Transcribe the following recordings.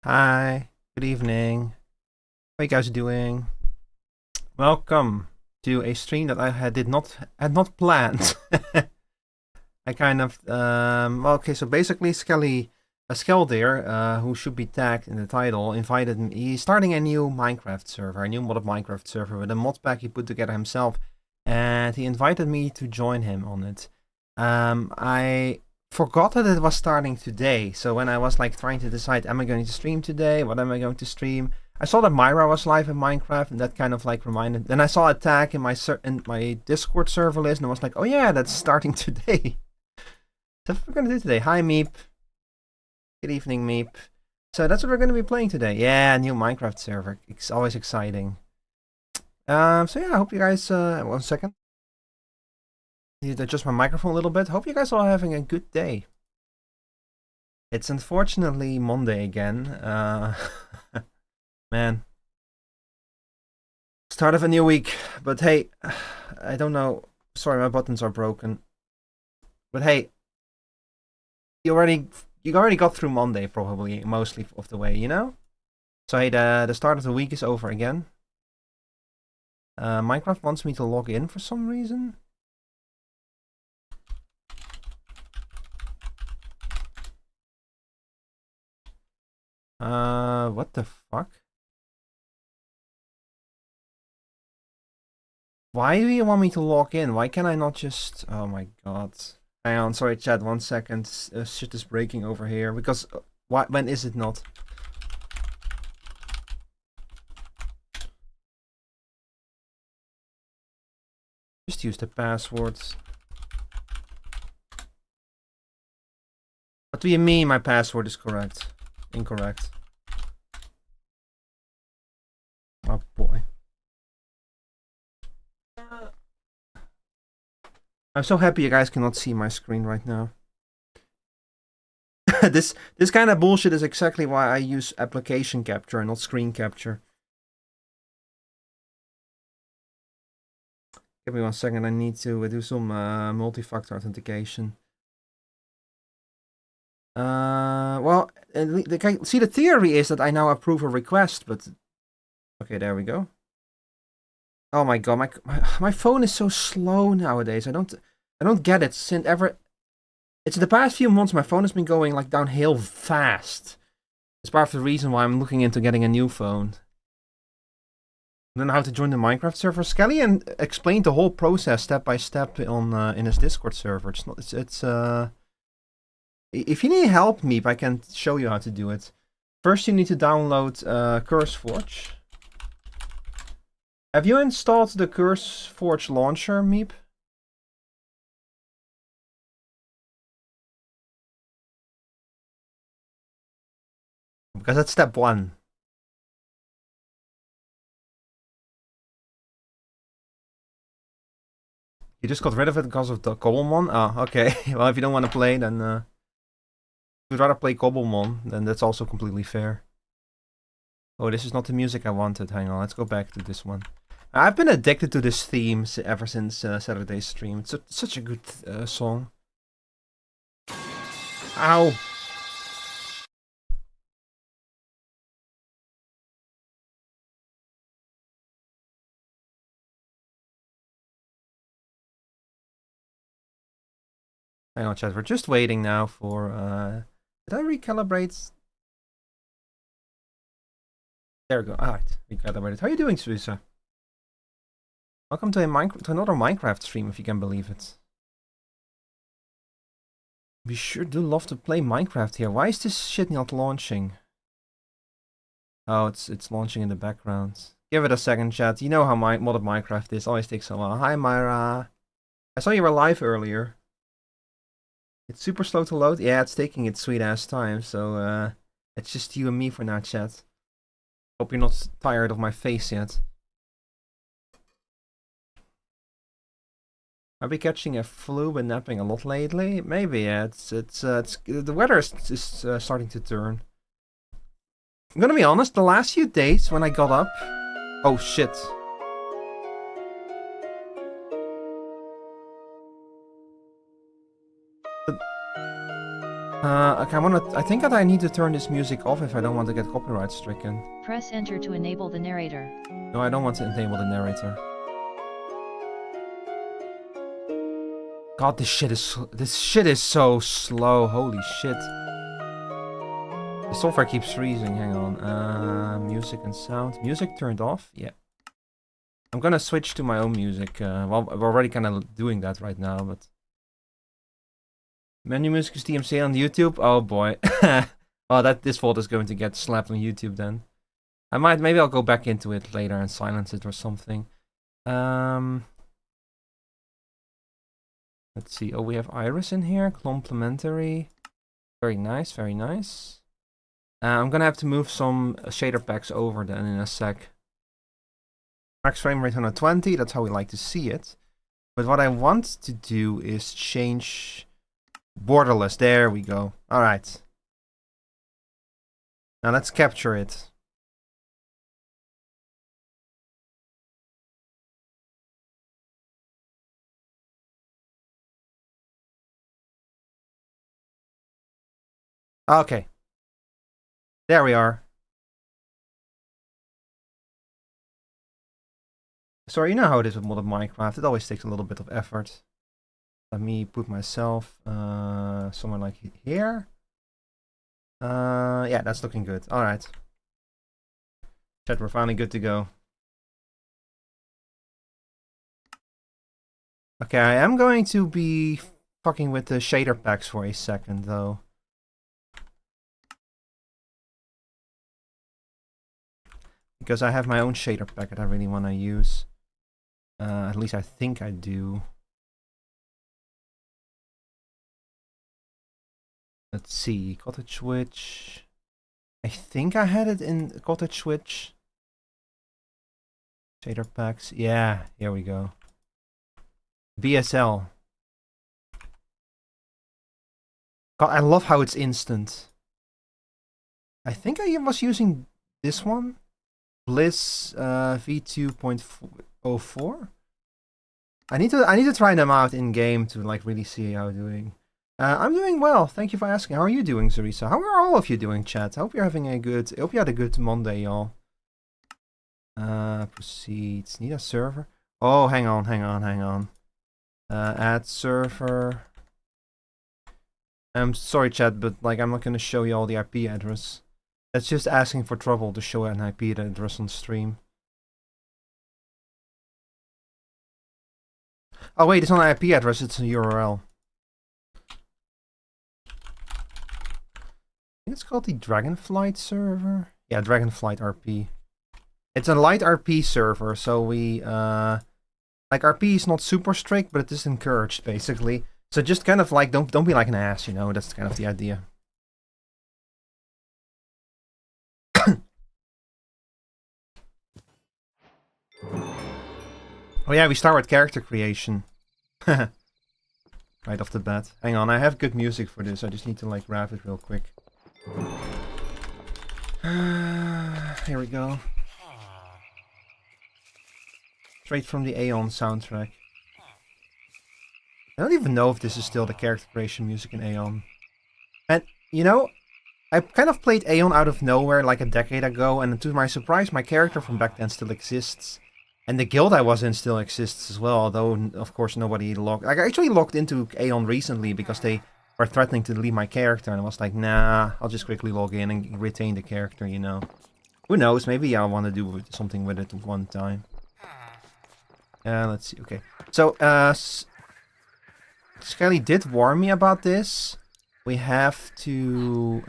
Hi, good evening. How you guys doing? Welcome to a stream that I had not planned. I kind of well, okay, so basically Skelly Skell there, who should be tagged in the title, invited me. He's starting a new Minecraft server, a new modded Minecraft server with a mod pack he put together himself, and he invited me to join him on it. I forgot that it was starting today, so when I was like trying to decide, am I going to stream today? What am I going to stream? I saw that Myra was live in Minecraft, and that kind of like reminded. Then I saw a tag in my Discord server list, and I was like, oh yeah, that's starting today. That's what we're gonna do today. Hi Meep. Good evening, Meep. So that's what we're gonna be playing today. Yeah, new Minecraft server. It's always exciting. So yeah, I hope you guys. 1 second. Need to adjust my microphone a little bit. Hope you guys are all having a good day. It's unfortunately Monday again. Man. Start of a new week. But hey, I don't know. Sorry, my buttons are broken. But hey, you already got through Monday probably mostly of the way, you know? So hey, the start of the week is over again. Minecraft wants me to log in for some reason. What the fuck? Why do you want me to log in? Why can I not just... Oh my god. Hang on, sorry chat, 1 second. Shit is breaking over here. Because, when is it not? Just use the passwords. What do you mean my password is correct? Incorrect. Oh boy. I'm so happy you guys cannot see my screen right now. this kind of bullshit is exactly why I use application capture and not screen capture. Give me 1 second, I need to do some multi-factor authentication. Well, see, the theory is that I now approve a request, but... Okay, there we go. Oh my god, my phone is so slow nowadays. I don't get it. It's the past few months my phone has been going like downhill fast. It's part of the reason why I'm looking into getting a new phone. I don't know how to join the Minecraft server. Skelly and explained the whole process step by step on in his Discord server. It's not. It's If you need help, Meep, I can show you how to do it. First, you need to download CurseForge. Have you installed the CurseForge launcher, Meep? Because that's step 1. You just got rid of it because of the Cobblemon? Oh, okay. Well, if you don't want to play, then... if you'd rather play Cobblemon, then that's also completely fair. Oh, this is not the music I wanted. Hang on, let's go back to this one. I've been addicted to this theme ever since Saturday's stream. It's such a good song. Ow! Hang on, chat. We're just waiting now for... Did I recalibrate? There we go. Alright, recalibrated. How are you doing, Suisa? Welcome to another Minecraft stream, if you can believe it. We sure do love to play Minecraft here. Why is this shit not launching? Oh, it's launching in the background. Give it a second, chat. You know how modded Minecraft is. Always takes a while. Hi, Myra. I saw you were live earlier. It's super slow to load. Yeah, it's taking its sweet ass time. So it's just you and me for now, chat. Hope you're not tired of my face yet. I've been catching a flu and napping a lot lately. Maybe, yeah. It's the weather is starting to turn. I'm gonna be honest, the last few days when I got up... Oh shit. Okay, I think that I need to turn this music off if I don't want to get copyright stricken. Press enter to enable the narrator. No, I don't want to enable the narrator. God, this shit is so slow. Holy shit. The software keeps freezing. Hang on. Music and sound. Music turned off. Yeah. I'm gonna switch to my own music. Well, we're already kind of doing that right now, but menu music is DMC on YouTube. Oh boy. Oh, this fault is going to get slapped on YouTube then. Maybe I'll go back into it later and silence it or something. Let's see. Oh, we have Iris in here. Complementary. Very nice, very nice. I'm gonna have to move some shader packs over then in a sec. Max frame rate 120, that's how we like to see it. But what I want to do is change borderless. There we go. Alright. Now let's capture it. Okay. There we are. Sorry, you know how it is with modded Minecraft. It always takes a little bit of effort. Let me put myself somewhere like here. Yeah, that's looking good. Alright. Chat, we're finally good to go. Okay, I am going to be fucking with the shader packs for a second, though. Because I have my own shader pack that I really want to use. At least I think I do. Let's see, Cottage Witch. I think I had it in Cottage Witch. Shader packs. Yeah, here we go. BSL. God, I love how it's instant. I think I was using this one. Bliss V2.04. I need to try them out in game to like really see how I'm doing. I'm doing well. Thank you for asking. How are you doing, Zarisa? How are all of you doing, chat? I hope you're having a good. I hope you had a good Monday, y'all. Proceeds. Need a server. Oh, hang on. Add server. I'm sorry, chat, but like I'm not gonna show you all the IP address. That's just asking for trouble to show an IP address on stream. Oh wait, it's not an IP address, it's a URL. I think it's called the Dragonflight server. Yeah, Dragonflight RP. It's a light RP server, so we like RP is not super strict, but it is encouraged basically. So just kind of like don't be like an ass, you know, that's kind of the idea. Oh yeah, we start with character creation. Right off the bat. Hang on, I have good music for this. I just need to like grab it real quick. Here we go. Straight from the Aeon soundtrack. I don't even know if this is still the character creation music in Aeon. And, you know, I kind of played Aeon out of nowhere like a decade ago, and to my surprise, my character from back then still exists. And the guild I was in still exists as well, although, of course, nobody logged... Like, I actually logged into Aeon recently because they were threatening to delete my character, and I was like, nah, I'll just quickly log in and retain the character, you know. Who knows, maybe I'll want to do something with it one time. Let's see, okay. So, Skelly did warn me about this. We have to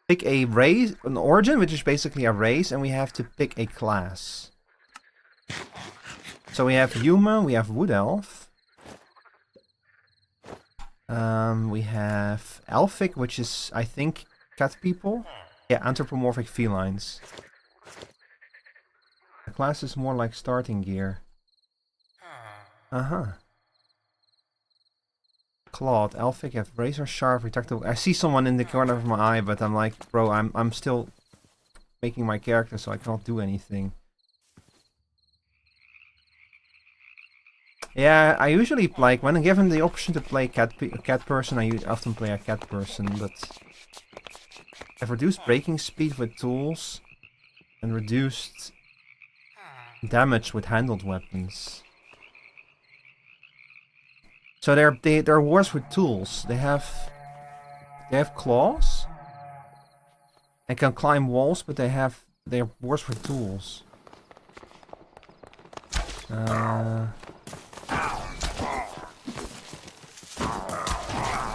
pick a race, an origin, which is basically a race, and we have to pick a class. So we have human, we have wood elf. We have elfic, which is, I think, cat people. Yeah, anthropomorphic felines. The class is more like starting gear. Uh-huh. Clawed, elfic, have razor sharp, retractable. I see someone in the corner of my eye, but I'm like, bro, I'm still making my character, so I cannot do anything. Yeah, I usually like when I'm given the option to play a cat person, I often play a cat person, but I've reduced breaking speed with tools and reduced damage with handled weapons. So they're worse with tools. They have claws and can climb walls, but they're worse with tools.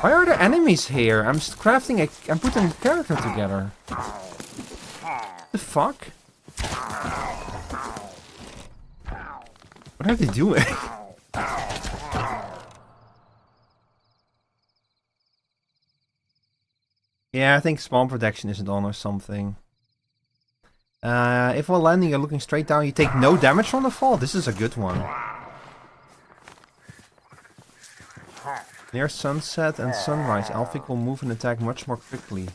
Why are there enemies here? I'm putting a character together. The fuck? What are they doing? Yeah, I think spawn protection isn't on or something. If while landing you're looking straight down, you take no damage from the fall. This is a good one. Near sunset and sunrise, Alphic will move and attack much more quickly.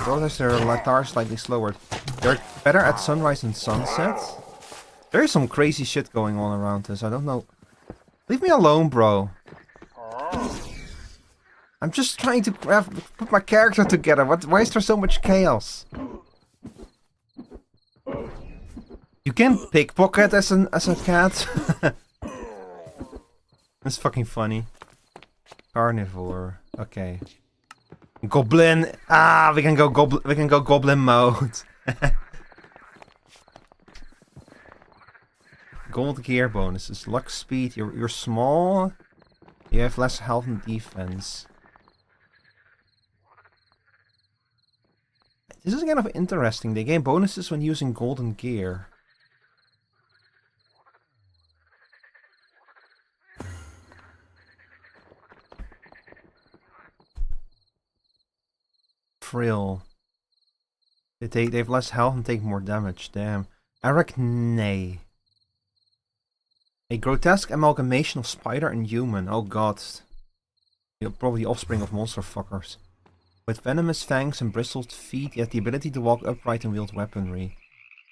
Brothers, their Latar slightly slower. They're better at sunrise and sunset. There is some crazy shit going on around us. I don't know. Leave me alone, bro. I'm just trying to put my character together. Why is there so much chaos? You can pickpocket as a cat. That's fucking funny. Carnivore. Okay. Goblin. Ah, we can go goblin mode. Gold gear bonuses. Luck speed. You're small. You have less health and defense. This is kind of interesting. They gain bonuses when using golden gear. Frill. They have less health and take more damage. Damn. Arachne. A grotesque amalgamation of spider and human. Oh god. You're probably offspring of monster fuckers. With venomous fangs and bristled feet, yet the ability to walk upright and wield weaponry.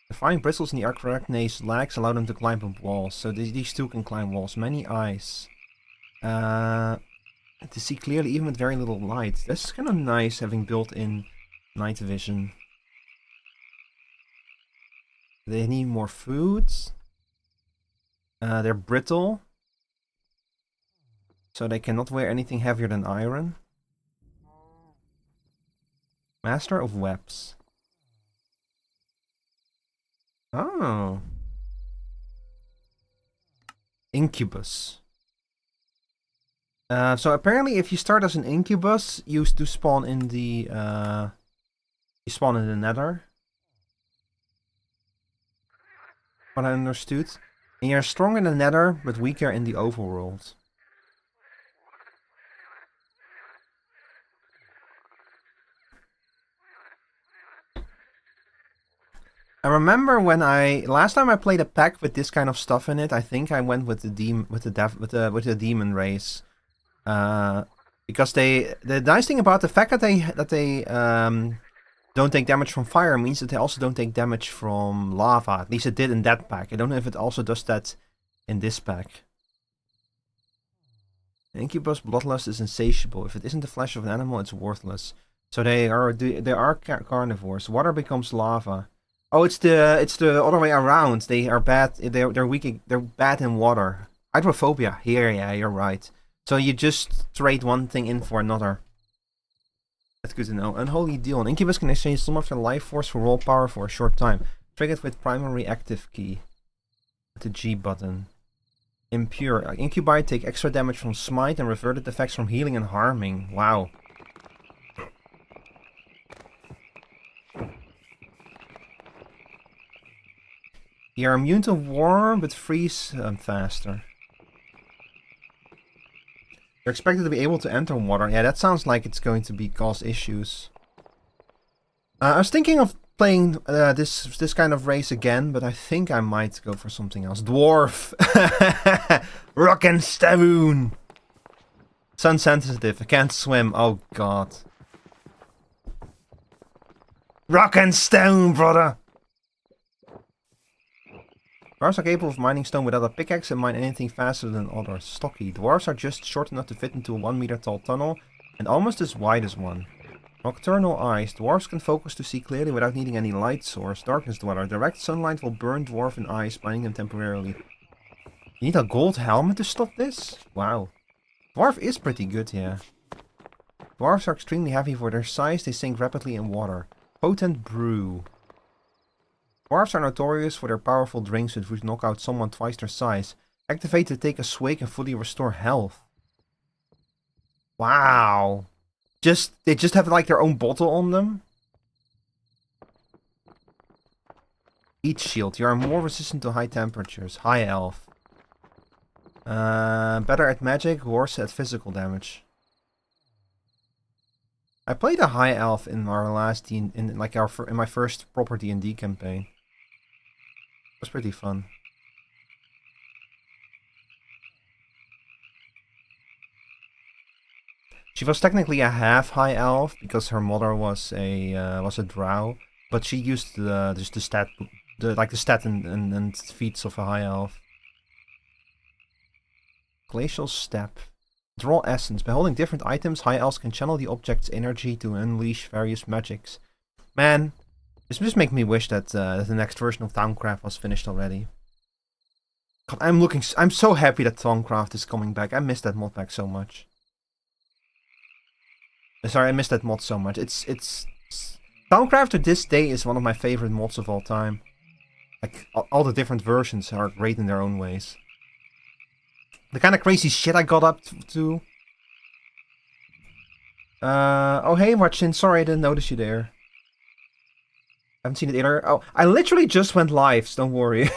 The fine bristles in the Arachne's legs allow them to climb up walls, so these two can climb walls. Many eyes. To see clearly even with very little light. That's kind of nice having built-in night vision. They need more food. They're brittle. So they cannot wear anything heavier than iron. Master of Webs. Oh. Incubus. So apparently if you start as an incubus, you do spawn in the nether. What I understood. And you're strong in the nether, but weaker in the overworld. I remember when last time I played a pack with this kind of stuff in it, I think I went with the demon race. Because the nice thing about the fact that they don't take damage from fire means that they also don't take damage from lava. At least it did in that pack. I don't know if it also does that in this pack. Incubus bloodlust is insatiable. If it isn't the flesh of an animal, it's worthless. So they are carnivores. Water becomes lava. Oh, it's the other way around. They are bad. They're weak. They're bad in water. Hydrophobia. Here, yeah, you're right. So you just trade one thing in for another. That's good to know. Unholy deal. An incubus can exchange some of their life force for raw power for a short time. Triggered with primary active key. With the G button. Impure. Incubi take extra damage from smite and reverted effects from healing and harming. Wow. You are immune to war, but freeze faster. You're expected to be able to enter water. Yeah, that sounds like it's going to cause issues. I was thinking of playing this kind of race again, but I think I might go for something else. Dwarf! Rock and stone! Sun sensitive. I can't swim. Oh god. Rock and stone, brother! Dwarves are capable of mining stone without a pickaxe and mine anything faster than others. Stocky. Dwarves are just short enough to fit into a 1 meter tall tunnel and almost as wide as one. Nocturnal eyes. Dwarves can focus to see clearly without needing any light source. Darkness dweller. Direct sunlight will burn dwarven eyes, blinding them temporarily. You need a gold helmet to stop this? Wow. Dwarf is pretty good, yeah. Dwarves are extremely heavy for their size. They sink rapidly in water. Potent brew. Dwarves are notorious for their powerful drinks which knock out someone twice their size. Activate to take a swig and fully restore health. Wow. They just have like their own bottle on them. Heat shield. You are more resistant to high temperatures. High elf. Better at magic, worse at physical damage. I played a high elf in our last in my first proper D&D campaign. It was pretty fun. She was technically a half high elf because her mother was a drow, but she used just the stat and feats of a high elf. Glacial step. Draw essence. By holding different items, high elves can channel the object's energy to unleash various magics. Man, this just makes me wish that the next version of Thaumcraft was finished already. God, I'm so happy that Thaumcraft is coming back. I miss that mod pack so much. Sorry, I miss that mod so much. Thaumcraft to this day is one of my favorite mods of all time. Like, all the different versions are great in their own ways. The kind of crazy shit I got up to. Oh hey Marcin, sorry I didn't notice you there. I haven't seen it either. Oh, I literally just went live, so don't worry.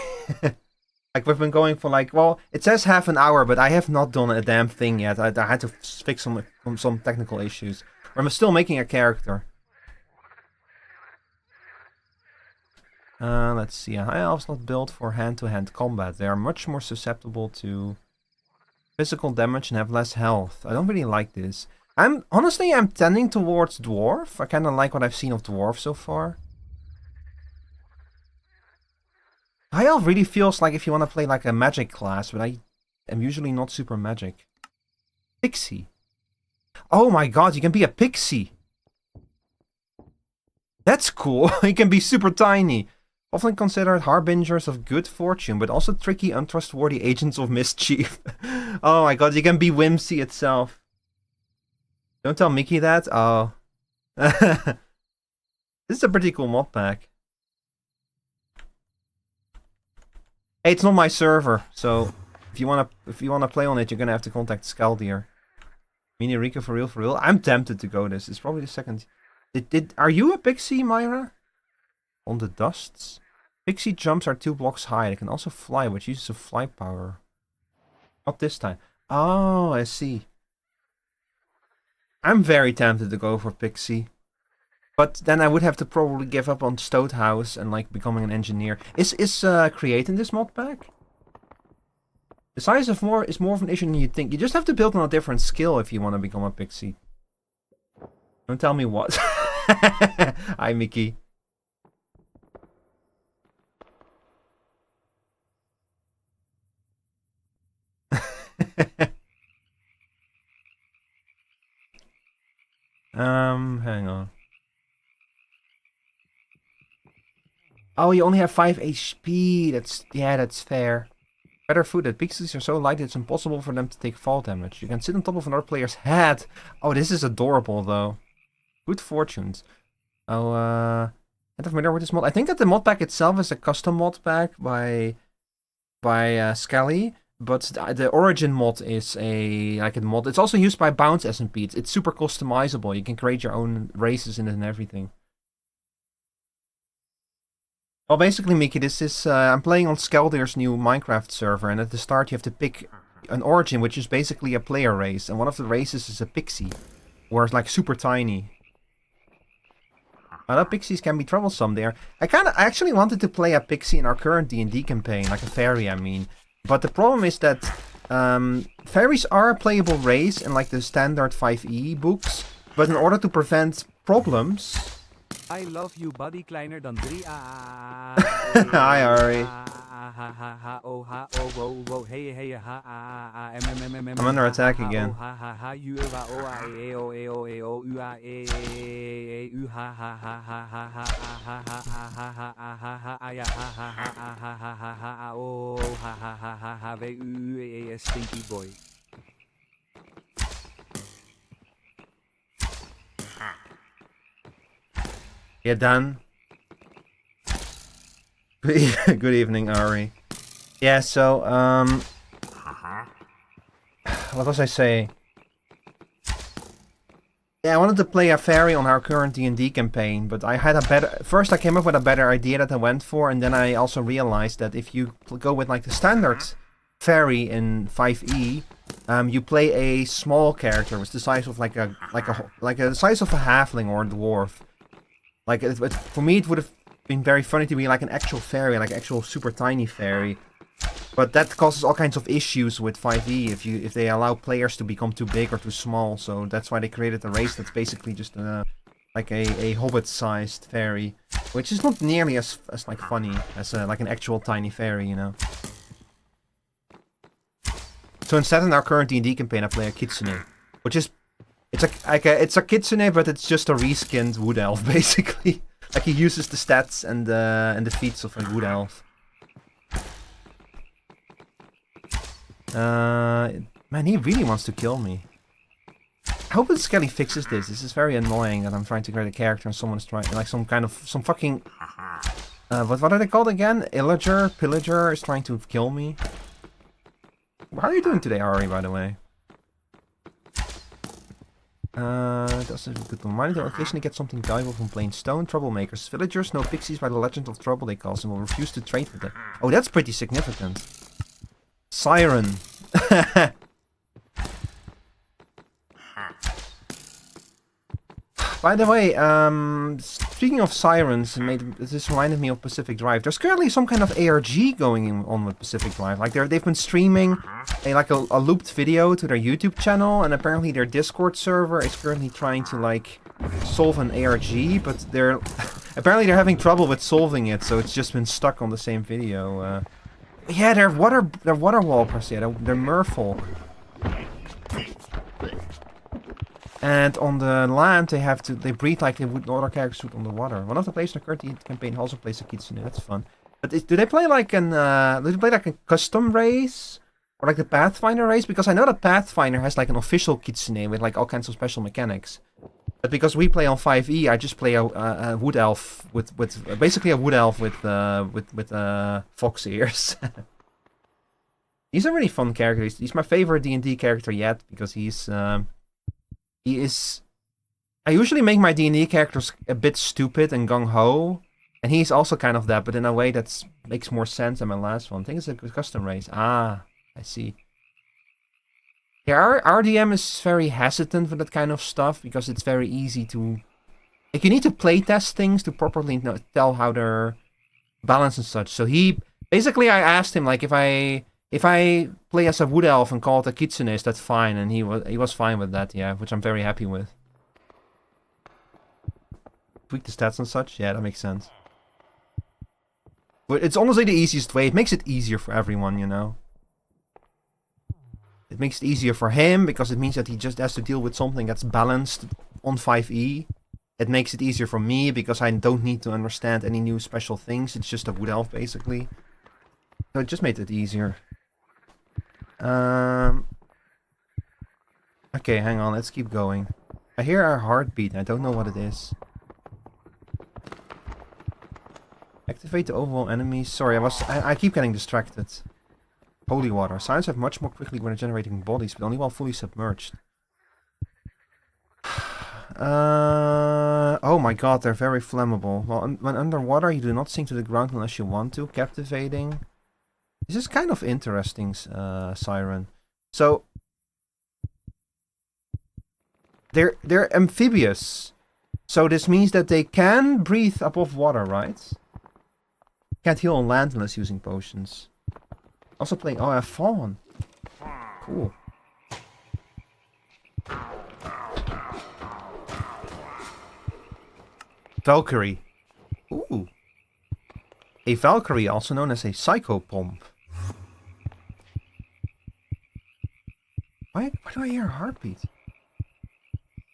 Like, we've been going for like, well, it says half an hour, but I have not done a damn thing yet. I had to fix some technical issues. I'm still making a character. Let's see. High elves not built for hand-to-hand combat. They are much more susceptible to physical damage and have less health. I don't really like this. Honestly, I'm tending towards dwarf. I kind of like what I've seen of dwarf so far. High elf really feels like if you want to play like a magic class, but I am usually not super magic. Pixie. Oh my god, you can be a pixie. That's cool. You can be super tiny. Often considered harbingers of good fortune, but also tricky, untrustworthy agents of mischief. Oh my god, you can be whimsy itself. Don't tell Mickey that. Oh. This is a pretty cool mod pack. Hey, it's not my server, so if you wanna play on it, you're gonna have to contact Skelly. Mini Rico for real. I'm tempted to go this. It's probably the second. Are you a pixie, Myra? On the dusts? Pixie jumps are 2 blocks high. They can also fly, which uses a fly power. Not this time. Oh, I see. I'm very tempted to go for pixie. But then I would have to probably give up on stoathouse and like becoming an engineer. Is creating this mod pack? The size is more of an issue than you think. You just have to build on a different skill if you want to become a pixie. Don't tell me what. Hi, Mickey. Hang on. Oh, you only have 5 HP. That's fair. Better footed. Pixies are so light it's impossible for them to take fall damage. You can sit on top of another player's head. Oh, this is adorable though. Good fortunes. Oh, I'm not familiar with this mod. I think that the mod pack itself is a custom mod pack by Skelly, but the origin mod is a mod. It's also used by Bounce SMP. It's super customizable. You can create your own races in it and everything. Well, basically, Mickey, this is I'm playing on Skelder's new Minecraft server, and at the start you have to pick an origin, which is basically a player race, and one of the races is a pixie, where it's like super tiny. Now, pixies can be troublesome there. I actually wanted to play a pixie in our current D&D campaign, like a fairy, I mean. But the problem is that fairies are a playable race in like the standard 5e books, but in order to prevent problems... I love you, buddy, kleiner than 3. Hi, Ari. I'm under attack again. Stinky boy. Yeah, done. Good evening, Ari. Yeah, so, what was I saying? Yeah, I wanted to play a fairy on our current D&D campaign, but I had a better... First, I came up with a better idea that I went for, and then I also realized that if you go with, like, the standard fairy in 5e, you play a small character, which is the size of, the size of a halfling or a dwarf. Like, for me, it would have been very funny to be like an actual fairy, like actual super tiny fairy. But that causes all kinds of issues with 5e if they allow players to become too big or too small. So that's why they created a race that's basically just like a hobbit-sized fairy, which is not nearly as like funny as like an actual tiny fairy, you know. So instead, in our current D&D campaign, I play a kitsune, which is it's a kitsune, but it's just a reskinned wood elf, basically. Like, he uses the stats and the feats of a wood elf. Man, he really wants to kill me. I hope that Skelly fixes this. This is very annoying that I'm trying to create a character and someone's trying, like, some fucking... what are they called again? Pillager is trying to kill me. How are you doing today, Ari, by the way? That's a good reminder. They'll occasionally get something valuable from plain stone. Troublemakers. Villagers know pixies by the legend of trouble they cause and will refuse to trade with them. Oh, that's pretty significant. Siren. By the way, speaking of sirens, this reminded me of Pacific Drive. There's currently some kind of ARG going on with Pacific Drive. Like, they've been streaming a looped video to their YouTube channel, and apparently their Discord server is currently trying to, like, solve an ARG, but apparently they're having trouble with solving it, so it's just been stuck on the same video. Yeah, they're water walkers. Yeah, they're merfolk. And on the land, they breathe like they would other characters would on the water. One of the players in the current campaign also plays a kitsune. That's fun. But do they play like a custom race? Or like the Pathfinder race? Because I know that Pathfinder has like an official kitsune with like all kinds of special mechanics. But because we play on 5e, I just play a wood elf with basically a wood elf with fox ears. He's a really fun character. He's my favorite D&D character yet because he is... I usually make my D&D characters a bit stupid and gung-ho. And he's also kind of that, but in a way that makes more sense than my last one. I think it's a custom race. Ah, I see. Yeah, our DM is very hesitant for that kind of stuff because it's very easy to... Like, you need to playtest things to properly tell how they're balanced and such. So he... Basically, I asked him, like, if I play as a wood elf and call it a kitsune, is that fine? And he was fine with that, yeah, which I'm very happy with. Tweak the stats and such, yeah, that makes sense. But it's honestly the easiest way. It makes it easier for everyone, you know. It makes it easier for him because it means that he just has to deal with something that's balanced on 5e. It makes it easier for me because I don't need to understand any new special things. It's just a wood elf, basically. So it just made it easier. Okay, hang on, let's keep going. I hear our heartbeat, and I don't know what it is. Activate the overall enemies. Sorry, I keep getting distracted. Holy water. Sirens have much more quickly when generating bodies, but only while fully submerged. Oh my god, they're very flammable. Well, when underwater, you do not sink to the ground unless you want to. Captivating. This is kind of interesting, Siren. So, they're amphibious. So this means that they can breathe above water, right? Can't heal on land unless using potions. Also playing... Oh, I have fawn. Cool. Valkyrie. Ooh. a Valkyrie, also known as a psychopomp. Why do I hear a heartbeat?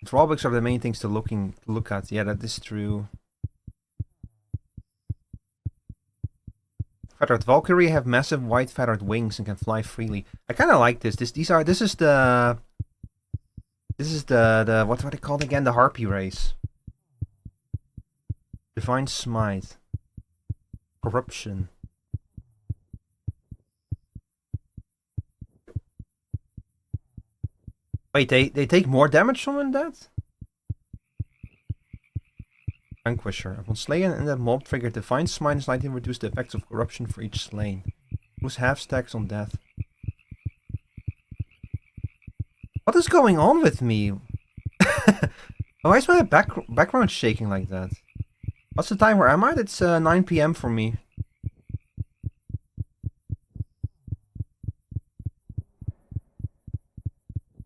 Drawbacks are the main things to look at. Yeah, that is true. Feathered Valkyrie have massive white feathered wings and can fly freely. I kind of like this. This is the what are they called again? The Harpy race. Divine Smite. Corruption. Wait, they take more damage from that? Vanquisher. Upon slaying an undead mob, trigger Divine Smite and slightly reduce the effects of corruption for each slain. Lose half stacks on death. What is going on with me? Why is my background shaking like that? What's the time where am I? It's 9 PM for me.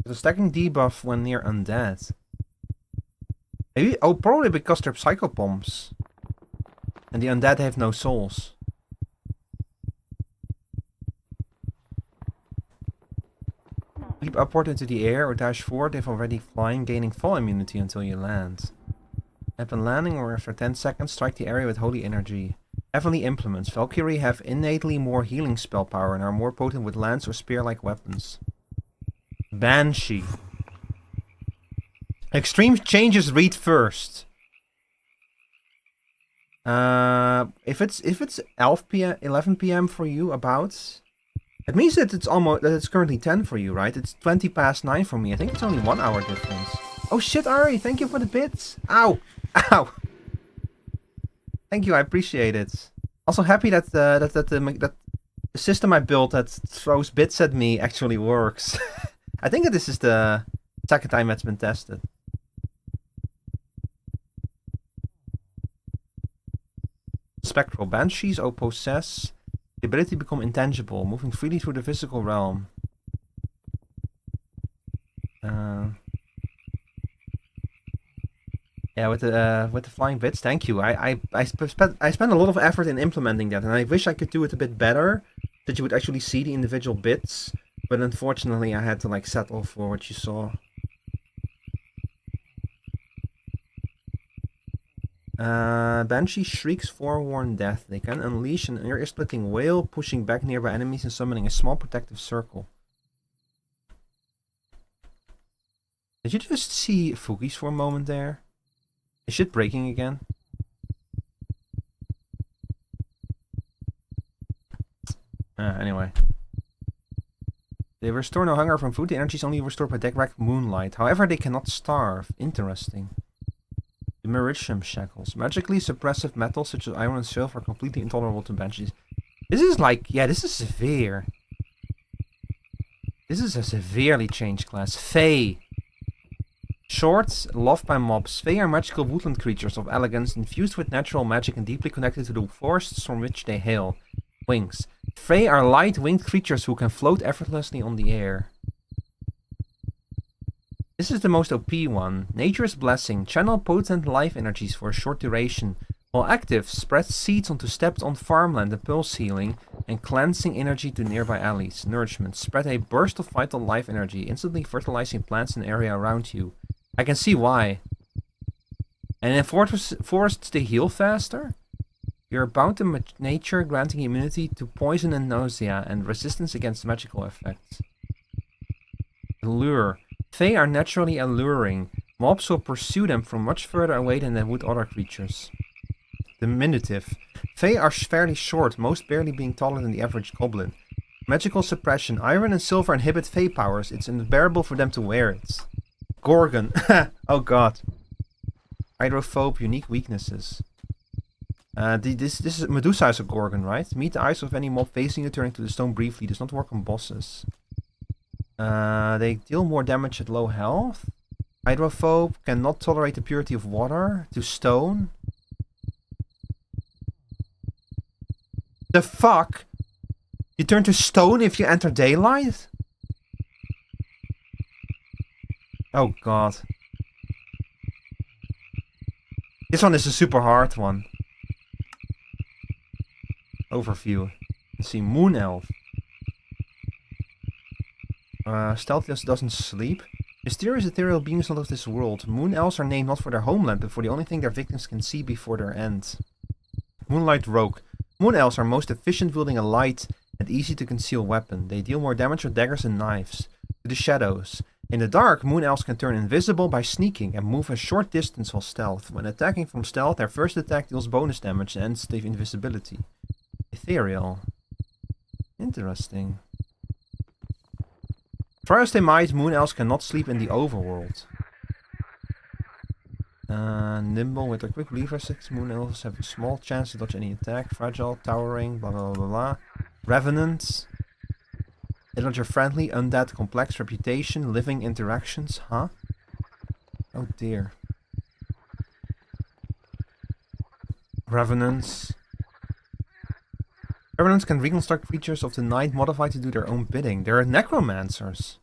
There's a stacking debuff when near undead. Maybe, oh, probably because they're psychopomps. And the undead have no souls. Leap upward into the air or dash forward if already flying, gaining fall immunity until you land. Upon landing or after 10 seconds, strike the area with holy energy. Heavenly implements. Valkyrie have innately more healing spell power and are more potent with lance or spear-like weapons. Banshee. Extreme changes read first. If it's 11 PM for you, about, it means that it's currently 10 for you, right? It's 20 past 9 for me. I think it's only 1 hour difference. Oh shit, Ari, thank you for the bits. Ow, ow. Thank you, I appreciate it. Also happy that the system I built that throws bits at me actually works. I think that this is the second time it's been tested. Spectral Banshees possess the ability to become intangible, moving freely through the physical realm. Yeah, with the flying bits, thank you. I spent a lot of effort in implementing that, and I wish I could do it a bit better, that you would actually see the individual bits. But unfortunately, I had to like settle for what you saw. Banshee shrieks forewarn death. They can unleash an ear-splitting wail, pushing back nearby enemies and summoning a small protective circle. Did you just see Fugis for a moment there? Is shit breaking again? Anyway. They restore no hunger from food. The energy is only restored by direct moonlight. However, they cannot starve. Interesting. The Meritium Shackles. Magically suppressive metals such as iron and silver are completely intolerable to banshees. This is like, yeah, this is severe. This is a severely changed class. Fae. Short, loved by mobs. Fae are magical woodland creatures of elegance, infused with natural magic and deeply connected to the forests from which they hail. Wings. Fae are light-winged creatures who can float effortlessly on the air. This is the most OP one. Nature's Blessing. Channel potent life energies for a short duration. While active, spread seeds onto stepped-on farmland and pulse healing and cleansing energy to nearby alleys. Nourishment. Spread a burst of vital life energy, instantly fertilizing plants in the area around you. I can see why. And in forests they heal faster. You're bound to nature, granting immunity to poison and nausea and resistance against magical effects. Allure. Fae are naturally alluring. Mobs will pursue them from much further away than they would other creatures. Diminutive. Fae are fairly short, most barely being taller than the average goblin. Magical suppression. Iron and silver inhibit Fae powers. It's unbearable for them to wear it. Gorgon. Oh god. Hydrophobe. Unique weaknesses. This is Medusa is a Gorgon, right? Meet the eyes of any mob facing you, turning to the stone briefly. Does not work on bosses. They deal more damage at low health. Hydrophobe cannot tolerate the purity of water. To stone. The fuck? You turn to stone if you enter daylight? Oh god. This one is a super hard one. overview. Let's see, Moon Elf. Stealthiness doesn't sleep. Mysterious ethereal beings not of this world. Moon elves are named not for their homeland, but for the only thing their victims can see before their end. Moonlight Rogue. Moon elves are most efficient wielding a light and easy to conceal weapon. They deal more damage with daggers and knives. To the shadows. In the dark, moon elves can turn invisible by sneaking and move a short distance while stealth. When attacking from stealth, their first attack deals bonus damage and ends the invisibility. Ethereal. Interesting. Try as they might, moon elves cannot sleep in the overworld. Nimble with their quick reflexes, moon elves have a small chance to dodge any attack. Fragile, towering, blah blah blah blah. Revenants. Illager friendly, undead, complex reputation, living interactions, huh? Oh dear. Revenants. Revenants can reconstruct creatures of the night modified to do their own bidding. They're necromancers.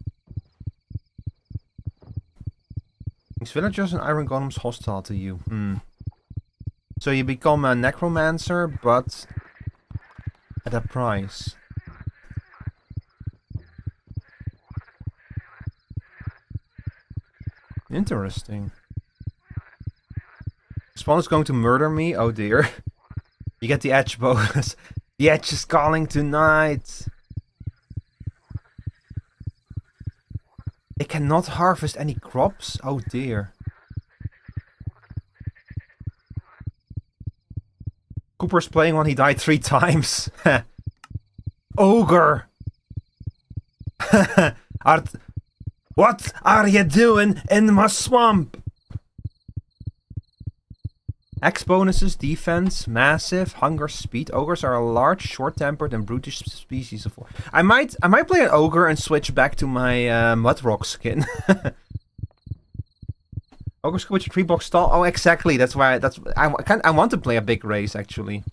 Makes villagers and iron golems hostile to you. So you become a necromancer, but at a price. Interesting. Spawn is going to murder me? Oh dear. You get the edge bonus. The edge is calling tonight. They cannot harvest any crops? Oh dear. Cooper's playing when he died 3 times. Ogre! What are you doing in my swamp? X bonuses, defense, massive, hunger, speed. Ogres are a large, short-tempered, and brutish species of. I might play an ogre and switch back to my mudrock skin. Ogres come with your 3-box stall. Oh, exactly. That's why. I want to play a big race actually.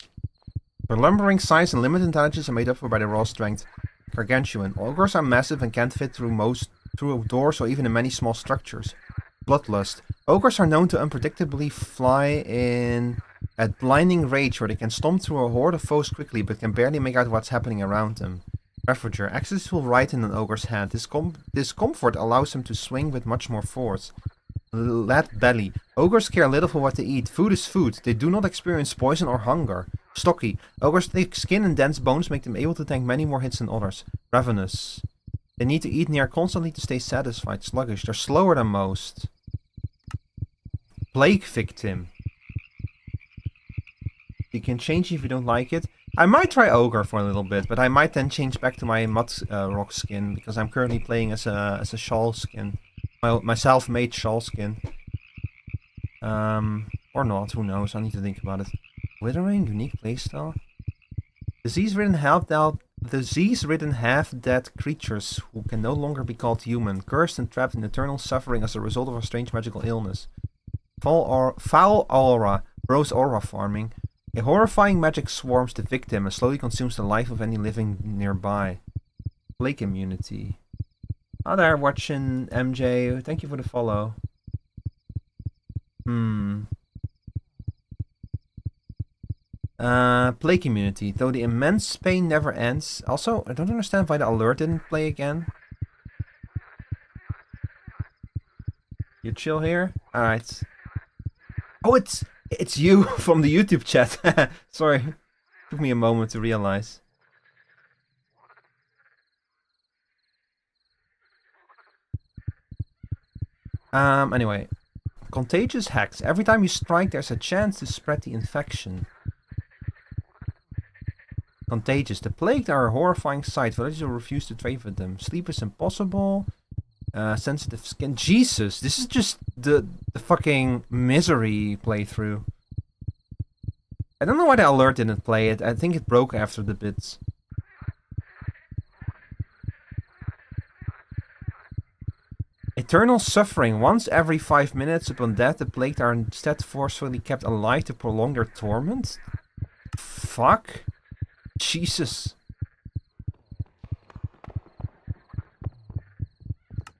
Their lumbering size and limited intelligence are made up for by their raw strength. Gargantuan. Ogres are massive and can't fit through doors or even in many small structures. Bloodlust. Ogres are known to unpredictably fly in a blinding rage where they can stomp through a horde of foes quickly but can barely make out what's happening around them. Ravager. Axes will ride in an ogre's hand. This comfort allows him to swing with much more force. Lead belly. Ogres care little for what they eat. Food is food. They do not experience poison or hunger. Stocky. Ogres' thick skin and dense bones make them able to tank many more hits than others. Ravenous. They need to eat near constantly to stay satisfied. Sluggish. They're slower than most. Plague victim. You can change if you don't like it. I might try ogre for a little bit, but I might then change back to my mud rock skin because I'm currently playing as a shawl skin, my self-made shawl skin. Or not? Who knows? I need to think about it. Withering, unique playstyle. Disease-ridden half-dead creatures who can no longer be called human, cursed and trapped in eternal suffering as a result of a strange magical illness. Foul aura, rose aura farming. A horrifying magic swarms the victim and slowly consumes the life of any living nearby. Plague immunity. Hi there, watching MJ. Thank you for the follow. Plague immunity. Though the immense pain never ends. Also, I don't understand why the alert didn't play again. You chill here? Alright. Oh, it's you from the YouTube chat. Sorry. Took me a moment to realize. Anyway. Contagious hex. Every time you strike, there's a chance to spread the infection. Contagious. The plagued are a horrifying sight. Villagers will refuse to trade with them. Sleep is impossible. Sensitive skin. Jesus, this is just the fucking misery playthrough. I don't know why the alert didn't play it. I think it broke after the bits. Eternal suffering. Once every 5 minutes upon death, the plagued are instead forcefully kept alive to prolong their torment. Fuck. Jesus.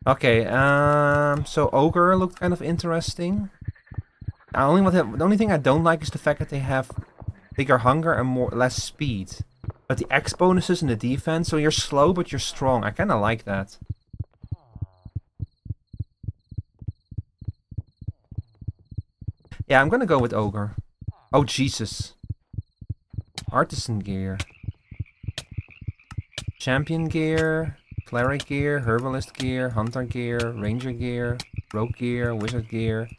Okay, so Ogre looked kind of interesting. The only thing I don't like is the fact that they have bigger hunger and less speed. But the X bonuses in the defense, so you're slow but you're strong. I kind of like that. Yeah, I'm gonna go with Ogre. Oh, Jesus. Artisan gear. Champion gear. Cleric gear. Herbalist gear. Hunter gear. Ranger gear. Rogue gear. Wizard gear.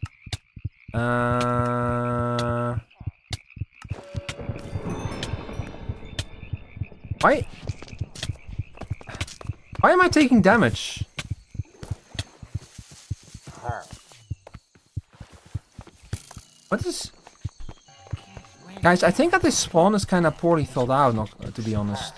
Why? Why am I taking damage? What is... Guys, I think that this spawn is kind of poorly thought out, not, to be honest.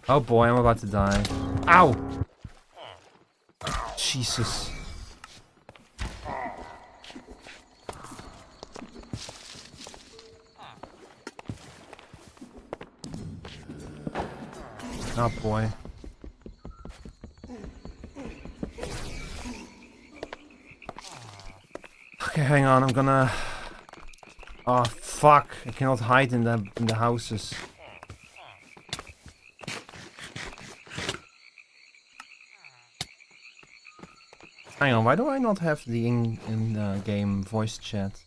Oh boy, I'm about to die. Ow! Jesus. Oh boy. Okay, hang on, I'm gonna... Oh fuck, I cannot hide in the houses. Hang on, why do I not have the in-game voice chat?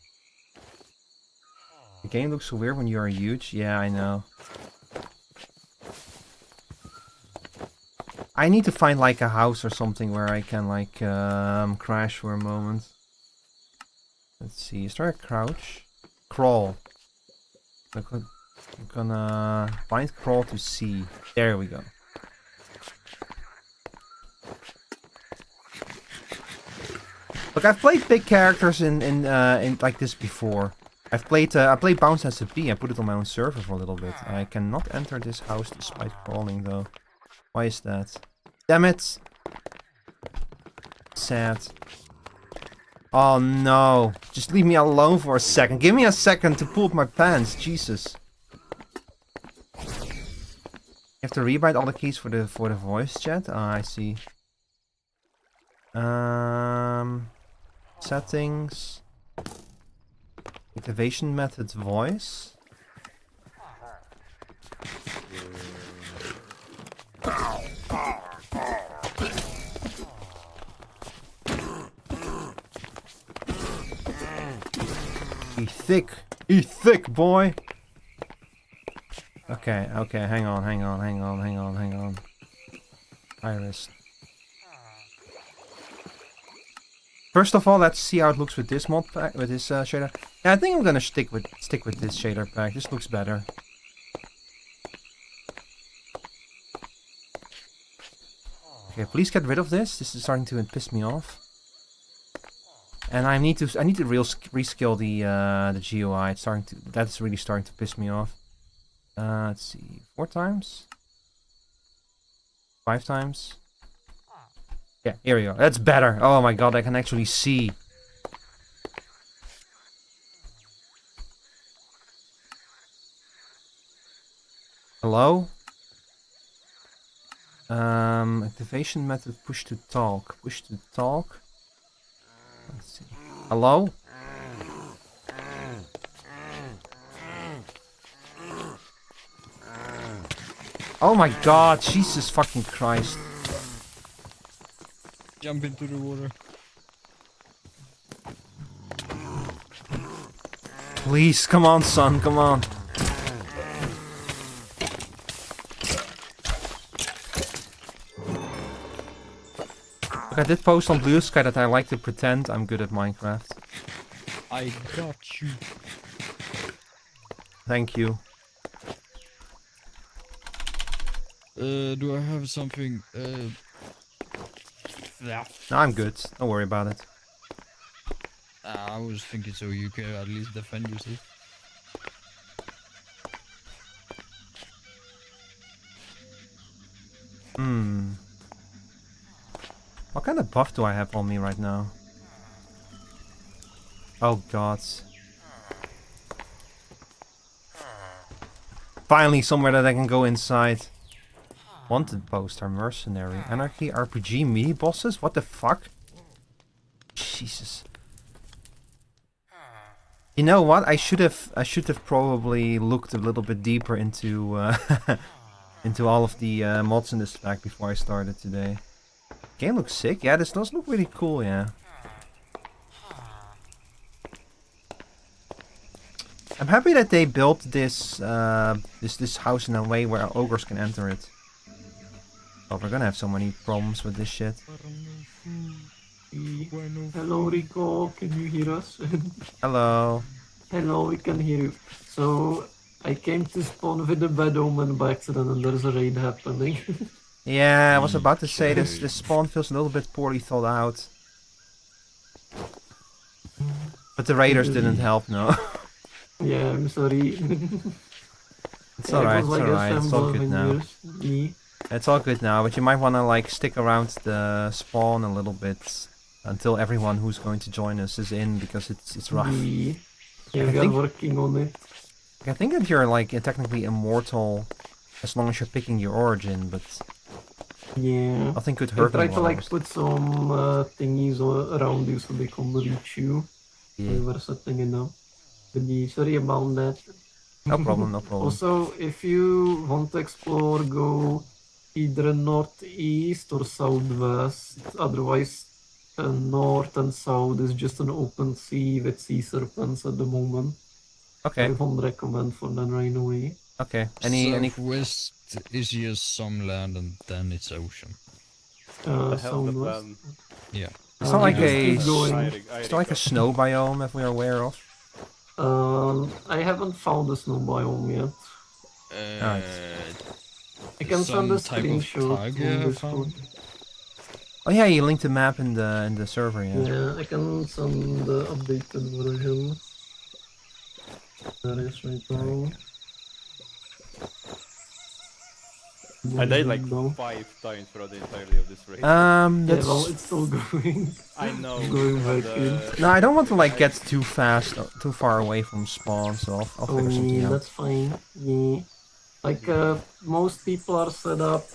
The game looks so weird when you are huge. Yeah, I know. I need to find like a house or something where I can like crash for a moment. Let's see, is there a crouch? Crawl. I'm gonna find crawl to see. There we go. Look, I've played big characters in like this before. I played Bounce as a Bee. I put it on my own server for a little bit. I cannot enter this house despite crawling though. Why is that? Damn it! Sad. Oh no! Just leave me alone for a second. Give me a second to pull up my pants. Jesus. You have to rewrite all the keys for the voice chat. Ah, I see. Settings. Activation method voice. Eat thick, boy. Okay, hang on. Iris. First of all, let's see how it looks with this mod pack, with this shader. Yeah, I think I'm gonna stick with this shader pack. This looks better. Okay, please get rid of this. This is starting to piss me off. And I need to reskill the GUI. That's really starting to piss me off. Let's see, 4 times, 5 times. Yeah, here we go. That's better. Oh my god, I can actually see. Hello? Activation method push to talk. Push to talk. Let's see. Hello? Oh my god, Jesus fucking Christ. Jump into the water. Please, come on, son, come on. Look, I did post on Blue Sky that I like to pretend I'm good at Minecraft. I got you. Thank you. Do I have something? Yeah. No, I'm good. Don't worry about it. I was thinking so you can at least defend yourself. What kind of buff do I have on me right now? Oh god. Finally somewhere that I can go inside. Wanted poster, mercenary, anarchy, RPG, mini bosses? What the fuck? Jesus. You know what? I should have probably looked a little bit deeper into into all of the mods in this pack before I started today. Game looks sick. Yeah, this does look really cool. Yeah. I'm happy that they built this this house in a way where ogres can enter it. Oh, we're gonna have so many problems with this shit. Hello, Rico. Can you hear us? Hello. Hello, we can hear you. So I came to spawn with a bad omen by accident, and there's a raid happening. Yeah, I was about to say this spawn feels a little bit poorly thought out. But the raiders didn't help, no. Yeah, I'm sorry. It's alright, it's alright, it's all good now. Yeah. It's all good now, but you might wanna like stick around the spawn a little bit until everyone who's going to join us is in, because it's rough. Yeah, we are working on it. I think that you're like technically immortal as long as you're picking your origin, but yeah, nothing could hurt I try me. to like put some thingies around you so they can reach you. Yeah. We were setting it up. But yeah, sorry about that. No problem, no problem. Also, if you want to explore, go either northeast or southwest. Otherwise, north and south is just an open sea with sea serpents at the moment. Okay. I won't recommend for that right away. Okay. Any Southwest is just some land and then it's ocean. Southwest. Yeah. It's not like just a keep going. it's not like a snow biome that we're aware of. I haven't found a snow biome yet. Alright. I can send a some type of screenshot taiga on I Discord. found. Oh yeah, you linked the map in the server, yeah. Yeah, I can send the updated version. That is right now. I died like No. 5 times throughout the entirety of this race. Yeah, That's well, it's still going. I know. going but, back in. no, I don't want to like get too too far away from spawn, so I'll Oh figure something yeah, out. that's fine. Yeah. Like, most people are set up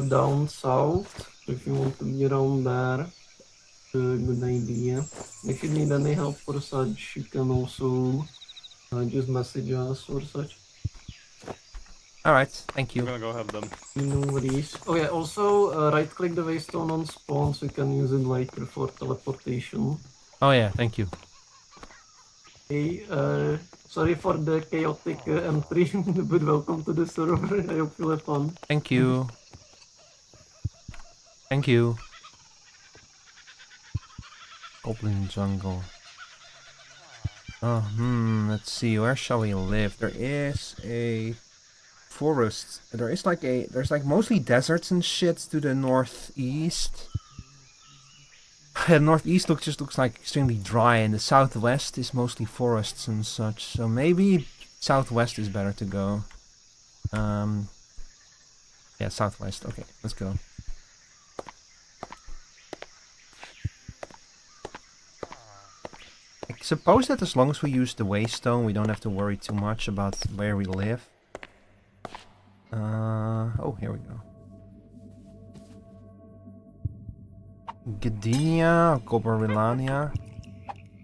down south. So if you want to be around there, good idea. If you need any help or such, you can also just message us or such. Alright, thank I'm you. gonna go have them. No worries. Oh yeah, also right click the waystone on spawn so you can use it later for teleportation. Oh yeah, thank you. Hey, sorry for the chaotic entry, but welcome to the server. I hope you have fun. Thank you. Thank you. Goblin jungle. Oh, let's see, where shall we live? There is a forest. There's like mostly deserts and shit to the northeast. The northeast just looks like extremely dry, and the southwest is mostly forests and such. So maybe southwest is better to go. Yeah, southwest. Okay, let's go. I suppose that as long as we use the waystone, we don't have to worry too much about where we live. Oh, here we go. Gdynia, Goberillania.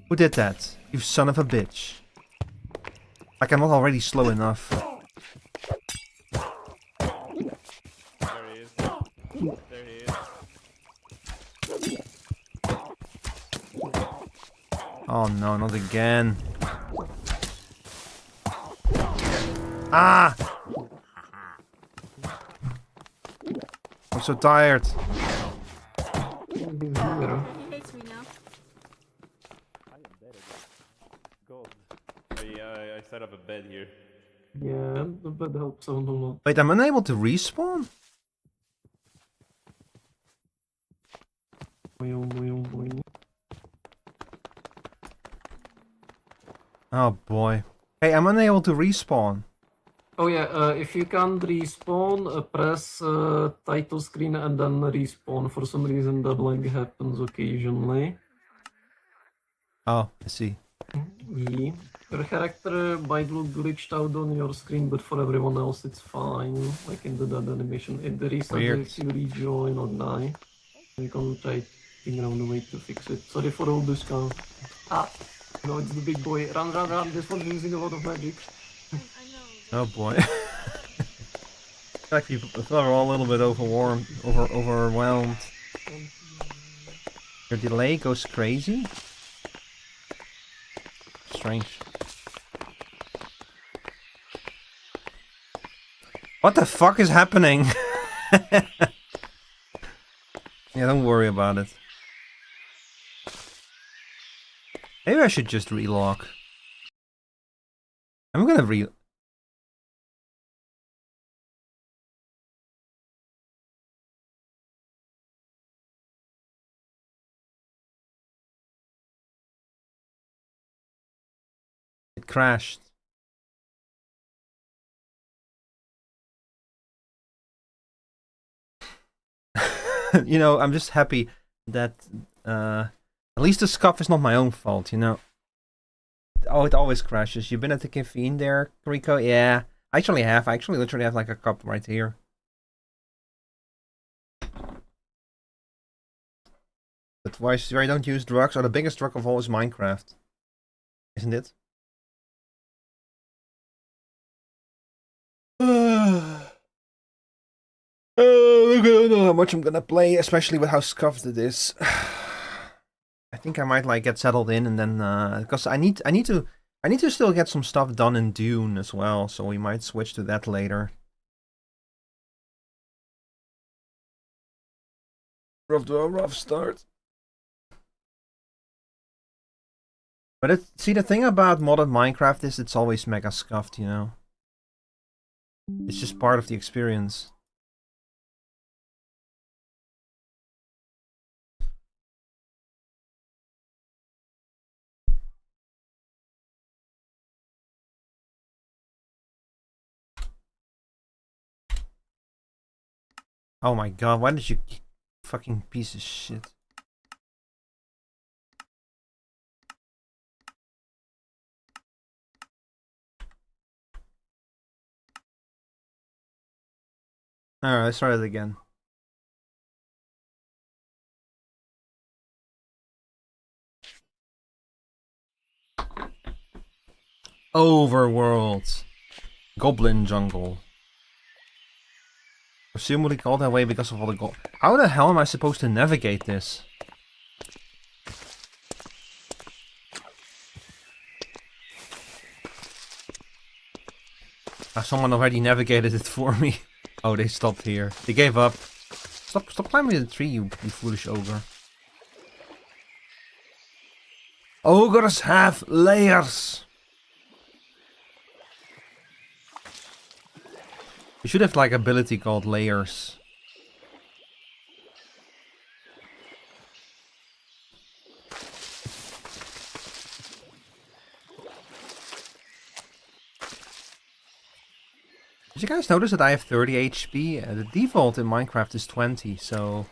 Who did that? You son of a bitch. Like I'm not already slow enough. There he is. There he is. Oh no, not again. Ah! I'm so tired. Here. Hates me now. God. I set up a bed here. Yeah, the bed helps out a lot. Wait, I'm unable to respawn? Oh boy. Hey, I'm unable to respawn. Oh yeah, if you can't respawn, press title screen and then respawn. For some reason that like happens occasionally. Oh, I see. Yeah. Your character might look glitched out on your screen, but for everyone else it's fine. Like in the dead animation. It resets Weird. if you rejoin or die. You can try figure out a way to fix it. Sorry for all this cow. Ah, no, it's the big boy. Run, run, run. This one's using a lot of magic. Oh boy. Like people are all a little bit overwhelmed. Your delay goes crazy? Strange. What the fuck is happening? Yeah, don't worry about it. Maybe I should just relog. I'm gonna It crashed. You know, I'm just happy that at least the scuff is not my own fault, you know. Oh, it always crashes. You've been at the caffeine there, Rico? Yeah, I actually have. I actually literally have like a cup right here. But why I don't use drugs? Oh, the biggest drug of all is Minecraft. Isn't it? I don't know how much I'm gonna play, especially with how scuffed it is. I think I might like get settled in and then because I need to still get some stuff done in Dune as well, so we might switch to that later. Rough to a rough start. But see, the thing about modded Minecraft is it's always mega scuffed, you know. It's just part of the experience. Oh my god, why did you fucking piece of shit? Alright, let's try it again. Overworld. Goblin Jungle. Presumably called that way because of all the gold. How the hell am I supposed to navigate this? Someone already navigated it for me. Oh, they stopped here. They gave up. Stop climbing the tree, you foolish ogre. Ogres have layers. You should have like ability called layers. Did you guys notice that I have 30 HP? The default in Minecraft is 20, so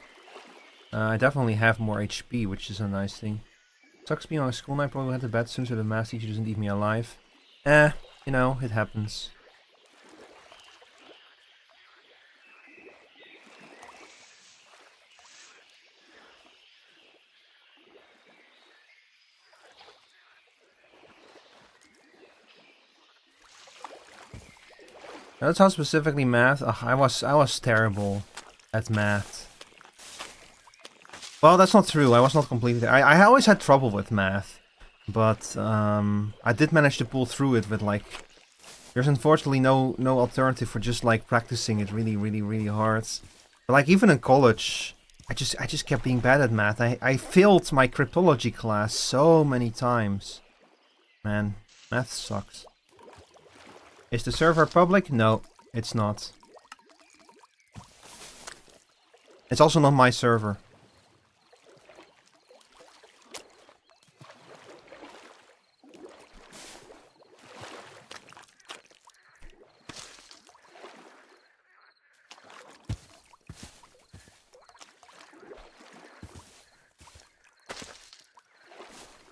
I definitely have more HP, which is a nice thing. Sucks being on a school night, probably had to bed soon so the math teacher doesn't leave me alive. You know, it happens. That's how specifically math. Ugh, I was terrible at math. Well, that's not true. I was not completely. I always had trouble with math, but I did manage to pull through it with like. There's unfortunately no alternative for just like practicing it really hard. But like even in college, I just kept being bad at math. I failed my cryptology class so many times. Man, math sucks. Is the server public? No, it's not. It's also not my server.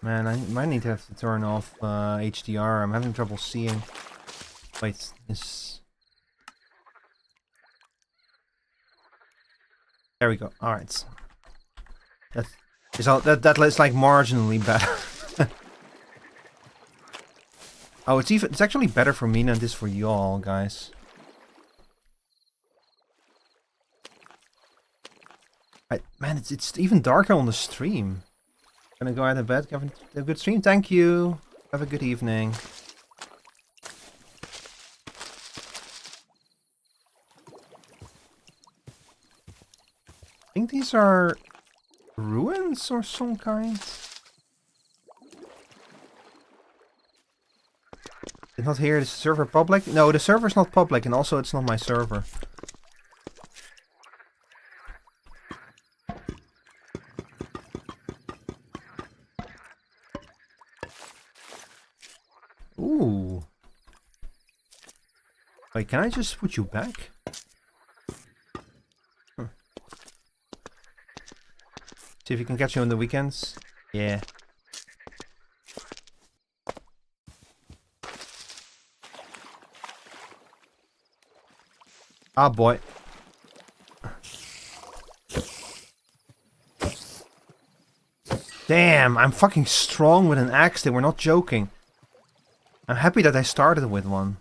Man, I might need to have to turn off HDR. I'm having trouble seeing. Wait, this... There we go. Alright. That's like marginally better. Oh, it's actually better for me than it is for you all, guys. Man, it's even darker on the stream. Gonna go out of bed. Have a good stream. Thank you. Have a good evening. I think these are ruins or some kind. Did not hear the server public? No, the server's not public, and also it's not my server. Ooh. Wait, can I just put you back? Huh. See if you can catch you on the weekends. Yeah. Ah, boy. Damn, I'm fucking strong with an axe. They were not joking. I'm happy that I started with one.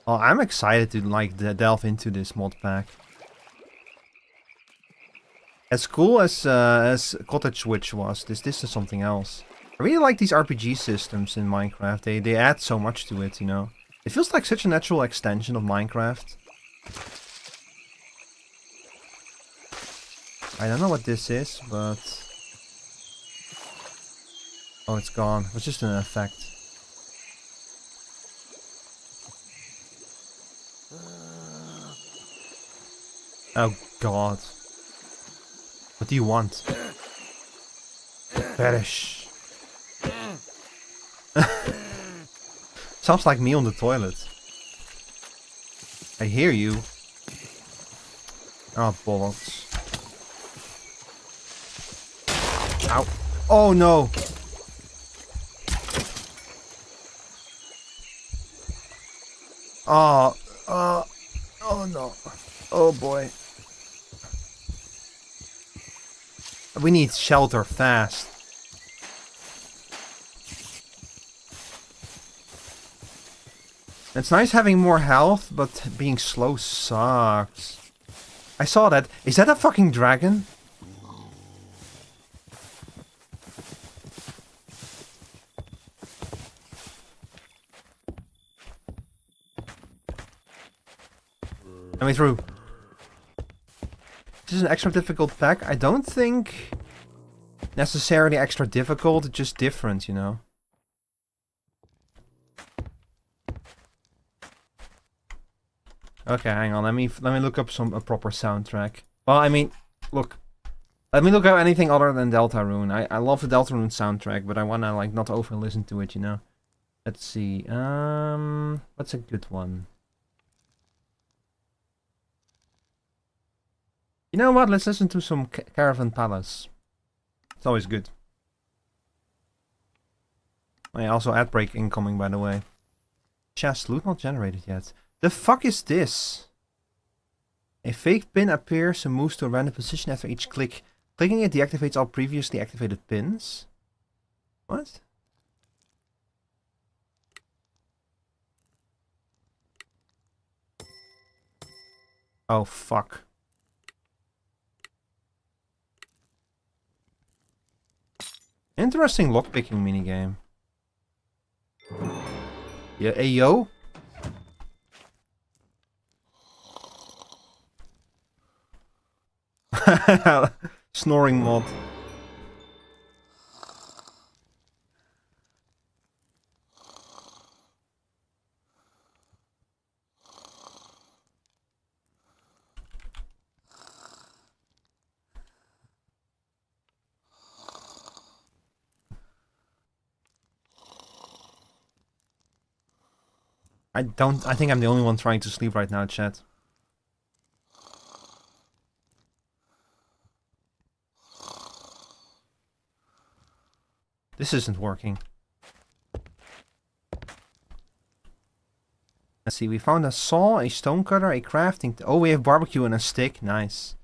Oh, I'm excited to like delve into this mod pack. As cool as Cottage Witch was, this is something else. I really like these RPG systems in Minecraft. They add so much to it, you know. It feels like such a natural extension of Minecraft. I don't know what this is, but... Oh, it's gone. It was just an effect. Oh, God. What do you want? Perish. Sounds like me on the toilet. I hear you. Oh, bollocks. Ow. Oh, no. Oh, oh no. Oh boy. We need shelter fast. It's nice having more health, but being slow sucks. I saw that. Is that a fucking dragon? Let me through. This is an extra difficult pack. I don't think necessarily extra difficult, just different, you know. Okay, hang on. Let me look up a proper soundtrack. Well, I mean, look. Let me look up anything other than Deltarune. I love the Deltarune soundtrack, but I wanna like not over listen to it, you know. Let's see. What's a good one? You know what? Let's listen to some Caravan Palace. It's always good. Oh yeah, also ad break incoming, by the way. Chest loot not generated yet. The fuck is this? A fake pin appears and moves to a random position after each click. Clicking it deactivates all previously activated pins. What? Oh fuck. Interesting lockpicking minigame. Yeah, hey yo. Snoring mod. I think I'm the only one trying to sleep right now, chat. This isn't working. Let's see, we found a saw, a stone cutter, a crafting... Oh, we have barbecue and a stick. Nice.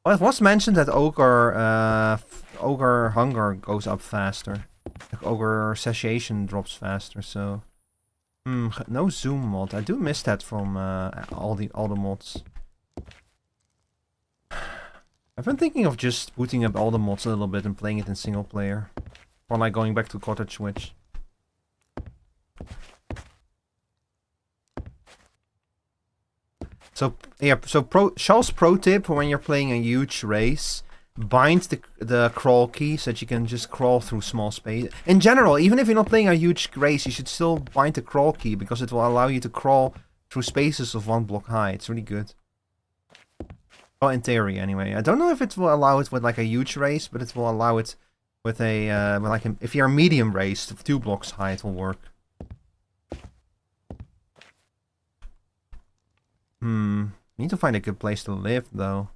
Well, it was mentioned that ogre hunger goes up faster. Like ogre satiation drops faster, so... no zoom mod. I do miss that from all the mods. I've been thinking of just booting up all the mods a little bit and playing it in single player. Or like going back to Cottage Witch. So yeah, so Charles' pro tip for when you're playing a huge race: bind the crawl key so that you can just crawl through small space. In general, even if you're not playing a huge race, you should still bind the crawl key because it will allow you to crawl through spaces of 1 block high. It's really good. Well, in theory, anyway. I don't know if it will allow it with like a huge race, but it will allow it with a if you're a medium race, 2 blocks high, it will work. Need to find a good place to live, though.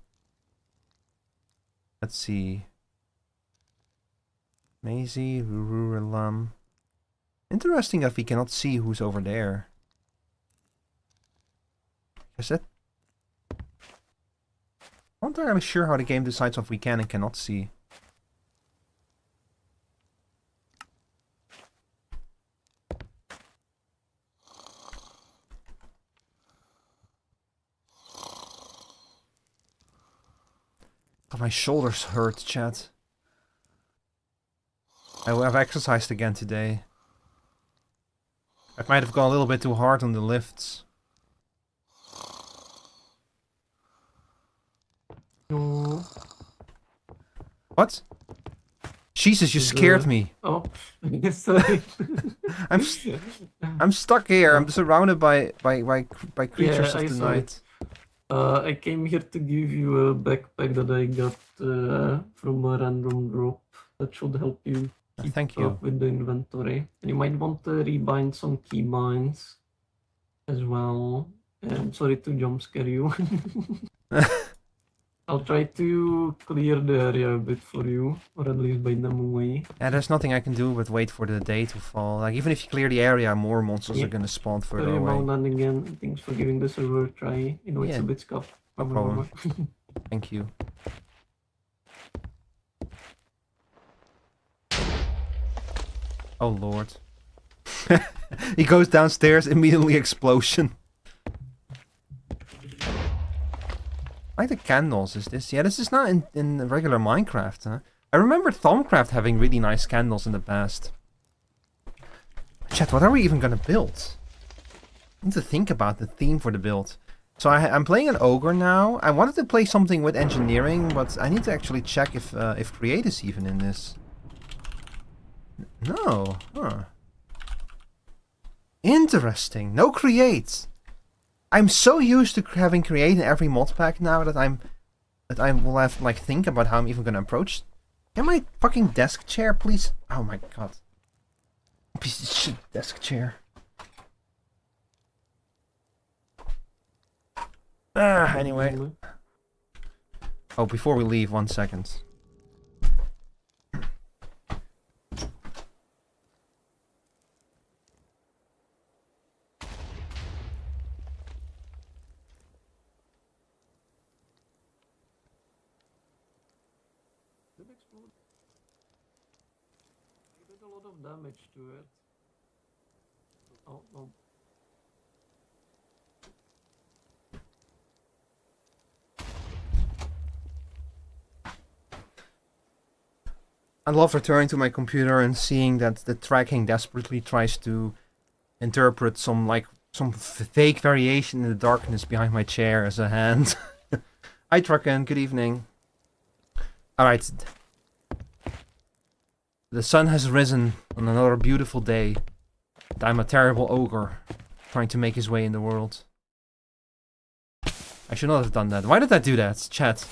Let's see. Maisie, Rurulam. Interesting that we cannot see who's over there. Is that? I'm not entirely sure how the game decides what we can and cannot see. Oh, my shoulders hurt, chat. I will have exercised again today. I might have gone a little bit too hard on the lifts. No. What? Jesus, you scared me. Oh, sorry. I'm stuck here. I'm surrounded by creatures Yeah, of the saw night. I came here to give you a backpack that I got from a random drop. That should help you keep Thank you. up with the inventory. And you might want to rebind some keybinds as well. I'm sorry to jump scare you. I'll try to clear the area a bit for you, or at least bind them away. Yeah, there's nothing I can do but wait for the day to fall. Like, even if you clear the area, more monsters are gonna spawn further Sorry away. about that again. Thanks for giving the server a try. You know, it's Yeah, a bit scuffed. no problem. Thank you. Oh lord. He goes downstairs, immediately explosion. I like the candles, is this? Yeah, this is not in regular Minecraft, huh? I remember Thaumcraft having really nice candles in the past. Chat, what are we even gonna build? I need to think about the theme for the build. So I'm playing an ogre now. I wanted to play something with engineering, but I need to actually check if create is even in this. No, huh? Interesting. No create. I'm so used to having create in every mod pack now that I will have to like think about how I'm even gonna approach. Get my fucking desk chair, please. Oh my god. Piece of shit desk chair. Anyway. Oh, before we leave, 1 second. You did a lot of damage to it. Oh, no. I love returning to my computer and seeing that the tracking desperately tries to interpret some fake variation in the darkness behind my chair as a hand. Hi Trucken, good evening. Alright. The sun has risen on another beautiful day. And I'm a terrible ogre trying to make his way in the world. I should not have done that. Why did I do that, chat?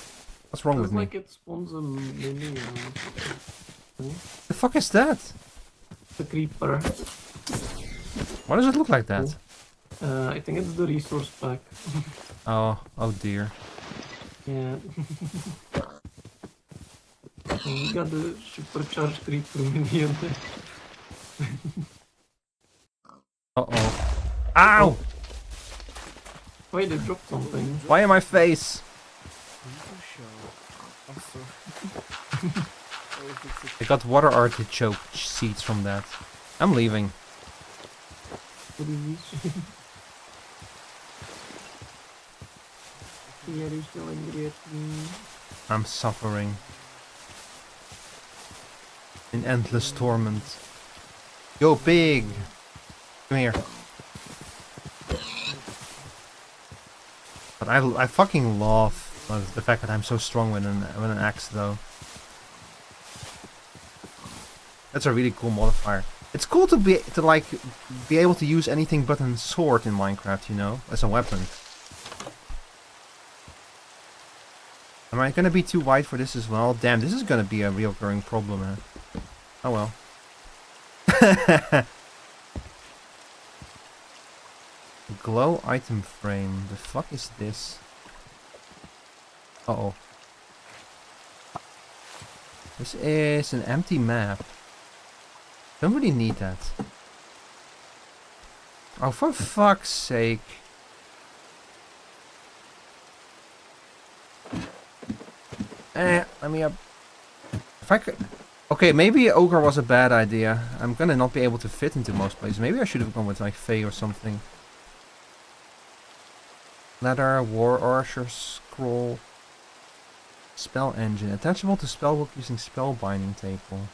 What's wrong with me? Like it spawns a mini. The fuck is that? The creeper. Why does it look like that? I think it's the resource pack. Oh dear. Yeah. We got the supercharged creeper minion. Uh-oh. Ow! Wait, they dropped something. Why in my face? I got water artichoke seeds from that. I'm leaving. Please. Yeah, he's still angry at me. I'm suffering. In endless torment. Yo, pig! Come here. But I fucking love the fact that I'm so strong with an axe, though. That's a really cool modifier. It's cool to be able to use anything but a sword in Minecraft, you know, as a weapon. Am I gonna be too wide for this as well? Damn, this is gonna be a recurring problem, man. Oh well. Glow item frame. The fuck is this? Uh-oh. This is an empty map. Don't really need that. Oh, for fuck's sake. Let me up. If I could... Okay, maybe Ogre was a bad idea. I'm gonna not be able to fit into most places. Maybe I should have gone with like Fae or something. Letter, War Archer, Scroll. Spell Engine. Attachable to spellbook using spellbinding table.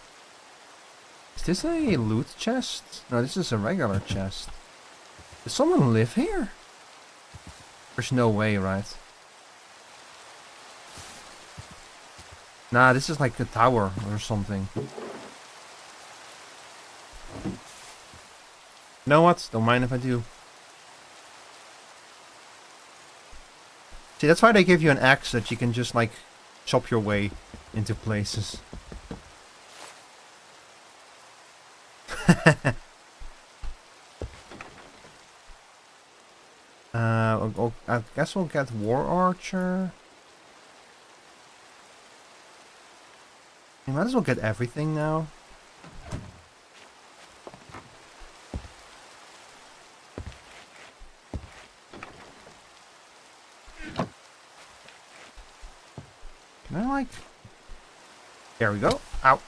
Is this a loot chest? No, this is a regular chest. Does someone live here? There's no way, right? Nah, this is like a tower or something. You know what? Don't mind if I do. See, that's why they give you an axe, that you can just like chop your way into places. I guess we'll get War Archer. You might as well get everything now. Can I like... There we go. Ow.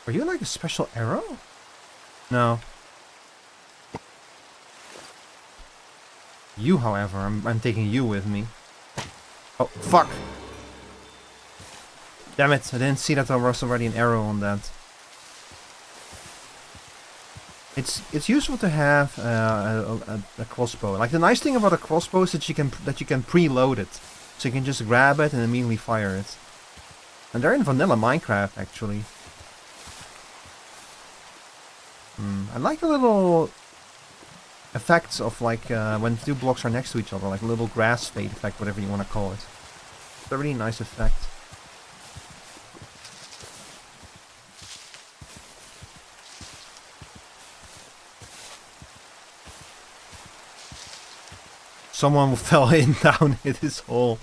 Are you like a special arrow? No. You, however, I'm taking you with me. Oh, fuck! Damn it, I didn't see that there was already an arrow on that. It's useful to have a crossbow. Like, the nice thing about a crossbow is that you can preload it. So you can just grab it and immediately fire it. And they're in vanilla Minecraft, actually. I like the little effects of like when two blocks are next to each other, like a little grass fade effect, whatever you want to call it. It's a really nice effect. Someone fell in down in this hole.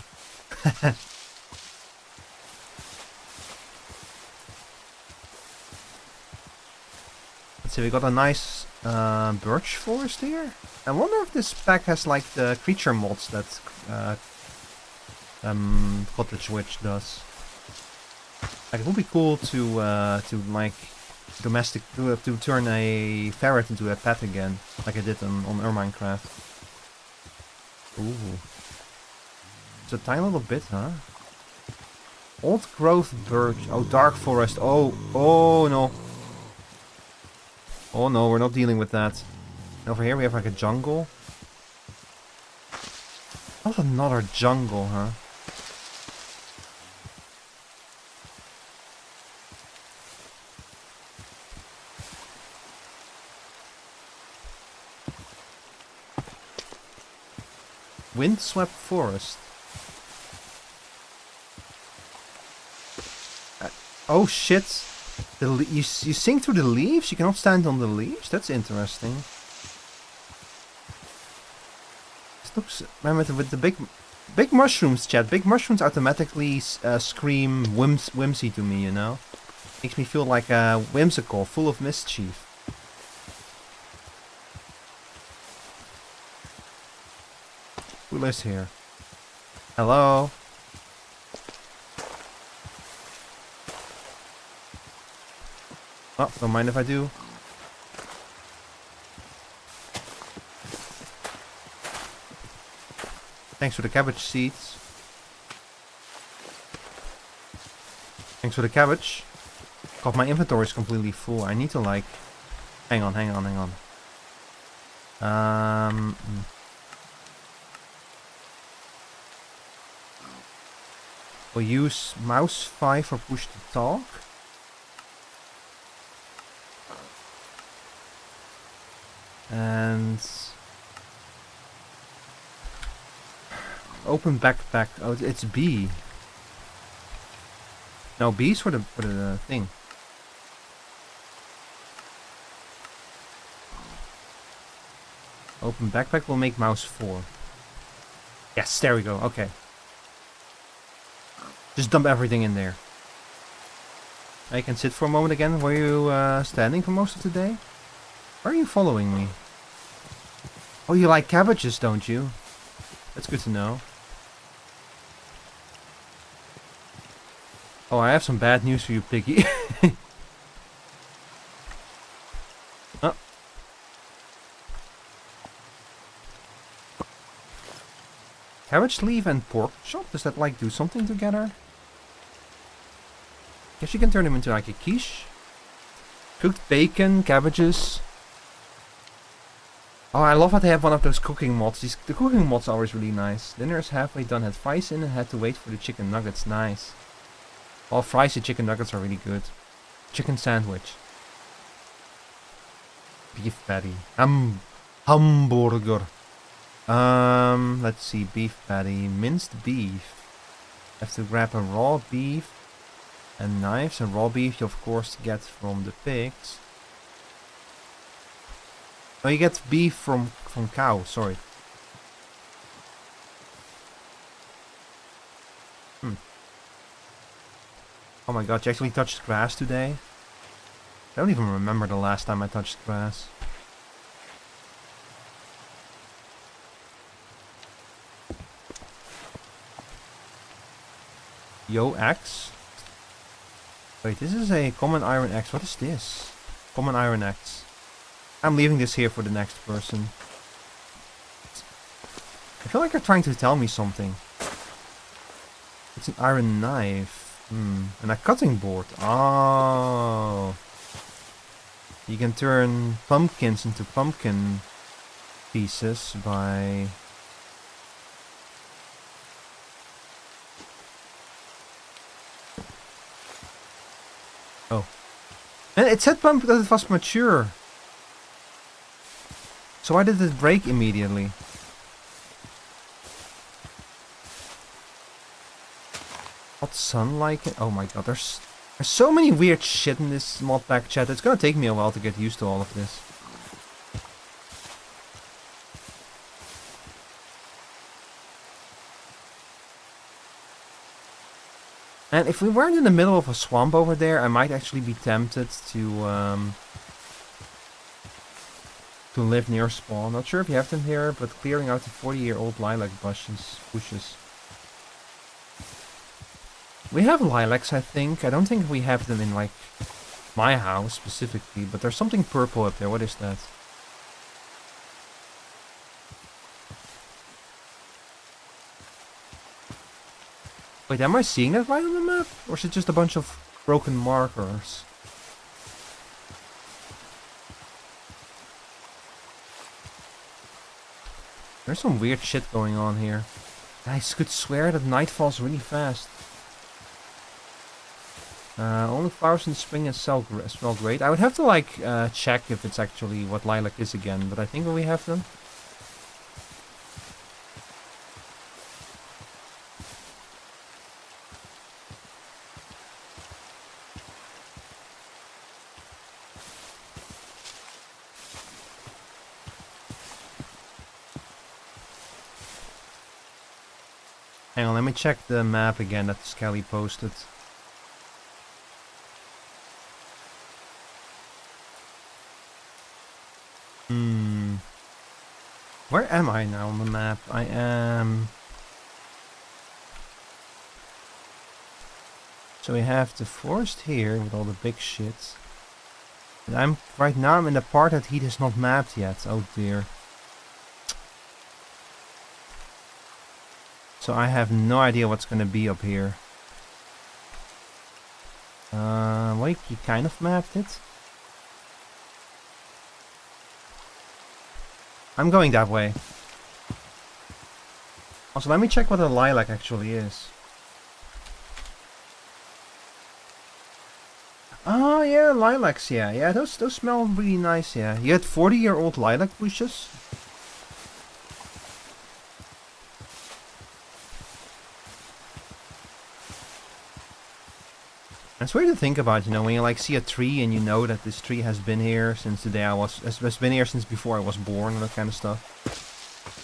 Let's see, we got a nice birch forest here. I wonder if this pack has like the creature mods that Cottage Witch does. Like, it would be cool to like to turn a ferret into a pet again, like I did on Minecraft. Ooh, it's a tiny little bit, huh? Old growth birch. Oh, dark forest. Oh no. Oh no, we're not dealing with that. And over here we have like a jungle. Not another jungle, huh? Windswept forest. Oh shit. You sink through the leaves? You cannot stand on the leaves? That's interesting. This looks... Remember, with the big mushrooms, chat. Big mushrooms automatically scream whimsy to me, you know? Makes me feel like whimsical, full of mischief. Who lives here? Hello? Oh, don't mind if I do. Thanks for the cabbage seeds. Thanks for the cabbage. God, my inventory is completely full. I need to like... Hang on. We'll use mouse 5 for push to talk. And... Open backpack. Oh, it's B. No, B's for the thing. Open backpack will make mouse 4. Yes, there we go. Okay. Just dump everything in there. I can sit for a moment again. Were you standing for most of the day? Why are you following me? Oh, you like cabbages, don't you? That's good to know. Oh, I have some bad news for you, Piggy. Oh. Cabbage leaf and pork chop? Does that like do something together? Guess you can turn them into like a quiche. Cooked bacon, cabbages. Oh, I love how they have one of those cooking mods. The cooking mods are always really nice. Dinner is halfway done. Had fries in and had to wait for the chicken nuggets. Nice. Well, fries and chicken nuggets are really good. Chicken sandwich. Beef patty. Hamburger. Let's see. Beef patty. Minced beef. Have to grab a raw beef. And knives. And raw beef you of course get from the pigs. Oh, you get beef from cow. Sorry. Oh my god, you actually touched grass today? I don't even remember the last time I touched grass. Yo, axe? Wait, this is a common iron axe. What is this? Common iron axe. I'm leaving this here for the next person. I feel like you're trying to tell me something. It's an iron knife. And a cutting board. Oh. You can turn pumpkins into pumpkin pieces by... Oh. And it said pump that it was mature. So why did it break immediately? Hot sun like it? Oh my god, there's so many weird shit in this mod pack chat. It's gonna take me a while to get used to all of this. And if we weren't in the middle of a swamp over there, I might actually be tempted to live near spawn. Not sure if you have them here, but clearing out the 40-year-old lilac bushes. We have lilacs, I think. I don't think we have them in, like, my house specifically, but there's something purple up there. What is that? Wait, am I seeing that right on the map? Or is it just a bunch of broken markers? There's some weird shit going on here. I could swear that night falls really fast. Only flowers in spring and smell great. I would have to like check if it's actually what lilac is again, but I think we have them. Hang on, let me check the map again that Skelly posted. Where am I now on the map? I am... So we have the forest here with all the big shit. And right now I'm in the part that he has not mapped yet. Oh dear. So I have no idea what's gonna be up here. Wait, he kind of mapped it. I'm going that way. Also, let me check what a lilac actually is. Oh yeah, lilacs, yeah, those smell really nice, yeah. You had 40-year-old lilac bushes? It's weird to think about, you know, when you like see a tree and you know that this tree has been here since the day has been here since before I was born and that kind of stuff.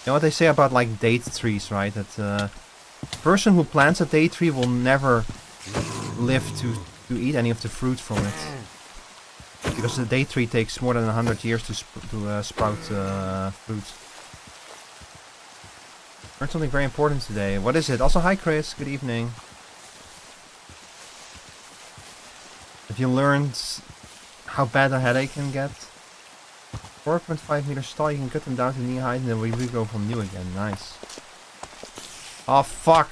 You know what they say about like date trees, right? That the person who plants a date tree will never live to eat any of the fruit from it. Because the date tree takes more than 100 years to sprout fruit. Learned something very important today. What is it? Also, hi Chris, good evening. Have you learned how bad a headache can get? 4.5 meters tall, you can cut them down to knee height and then we regrow from new again. Nice. Oh fuck!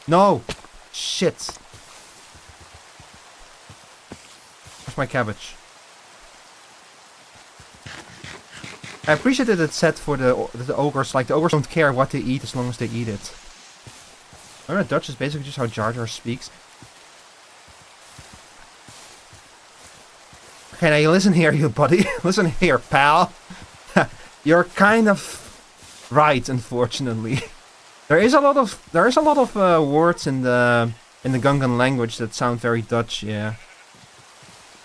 No! Shit! Where's my cabbage? I appreciate that it's set for the ogres. Like, the ogres don't care what they eat as long as they eat it. Remember, Dutch is basically just how Jar Jar speaks. Okay, now you listen here, you buddy. Listen here, pal. You're kind of right, unfortunately. There is a lot of words in the Gungan language that sound very Dutch, yeah.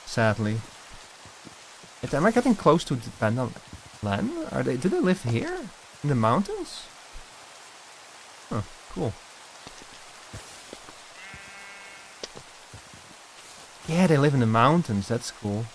Sadly. Am I getting close to the Panda Land? Do they live here? In the mountains? Huh, cool. Yeah, they live in the mountains, that's cool.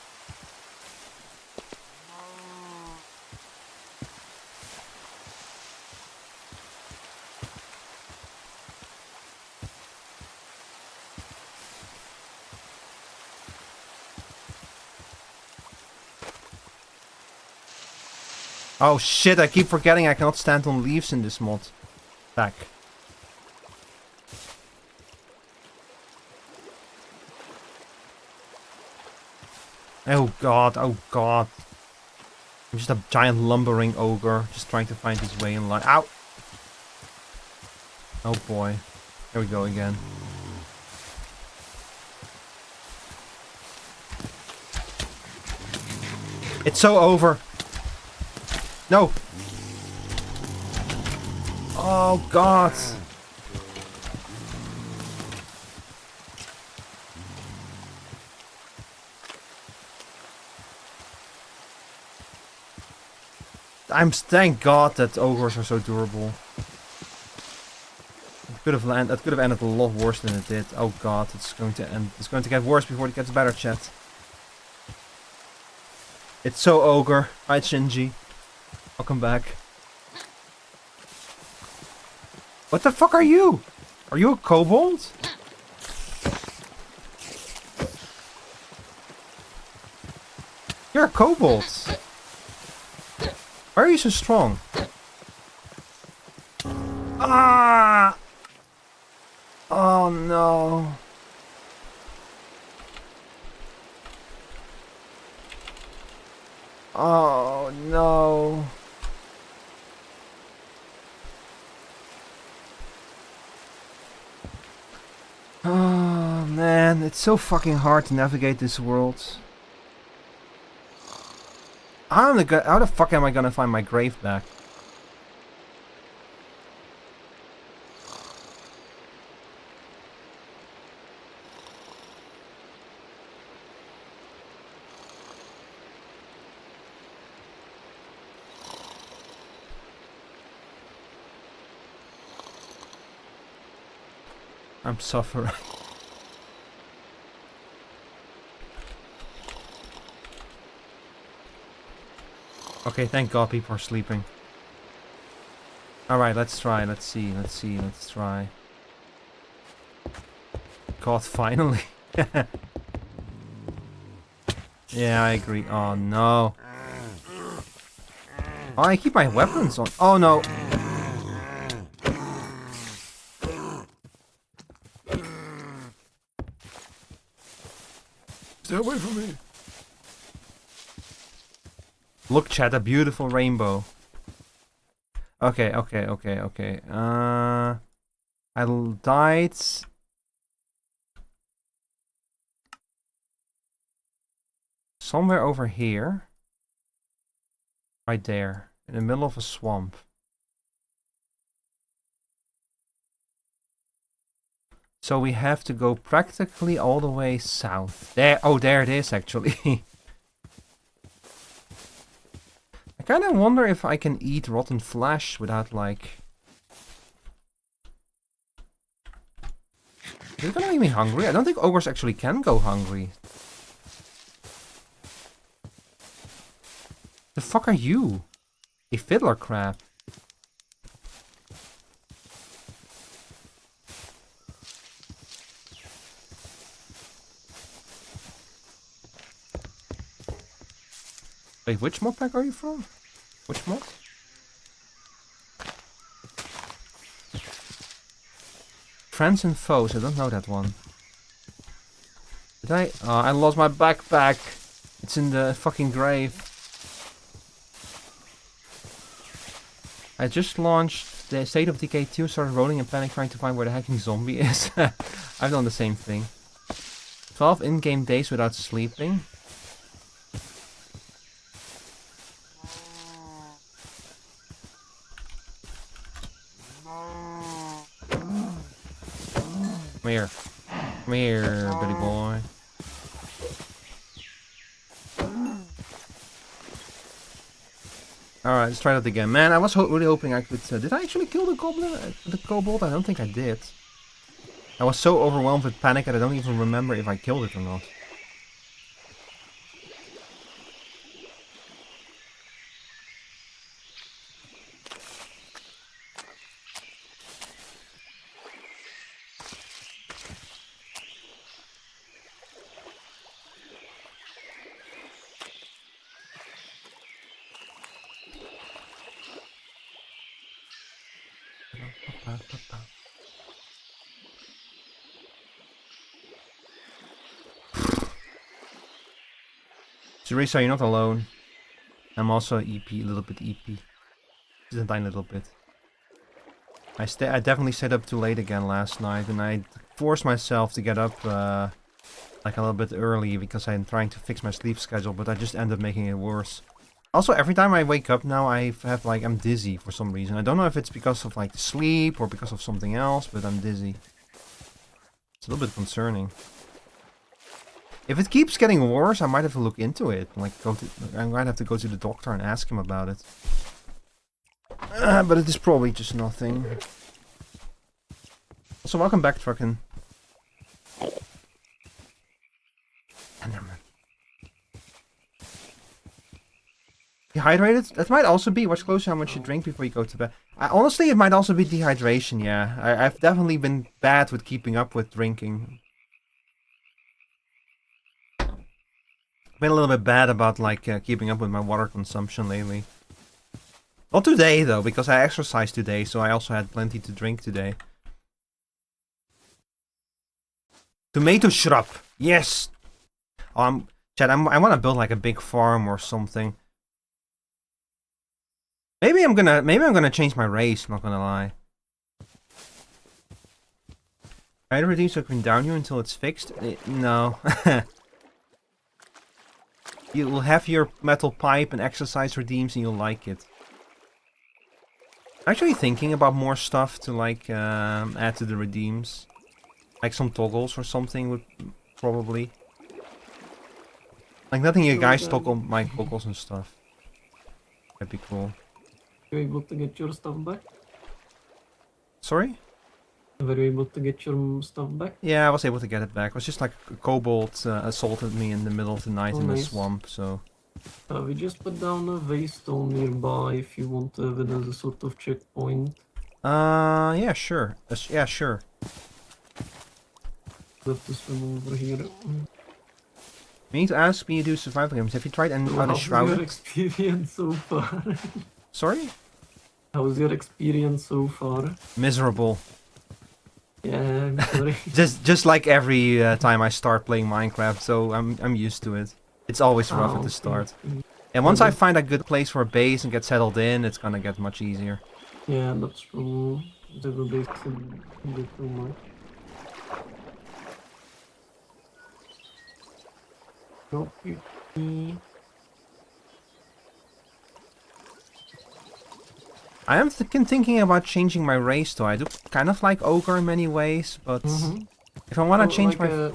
Oh shit, I keep forgetting I cannot stand on leaves in this mod. Back. Oh god, oh god. I'm just a giant lumbering ogre, just trying to find his way in life. Ow! Oh boy. Here we go again. It's so over. No! Oh god! Thank God that ogres are so durable. That could have ended a lot worse than it did. Oh god, it's going to get worse before it gets better, chat. It's so ogre. Hi Shinji. Welcome back. What the fuck are you? Are you a kobold? You're a kobold. Why are you so strong? Ah! Oh no. Oh no. Oh man, it's so fucking hard to navigate this world. How the fuck am I gonna find my grave back? I'm suffering. Okay, thank God people are sleeping. Alright, let's try. Let's try. God, finally. Yeah, I agree. Oh no. Oh, I keep my weapons on. Oh no. Stay away from me. Look, chat, a beautiful rainbow. Okay. I died. Somewhere over here. Right there. In the middle of a swamp. So we have to go practically all the way south. There. Oh, there it is, actually. I kind of wonder if I can eat rotten flesh without, like... Is it gonna make me hungry? I don't think ogres actually can go hungry. The fuck are you? A fiddler crab. Wait, which mod pack are you from? Which mod? Friends and Foes, I don't know that one. Did I? Oh, I lost my backpack. It's in the fucking grave. I just launched the State of Decay 2, started rolling in panic trying to find where the hacking zombie is. I've done the same thing. 12 in-game days without sleeping. Come here. Come here, Billy boy. Alright, let's try that again. Man, I was really hoping I could... did I actually kill the goblin? The kobold? I don't think I did. I was so overwhelmed with panic that I don't even remember if I killed it or not. Teresa, you're not alone. I'm also EP, a little bit EP. Just a tiny little bit. I definitely stayed up too late again last night, and I forced myself to get up like a little bit early because I'm trying to fix my sleep schedule, but I just end up making it worse. Also, every time I wake up now, I'm dizzy for some reason. I don't know if it's because of like sleep or because of something else, but I'm dizzy. It's a little bit concerning. If it keeps getting worse, I might have to look into it. Like, I might have to go to the doctor and ask him about it. But it is probably just nothing. Also, welcome back, Truckin. Enderman. Dehydrated? That might also be. Watch closely how much you drink before you go to bed. Honestly, it might also be dehydration, yeah. I've definitely been bad with keeping up with drinking. Been a little bit bad about like keeping up with my water consumption lately. Not today though, because I exercised today, so I also had plenty to drink today. Tomato shrub, yes. Chad, I want to build like a big farm or something. Maybe I'm gonna change my race. Not gonna lie. I redeem so I can down you until it's fixed. No. You'll have your metal pipe and exercise redeems and you'll like it. Actually thinking about more stuff to like add to the redeems. Like some toggles or something would probably. Like letting you guys toggle my toggles and stuff. That'd be cool. Were you able to get your stuff back? Sorry? Were you able to get your stuff back? Yeah, I was able to get it back. It was just like a kobold assaulted me in the middle of the night in the swamp, so... We just put down a waystone nearby if you want to have it as a sort of checkpoint. Yeah, sure. Yeah, sure. Have to swim over here. You need to ask me to do survival games. Have you tried any So other how's your Shrouded? experience so far? Sorry? How's your experience so far? Miserable. Yeah, I'm sorry. Just like every time I start playing Minecraft, so I'm used to it. It's always rough at the Okay, start. okay. And once I Okay. find a good place for a base and get settled in, it's gonna get much easier. Yeah, that's true. The base is a bit too much. Okay. I am thinking about changing my race though. I do kind of like Ogre in many ways, but if I want to change my...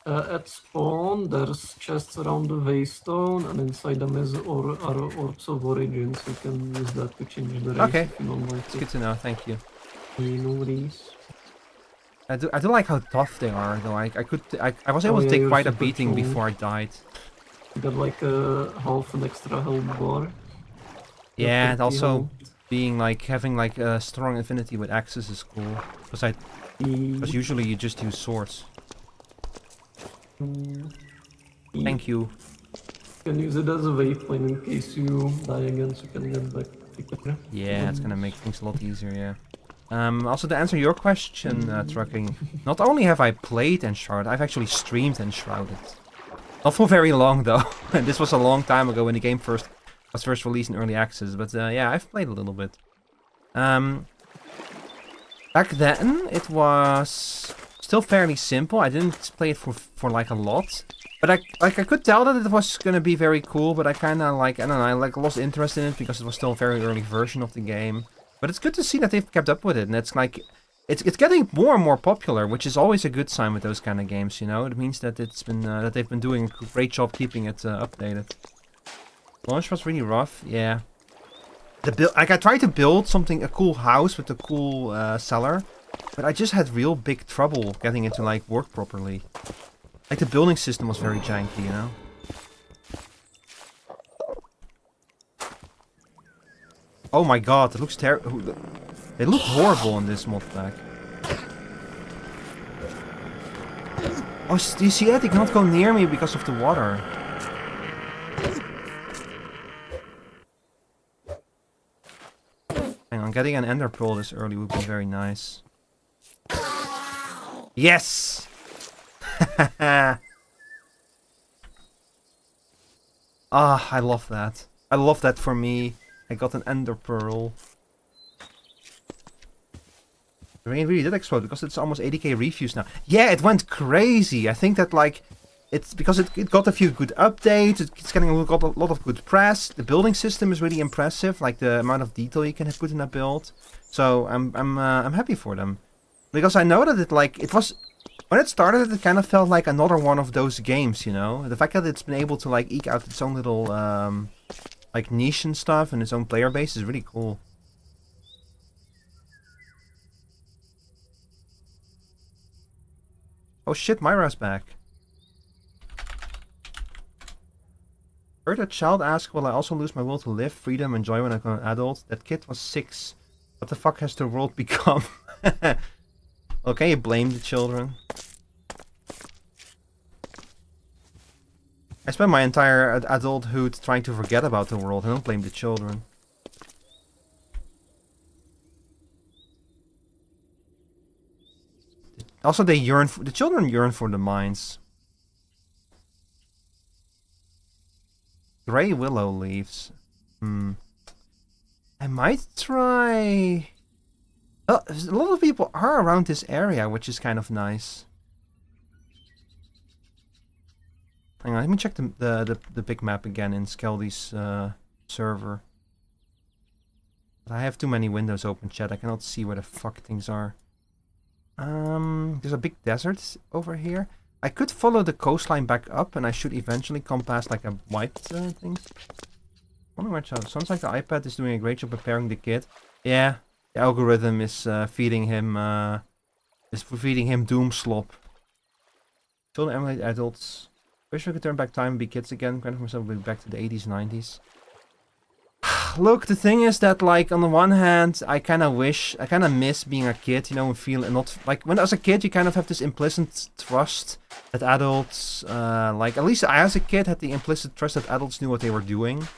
At spawn, there's chests around the waystone, and inside them are orbs of origin, so you can use that to change the race Okay. if you don't like It's it. good to know, thank you. No worries. I do like how tough they are though. I was able to yeah, take you're quite a super beating strong. before I died. You got like a half an extra health bar. Yeah, and 50 also health. being like having like a strong affinity with axes is cool. Because usually you just use swords. Thank you. You can use it as a waypoint in case you die again, so you can get back quicker. Yeah, it's gonna make things a lot easier, yeah. Also to answer your question, Trucking, not only have I played Enshrouded, I've actually streamed Enshrouded. Not for very long though, and this was a long time ago when the game was first released in early access, but yeah, I've played a little bit. Back then, it was still fairly simple. I didn't play it for like a lot. But I could tell that it was gonna be very cool, but I kinda like, I don't know, I like lost interest in it because it was still a very early version of the game. But it's good to see that they've kept up with it, and it's like, it's getting more and more popular, which is always a good sign with those kind of games, you know? It means that it's been, that they've been doing a great job keeping it updated. Launch was really rough, yeah. Like I tried to build a cool house with a cool cellar, but I just had real big trouble getting it to like work properly. Like the building system was very janky, you know? Oh my god, it looks terrible. They look horrible in this mod pack. Oh, do you see that? They cannot go near me because of the water. Hang on, getting an ender pearl this early would be very nice. Yes! Ah, I love that. I love that for me. I got an ender pearl. The rain really did explode because it's almost 80k reviews now. Yeah, it went crazy. I think that like it's because it got a few good updates. It's getting a lot of good press. The building system is really impressive, like the amount of detail you can put in a build. So I'm happy for them because I know that it was. When it started, it kind of felt like another one of those games, you know? The fact that it's been able to, like, eke out its own little, like, niche and stuff and its own player base is really cool. Oh shit, Myra's back. Heard a child ask, will I also lose my will to live, freedom, and joy when I become an adult? That kid was 6. What the fuck has the world become? Okay, you blame the children. I spent my entire adulthood trying to forget about the world. I don't blame the children. Also, the children yearn for the mines. Grey willow leaves. I might try... Oh, a lot of people are around this area, which is kind of nice. Hang on, let me check the big map again in Skelly's server. I have too many windows open, chat. I cannot see where the fuck things are. There's a big desert over here. I could follow the coastline back up, and I should eventually come past like a white thing. Wonder where it sounds like the iPad is doing a great job preparing the kid. Yeah, the algorithm is feeding him doom slop. Children emulate adults. Wish we could turn back time and be kids again. Grant myself be back to the 80s, 90s. Look, the thing is that, like, on the one hand, I kind of miss being a kid, you know, and feel not like when as a kid you kind of have this implicit trust that adults, like at least I as a kid had the implicit trust that adults knew what they were doing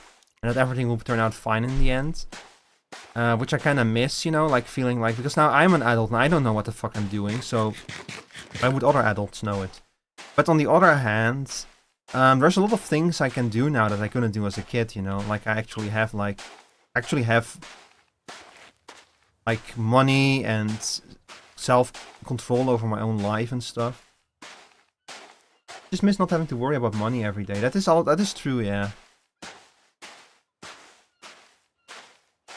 and that everything would turn out fine in the end, which I kind of miss, you know, like feeling like because now I'm an adult and I don't know what the fuck I'm doing, so why would other adults know it? But on the other hand. There's a lot of things I can do now that I couldn't do as a kid, you know, like I actually have money and self-control over my own life and stuff. Just miss not having to worry about money every day. That is true, yeah.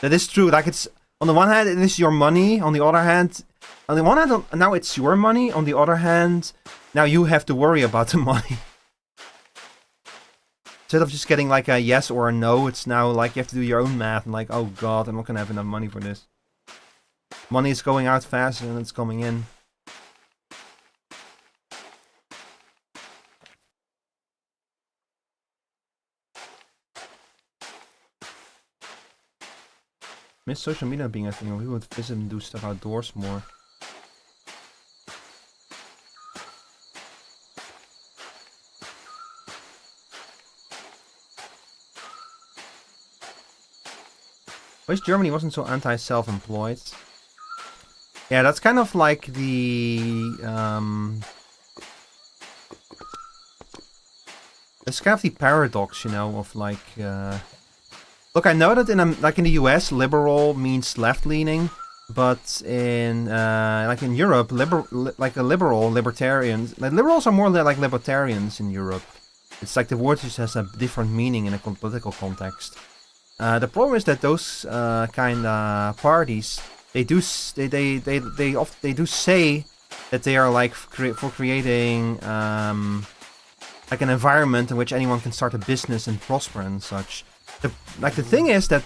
That is true, like it's, on the one hand it is your money, on the one hand, now it's your money, on the other hand, now you have to worry about the money. Instead of just getting like a yes or a no, it's now like you have to do your own math and like, oh god, I'm not gonna have enough money for this. Money is going out faster than it's coming in. Miss social media being a thing, we would visit and do stuff outdoors more. Wish Germany wasn't so anti-self-employed. Yeah, that's kind of like the it's kind of the paradox, you know, of like look, I know that in the US, liberal means left-leaning, but in like in Europe, liberals are more like libertarians in Europe. It's like the word just has a different meaning in a political context. The problem is that those kind of parties, they do say that they are like for creating like an environment in which anyone can start a business and prosper and such. The thing is that,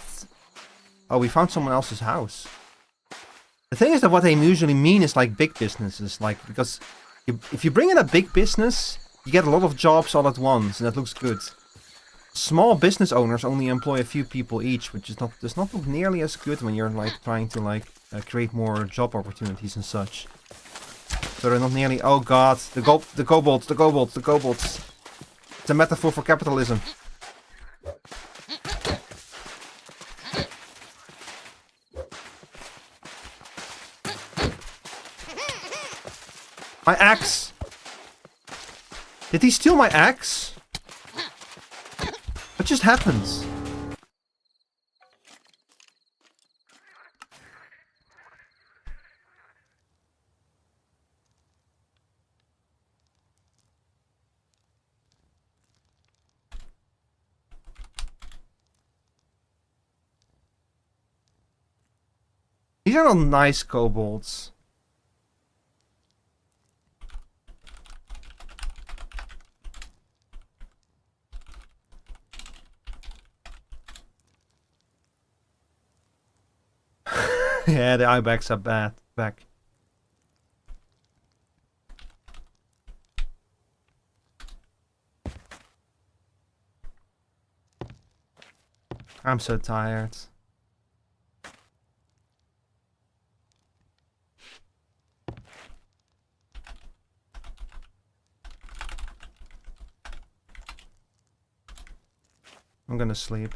oh, we found someone else's house. The thing is that what they usually mean is like big businesses, like because if you bring in a big business, you get a lot of jobs all at once, and that looks good. Small business owners only employ a few people each, which does not look nearly as good when you're like trying to like create more job opportunities and such. So they're not nearly. Oh god, the kobolds. It's a metaphor for capitalism. My axe. Did he steal my axe? What just happens? These are all nice kobolds. Yeah, the ibex are bad. Back. I'm so tired. I'm gonna sleep.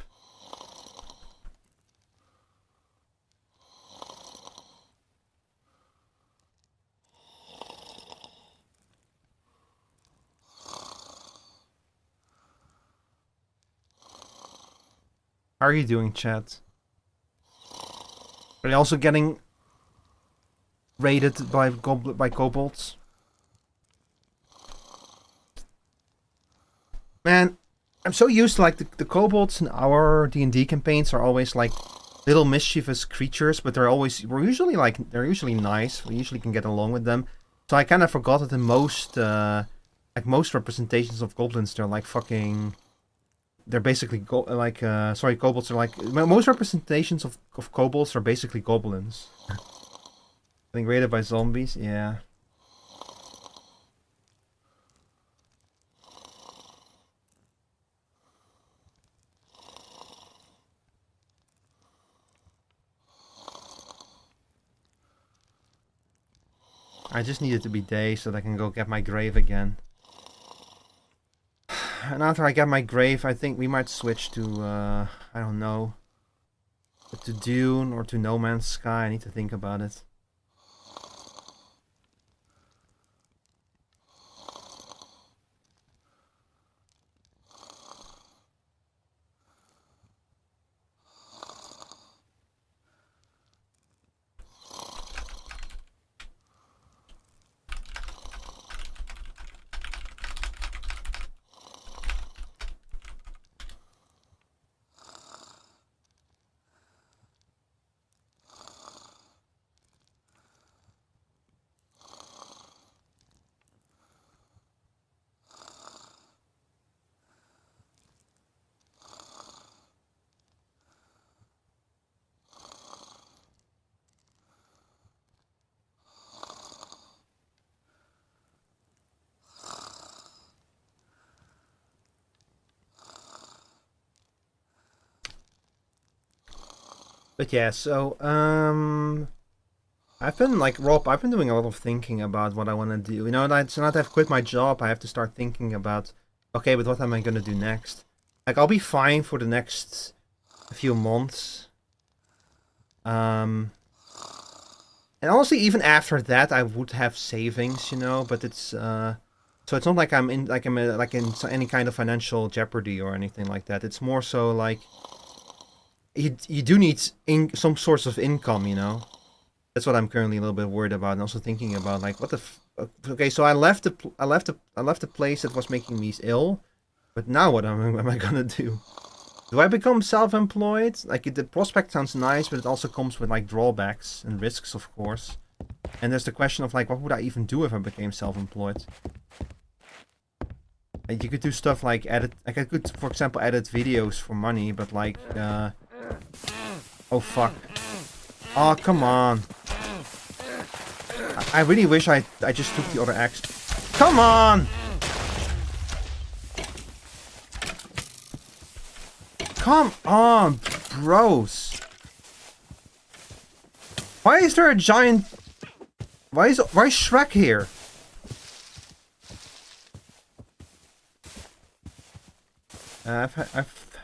How are you doing, chat? Are you also getting raided by kobolds? Man, I'm so used to like the kobolds in our D&D campaigns are always like little mischievous creatures, but they're usually nice. We usually can get along with them. So I kind of forgot that in most most representations of goblins, they're like fucking. They're basically kobolds are like most representations of kobolds are basically goblins. Being raided by zombies, yeah. I just need it to be day so that I can go get my grave again. And after I get my grave, I think we might switch to, I don't know, to Dune or to No Man's Sky. I need to think about it. But yeah, so, I've been, like, Rob, I've been doing a lot of thinking about what I want to do. You know, so now that I've quit my job, I have to start thinking about, okay, but what am I going to do next? Like, I'll be fine for the next few months. And honestly, even after that, I would have savings, you know, but it's, so it's not like I'm in, like, in any kind of financial jeopardy or anything like that. It's more so, like, you do need some source of income, you know. That's what I'm currently a little bit worried about, and also thinking about like what the. Okay, so I left the place that was making me ill, but now what am I gonna do? Do I become self-employed? Like the prospect sounds nice, but it also comes with like drawbacks and risks, of course. And there's the question of like, what would I even do if I became self-employed? Like, you could do stuff like edit. Like I could, for example, edit videos for money, but like. Oh fuck. Oh, come on. I really wish I just took the other axe. Come on! Come on, bros. Why is there a giant... Why is Shrek here?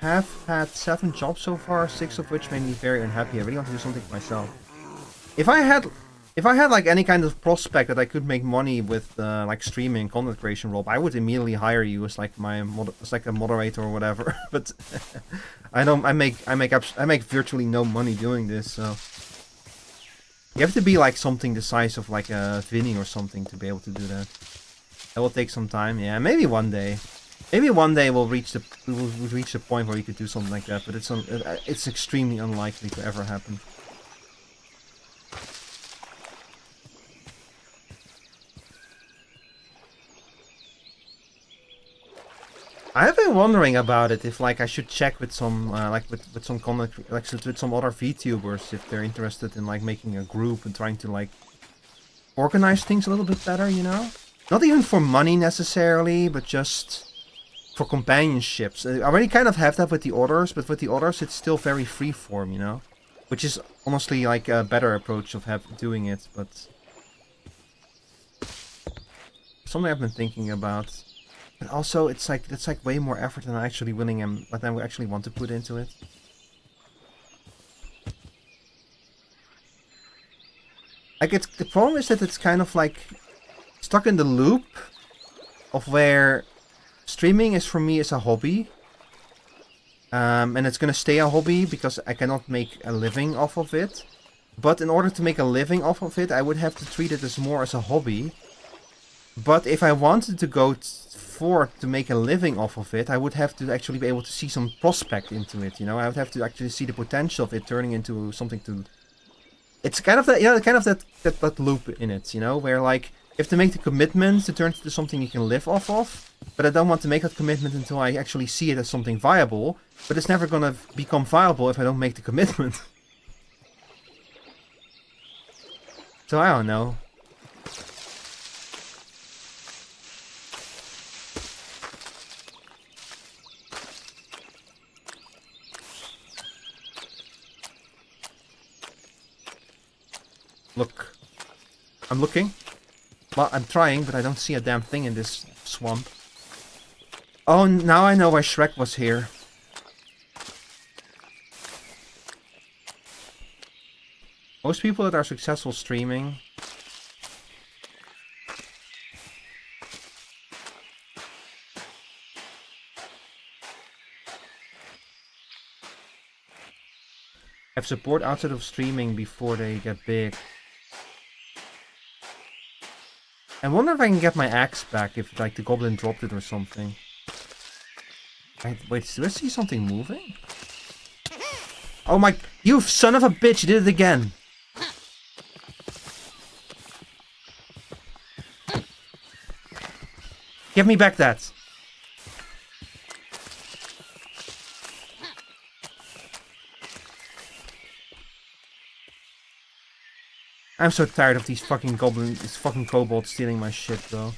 I've had 7 jobs so far, 6 of which made me very unhappy. I really want to do something for myself. If I had like any kind of prospect that I could make money with like streaming, content creation, Rob, I would immediately hire you as like a moderator or whatever. But I make virtually no money doing this, so you have to be like something the size of like a Vinny or something to be able to do that. That will take some time. Yeah, maybe one day. Maybe one day we'll reach the point where we could do something like that, but it's extremely unlikely to ever happen. I have been wondering about it, if like I should check with some with some content, like with some other VTubers if they're interested in like making a group and trying to like organize things a little bit better, you know? Not even for money necessarily, but just for companionships. I already kind of have that with the others, but with the others it's still very freeform, you know? Which is honestly like a better approach of doing it, but something I've been thinking about. But also it's like way more effort than I actually actually want to put into it. Like the problem is that it's kind of like stuck in the loop of where streaming is for me is a hobby, and it's gonna stay a hobby because I cannot make a living off of it. But in order to make a living off of it, I would have to treat it as more as a hobby. But if I wanted to go to make a living off of it, I would have to actually be able to see some prospect into it. You know, I would have to actually see the potential of it turning into something to. It's kind of that, you know, that loop in it, you know, where like. You have to make the commitment to turn it into something you can live off of, but I don't want to make that commitment until I actually see it as something viable, but it's never gonna become viable if I don't make the commitment. So I don't know. Look. I'm looking. Well, I'm trying, but I don't see a damn thing in this swamp. Oh, now I know why Shrek was here. Most people that are successful streaming have support outside of streaming before they get big. I wonder if I can get my axe back if like the goblin dropped it or something. Wait, do I see something moving? Oh my, you son of a bitch, you did it again. Give me back that. I'm so tired of these fucking these fucking kobolds stealing my shit, though.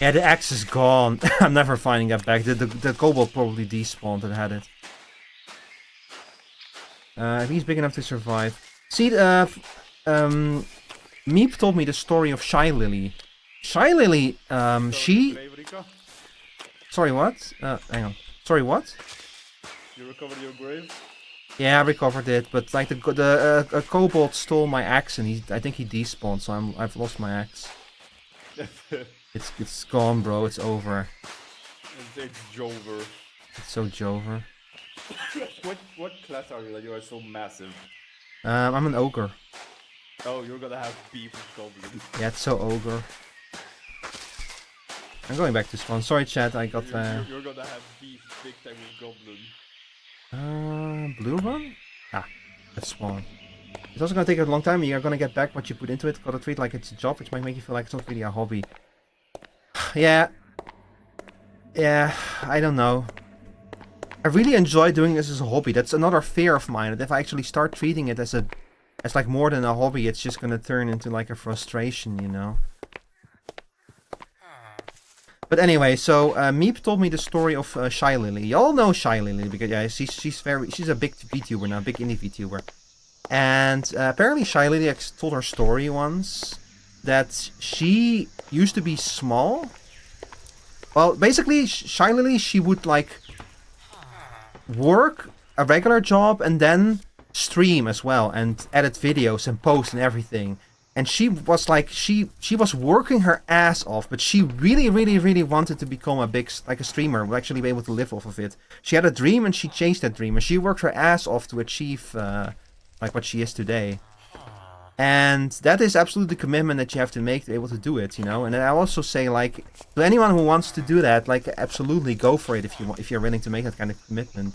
Yeah, the axe is gone. I'm never finding that back. The kobold probably despawned and had it. I think he's big enough to survive. See, Meep told me the story of Shy Lily. Shy Lily, she... Sorry, what? Hang on. Sorry, what? You recovered your grave? Yeah, I recovered it, but like a kobold stole my axe and I think he despawned, so I've lost my axe. It's gone, bro. It's over. It's Jover. It's so Jover. What class are you that you are so massive? I'm an ogre. Oh, you're gonna have beef with goblins. Yeah, it's so ogre. I'm going back to spawn. Sorry, chat. I got. You're gonna have beef big time with goblins. Blue one? Ah, that's spawn. It's also gonna take a long time. You're gonna get back what you put into it. Gotta treat like it's a job, which might make you feel like it's not really a hobby. Yeah. Yeah, I don't know. I really enjoy doing this as a hobby. That's another fear of mine. That if I actually start treating it as like more than a hobby, it's just gonna turn into like a frustration, you know. But anyway, so Meep told me the story of Shy Lily. Y'all know Shy Lily because yeah, she's a big VTuber now, big indie VTuber. And apparently Shy Lily told her story once that she used to be small. Well, basically Shy Lily, she would like work a regular job and then stream as well and edit videos and post and everything. And she was like, she was working her ass off, but she really, really, really wanted to become a streamer, would actually be able to live off of it. She had a dream and she chased that dream, and she worked her ass off to achieve, like what she is today. And that is absolutely the commitment that you have to make to be able to do it, you know. And I also say, like, to anyone who wants to do that, like, absolutely go for it if you're willing to make that kind of commitment.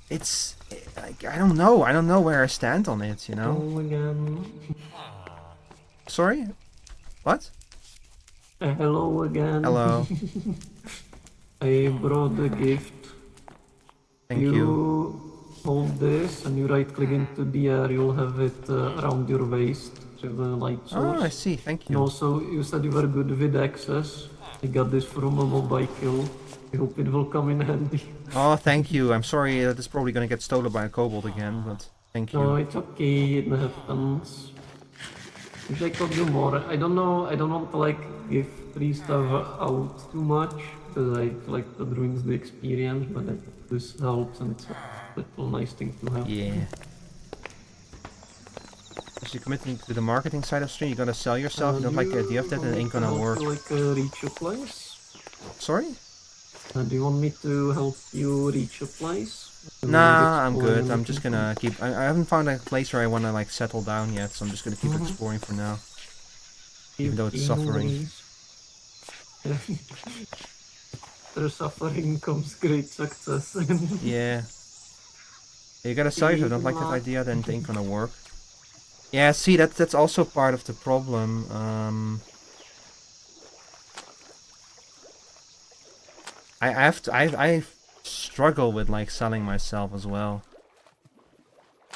It's like, I don't know where I stand on it, you know. Oh, again. Sorry? What? Hello again. Hello. I brought a gift. Thank you. You hold this and you right click into the air, you'll have it around your waist with a light source. Oh, I see. Thank And you. also, you said you were good with access. I got this from a mobile kill. I hope it will come in handy. Oh, thank you. I'm sorry that it's probably gonna get stolen by a kobold again, but thank No, you. it's okay, it happens. Wish I could do more. I don't know, I don't want to like give free stuff out too much, because I feel like that ruins the experience, but this helps and it's a little nice thing to have. Yeah. If you're committing to the marketing side of stream, you gotta sell yourself. You don't like the idea of that, and it ain't gonna work. Like reach your place? Sorry? Do you want me to help you reach your place? Nah, I'm good. I'm just gonna keep... I haven't found a place where I wanna like settle down yet, so I'm just gonna keep exploring for now. Even though it's suffering. After suffering comes great success. Yeah. You gotta sell yourself. If you don't like that idea, then it ain't gonna work. Yeah, see, that's also part of the problem. I struggle with like selling myself as well.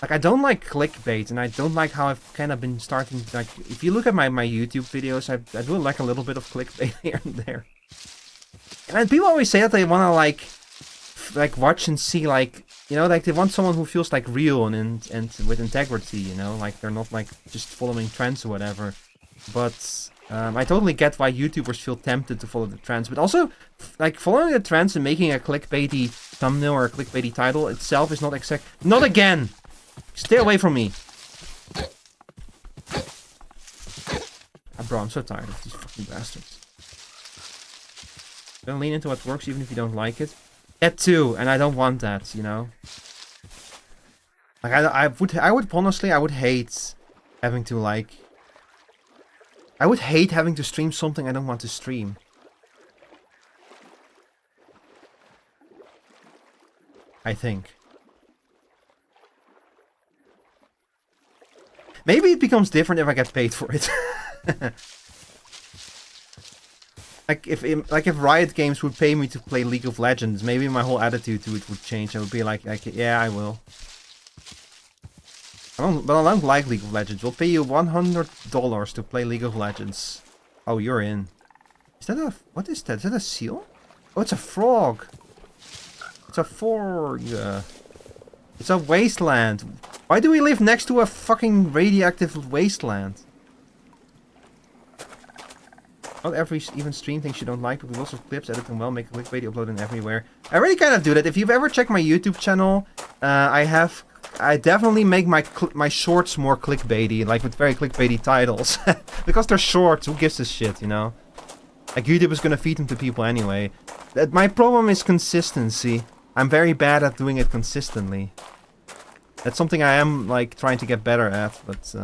Like, I don't like clickbait, and I don't like how I've kind of been starting, like, if you look at my YouTube videos, I do like a little bit of clickbait here and there. And people always say that they want to like like watch and see, like, you know, like they want someone who feels like real and with integrity, you know, like they're not like just following trends or whatever. But I totally get why YouTubers feel tempted to follow the trends, but also like following the trends and making a clickbaity thumbnail or a clickbaity title itself is not exact. Not again. Stay away from me. Bro, I'm so tired of these fucking bastards. Don't lean into what works even if you don't like it. That too, and I don't want that, you know. Like I would honestly, I would hate having to like. I would hate having to stream something I don't want to stream. I think. Maybe it becomes different if I get paid for it. like if Riot Games would pay me to play League of Legends, maybe my whole attitude to it would change. I would be like yeah, I will. But I don't like League of Legends. We'll pay you $100 to play League of Legends. Oh, you're in. Is that a... What is that? Is that a seal? Oh, it's a frog. It's a frog. It's a wasteland. Why do we live next to a fucking radioactive wasteland? Not every even stream things you don't like, but with lots of clips, edit them well, make a clickbait, upload them everywhere. I really kind of do that. If you've ever checked my YouTube channel, I definitely make my shorts more clickbaity, like with very clickbaity titles. Because they're short, who gives a shit, you know? Like, YouTube is gonna feed them to people anyway. My problem is consistency. I'm very bad at doing it consistently. That's something I am, like, trying to get better at, but,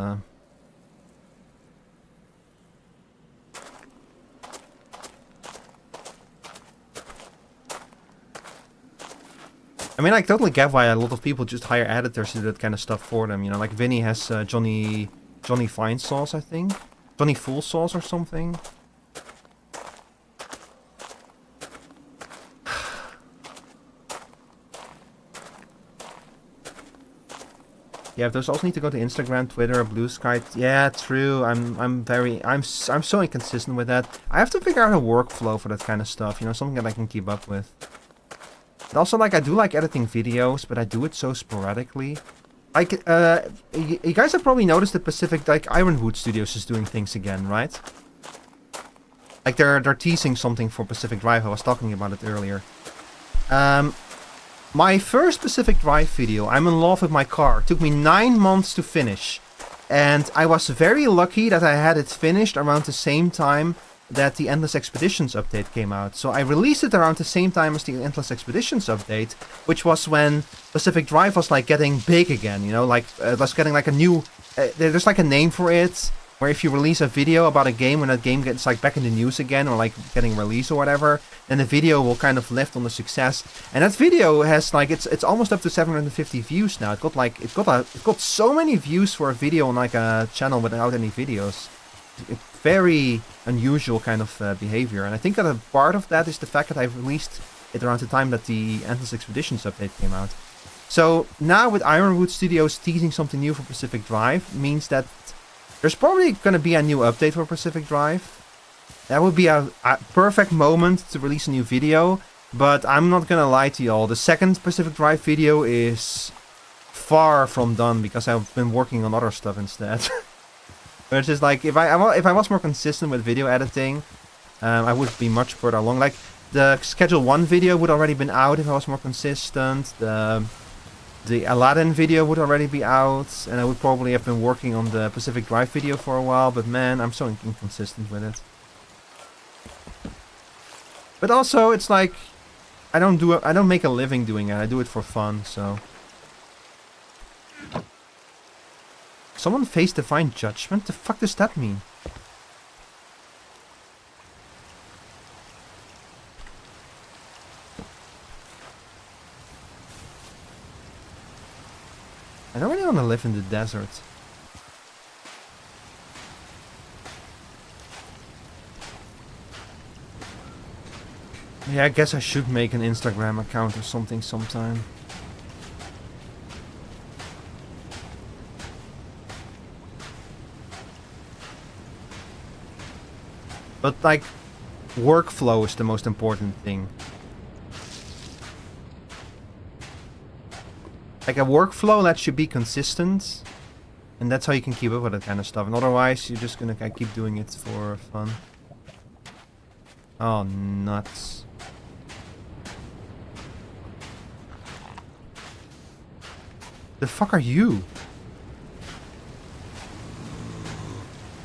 I mean, I totally get why a lot of people just hire editors to do that kind of stuff for them, you know, like Vinny has Johnny Fine Sauce, I think. Johnny Full Sauce or something. Yeah, those also need to go to Instagram, Twitter, Blue Sky. Yeah, true. I'm so inconsistent with that. I have to figure out a workflow for that kind of stuff, you know, something that I can keep up with. But also, like, I do like editing videos, but I do it so sporadically. Like, you guys have probably noticed that Pacific, like, Ironwood Studios is doing things again, right? Like, they're teasing something for Pacific Drive. I was talking about it earlier. My first Pacific Drive video, I'm in love with my car, took me 9 months to finish. And I was very lucky that I had it finished around the same time that the Endless Expeditions update came out. So I released it around the same time as the Endless Expeditions update, which was when Pacific Drive was like getting big again, you know, like it was getting like a new, there's like a name for it, where if you release a video about a game, when that game gets like back in the news again, or like getting released or whatever, then the video will kind of lift on the success. And that video has like, it's almost up to 750 views now. It got so many views for a video on like a channel without any videos. It's very unusual kind of behavior, and I think that a part of that is the fact that I released it around the time that the Endless Expeditions update came out. So now with Ironwood Studios teasing something new for Pacific Drive means that there's probably going to be a new update for Pacific Drive. That would be a perfect moment to release a new video, but I'm not going to lie to y'all. The second Pacific Drive video is far from done because I've been working on other stuff instead. Which is like, if I was more consistent with video editing, I would be much further along. Like, the Schedule 1 video would already been out if I was more consistent. The Aladdin video would already be out, and I would probably have been working on the Pacific Drive video for a while, but man, I'm so inconsistent with it. But also, it's like, I don't make a living doing it, I do it for fun, so... Someone faced divine judgment? The fuck does that mean? I don't really want to live in the desert. Yeah, I guess I should make an Instagram account or something sometime. But, like, workflow is the most important thing. Like a workflow lets you be consistent. And that's how you can keep up with that kind of stuff. And otherwise, you're just gonna keep doing it for fun. Oh, nuts. The fuck are you?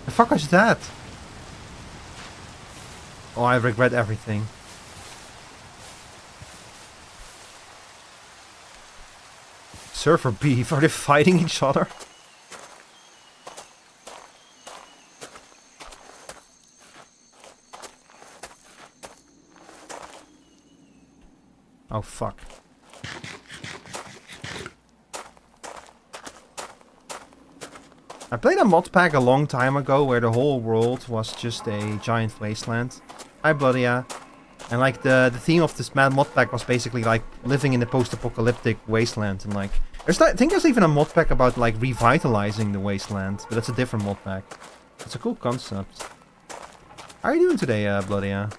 The fuck is that? Oh, I regret everything. Surfer beef, are they fighting each other? Oh fuck. I played a mod pack a long time ago where the whole world was just a giant wasteland. Hi Bloodia. And like the theme of this mod pack was basically like living in a post-apocalyptic wasteland, and like I think there's even a mod pack about like revitalizing the wasteland, but that's a different mod pack. It's a cool concept. How are you doing today, Bloodia?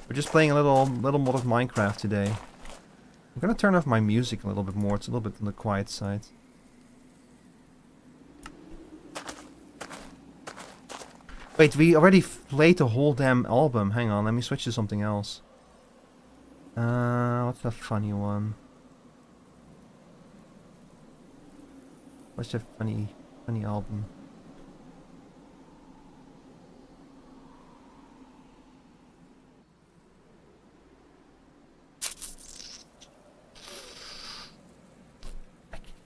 We're just playing a little mod of Minecraft today. I'm gonna turn off my music a little bit more. It's a little bit on the quiet side. Wait, we already played the whole damn album. Hang on, let me switch to something else. What's a funny one? What's a funny album?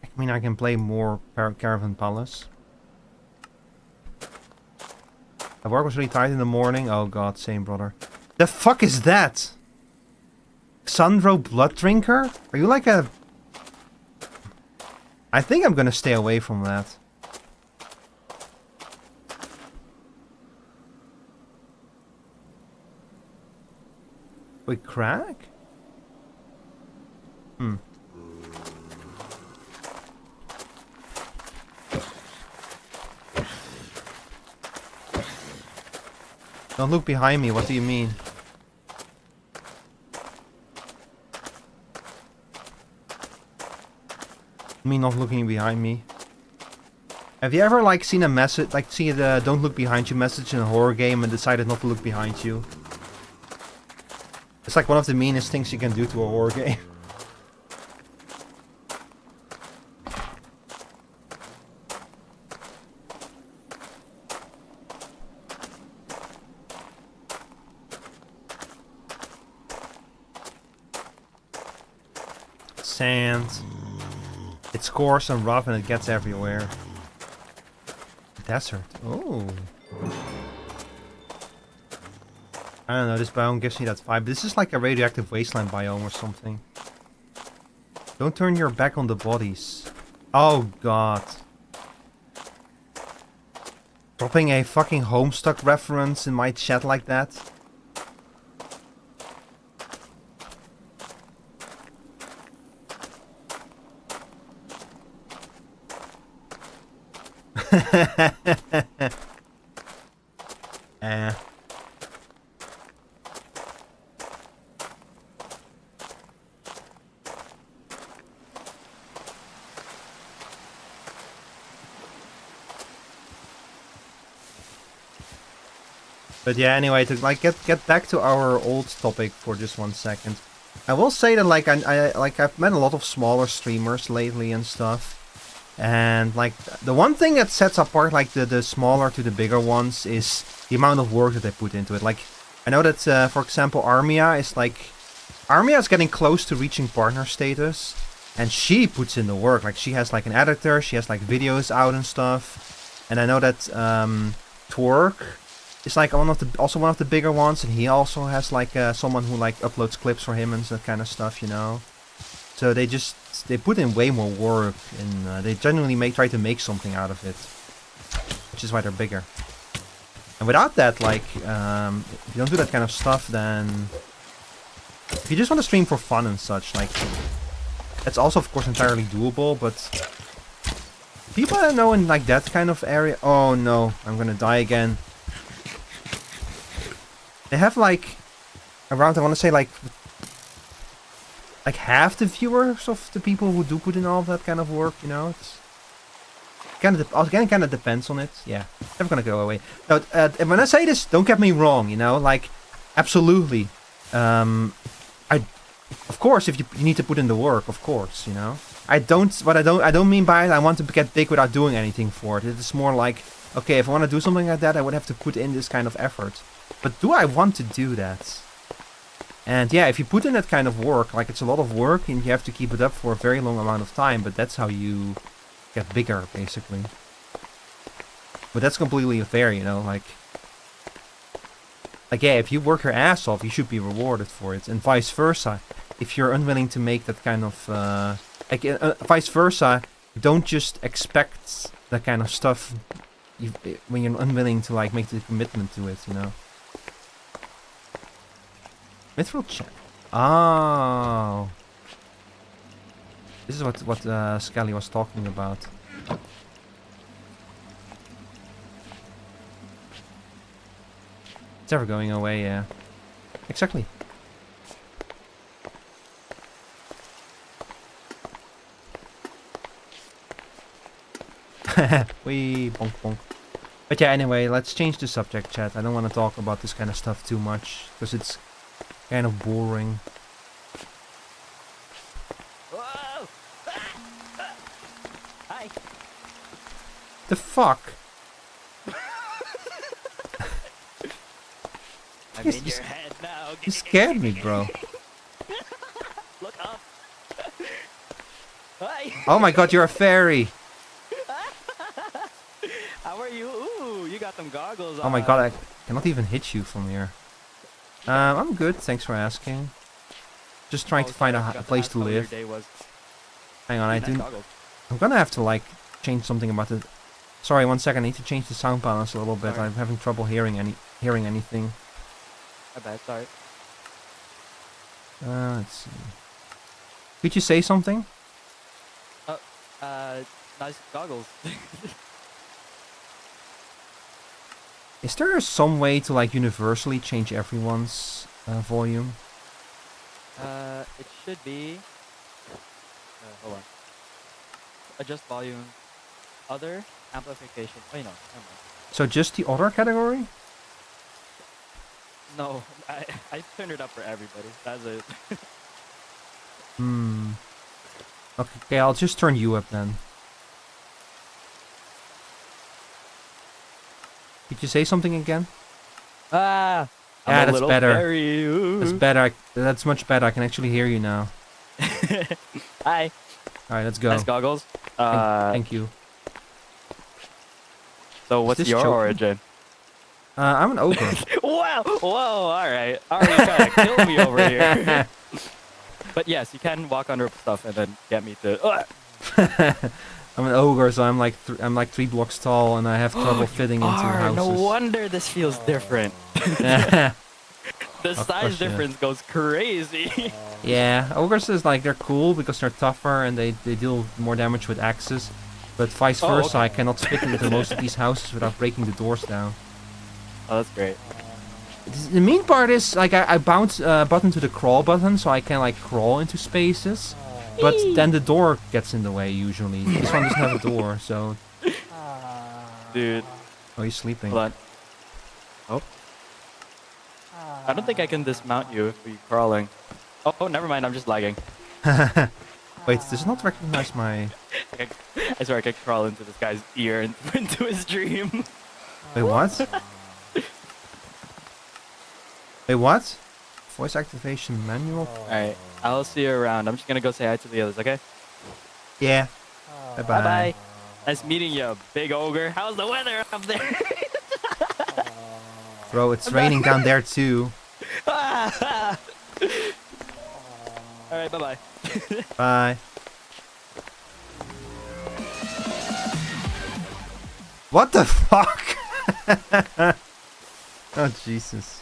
I mean, I can play more Caravan Palace. My work was really tight in the morning. Oh god, same brother. The fuck is that? Sandro Blood Drinker? Are you like a... I think I'm gonna stay away from that. Wait, crack? Hmm. Don't look behind me, what do you mean? Me not looking behind me. Have you ever like seen a message, like see the don't look behind you message in a horror game and decided not to look behind you? It's like one of the meanest things you can do to a horror game. Sand. It's coarse and rough and it gets everywhere. Desert. Oh. I don't know, this biome gives me that vibe. This is like a radioactive wasteland biome or something. Don't turn your back on the bodies. Oh god. Dropping a fucking Homestuck reference in my chat like that. But yeah, anyway, to like get back to our old topic for just 1 second. I will say that like I've met a lot of smaller streamers lately and stuff. And like the one thing that sets apart like the smaller to the bigger ones is the amount of work that they put into it. Like I know that for example Armia is getting close to reaching partner status, and she puts in the work. Like she has like an editor, she has like videos out and stuff. And I know that Twerk is like also one of the bigger ones, and he also has like someone who like uploads clips for him and that kind of stuff, you know. So they put in way more work, and they genuinely try to make something out of it, which is why they're bigger. And without that, like, if you don't do that kind of stuff, then if you just want to stream for fun and such, like, that's also of course entirely doable. But people I know in like that kind of area, oh no, I'm gonna die again. They have like around, I want to say like like half the viewers of the people who do put in all that kind of work, you know. It's kind of depends on it. Yeah, never gonna go away. No, and when I say this, don't get me wrong, you know, like absolutely. Of course, if you need to put in the work, of course, you know. I don't mean by it, I want to get big without doing anything for it. It's more like, okay, if I want to do something like that, I would have to put in this kind of effort. But do I want to do that? And yeah, if you put in that kind of work, like it's a lot of work and you have to keep it up for a very long amount of time, but that's how you get bigger, basically. But that's completely fair, you know, like yeah, if you work your ass off, you should be rewarded for it, and vice versa. If you're unwilling to make that kind of, vice versa, don't just expect that kind of stuff when you're unwilling to like make the commitment to it, you know. Mithril chat. Oh, this is what Skelly was talking about. It's never going away, yeah. Exactly. Wee bonk bonk. But yeah, anyway, let's change the subject, chat. I don't want to talk about this kind of stuff too much because it's kind of boring. Whoa! Hi. The fuck? I'm in your head now. You scared me, bro. Look up. Hi. Oh my god, you're a fairy. How are you? Ooh, you got them goggles on. Oh my god, I cannot even hit you from here. I'm good, thanks for asking. Just trying to find a place to live. Hang on, I'm gonna have to like change something about the. Sorry, 1 second. I need to change the sound balance a little bit. Sorry. I'm having trouble hearing anything. I bet. Sorry. Let's see. Could you say something? Nice goggles. Is there some way to like universally change everyone's volume? It should be. Hold on. Adjust volume. Other amplification. Oh, no. Never mind. So just the other category? No, I turned it up for everybody. That's it. Okay, I'll just turn you up then. Did you say something again? Ah! Yeah, that's better. Fairy, That's better. That's much better. I can actually hear you now. Hi. Alright, let's go. Nice goggles. Thank you. So what's this your choking? origin? I'm an ogre. Wow! Whoa! Alright. Already trying to kill me over here. But yes, you can walk under stuff and then get me to... I'm an ogre, so I'm like 3 blocks tall, and I have trouble fitting into houses. No wonder this feels different. The size difference goes crazy. Yeah, ogres is like they're cool because they're tougher and they deal more damage with axes. But vice versa, I cannot fit into most of these houses without breaking the doors down. Oh, that's great. The mean part is like I bounce button to the crawl button, so I can like crawl into spaces. But then the door gets in the way usually. This one doesn't have a door, so. Dude. Oh, he's sleeping. Hold on. Oh. I don't think I can dismount you if you're crawling. Oh, never mind. I'm just lagging. Wait, does it not recognize my... I swear I could crawl into this guy's ear and into his dream. Wait, what? Wait, what? Voice activation manual? Alright, I'll see you around. I'm just gonna go say hi to the others, okay? Yeah. Bye-bye. Bye-bye. Nice meeting you, big ogre. How's the weather up there? Bro, it's raining down there too. Alright, bye-bye. Bye. What the fuck? Oh, Jesus.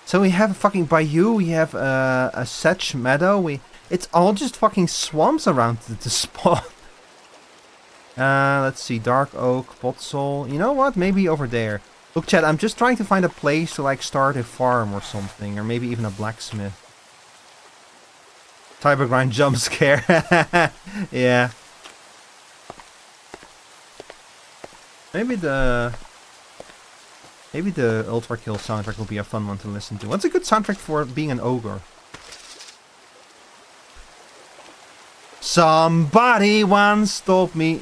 So we have a fucking bayou, we have a sedge meadow, it's all just fucking swamps around the spot. Let's see, dark oak, pot soul. You know what? Maybe over there. Look, Chad, I'm just trying to find a place to like start a farm or something, or maybe even a blacksmith. Tiber grind jump scare. Yeah. Maybe the Ultra Kill soundtrack will be a fun one to listen to. What's a good soundtrack for being an ogre? Somebody once told me.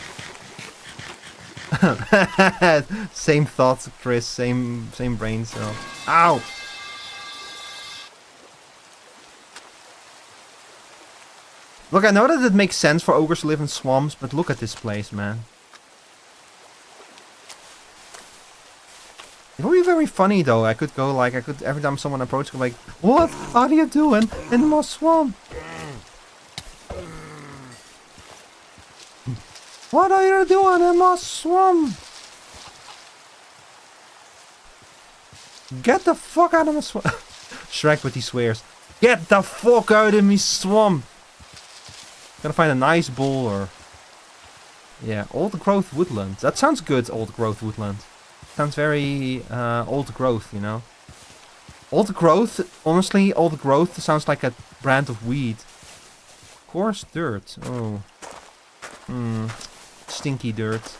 Same thoughts, Chris. Same brain cell. Ow! Look, I know that it makes sense for ogres to live in swamps, but look at this place, man. It would be very funny though. I could every time someone approaches, go like, "What are you doing in my swamp? What are you doing in my swamp? Get the fuck out of my swamp!" Shrek with he swears. Get the fuck out of me swamp! Gotta find a nice bowl or... Yeah, old growth woodland. That sounds good, old growth woodland. Sounds very old growth, you know. Old growth, honestly, old growth sounds like a brand of weed. Coarse dirt. Oh. Stinky dirt.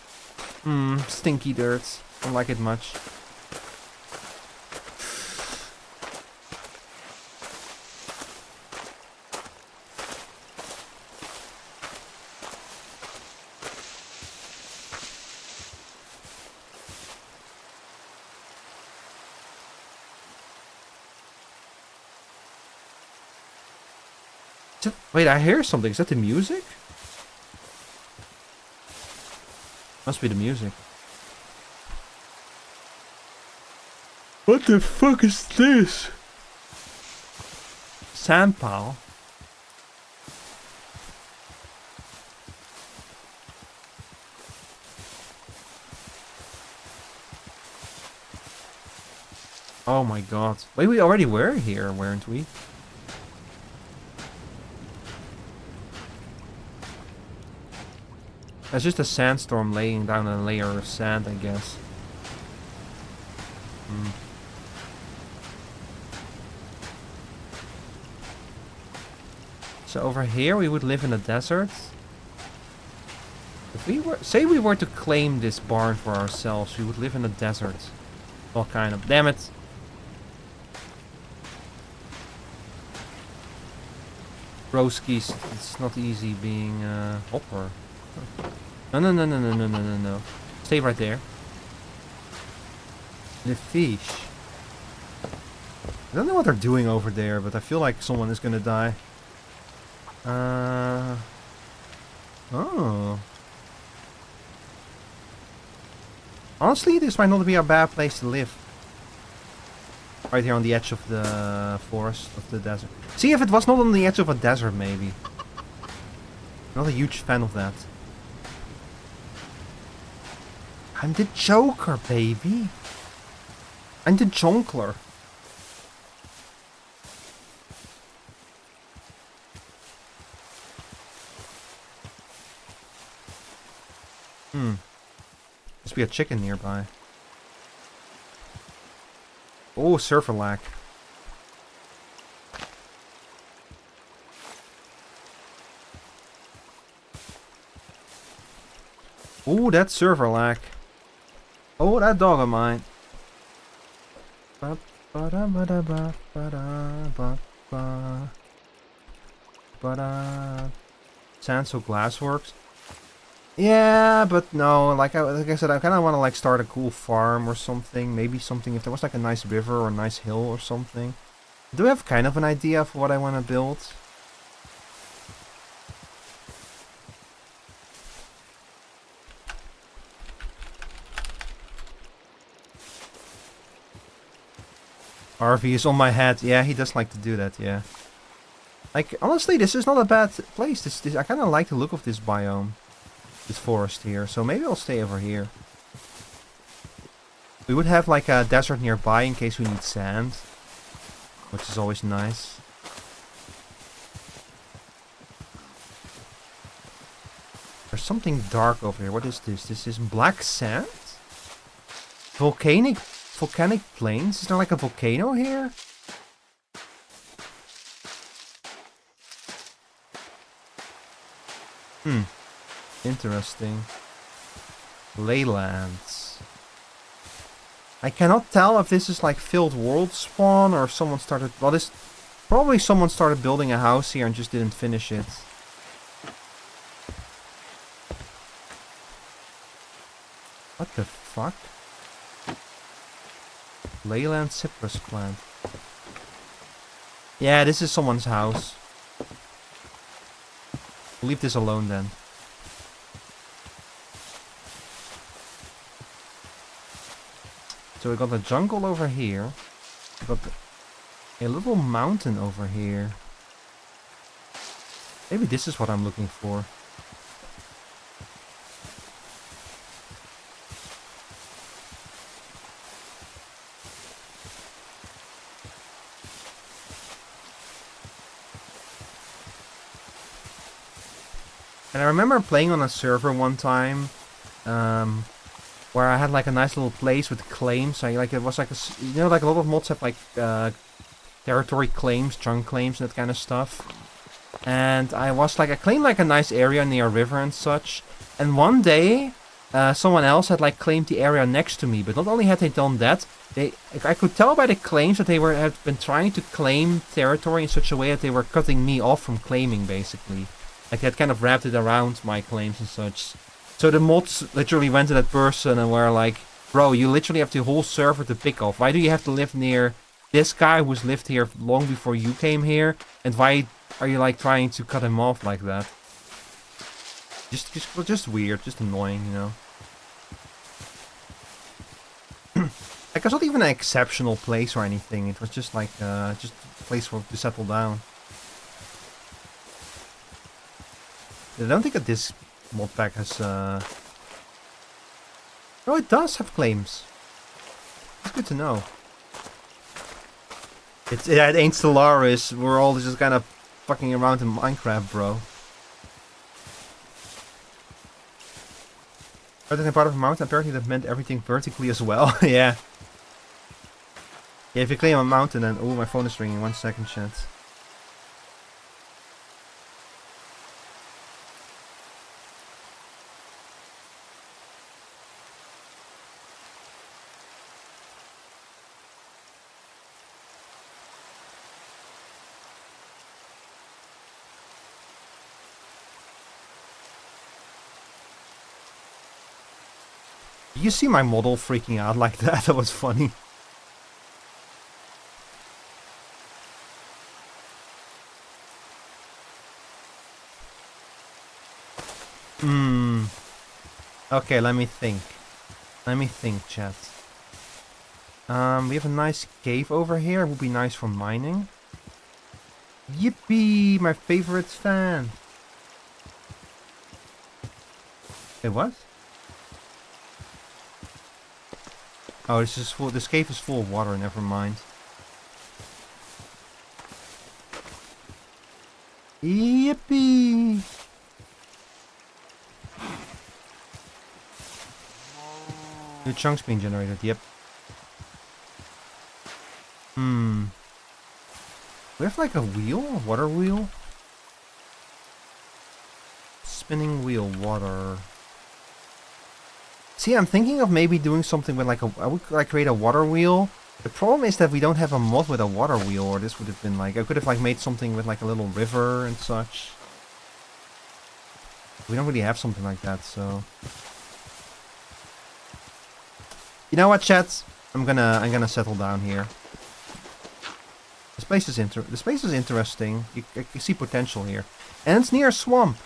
Stinky dirt. Don't like it much. Wait, I hear something. Is that the music? Must be the music. What the fuck is this? Sand pile? Oh my god. Wait, we already were here, weren't we? That's just a sandstorm laying down a layer of sand, I guess. So over here we would live in a desert. If we were, say we were to claim this barn for ourselves, we would live in a desert. Well, kind of. Damn it. Broskies, it's not easy being Hopper. No. Stay right there. The fish. I don't know what they're doing over there, but I feel like someone is gonna die. Oh. Honestly, this might not be a bad place to live. Right here on the edge of the forest, of the desert. See, if it was not on the edge of a desert, maybe. Not a huge fan of that. I'm the Joker, baby. I'm the Jonkler. Must be a chicken nearby. Oh, surfer lack. Oh, that server lack. Oh, that dog of mine. Sand so glass works. Yeah, but no, like I said, I kind of want to like start a cool farm or something. Maybe something, if there was like a nice river or a nice hill or something. Do I have kind of an idea of what I want to build? RV is on my head. Yeah, he does like to do that, yeah. Like, honestly, this is not a bad place. This I kind of like the look of this biome. This forest here. So maybe I'll stay over here. We would have like a desert nearby in case we need sand. Which is always nice. There's something dark over here. What is this? This is black sand? Volcanic volcanic plains? Is there like a volcano here? Interesting. Leylands. I cannot tell if this is like filled world spawn or if someone started... Well, this... Probably someone started building a house here and just didn't finish it. What the fuck? Leyland cypress plant. Yeah, this is someone's house. Leave this alone then. So we got the jungle over here. We got a little mountain over here. Maybe this is what I'm looking for. And I remember playing on a server one time, where I had like a nice little place with claims. Like it was like like a lot of mods have like territory claims, chunk claims, and that kind of stuff. And I claimed like a nice area near a river and such. And one day, someone else had like claimed the area next to me. But not only had they done that, I could tell by the claims that they had been trying to claim territory in such a way that they were cutting me off from claiming, basically. Like, they had kind of wrapped it around my claims and such. So the mods literally went to that person and were like, bro, you literally have the whole server to pick off. Why do you have to live near this guy who's lived here long before you came here? And why are you, like, trying to cut him off like that? Just weird, just annoying, you know? Like, it's not even an exceptional place or anything. It was just like, just a place to settle down. I don't think that this mod pack has, Oh, it does have claims. It's good to know. It ain't Stellaris. We're all just kind of fucking around in Minecraft, bro. Rather than part of a mountain, apparently that meant everything vertically as well. Yeah. Yeah, if you claim a mountain, then... Oh, my phone is ringing. 1 second, chat. You see my model freaking out like that? That was funny. Okay, let me think. Let me think, chat. We have a nice cave over here. It would be nice for mining. Yippee! My favorite fan. Wait, what? Oh, this is full. This cave is full of water. Never mind. Yippee! New chunks being generated. Yep. We have like a wheel, a water wheel. Spinning wheel, water. See, I'm thinking of maybe doing something with like I would like create a water wheel. The problem is that we don't have a mod with a water wheel, or this would have been like, I could have like made something with like a little river and such. We don't really have something like that, so. You know what, chat? I'm gonna settle down here. This place is interesting. You see potential here, and it's near a swamp.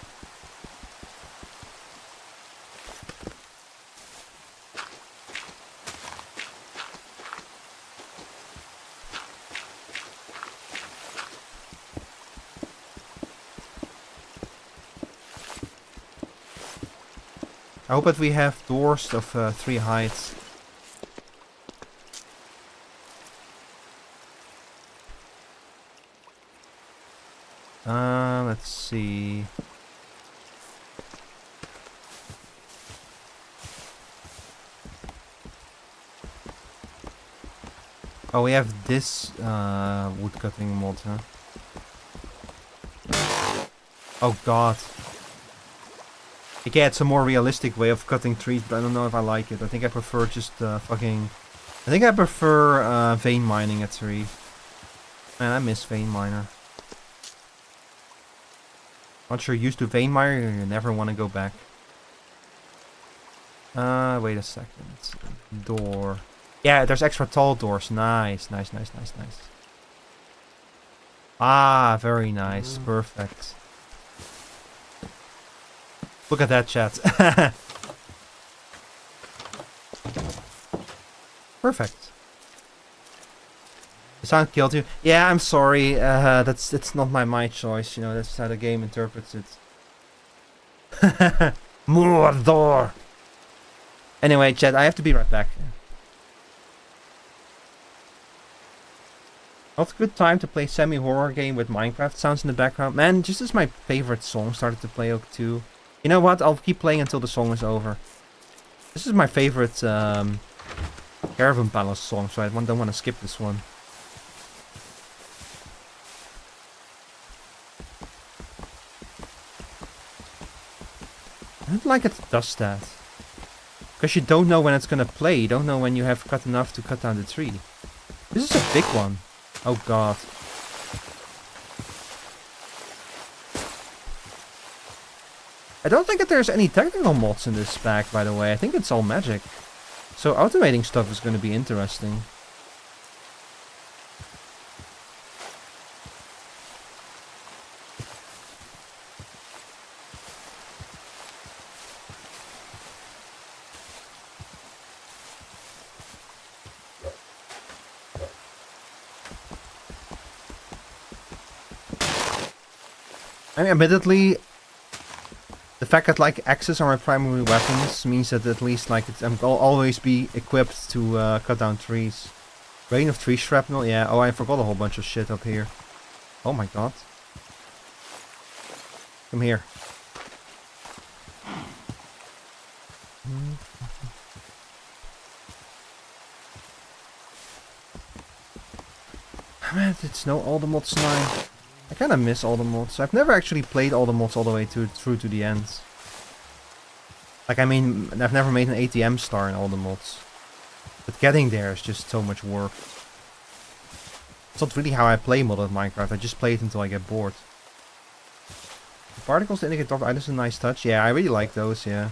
I hope that we have doors of 3 heights. Let's see. Oh, we have this wood cutting mod, huh? Oh god. Okay, it's a more realistic way of cutting trees, but I don't know if I like it. I think I prefer just fucking... I think I prefer vein mining a tree. Man, I miss vein miner. Once you're used to vein miner, you never want to go back. Wait a second. Door. Yeah, there's extra tall doors. Nice, nice, nice, nice, nice. Ah, very nice. Perfect. Look at that, chat. Perfect. The sound killed you. Yeah, I'm sorry. It's not my choice. You know, that's how the game interprets it. Mordor. Anyway, chat, I have to be right back. Not a good time to play semi-horror game with Minecraft sounds in the background. Man, just as my favorite song started to play too. You know what? I'll keep playing until the song is over. This is my favorite Caravan Palace song, so I don't want to skip this one. I don't like it does that. Because you don't know when it's gonna play. You don't know when you have cut enough to cut down the tree. This is a big one. Oh god. I don't think that there's any technical mods in this pack, by the way. I think it's all magic. So automating stuff is going to be interesting. I mean, admittedly, the fact that like axes are my primary weapons means that at least like I'll always be equipped to cut down trees. Rain of tree shrapnel, yeah. Oh, I forgot a whole bunch of shit up here. Oh my god. Come here. Man, it's no all the mods 9. I kind of miss all the mods. I've never actually played all the mods all the way through to the end. Like, I mean, I've never made an ATM star in all the mods. But getting there is just so much work. It's not really how I play modded Minecraft. I just play it until I get bored. The particles to indicate top items is a nice touch. Yeah, I really like those, yeah.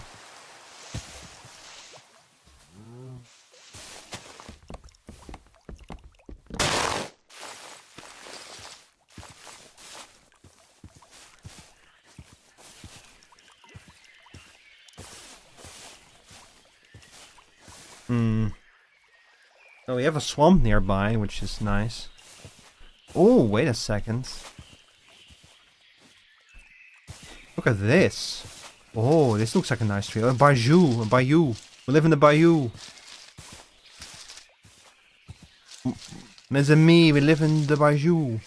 Oh, we have a swamp nearby, which is nice. Oh, wait a second. Look at this. Oh, this looks like a nice tree. A bayou, a bayou. We live in the bayou. Mes amis, we live in the bayou.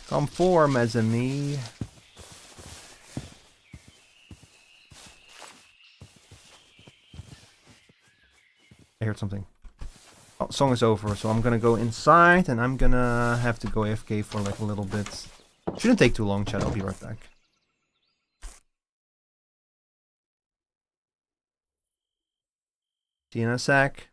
Come for, mes amis. I heard something. Oh, song is over, so I'm gonna go inside and I'm gonna have to go AFK for like a little bit. Shouldn't take too long, chat. I'll be right back. See you in a sec.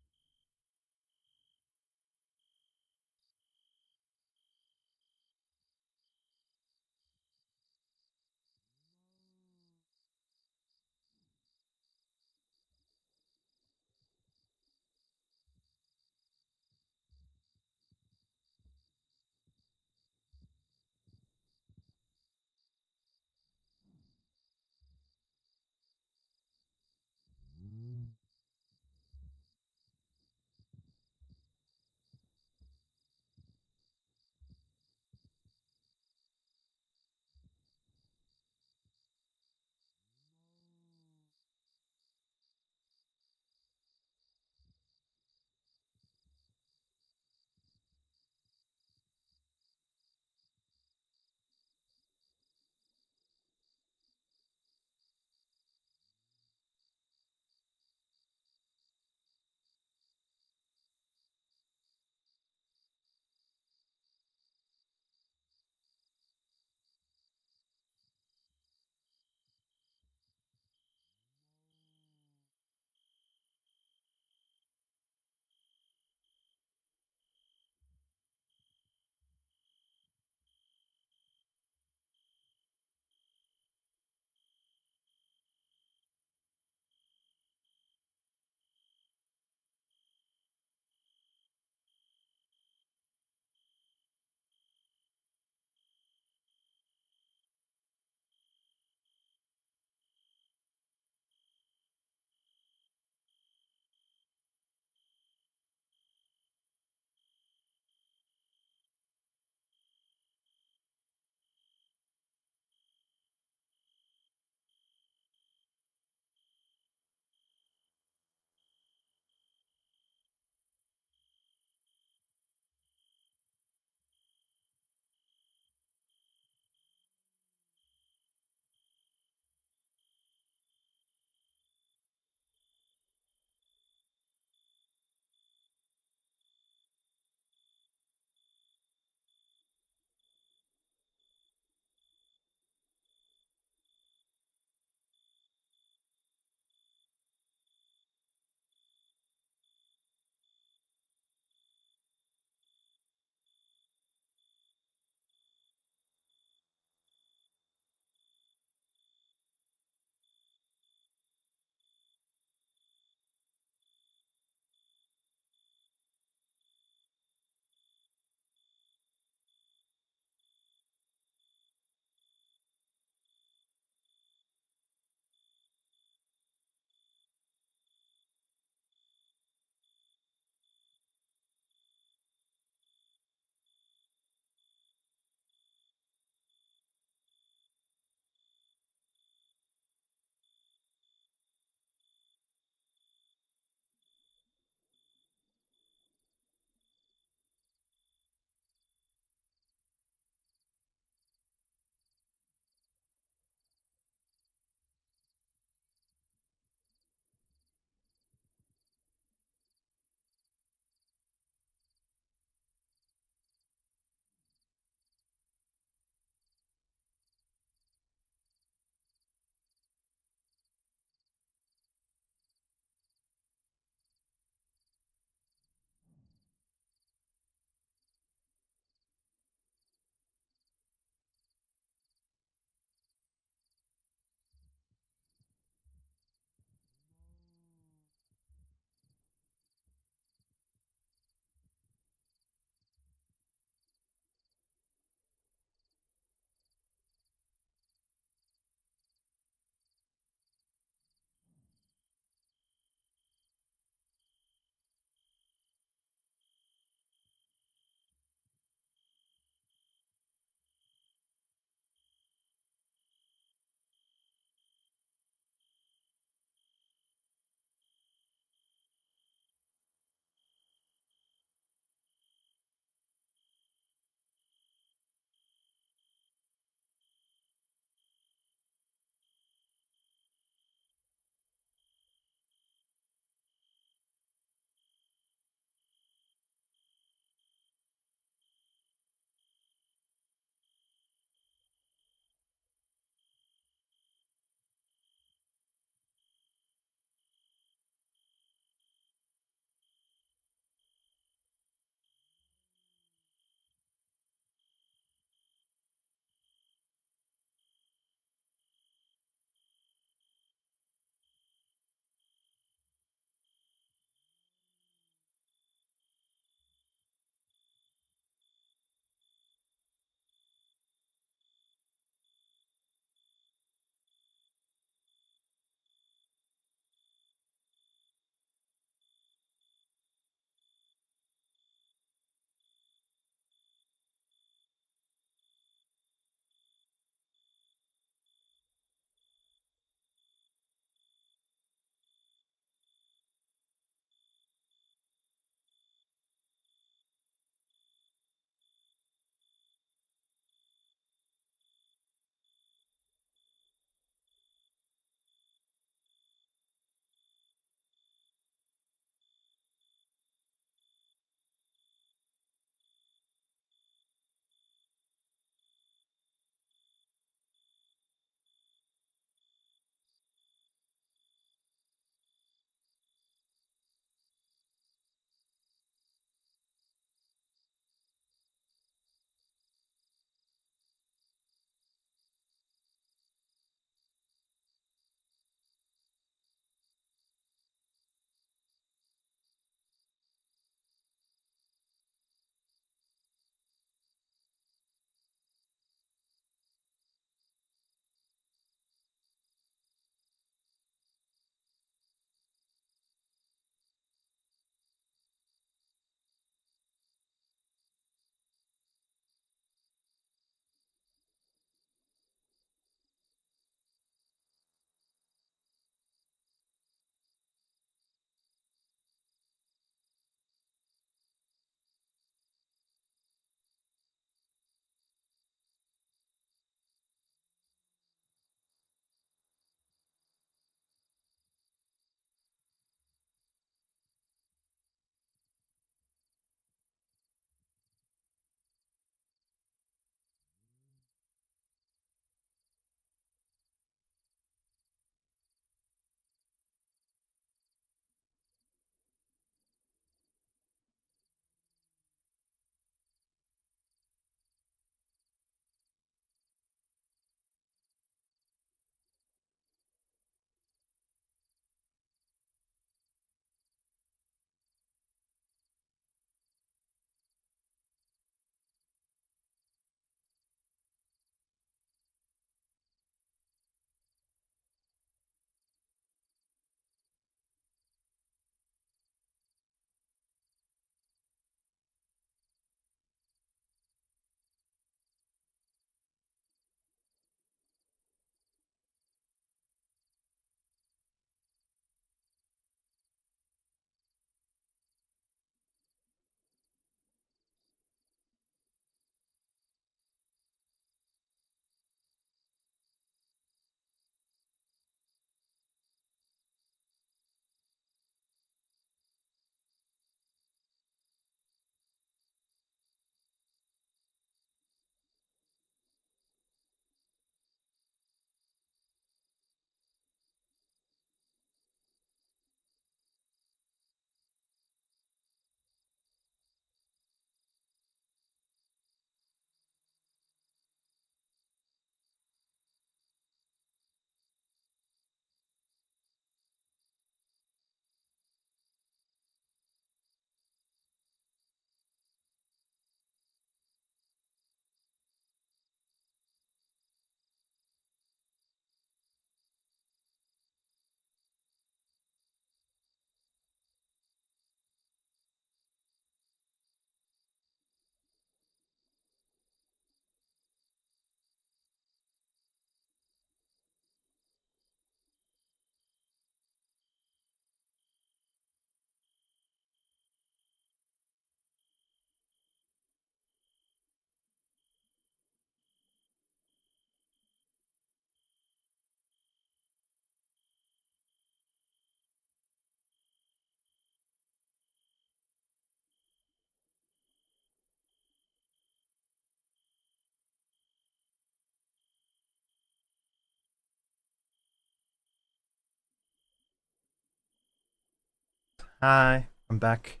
Hi, I'm back.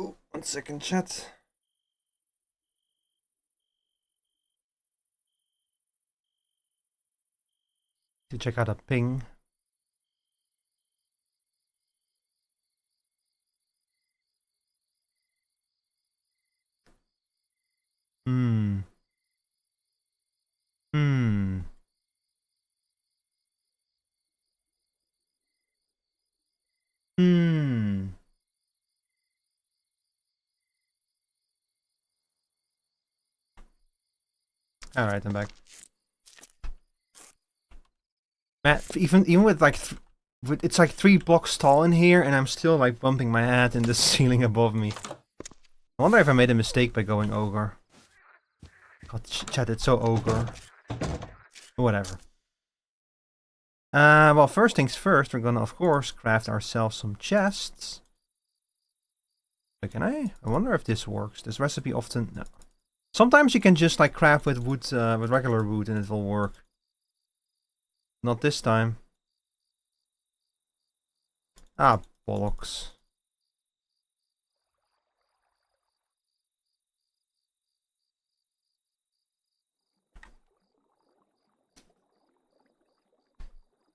Ooh, 1 second, chat. To check out a ping. Hmm. Hmm. Hmm. Alright, I'm back. Man, even with like, it's like 3 blocks tall in here, and I'm still like bumping my head in the ceiling above me. I wonder if I made a mistake by going ogre. God, chat, it's so ogre. Whatever. Well, first things first, we're gonna, of course, craft ourselves some chests. But can I? I wonder if this works. This recipe often... No. Sometimes you can just, like, craft with wood, with regular wood, and it will work. Not this time. Ah, bollocks.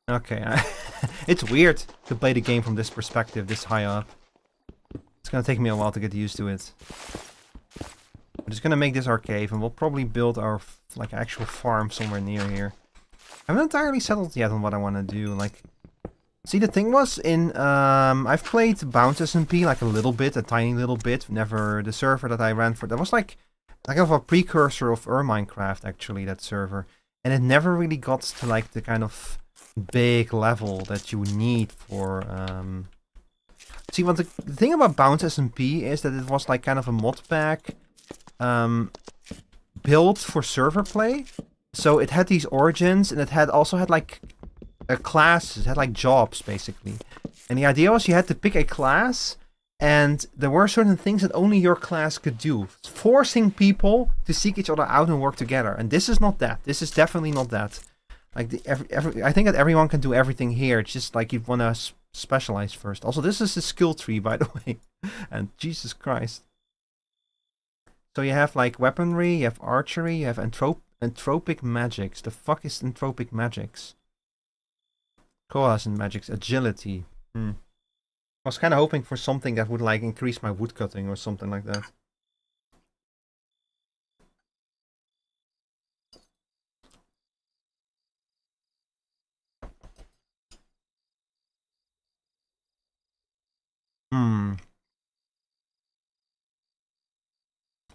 Okay, it's weird to play the game from this perspective, this high up. It's gonna take me a while to get used to it. I'm just gonna make this our cave, and we'll probably build our, like, actual farm somewhere near here. I'm not entirely settled yet on what I want to do, like... See, the thing was, I've played Bounce SMP, like, a little bit, a tiny little bit. Never, the server that I ran for, that was like kind of a precursor of Minecraft, actually, that server. And it never really got to, like, the kind of big level that you need for, See, what the thing about Bounce SMP is that it was, like, kind of a mod pack, built for server play. So it had these origins, and it had also had, like, classes. It had, like, jobs, basically. And the idea was you had to pick a class, and there were certain things that only your class could do. Forcing people to seek each other out and work together. And this is not that. This is definitely not that. Like, I think that everyone can do everything here. It's just, like, you want to specialize first. Also, this is a skill tree, by the way. And Jesus Christ. So you have, like, weaponry, you have archery, you have entropic magics. The fuck is entropic magics? Coalescent magics, agility. I was kind of hoping for something that would, like, increase my woodcutting or something like that.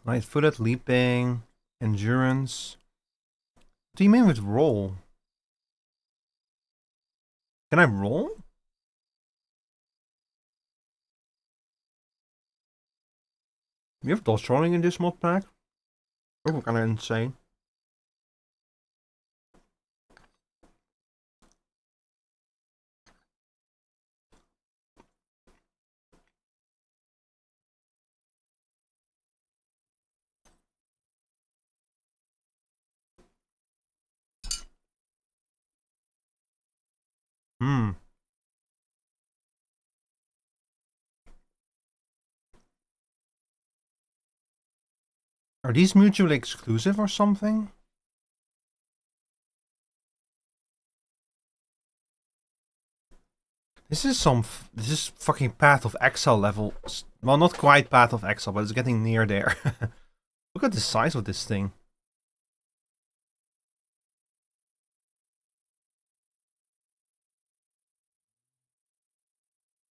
Light-footed, leaping, endurance. What do you mean with roll? Can I roll? You have dodge rolling in this mod pack? Oh, kind of insane. Are these mutually exclusive or something? This is fucking Path of Exile level. Well, not quite Path of Exile, but it's getting near there. Look at the size of this thing.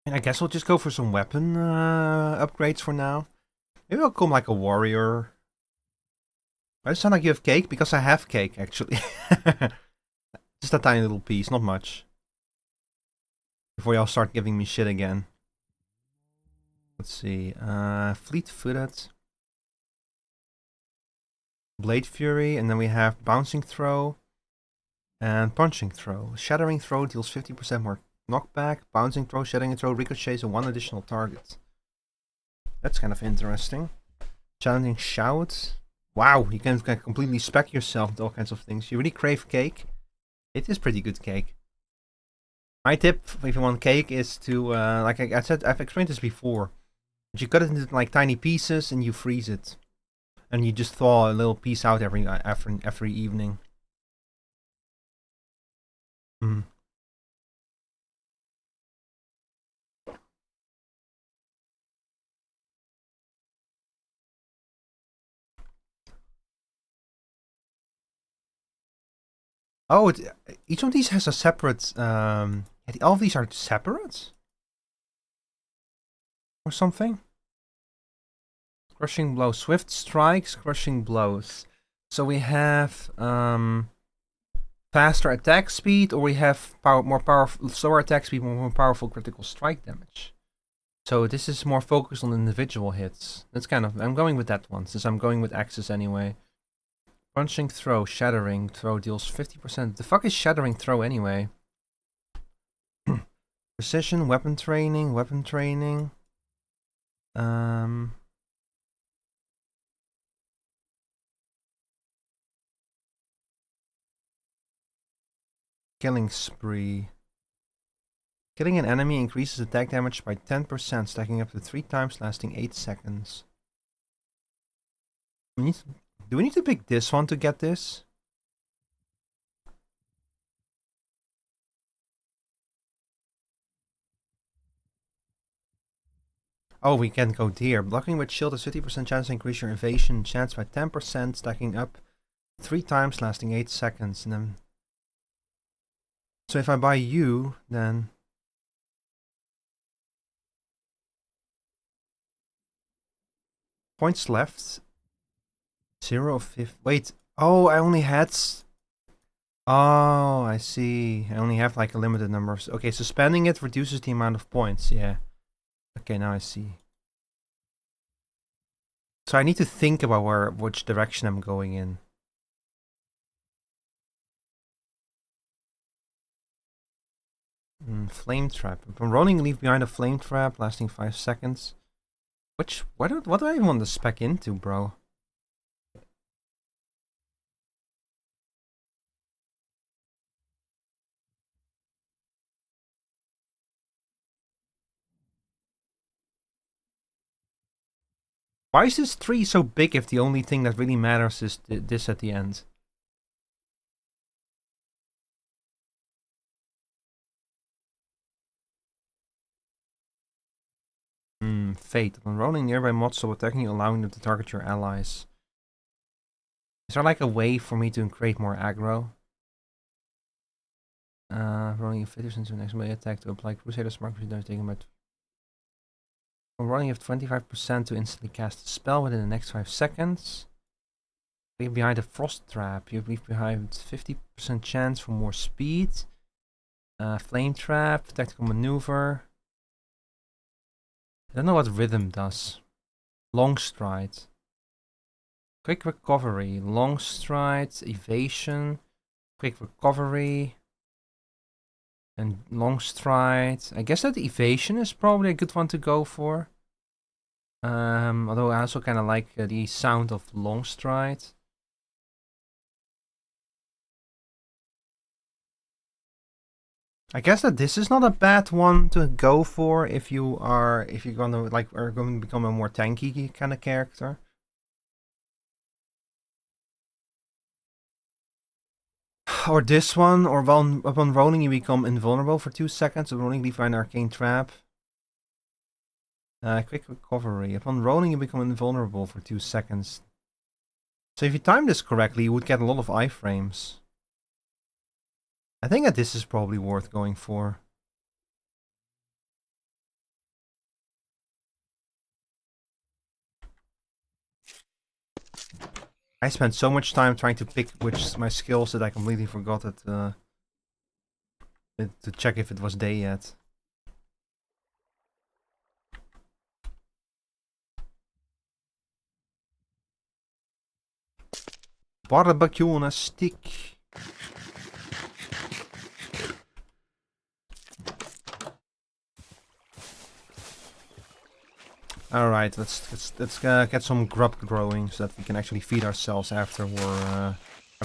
I guess we'll just go for some weapon upgrades for now. Maybe I'll become like a warrior. Why does it sound like you have cake? Because I have cake, actually. Just a tiny little piece, not much. Before y'all start giving me shit again. Let's see. Fleet-footed. Blade Fury, and then we have Bouncing Throw. And Punching Throw. Shattering Throw deals 50% more knockback. Bouncing Throw, Shattering Throw, ricochets and 1 additional target. That's kind of interesting. Challenging Shout. Wow, you can completely spec yourself with all kinds of things. You really crave cake? It is pretty good cake. My tip, if you want cake, is to, like I said, I've explained this before. But you cut it into like tiny pieces and you freeze it. And you just thaw a little piece out every evening. Mm. Oh, each of these has a separate. All of these are separate, or something. Crushing blows, swift strikes, crushing blows. So we have faster attack speed, or we have more powerful, slower attack speed, more powerful critical strike damage. So this is more focused on individual hits. That's kind of, I'm going with that one, since I'm going with axes anyway. Punching throw, shattering throw deals 50%. The fuck is shattering throw anyway? Precision, weapon training, weapon training. Killing spree. Killing an enemy increases attack damage by 10%, stacking up to 3 times, lasting 8 seconds. Do we need to pick this one to get this? Oh, we can go here. Blocking with shield has 50% chance to increase your evasion chance by 10%, stacking up 3 times, lasting 8 seconds. And then, so if I buy you, then points left. 0 of 50. Wait. Oh, I only had. Oh, I see. I only have like a limited number of. Okay, so spending it reduces the amount of points. Yeah. Okay, now I see. So I need to think about which direction I'm going in. Flame trap. Upon rolling, leave behind a flame trap lasting 5 seconds. What do I even want to spec into, bro? Why is this tree so big if the only thing that really matters is this at the end? Fate. When rolling nearby mobs stop attacking you, allowing them to target your allies. Is there like a way for me to create more aggro? Rolling invaders into the next melee attack to apply Crusader's Mark, which taking about. When rolling, you have 25% to instantly cast a spell within the next 5 seconds. Leave behind a frost trap. You leave behind 50% chance for more speed. Flame trap, tactical maneuver. I don't know what rhythm does. Long stride. Quick recovery. Long stride. Evasion. Quick recovery. And long stride. I guess that evasion is probably a good one to go for. Although I also kind of like the sound of long stride. I guess that this is not a bad one to go for if you're gonna are going to become a more tanky kind of character. Or this one, or upon rolling you become invulnerable for 2 seconds. Upon rolling, leave behind an arcane trap. Quick recovery. Upon rolling, you become invulnerable for 2 seconds. So if you time this correctly, you would get a lot of iframes. I think that this is probably worth going for. I spent so much time trying to pick which my skills that I completely forgot that to check if it was day yet. Barbecue on a stick. All right, let's get some grub growing so that we can actually feed ourselves after we're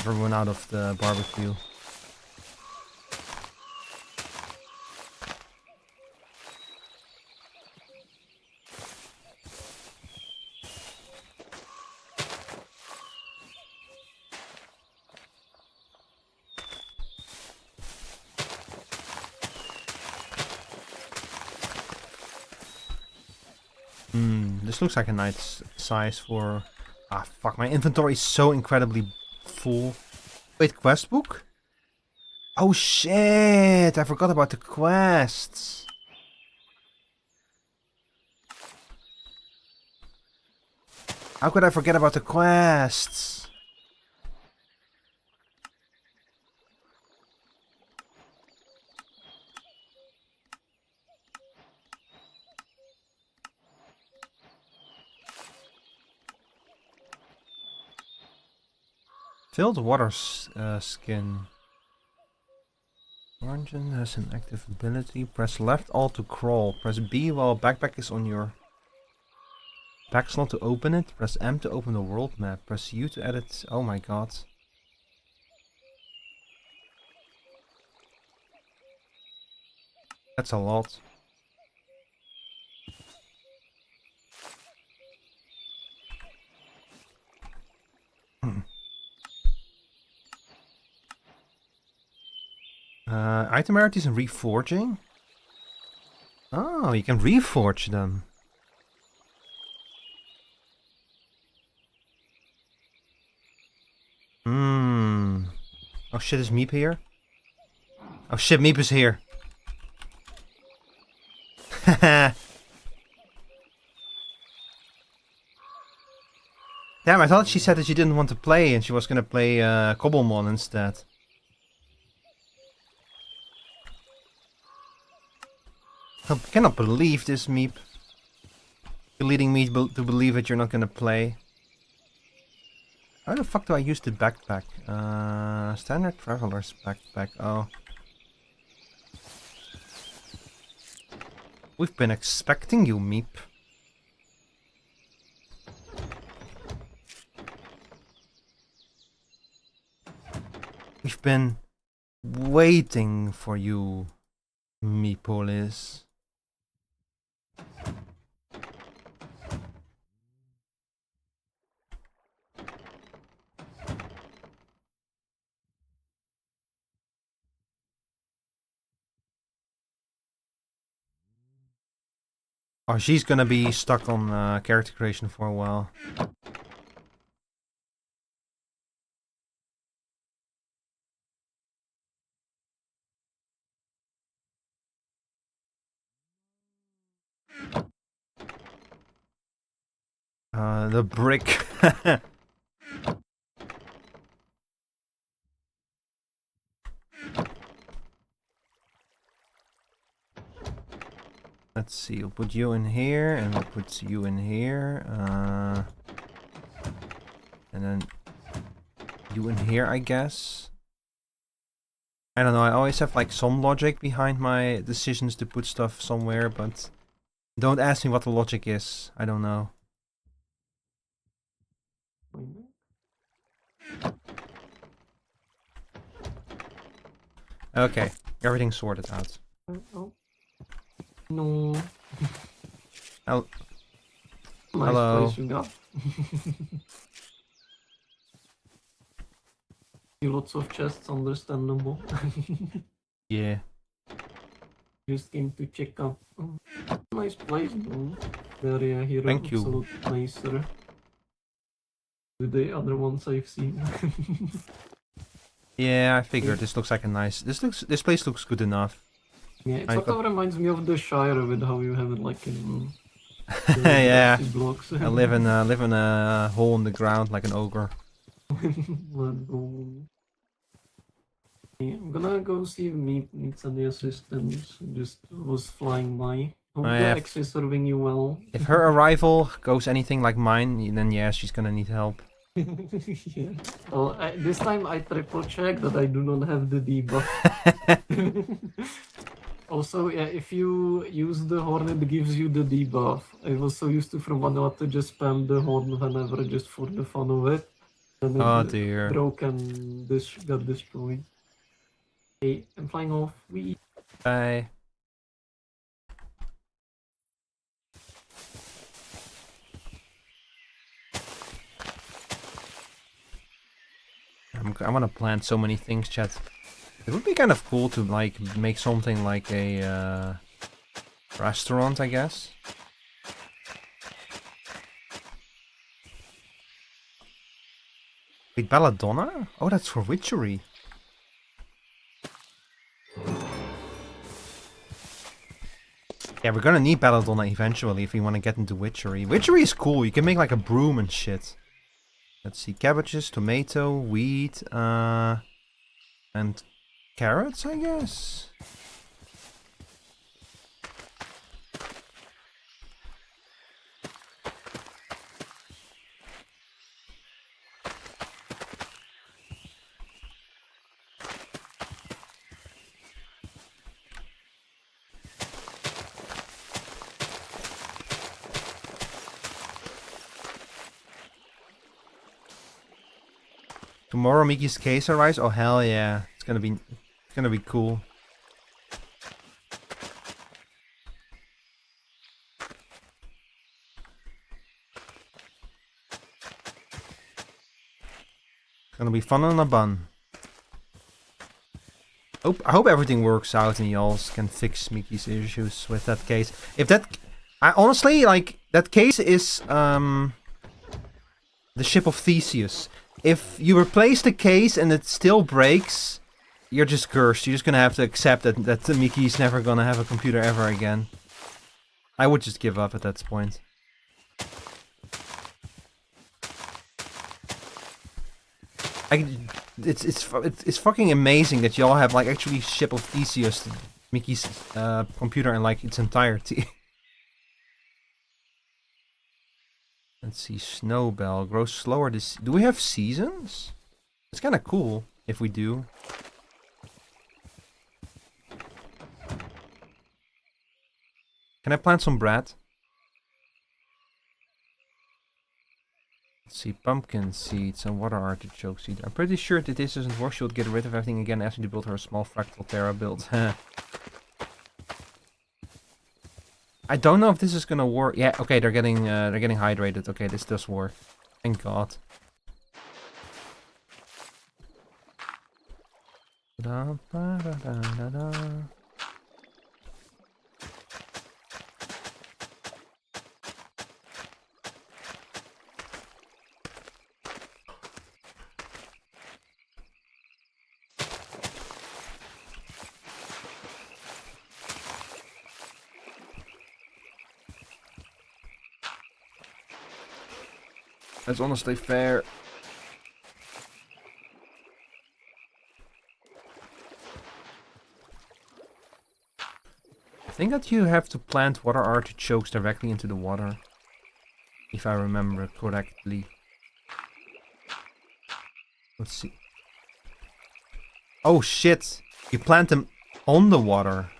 run out of the barbecue. This looks like a nice size for... Ah, fuck, my inventory is so incredibly full. Wait, quest book? Oh shit, I forgot about the quests. How could I forget about the quests? Filled water skin. Origin has an active ability. Press left alt to crawl. Press B while backpack is on your back slot to open it. Press M to open the world map. Press U to edit. Oh my god. That's a lot. Item rarities and reforging? Oh, you can reforge them. Oh shit, is Meep here? Oh shit, Meep is here. Damn, I thought she said that she didn't want to play and she was gonna play Cobblemon instead. I cannot believe this, Meep. You're leading me to believe that you're not gonna play. How the fuck do I use the backpack? Standard traveler's backpack. Oh. We've been expecting you, Meep. We've been waiting for you, Meepolis. Oh, she's gonna be stuck on character creation for a while. The brick. Let's see, we'll put you in here, and we'll put you in here, and then you in here, I guess. I don't know, I always have like some logic behind my decisions to put stuff somewhere, but don't ask me what the logic is, I don't know. Okay, everything's sorted out. Oh. No. Nice Hello. Place you got. Lots of chests, understandable. Yeah. Just came to check out. Oh, nice place, bro. Very hero. Thank you. Absolute nicer to the other ones I've seen. Yeah, I figured this looks like a nice. This place looks good enough. Yeah, it sort of reminds me of the Shire with how you have it like in Yeah. blocks. I live in a hole in the ground like an ogre. Let's go. Yeah, I'm gonna go see if Meep needs any assistance. Just was flying by. Hope the Yeah. X is serving you well. If her arrival goes anything like mine, then yeah, she's gonna need help. Yeah. Well, this time I triple check that I do not have the debuff. Also, yeah, if you use the horn, it gives you the debuff. I was so used to from vanilla to just spam the horn whenever, just for the fun of it. And it Oh dear. broke and this got destroyed. Okay, I'm flying off. We. Bye. I want to plant so many things, chat. It would be kind of cool to like make something like a restaurant, I guess. Wait, belladonna? Oh, that's for witchery. Yeah, we're gonna need belladonna eventually if we want to get into witchery. Witchery is cool. You can make like a broom and shit. Let's see, cabbages, tomato, wheat, and carrots, I guess. Tomorrow Mickey's queso rice? Oh hell yeah. It's gonna be cool. It's gonna be fun on a bun. I hope everything works out and y'all can fix Mickey's issues with that case. If that, I honestly like that case is the ship of Theseus. If you replace the case and it still breaks, you're just cursed. You're just gonna have to accept that Mickey's never gonna have a computer ever again. I would just give up at that point. It's fucking amazing that y'all have like actually ship of Theseus, Mickey's computer in like its entirety. Let's see, Snowbell grows slower this. Do we have seasons? It's kind of cool if we do. Can I plant some bread? Let's see, pumpkin seeds and water artichoke seed. I'm pretty sure that this doesn't work. She would get rid of everything again after she built her small fractal Terra build. I don't know if this is gonna work. Yeah, okay, they're getting hydrated. Okay, this does work. Thank God. Da, ba, da, da, da, da. That's honestly fair. I think that you have to plant water artichokes directly into the water. If I remember correctly. Let's see. Oh shit! You plant them on the water.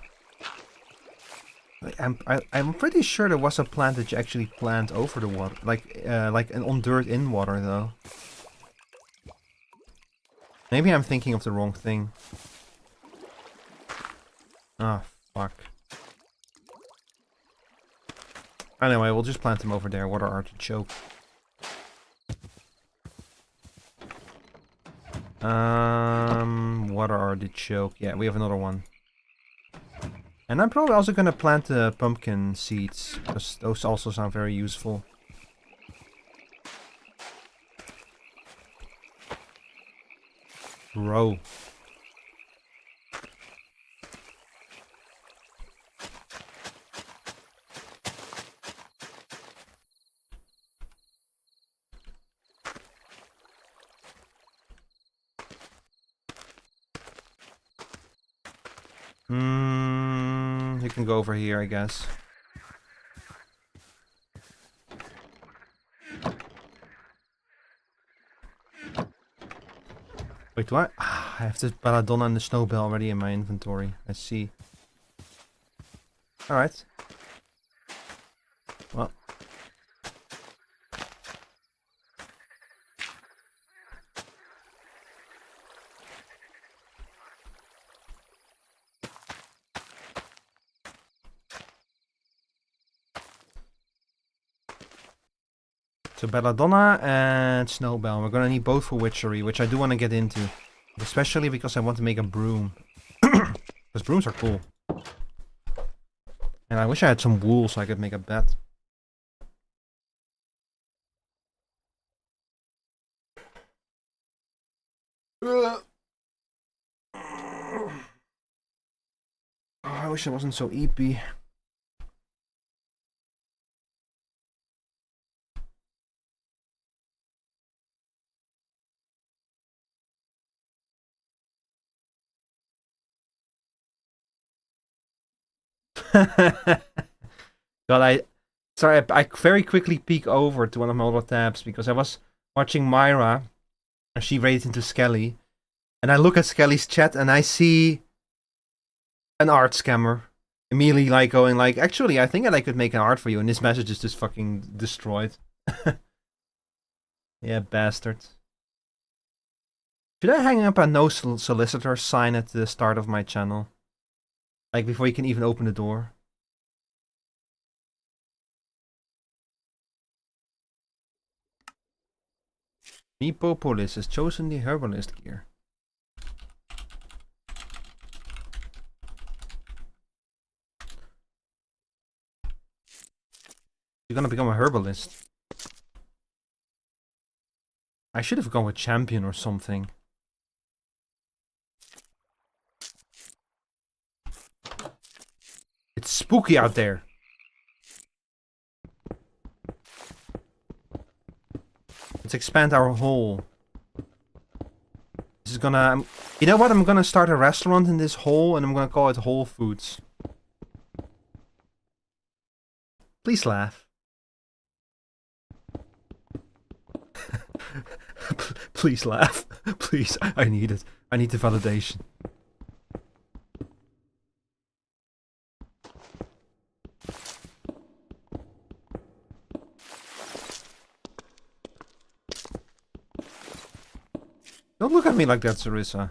I'm pretty sure there was a plant that you actually plant over the water, like on dirt in water though. Maybe I'm thinking of the wrong thing. Ah, fuck. Anyway, we'll just plant them over there. Water artichoke. Water artichoke. Yeah, we have another one. And I'm probably also gonna plant the pumpkin seeds, because those also sound very useful. Bro. You can go over here, I guess. Wait, do I? I have the belladonna and the snowbell already in my inventory. I see. Alright. Well. So Belladonna and Snowbell. We're gonna need both for witchery, which I do want to get into. Especially because I want to make a broom. Because brooms are cool. And I wish I had some wool so I could make a bed. Oh, I wish I wasn't so eepy. God, I very quickly peek over to one of my other tabs because I was watching Myra and she raided into Skelly. And I look at Skelly's chat and I see an art scammer. Immediately like going like, actually I think that I could make an art for you, and this message is just fucking destroyed. Yeah, bastard. Should I hang up a no solicitor sign at the start of my channel? Like before you can even open the door? Meepopolis has chosen the herbalist gear. You're gonna become a herbalist. I should have gone with champion or something. It's spooky out there. Let's expand our hole. This is gonna... you know what? I'm gonna start a restaurant in this hole and I'm gonna call it Whole Foods. Please laugh. Please laugh. Please, I need it. I need the validation. Don't look at me like that, Sarissa.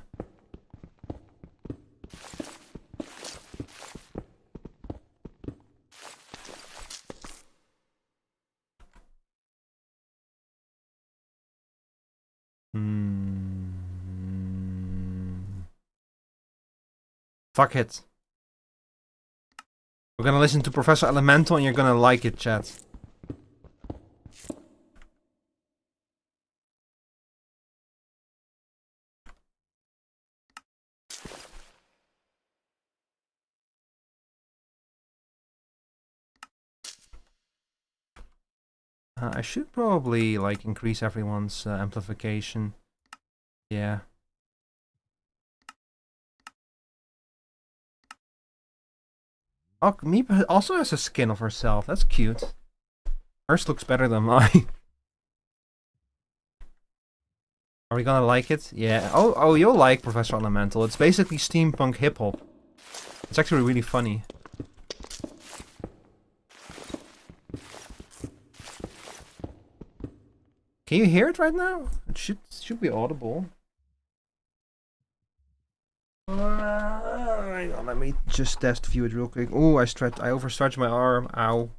Fuck it. We're gonna listen to Professor Elemental and you're gonna like it, chat. I should probably like increase everyone's amplification. Yeah. Oh, Meep also has a skin of herself. That's cute. Hers looks better than mine. Are we gonna like it? Yeah. Oh, you'll like Professor Elemental. It's basically steampunk hip hop. It's actually really funny. Can you hear it right now? It should be audible. Hang on, let me just test view it real quick. Oh, I overstretched my arm. Ow.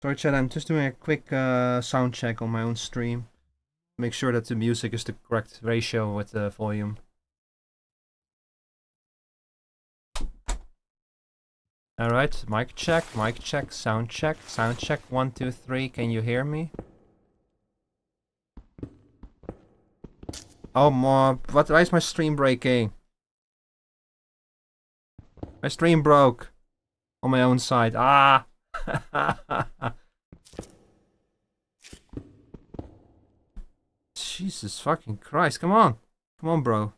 Sorry, chat. I'm just doing a quick sound check on my own stream. Make sure that the music is the correct ratio with the volume. Alright, mic check, sound check, 1, 2, 3. Can you hear me? Oh, why is my stream breaking? My stream broke on my own side. Ah! Jesus fucking Christ, come on. Come on, bro.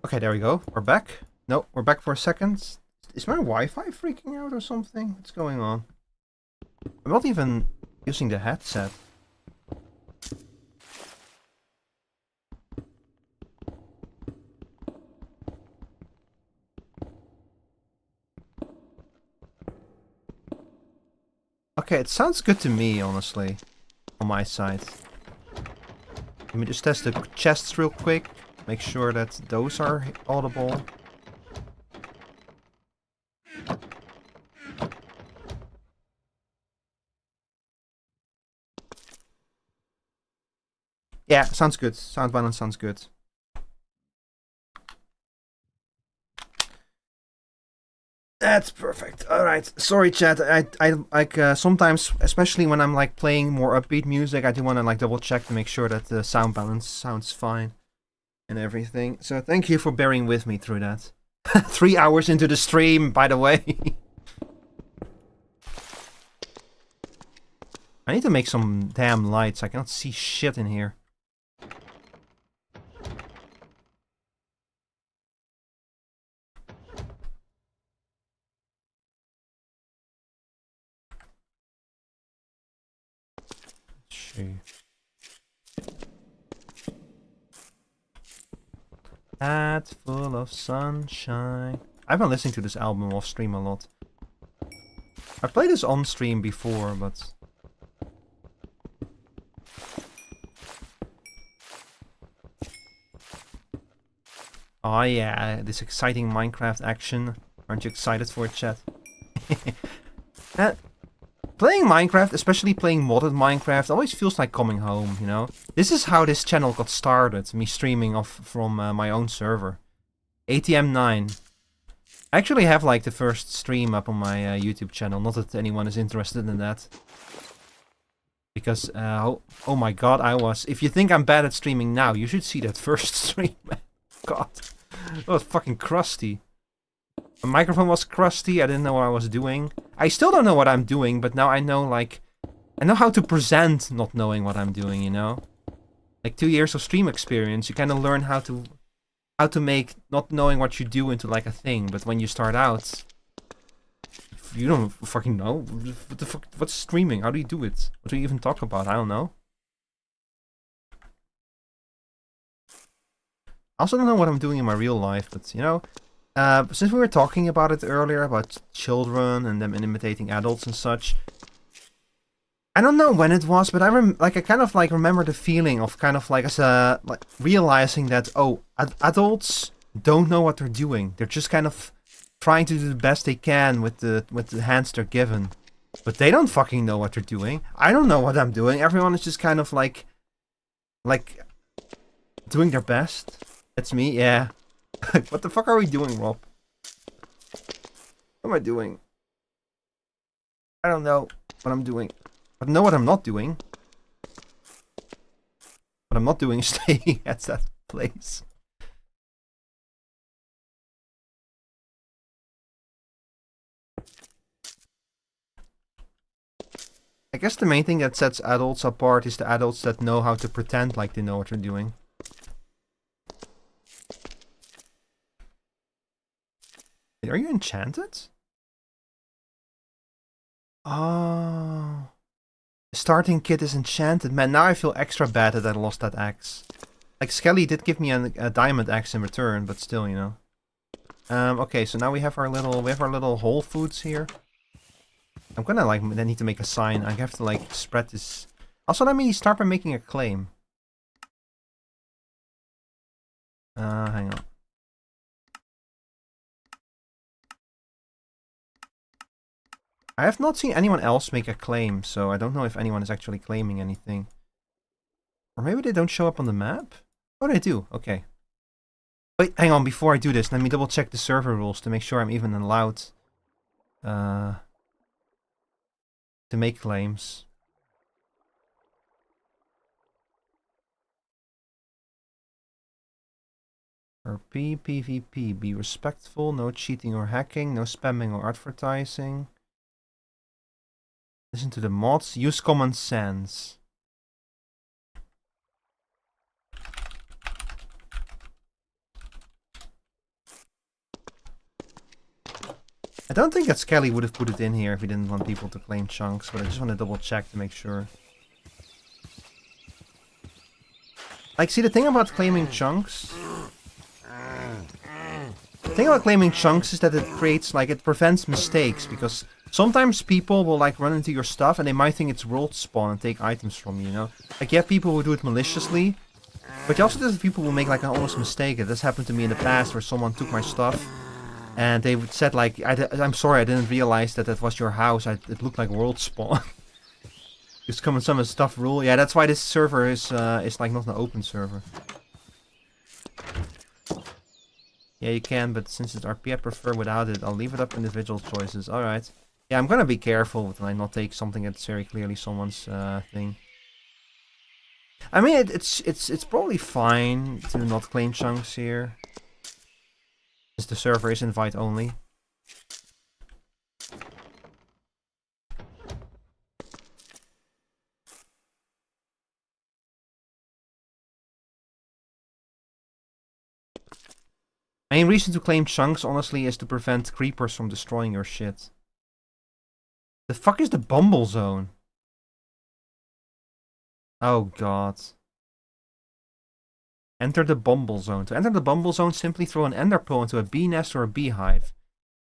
Okay, there we go. We're back. No, we're back for a second. Is my Wi-Fi freaking out or something? What's going on? I'm not even using the headset. Okay, it sounds good to me, honestly. On my side. Let me just test the chests real quick. Make sure that those are audible. Yeah, sounds good. Sound balance sounds good. That's perfect. All right. Sorry, chat. I like sometimes, especially when I'm like playing more upbeat music, I do want to like double check to make sure that the sound balance sounds fine and everything. So thank you for bearing with me through that. 3 hours into the stream, by the way. I need to make some damn lights. I cannot see shit in here. Hat full of sunshine. I've been listening to this album off stream a lot. I played this on stream before, but oh yeah, this exciting Minecraft action. Aren't you excited for it, chat? Playing Minecraft, especially playing modded Minecraft, always feels like coming home, you know? This is how this channel got started, me streaming off from my own server. ATM9. I actually have like the first stream up on my YouTube channel, not that anyone is interested in that. Because, oh my god, if you think I'm bad at streaming now, you should see that first stream, man. God, it was fucking crusty. My microphone was crusty, I didn't know what I was doing. I still don't know what I'm doing, but now I know, like... I know how to present not knowing what I'm doing, you know? Like 2 years of stream experience, you kind of learn how to make not knowing what you do into like a thing. But when you start out, you don't fucking know. What the fuck? What's streaming? How do you do it? What do you even talk about? I don't know. I also don't know what I'm doing in my real life, but you know... since we were talking about it earlier, about children and them imitating adults and such, I don't know when it was, but I kind of like remember the feeling of kind of like like realizing that adults don't know what they're doing. They're just kind of trying to do the best they can with the hands they're given, but they don't fucking know what they're doing. I don't know what I'm doing. Everyone is just kind of like doing their best. That's me, yeah. What the fuck are we doing, Rob? What am I doing? I don't know what I'm doing. I know what I'm not doing. What I'm not doing is staying at that place. I guess the main thing that sets adults apart is the adults that know how to pretend like they know what they're doing. Are you enchanted? Oh. The starting kit is enchanted. Man, now I feel extra bad that I lost that axe. Like, Skelly did give me a diamond axe in return, but still, you know. Okay, so now we have our little Whole Foods here. I'm gonna, like, then need to make a sign. I have to, like, spread this. Also, let me start by making a claim. Hang on. I have not seen anyone else make a claim, so I don't know if anyone is actually claiming anything. Or maybe they don't show up on the map? Oh, they do. Okay. Wait, hang on. Before I do this, let me double check the server rules to make sure I'm even allowed to make claims. RP, PvP. Be respectful. No cheating or hacking. No spamming or advertising. Listen to the mods. Use common sense. I don't think that Skelly would have put it in here if he didn't want people to claim chunks, but I just want to double check to make sure. Like, see, the thing about claiming chunks... The thing about claiming chunks is that it creates, like, it prevents mistakes, because sometimes people will, like, run into your stuff and they might think it's world spawn and take items from you, you know? Like, you have people who do it maliciously, but you also have people who make, like, an honest mistake. This happened to me in the past where someone took my stuff. And they said, like, I'm sorry, I didn't realize that that was your house. It looked like world spawn. Just come in some stuff rule. Yeah, that's why this server is like not an open server. Yeah, you can, but since it's RP, I prefer without it. I'll leave it up to individual choices. Alright. Yeah, I'm gonna be careful when I not take something that's very clearly someone's thing. I mean, it's probably fine to not claim chunks here. The server is invite only. Main reason to claim chunks, honestly, is to prevent creepers from destroying your shit. The fuck is the Bumble Zone? Oh god. Enter the Bumble Zone. To enter the Bumble Zone, simply throw an ender pearl into a bee nest or a beehive.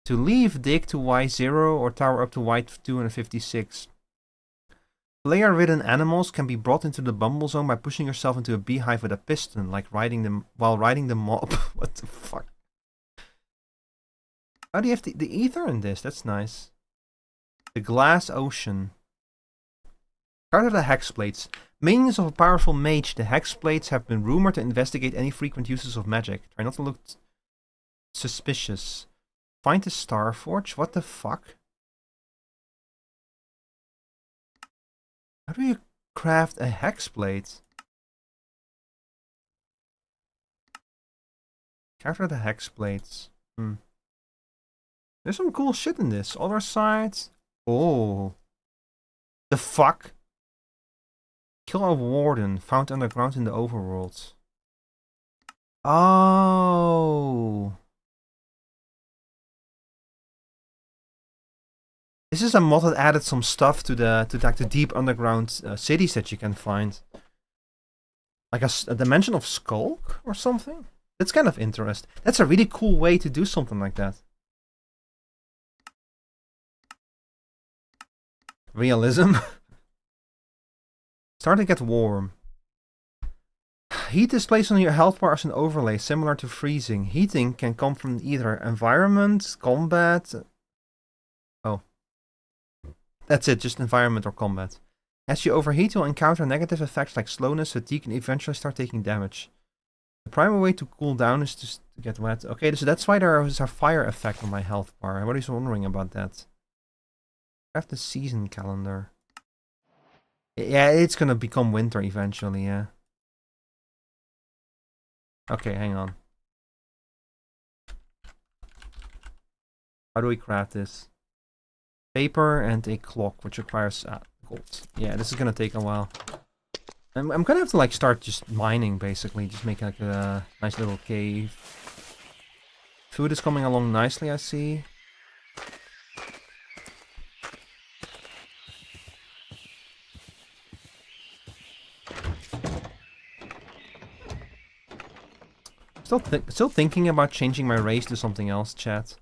To leave, dig to Y0 or tower up to Y256. Player-ridden animals can be brought into the Bumble Zone by pushing yourself into a beehive with a piston, like riding them while riding the mob. What the fuck? How do you have the ether in this? That's nice. The Glass Ocean. Card of the Hex Plates. Minions of a powerful mage, the Hex Plates have been rumored to investigate any frequent uses of magic. Try not to look suspicious. Find the Star Forge? What the fuck? How do you craft a Hex Plate? Card of the Hex Plates. There's some cool shit in this. Other side. Oh. The fuck? Kill a warden found underground in the overworld. Oh. This is a mod that added some stuff to like the deep underground cities that you can find. Like a dimension of Skulk or something. That's kind of interesting. That's a really cool way to do something like that. Realism. Starting to get warm. Heat is placed on your health bar as an overlay, similar to freezing. Heating can come from either environment, combat... Oh. That's it, just environment or combat. As you overheat, you'll encounter negative effects like slowness, fatigue, and eventually start taking damage. The primary way to cool down is just to get wet. Okay, so that's why there is a fire effect on my health bar. What are you wondering about that? I have the season calendar. Yeah, it's gonna become winter eventually, yeah. Okay, hang on. How do we craft this? Paper and a clock, which requires gold. Yeah, this is gonna take a while. I'm gonna have to like start just mining, basically. Just make like a nice little cave. Food is coming along nicely, I see. Still thinking about changing my race to something else, chat.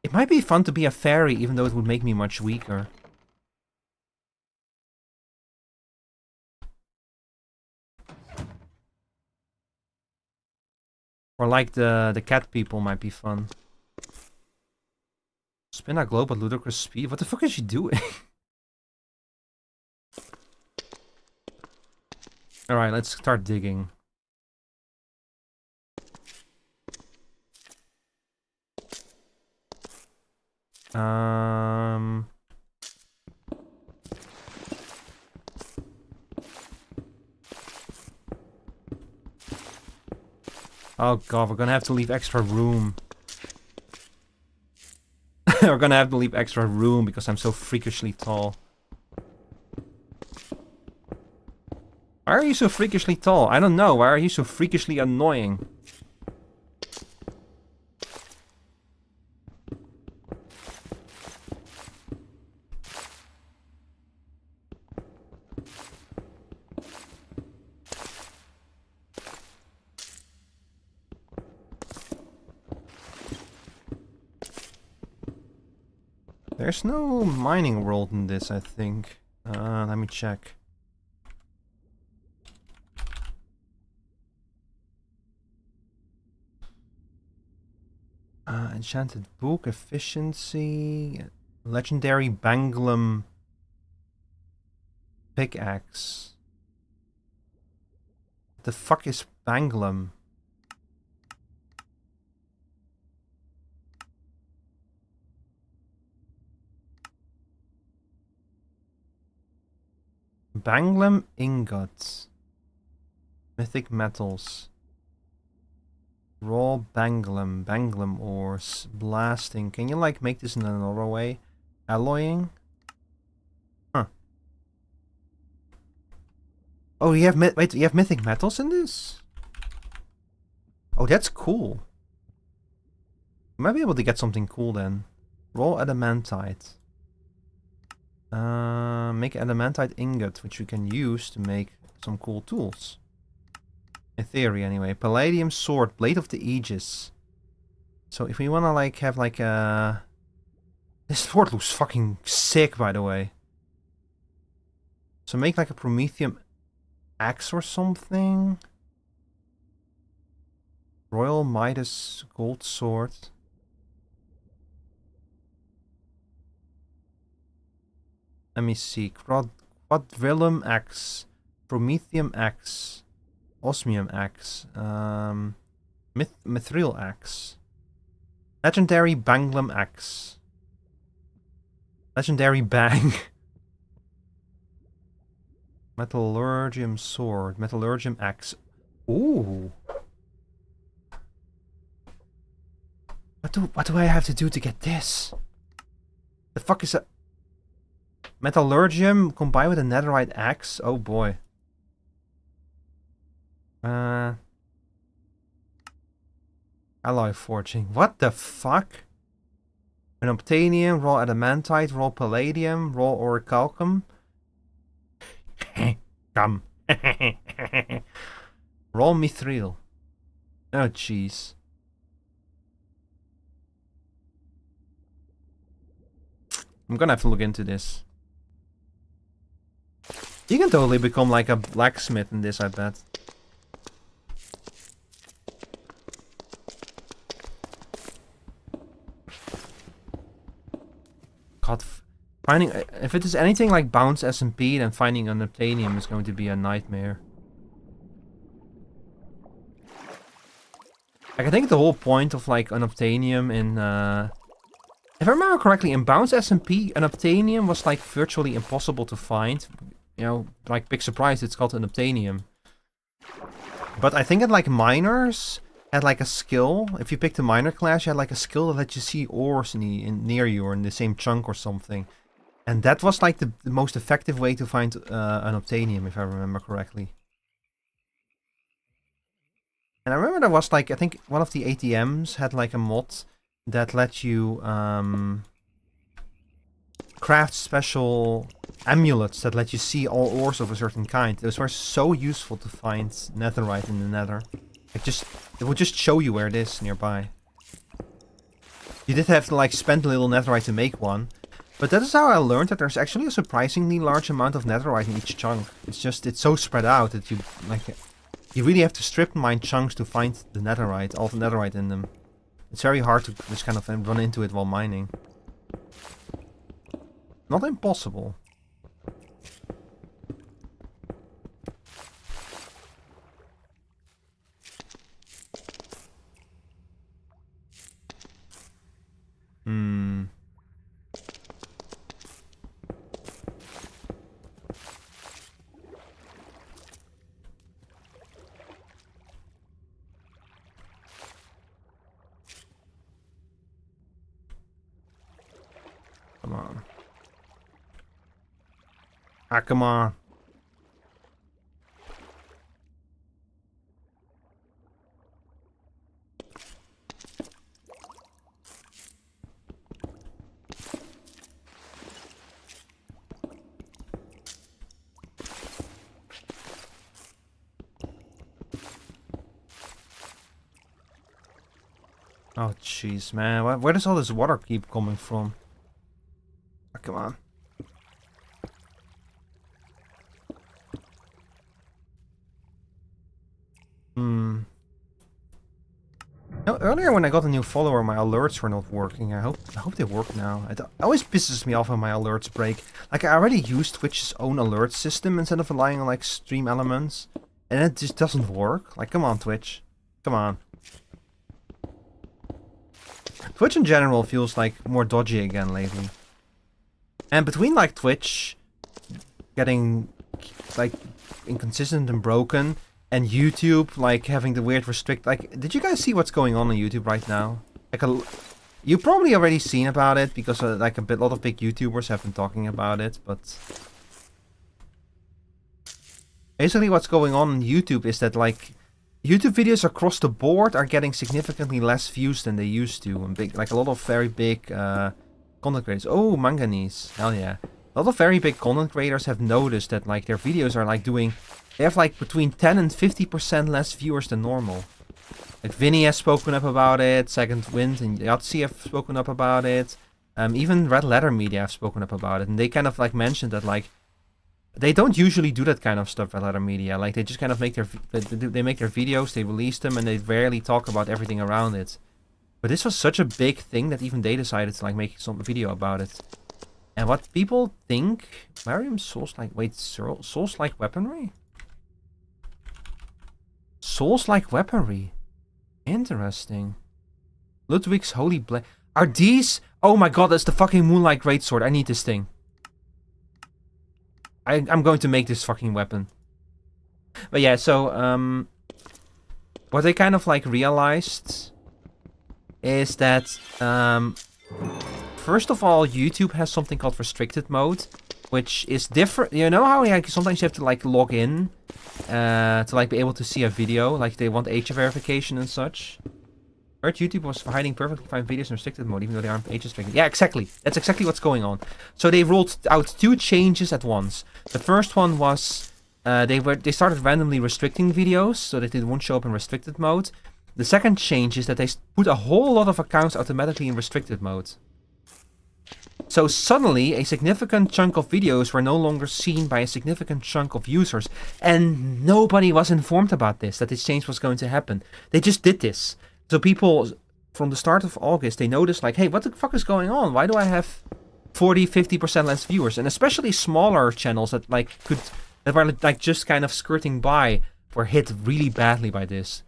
It might be fun to be a fairy, even though it would make me much weaker. Or like the cat people might be fun. Spin a globe at ludicrous speed. What the fuck is she doing? Alright, let's start digging. Oh god, we're gonna have to leave extra room. We're gonna have to leave extra room because I'm so freakishly tall. Why are you so freakishly tall? I don't know. Why are you so freakishly annoying? There's no mining world in this, I think. Let me check. Enchanted book, efficiency, legendary Banglum pickaxe. The fuck is Banglum? Banglum ingots. Mythic metals. Raw Banglum ores. Blasting. Can you like make this in another way? Alloying? Huh. Oh, you have wait, you have mythic metals in this? Oh, that's cool. You might be able to get something cool then. Raw adamantite. Make adamantite ingot, which we can use to make some cool tools. In theory, anyway. Palladium sword, blade of the Aegis. So if we wanna like have like a... This sword looks fucking sick, by the way. So make like a Prometheum axe or something. Royal Midas gold sword. Let me see. Quadrillum axe. Prometheum axe. Osmium axe. Mithril axe. Legendary Banglum axe. Legendary Bang. Metallurgium sword. Metallurgium axe. Ooh. What do I have to do to get this? The fuck is that? Metallurgium combined with a netherite axe? Oh boy. Alloy forging. What the fuck? An obtainium, raw adamantite, raw palladium, raw orichalcum. Come. Raw mithril. Oh jeez. I'm gonna have to look into this. You can totally become like a blacksmith in this, I bet. God, finding if it is anything like bounce SMP, then finding an obtainium is going to be a nightmare. Like I think the whole point of like an obtainium in, if I remember correctly, in bounce SMP, an obtainium was like virtually impossible to find. You know, like big surprise, it's called an obtainium. But I think that like miners had like a skill. If you picked a miner class, you had like a skill that let you see ores near you or in the same chunk or something. And that was like the most effective way to find an obtainium, if I remember correctly. And I remember there was like, I think one of the ATMs had like a mod that let you craft special amulets that let you see all ores of a certain kind. Those were so useful to find netherite in the nether. It would just show you where it is nearby. You did have to like spend a little netherite to make one. But that is how I learned that there's actually a surprisingly large amount of netherite in each chunk. It's so spread out that you really have to strip mine chunks to find the netherite, all the netherite in them. It's very hard to just kind of run into it while mining. Not impossible. on. Ah, come on. Oh, jeez, man. Where does all this water keep coming from? Ah, come on. No, earlier when I got a new follower, my alerts were not working. I hope they work now. It always pisses me off when my alerts break. Like, I already used Twitch's own alert system instead of relying on, like, stream elements. And it just doesn't work. Like, come on, Twitch. Come on. Twitch in general feels, like, more dodgy again lately. And between, like, Twitch getting, like, inconsistent and broken, and YouTube, like, having the weird restrict... Like, did you guys see what's going on YouTube right now? Like, you've probably already seen about it, because, like, a lot of big YouTubers have been talking about it, but... Basically, what's going on YouTube is that, like, YouTube videos across the board are getting significantly less views than they used to. And big, like, a lot of very big content creators... Oh, manganese. Hell yeah. A lot of very big content creators have noticed that, like, their videos are, like, doing... They have like between 10 and 50% less viewers than normal. Like Vinny has spoken up about it, Second Wind and Yahtzee have spoken up about it. Even Red Letter Media have spoken up about it. And they kind of like mentioned that like, they don't usually do that kind of stuff, Red Letter Media. Like they just kind of make their, they make their videos, they release them and they rarely talk about everything around it. But this was such a big thing that even they decided to like make some video about it. And what people think, Mariam Souls-like, wait, Souls-like weaponry? Souls-like weaponry. Interesting. Ludwig's Holy Blade. Are these... Oh my god, that's the fucking Moonlight Greatsword. I need this thing. I'm going to make this fucking weapon. But yeah, so... what they kind of like realized... is that... first of all, YouTube has something called restricted mode. Which is different. You know how like, sometimes you have to like log in to like be able to see a video, like they want age verification and such. I heard YouTube was hiding perfectly fine videos in restricted mode, even though they aren't age restricted. Yeah, exactly. That's exactly what's going on. So they rolled out two changes at once. The first one was they started randomly restricting videos so that they won't show up in restricted mode. The second change is that they put a whole lot of accounts automatically in restricted mode. So suddenly, a significant chunk of videos were no longer seen by a significant chunk of users. And nobody was informed about this, that this change was going to happen. They just did this. So people, from the start of August, they noticed like, hey, what the fuck is going on? Why do I have 40-50% less viewers? And especially smaller channels that like that were like just kind of skirting by were hit really badly by this.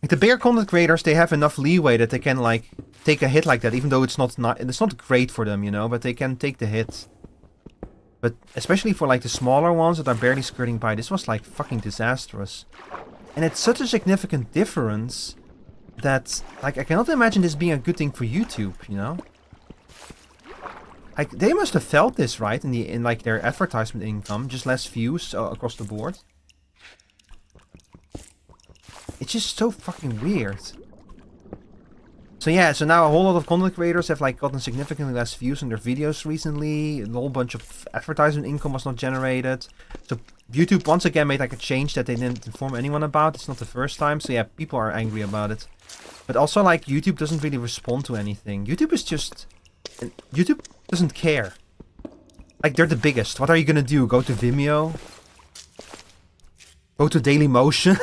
Like the bigger content creators, they have enough leeway that they can like take a hit like that, even though it's not great for them, you know, but they can take the hit. But especially for like the smaller ones that are barely skirting by, this was like fucking disastrous. And it's such a significant difference that like I cannot imagine this being a good thing for YouTube, you know? Like they must have felt this, right, in like their advertisement income, just less views across the board. It's just so fucking weird. So yeah, so now a whole lot of content creators have like gotten significantly less views on their videos recently. A whole bunch of advertisement income was not generated. So YouTube once again made like a change that they didn't inform anyone about. It's not the first time, so yeah, people are angry about it. But also like YouTube doesn't really respond to anything. YouTube is just... YouTube doesn't care. Like they're the biggest. What are you gonna do? Go to Vimeo? Go to Dailymotion?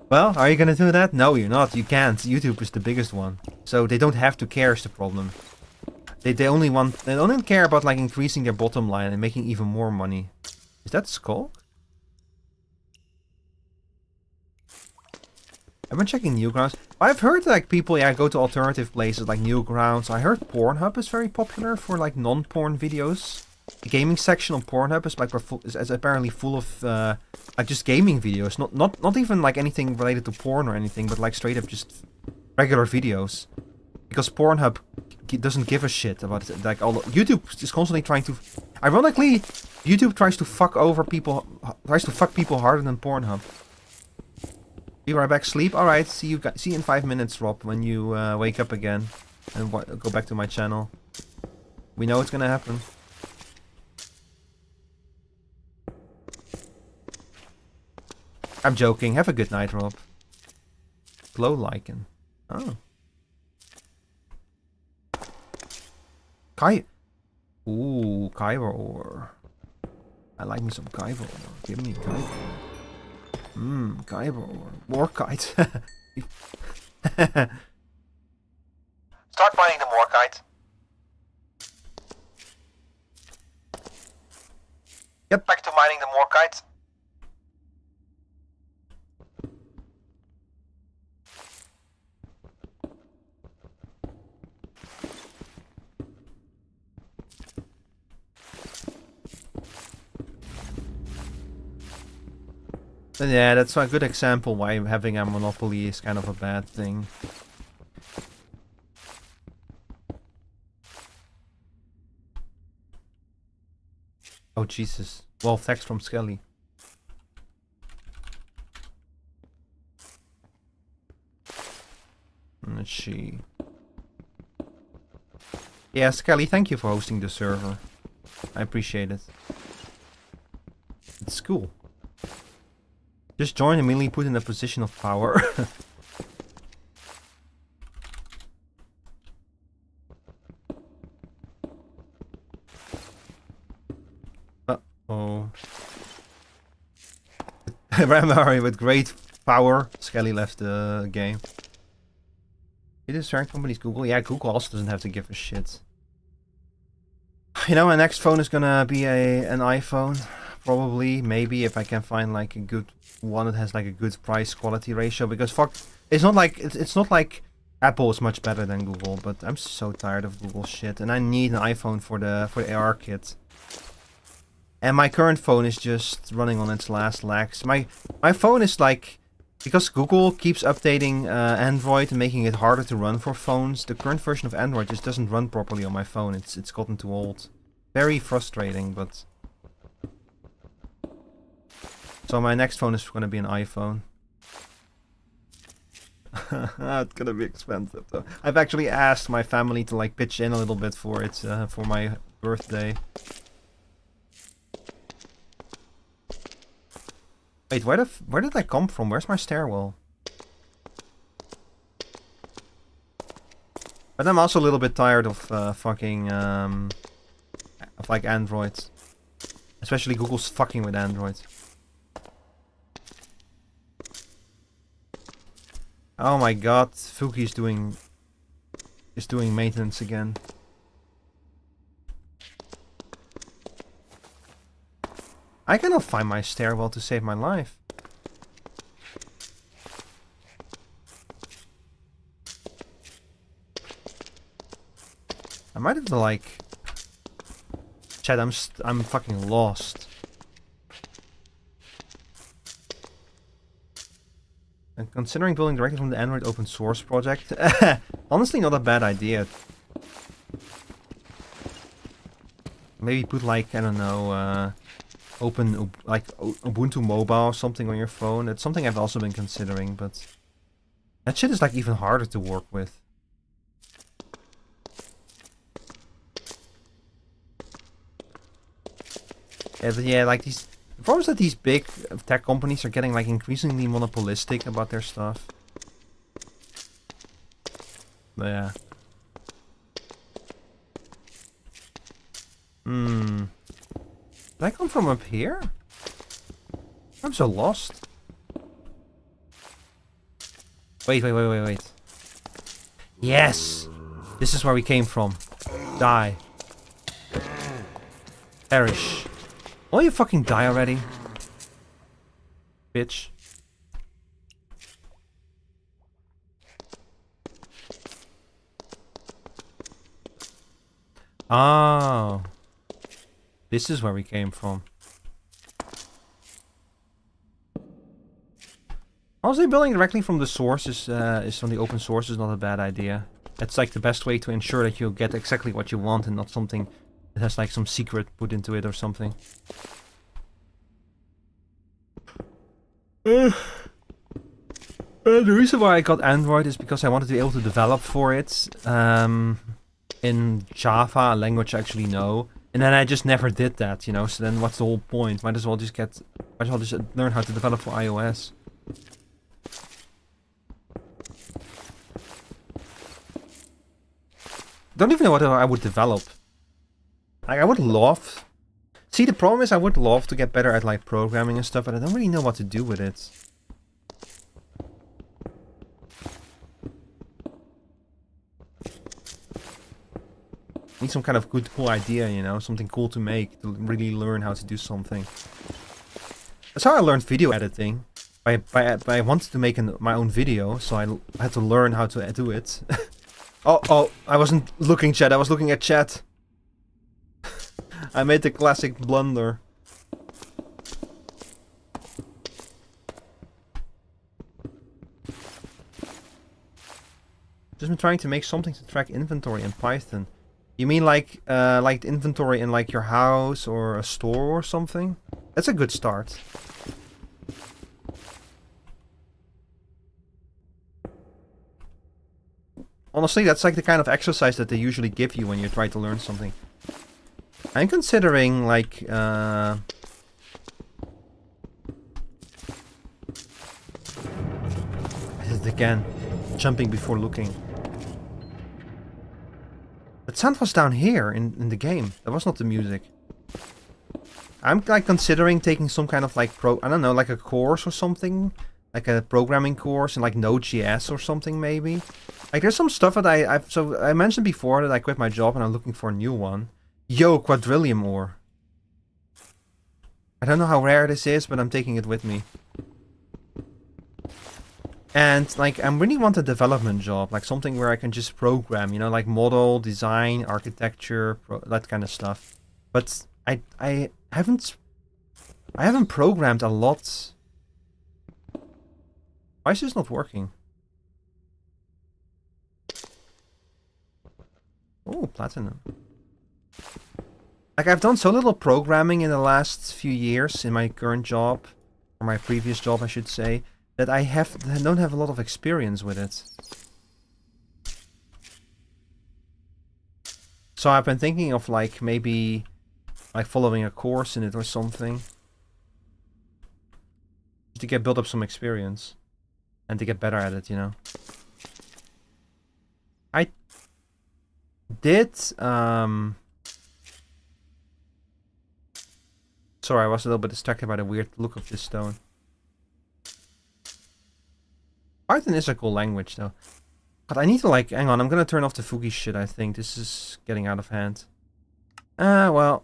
Well, are you gonna do that? No, you're not. You can't. YouTube is the biggest one. So they don't have to care is the problem. They don't care about like increasing their bottom line and making even more money. Is that Skull? I've been checking Newgrounds. I've heard like people go to alternative places like Newgrounds. I heard Pornhub is very popular for like non-porn videos. The gaming section on Pornhub is like is apparently full of like just gaming videos, not even like anything related to porn or anything, but like straight up just regular videos. Because Pornhub doesn't give a shit about it. Like YouTube is constantly trying to. Ironically, YouTube tries to fuck over people. Tries to fuck people harder than Pornhub. Be right back. Sleep. All right. See you in 5 minutes, Rob. When you wake up again and go back to my channel. We know it's gonna happen. I'm joking. Have a good night, Rob. Glow lichen. Oh. Ooh, Kyber ore. I like me some Kyber ore. Give me Kyber ore. Kyber ore. More kite. Start mining the Morkite. Get back to mining the Morkite. And yeah, that's a good example why having a monopoly is kind of a bad thing. Oh Jesus. Well, thanks from Skelly. Let's see. Yeah, Skelly, thank you for hosting the server. I appreciate it. It's cool. Just join and immediately put in a position of power. Uh-oh. Ramari with great power. Skelly left the game. It is certain companies Google. Yeah, Google also doesn't have to give a shit. You know, my next phone is gonna be an iPhone. Probably, maybe, if I can find like a good one that has like a good price quality ratio, because fuck, it's not like Apple is much better than Google, but I'm so tired of Google shit, and I need an iPhone for the AR kit. And my current phone is just running on its last legs. My phone is like, because Google keeps updating Android and making it harder to run for phones, the current version of Android just doesn't run properly on my phone. It's gotten too old. Very frustrating, but so my next phone is gonna be an iPhone. It's gonna be expensive though. I've actually asked my family to like pitch in a little bit for it for my birthday. Wait, where did I come from? Where's my stairwell? But I'm also a little bit tired of fucking of like Android, especially Google's fucking with Android. Oh my god, Fuki is doing maintenance again. I cannot find my stairwell to save my life. I might have to like chat, I'm fucking lost. And considering building directly from the Android open source project, honestly not a bad idea. Maybe put like, I don't know, open like Ubuntu Mobile or something on your phone. It's something I've also been considering, but that shit is like even harder to work with. Yeah, like these. The problem is that these big tech companies are getting like increasingly monopolistic about their stuff. But yeah. Did I come from up here? I'm so lost. Wait. Yes! This is where we came from. Die. Perish. Will you fucking die already? Bitch. Oh. This is where we came from. Honestly, building directly from the source is from the open source is not a bad idea. That's like the best way to ensure that you'll get exactly what you want and not something that has like some secret put into it or something. The reason why I got Android is because I wanted to be able to develop for it in Java, a language I actually know. And then I just never did that, you know, so then what's the whole point? Might as well just learn how to develop for iOS. Don't even know what I would develop. Like, I would love... See, the problem is I would love to get better at, like, programming and stuff, but I don't really know what to do with it. Need some kind of good, cool idea, you know, something cool to make, to really learn how to do something. That's how I learned video editing. I wanted to make my own video, so I had to learn how to do it. Oh, I wasn't looking chat, I was looking at chat. I made the classic blunder. Just been trying to make something to track inventory in Python. You mean like inventory in like your house or a store or something? That's a good start. Honestly, that's like the kind of exercise that they usually give you when you try to learn something. I'm considering like again, jumping before looking. The sound was down here in the game. That was not the music. I'm like considering taking some kind of like I don't know, like a course or something. Like a programming course in like Node.js or something maybe. Like there's some stuff that I mentioned before that I quit my job and I'm looking for a new one. Yo, quadrillium ore. I don't know how rare this is, but I'm taking it with me. And like I really want a development job, like something where I can just program, you know, like model, design, architecture, that kind of stuff. But I haven't programmed a lot. Why is this not working? Oh, platinum. Like I've done so little programming in the last few years in my current job, or my previous job I should say, that I don't have a lot of experience with it. So I've been thinking of like maybe like following a course in it or something. Just to build up some experience. And to get better at it, you know. I did sorry, I was a little bit distracted by the weird look of this stone. Python is a cool language though. But I need to like, hang on, I'm gonna turn off the Fugi shit, I think. This is getting out of hand. Well.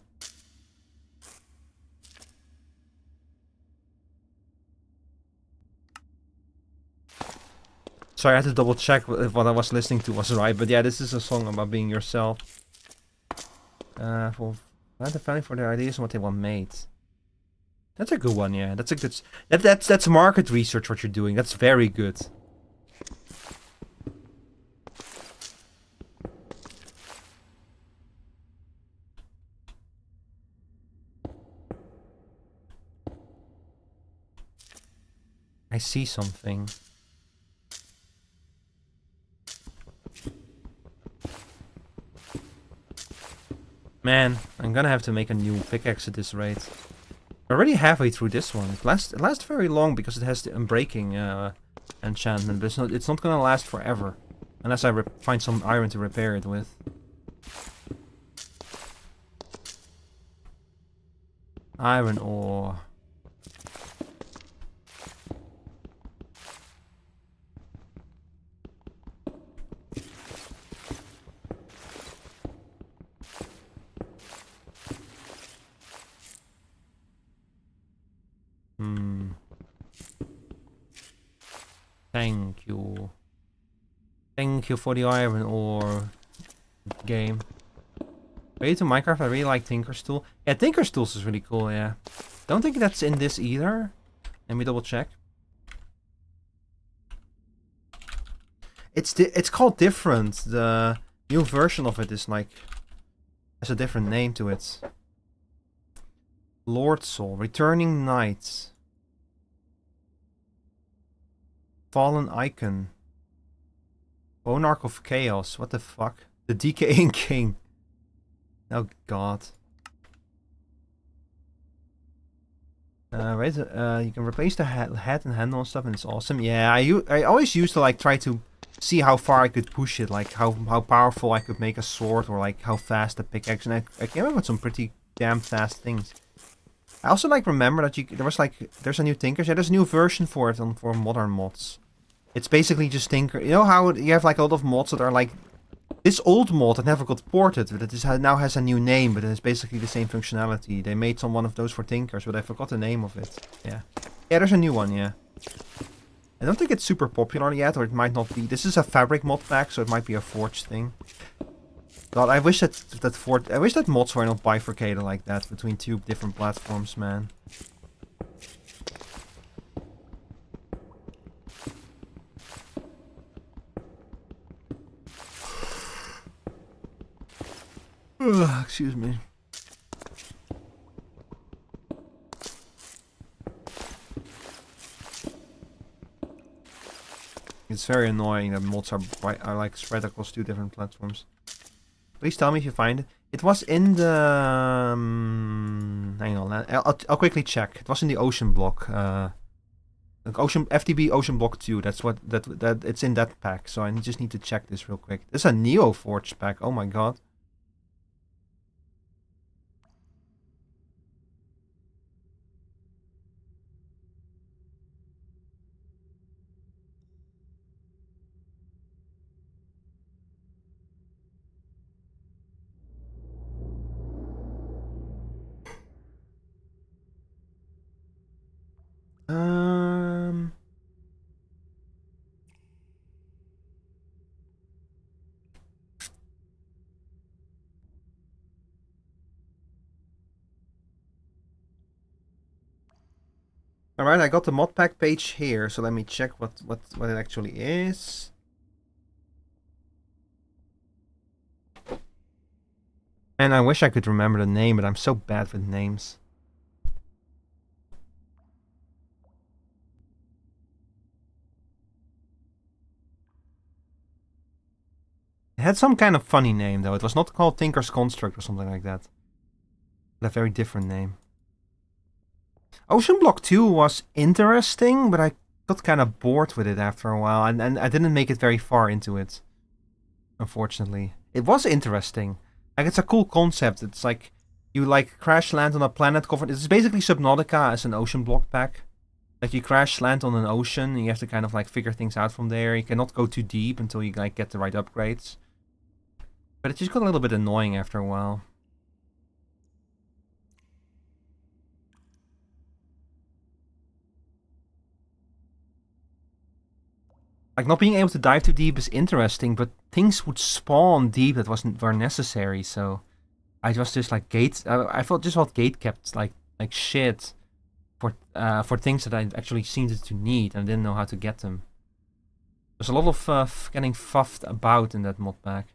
Sorry, I had to double check if what I was listening to was right, but yeah, this is a song about being yourself. For the family for their ideas and what they want made. That's a good one, yeah. That's a good. That's market research what you're doing. That's very good. I see something. Man, I'm gonna have to make a new pickaxe at this rate. We're already halfway through this one. It lasts very long because it has the unbreaking enchantment, but it's not gonna last forever. Unless I find some iron to repair it with. Iron ore. Thank you. Thank you for the iron ore game. Related to Minecraft, I really like Tinker's Tool. Yeah, Tinker's Tools is really cool, yeah. Don't think that's in this either. Let me double check. It's called different. The new version of it is like has a different name to it. Lord Soul, Returning Knight, Fallen Icon, Monarch of Chaos. What the fuck? The Decaying King. Oh god. Wait, you can replace the head and handle and stuff, and it's awesome. Yeah, I always used to like try to see how far I could push it, like how powerful I could make a sword, or like how fast a pickaxe. And I came up with some pretty damn fast things. I also like remember that there's a new Tinker. Yeah, there's a new version for it for modern mods. It's basically just Tinker. You know how you have like a lot of mods that are like this old mod that never got ported, but it now has a new name, but it's basically the same functionality. They made one of those for Tinkers, but I forgot the name of it. Yeah, there's a new one. Yeah, I don't think it's super popular yet, or it might not be. This is a fabric mod pack, so it might be a forged thing. God, I wish that mods were not bifurcated like that between two different platforms, man. Excuse me. It's very annoying that mods are like spread across two different platforms. Please tell me if you find it. It was in the... hang on, I'll quickly check. It was in the Ocean block. Like FTB Ocean Block 2. That's what it's in that pack. So I just need to check this real quick. This is a Neo Forge pack. Oh my god. Alright, I got the mod pack page here, so let me check what it actually is. And I wish I could remember the name, but I'm so bad with names. It had some kind of funny name, though. It was not called Tinker's Construct or something like that. But a very different name. Ocean Block 2 was interesting, but I got kind of bored with it after a while, and I didn't make it very far into it. Unfortunately. It was interesting. Like, it's a cool concept. It's like, you like crash land on a planet covered... It's basically Subnautica as an Ocean Block pack. Like, you crash land on an ocean, and you have to kind of like figure things out from there. You cannot go too deep until you like get the right upgrades. But it just got a little bit annoying after a while. Like, not being able to dive too deep is interesting, but things would spawn deep that were necessary, so... I was just like I felt gate kept like shit for things that I actually seemed to need and didn't know how to get them. There's a lot of getting fuffed about in that mod pack.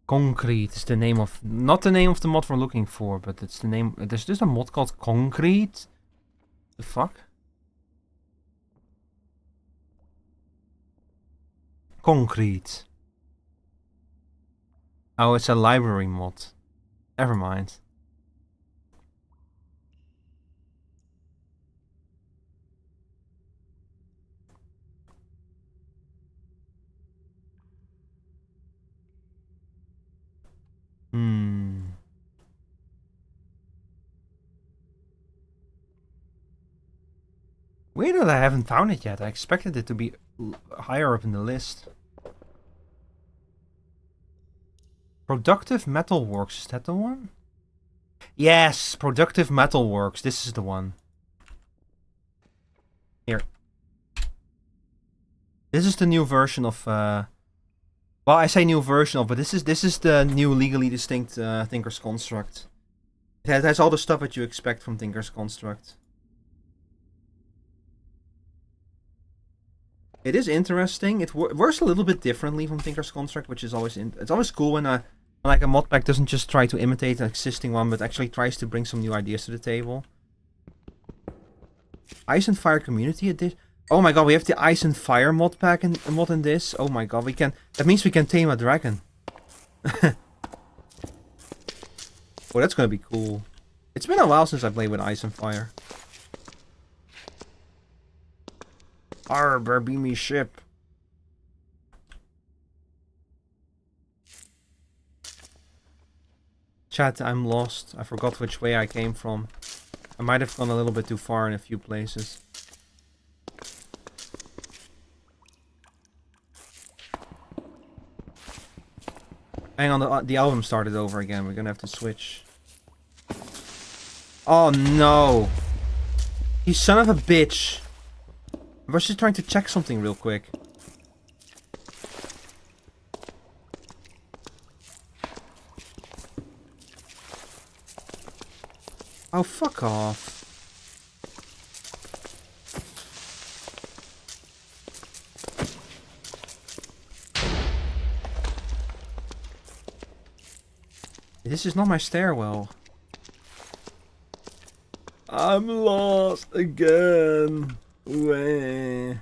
Concrete is the name of... Not the name of the mod we're looking for, but it's the name... There's just a mod called Concrete? The fuck? Concrete. Oh, it's a library mod. Never mind. Weird that I haven't found it yet. I expected it to be higher up in the list. Productive Metalworks, is that the one? Yes, Productive Metalworks, this is the one. Here. This is the new version of. Well, I say new version of, but this is the new legally distinct Tinker's Construct. It has all the stuff that you expect from Tinker's Construct. It is interesting. It works a little bit differently from Tinker's Construct, which is always it's always cool when like a mod pack doesn't just try to imitate an existing one, but actually tries to bring some new ideas to the table. Ice and Fire Community Edition. Oh my god, we have the Ice and Fire mod pack in this. Oh my god, we can. That means we can tame a dragon. Oh, that's gonna be cool. It's been a while since I played with Ice and Fire. Arr, be me ship. Chat, I'm lost. I forgot which way I came from. I might have gone a little bit too far in a few places. Hang on, the album started over again. We're gonna have to switch. Oh no! You son of a bitch! I was just trying to check something real quick. Oh, fuck off. This is not my stairwell. I'm lost again. Way.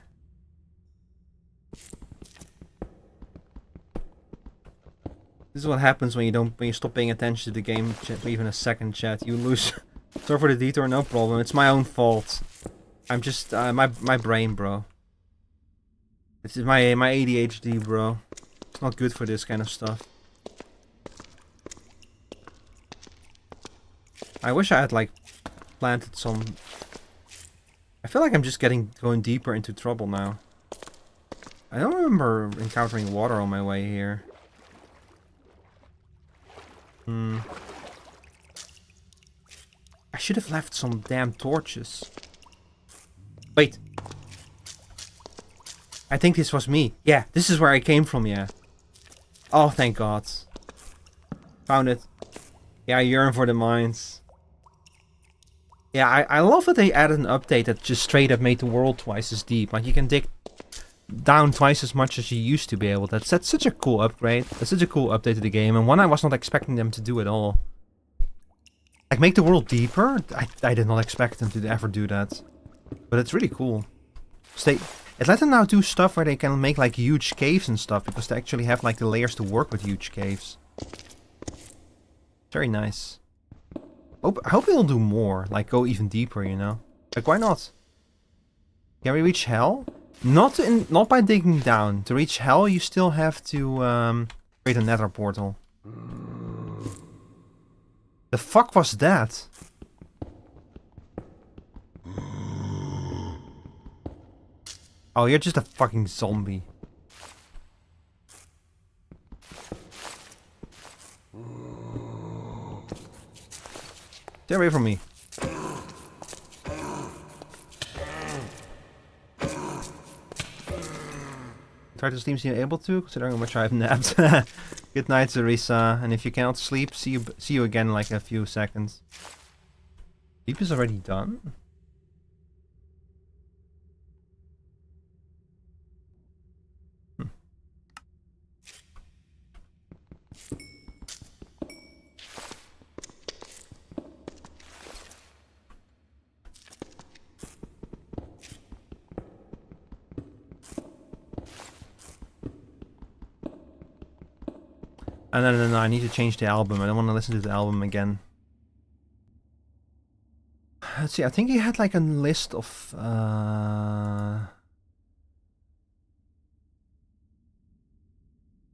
This is what happens when you stop paying attention to the game for even a second, chat. You lose. Sorry for the detour, no problem. It's my own fault. I'm just my brain, bro. This is my ADHD, bro. It's not good for this kind of stuff. I wish I had like planted some. I feel like I'm just going deeper into trouble now. I don't remember encountering water on my way here. I should have left some damn torches. Wait. I think this was me. Yeah, this is where I came from, yeah. Oh, thank God. Found it. Yeah, I yearn for the mines. Yeah, I love that they added an update that just straight up made the world twice as deep. Like, you can dig down twice as much as you used to be able. That's such a cool upgrade. That's such a cool update to the game, and one I was not expecting them to do at all. Like, make the world deeper? I did not expect them to ever do that. But it's really cool. It let them now do stuff where they can make, like, huge caves and stuff, because they actually have, like, the layers to work with huge caves. Very nice. I hope they'll do more, like go even deeper, you know? Like, why not? Can we reach hell? Not by digging down. To reach hell, you still have to create a nether portal. The fuck was that? Oh, you're just a fucking zombie. Stay away from me. Try to sleep, seem able to, considering how much I've napped. Good night, Zarisa. And if you cannot sleep, see you again in like a few seconds. Sleep is already done? No, I need to change the album. I don't want to listen to the album again. Let's see, I think he had like a list of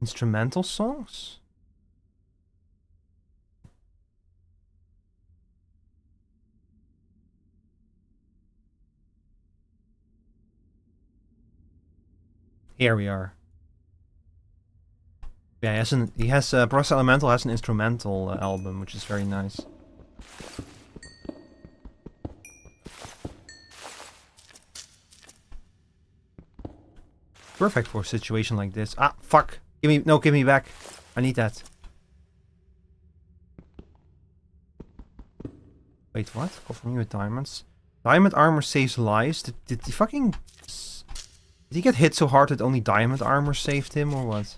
instrumental songs? Here we are. Yeah, he has Process Elemental has an instrumental album, which is very nice. Perfect for a situation like this. Ah, fuck. Give me back. I need that. Wait, what? Cover me with diamonds. Diamond armor saves lives. Did he fucking... Did he get hit so hard that only diamond armor saved him, or what?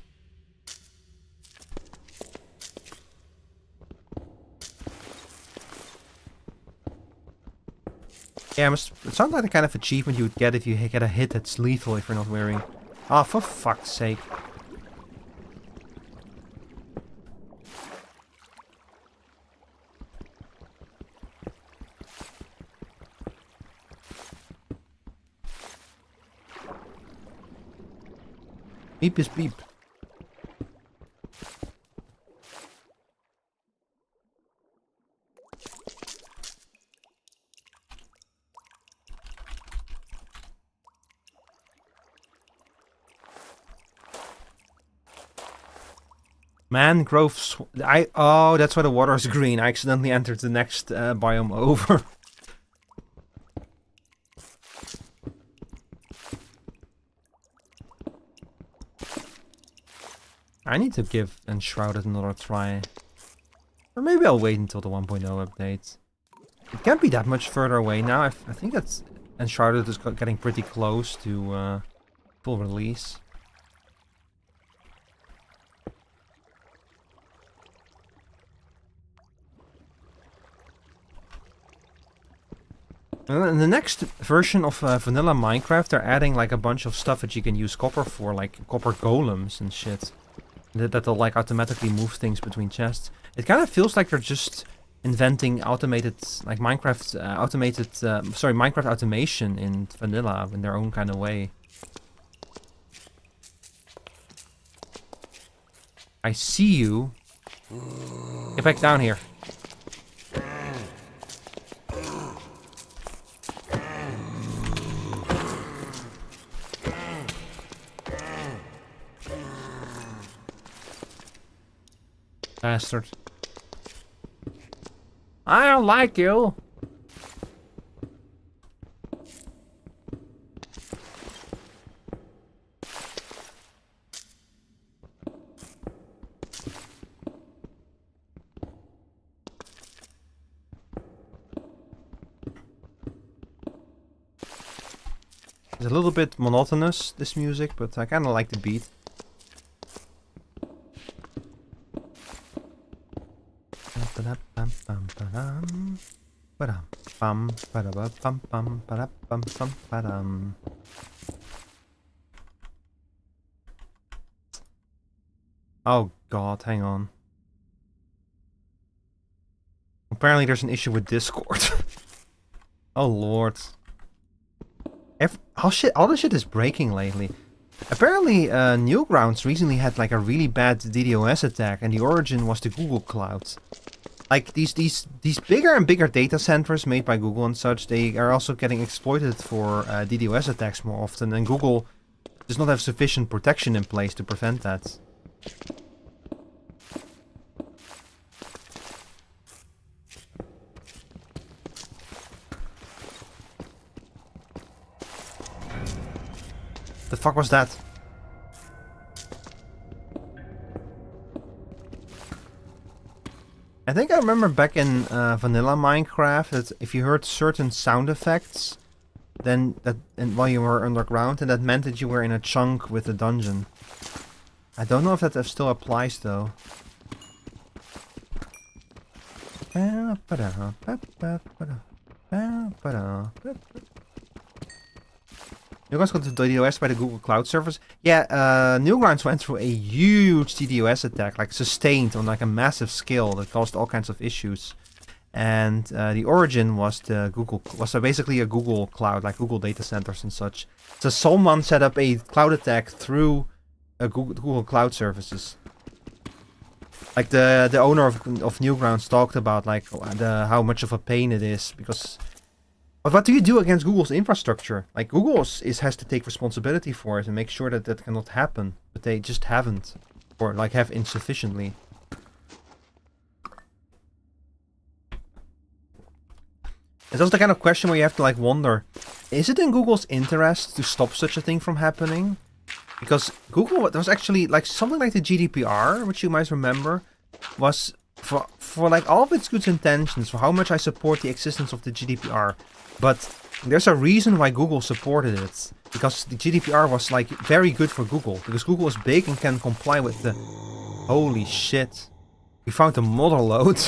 Yeah, it sounds like the kind of achievement you would get if you get a hit that's lethal if you're not wearing... Ah, for fuck's sake. Beep is beep. Mangrove oh, that's why the water is green. I accidentally entered the next biome over. I need to give Enshrouded another try. Or maybe I'll wait until the 1.0 update. It can't be that much further away now. I think that's Enshrouded is getting pretty close to full release. In the next version of vanilla Minecraft, they're adding like a bunch of stuff that you can use copper for, like copper golems and shit. That'll like automatically move things between chests. It kind of feels like they're just inventing automated, like Minecraft Minecraft automation in vanilla in their own kind of way. I see you. Get back down here. Bastard. I don't like you. It's a little bit monotonous, this music, but I kind of like the beat. Oh god, hang on. Apparently there's an issue with Discord. Oh lord. Oh shit, all this shit is breaking lately. Apparently Newgrounds recently had like a really bad DDoS attack, and the origin was the Google Cloud. Like these bigger and bigger data centers made by Google and such, they are also getting exploited for DDoS attacks more often, and Google does not have sufficient protection in place to prevent that. The fuck was that? I think I remember back in vanilla Minecraft that if you heard certain sound effects, then while you were underground, and that meant that you were in a chunk with the dungeon. I don't know if that still applies though. You guys got the DDoS by the Google Cloud servers? Yeah, Newgrounds went through a huge DDoS attack, like sustained on like a massive scale that caused all kinds of issues. And the origin was basically a Google Cloud, like Google data centers and such. So someone set up a cloud attack through Google Cloud services. Like the owner of Newgrounds talked about like how much of a pain it is, because. But what do you do against Google's infrastructure? Like Google has to take responsibility for it and make sure that that cannot happen, but they just haven't, or like have insufficiently. It's also the kind of question where you have to like wonder, is it in Google's interest to stop such a thing from happening? Because Google, there was actually like something like the GDPR, which you might remember, was for like all of its good intentions, for how much I support the existence of the GDPR. But there's a reason why Google supported it. Because the GDPR was like very good for Google. Because Google is big and can comply with the... Holy shit. We found the mother load.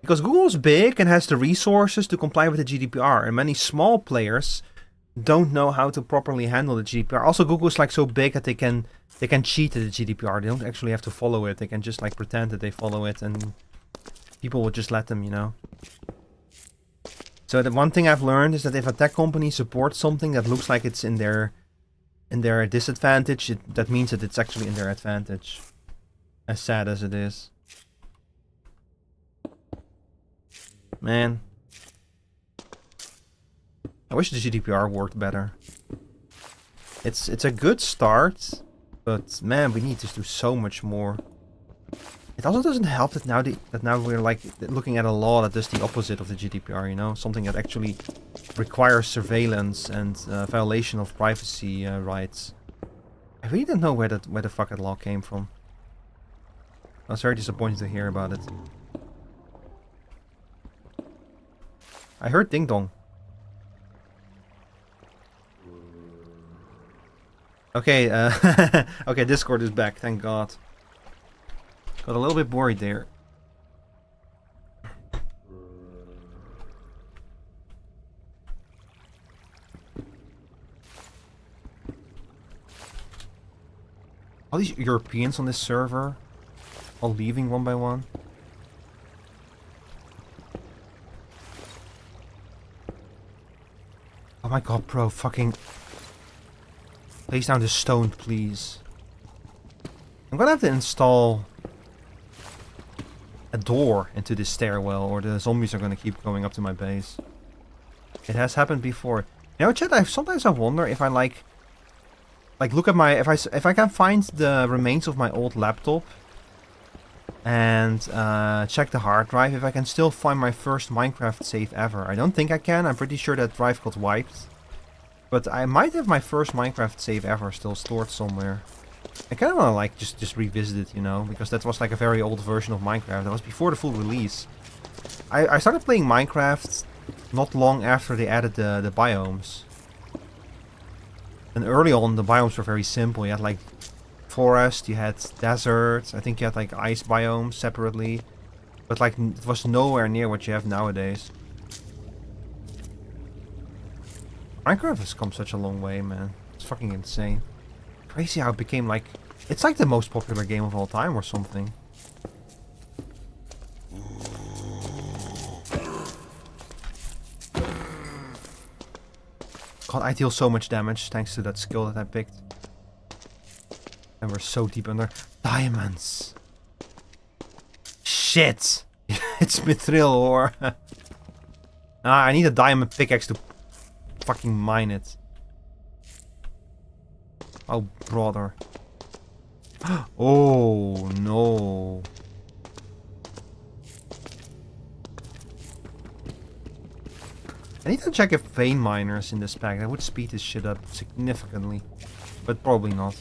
Because Google is big and has the resources to comply with the GDPR. And many small players don't know how to properly handle the GDPR. Also, Google is like so big that they can cheat at the GDPR. They don't actually have to follow it. They can just like pretend that they follow it and people will just let them, you know. So the one thing I've learned is that if a tech company supports something that looks like it's in their disadvantage, that means that it's actually in their advantage. As sad as it is. Man. I wish the GDPR worked better. It's a good start, but man, we need to do so much more. It also doesn't help that now we're like looking at a law that does the opposite of the GDPR, you know, something that actually requires surveillance and violation of privacy rights. I really don't know where the fuck that law came from. I was very disappointed to hear about it. I heard ding dong. Okay, okay, Discord is back, thank God. Got a little bit worried there. All these Europeans on this server, all leaving one by one. Oh my God, bro, fucking... Place down the stone, please. I'm gonna have to install a door into this stairwell, or the zombies are gonna keep going up to my base. It has happened before. You know, chat, sometimes I wonder if I like look at my... If I can find the remains of my old laptop and check the hard drive, if I can still find my first Minecraft save ever. I don't think I can. I'm pretty sure that drive got wiped. But I might have my first Minecraft save ever still stored somewhere. I kind of want to like just revisit it, you know, because that was like a very old version of Minecraft. That was before the full release. I started playing Minecraft not long after they added the biomes. And early on the biomes were very simple. You had like forest, you had desert, I think you had like ice biomes separately. But like it was nowhere near what you have nowadays. Minecraft has come such a long way, man. It's fucking insane. Crazy how it became like... It's like the most popular game of all time or something. God, I deal so much damage thanks to that skill that I picked. And we're so deep under... Diamonds! Shit! It's mithril ore. I need a diamond pickaxe to fucking mine it. Oh, brother. Oh, no. I need to check if vein miners in this pack. That would speed this shit up significantly. But probably not.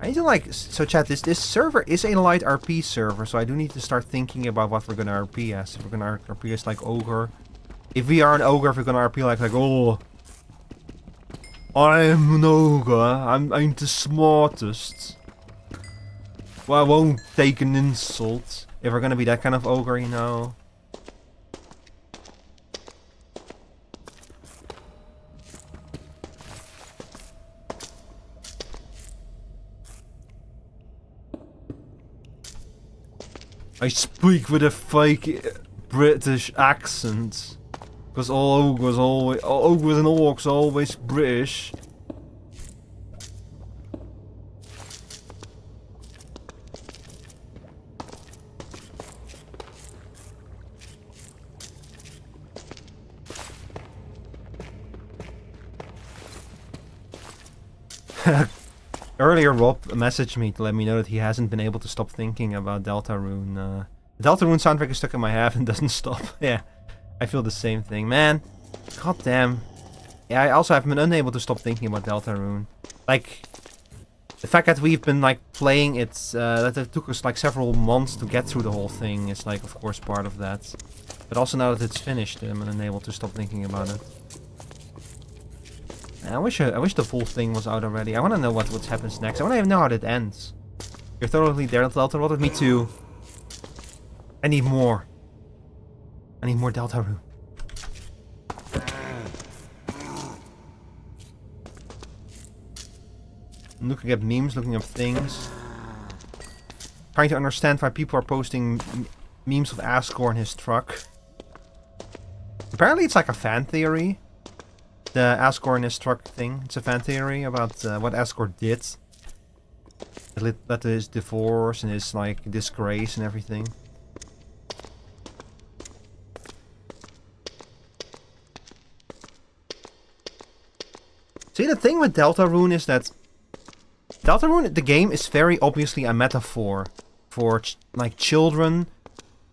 I need to like... So chat, this server is a light RP server, so I do need to start thinking about what we're gonna RP as. If we're gonna RP as like ogre. If we are an ogre, if we're gonna RP like oh... I'm an ogre, I'm the smartest. Well, I won't take an insult. If we're gonna be that kind of ogre, you know. I speak with a fake British accent. Because all ogres and orcs are always British. Earlier, Rob messaged me to let me know that he hasn't been able to stop thinking about Deltarune. The Deltarune soundtrack is stuck in my head and doesn't stop. Yeah, I feel the same thing, man. God damn. Yeah, I also have been unable to stop thinking about Deltarune. Like, the fact that we've been like playing it, that it took us like several months to get through the whole thing is like, of course, part of that. But also now that it's finished, I'm unable to stop thinking about it. I wish the full thing was out already. I want to know what happens next. I want to know how it ends. You're totally there, Deltarune. Me too. I need more. I need more Deltarune. I'm looking at memes, looking up things. Trying to understand why people are posting memes of Asgore in his truck. Apparently it's like a fan theory. The Asgore in his truck thing. It's a fan theory about what Asgore did. That led to his divorce and his like disgrace and everything. See, the thing with Deltarune is that Deltarune, the game, is very obviously a metaphor for like children,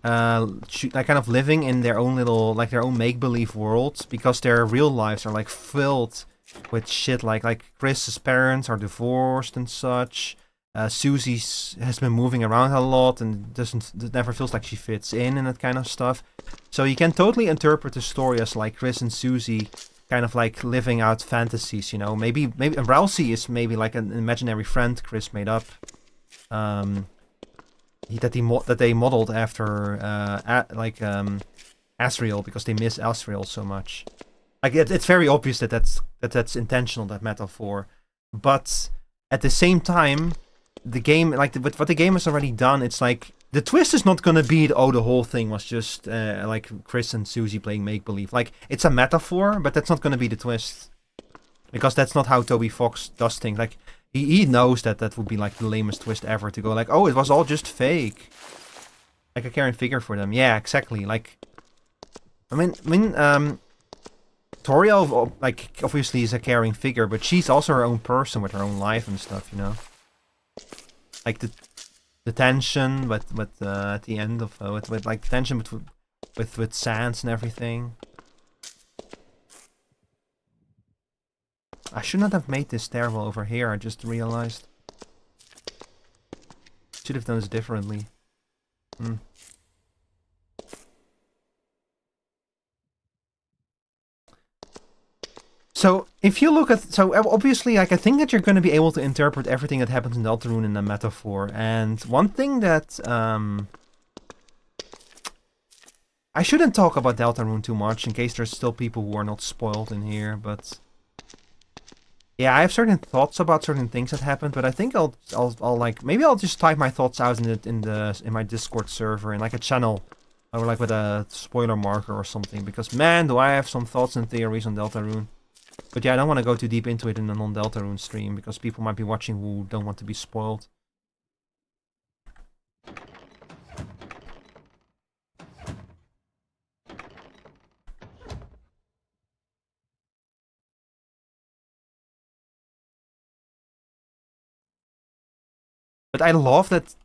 like kind of living in their own little, like their own make-believe worlds, because their real lives are like filled with shit. Like Chris's parents are divorced and such. Susie has been moving around a lot and never feels like she fits in and that kind of stuff. So you can totally interpret the story as like Chris and Susie kind of like living out fantasies, you know. Maybe Rousey is maybe like an imaginary friend Chris made up, that they modeled after Asriel, because they miss Asriel so much. Like it's very obvious that that's intentional, that metaphor, but at the same time, the game, like what the game has already done, it's like the twist is not gonna be the whole thing was just like Chris and Susie playing make-believe. Like, it's a metaphor, but that's not gonna be the twist. Because that's not how Toby Fox does things. Like, he knows that would be like the lamest twist ever, to go like, oh, it was all just fake. Like a caring figure for them. Yeah, exactly. Like, I mean, Toriel, like, obviously is a caring figure, but she's also her own person with her own life and stuff, you know? Like, the tension, but at the end of with like tension with Sans and everything. I should not have made this stairwell over here. I just realized. Should have done this differently. So, if you look at... So, obviously, like, I think that you're going to be able to interpret everything that happens in Deltarune in a metaphor. And one thing that... I shouldn't talk about Deltarune too much, in case there's still people who are not spoiled in here, but... Yeah, I have certain thoughts about certain things that happened, but I think I'll like... Maybe I'll just type my thoughts out in my Discord server, in like a channel. Or like with a spoiler marker or something, because man, do I have some thoughts and theories on Deltarune. But yeah, I don't want to go too deep into it in a non-Deltarune stream, because people might be watching who don't want to be spoiled. But I love that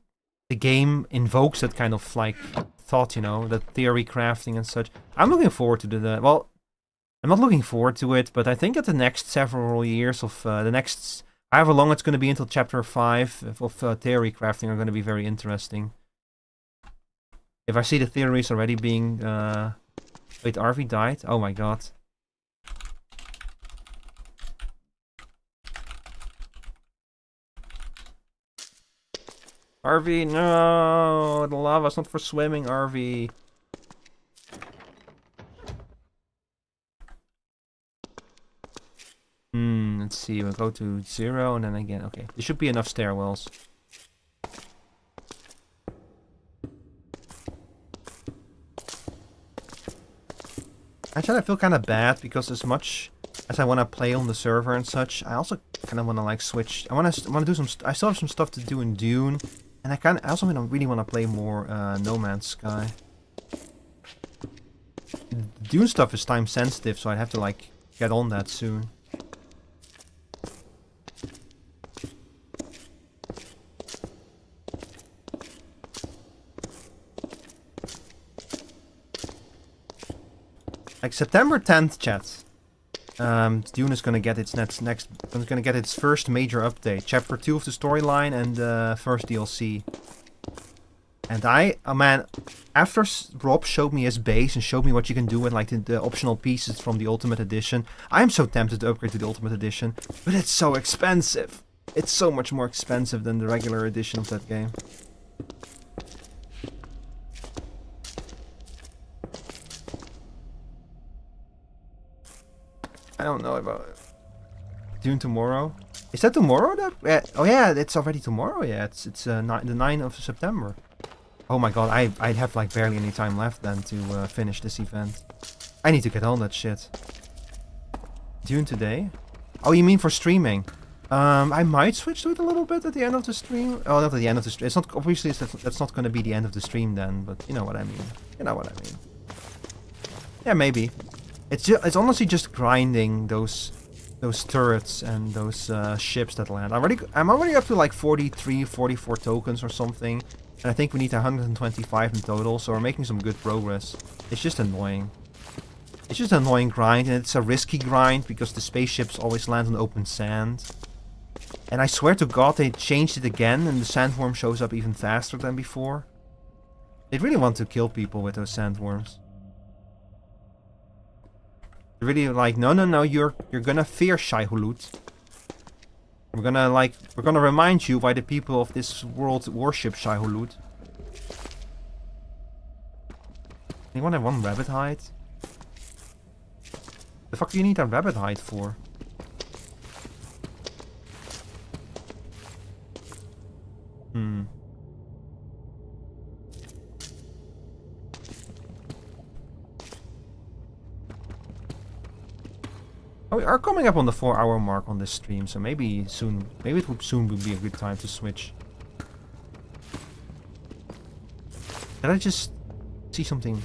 the game invokes that kind of like thought, you know, that theory crafting and such. I'm looking forward to well, I'm not looking forward to it, but I think that the next several years of the next, however long it's going to be until chapter 5 of theory crafting, are going to be very interesting. If I see the theories already being... Wait, Arvi died? Oh my god. Arvi, no! The lava's not for swimming, Arvi. Let's see, we'll go to 0 and then again. Okay, there should be enough stairwells. Actually, I feel kind of bad, because as much as I want to play on the server and such, I also kind of want to like switch. I want to do some. I still have some stuff to do in Dune, and I also really want to play more No Man's Sky. Dune stuff is time sensitive, so I'd have to like get on that soon. Like September 10th, chat. Dune is gonna get its gonna get its first major update. Chapter 2 of the storyline and first DLC. And man, after Rob showed me his base and showed me what you can do with like the optional pieces from the Ultimate Edition, I am so tempted to upgrade to the Ultimate Edition, but it's so expensive. It's so much more expensive than the regular edition of that game. I don't know about it. Dune tomorrow? Is that tomorrow? Oh yeah, it's already tomorrow. Yeah, it's the 9th of September. Oh my god, I'd have like barely any time left then to finish this event. I need to get on that shit. Dune today? Oh, you mean for streaming? I might switch to it a little bit at the end of the stream. Oh, not at the end of the stream. It's not obviously that's not going to be the end of the stream then, but you know what I mean. You know what I mean. Yeah, maybe. It's honestly just grinding those turrets and those ships that land. I'm already up to like 43, 44 tokens or something. And I think we need 125 in total, so we're making some good progress. It's just annoying. It's just an annoying grind, and it's a risky grind because the spaceships always land on open sand. And I swear to god they changed it again and the sandworm shows up even faster than before. They really want to kill people with those sandworms. They're really like, no, you're gonna fear Shai-Hulud. We're gonna remind you why the people of this world worship Shai-Hulud. Anyone have one rabbit hide? The fuck do you need a rabbit hide for? Oh, we are coming up on the 4-hour mark on this stream, so maybe it will soon be a good time to switch. Did I just see something?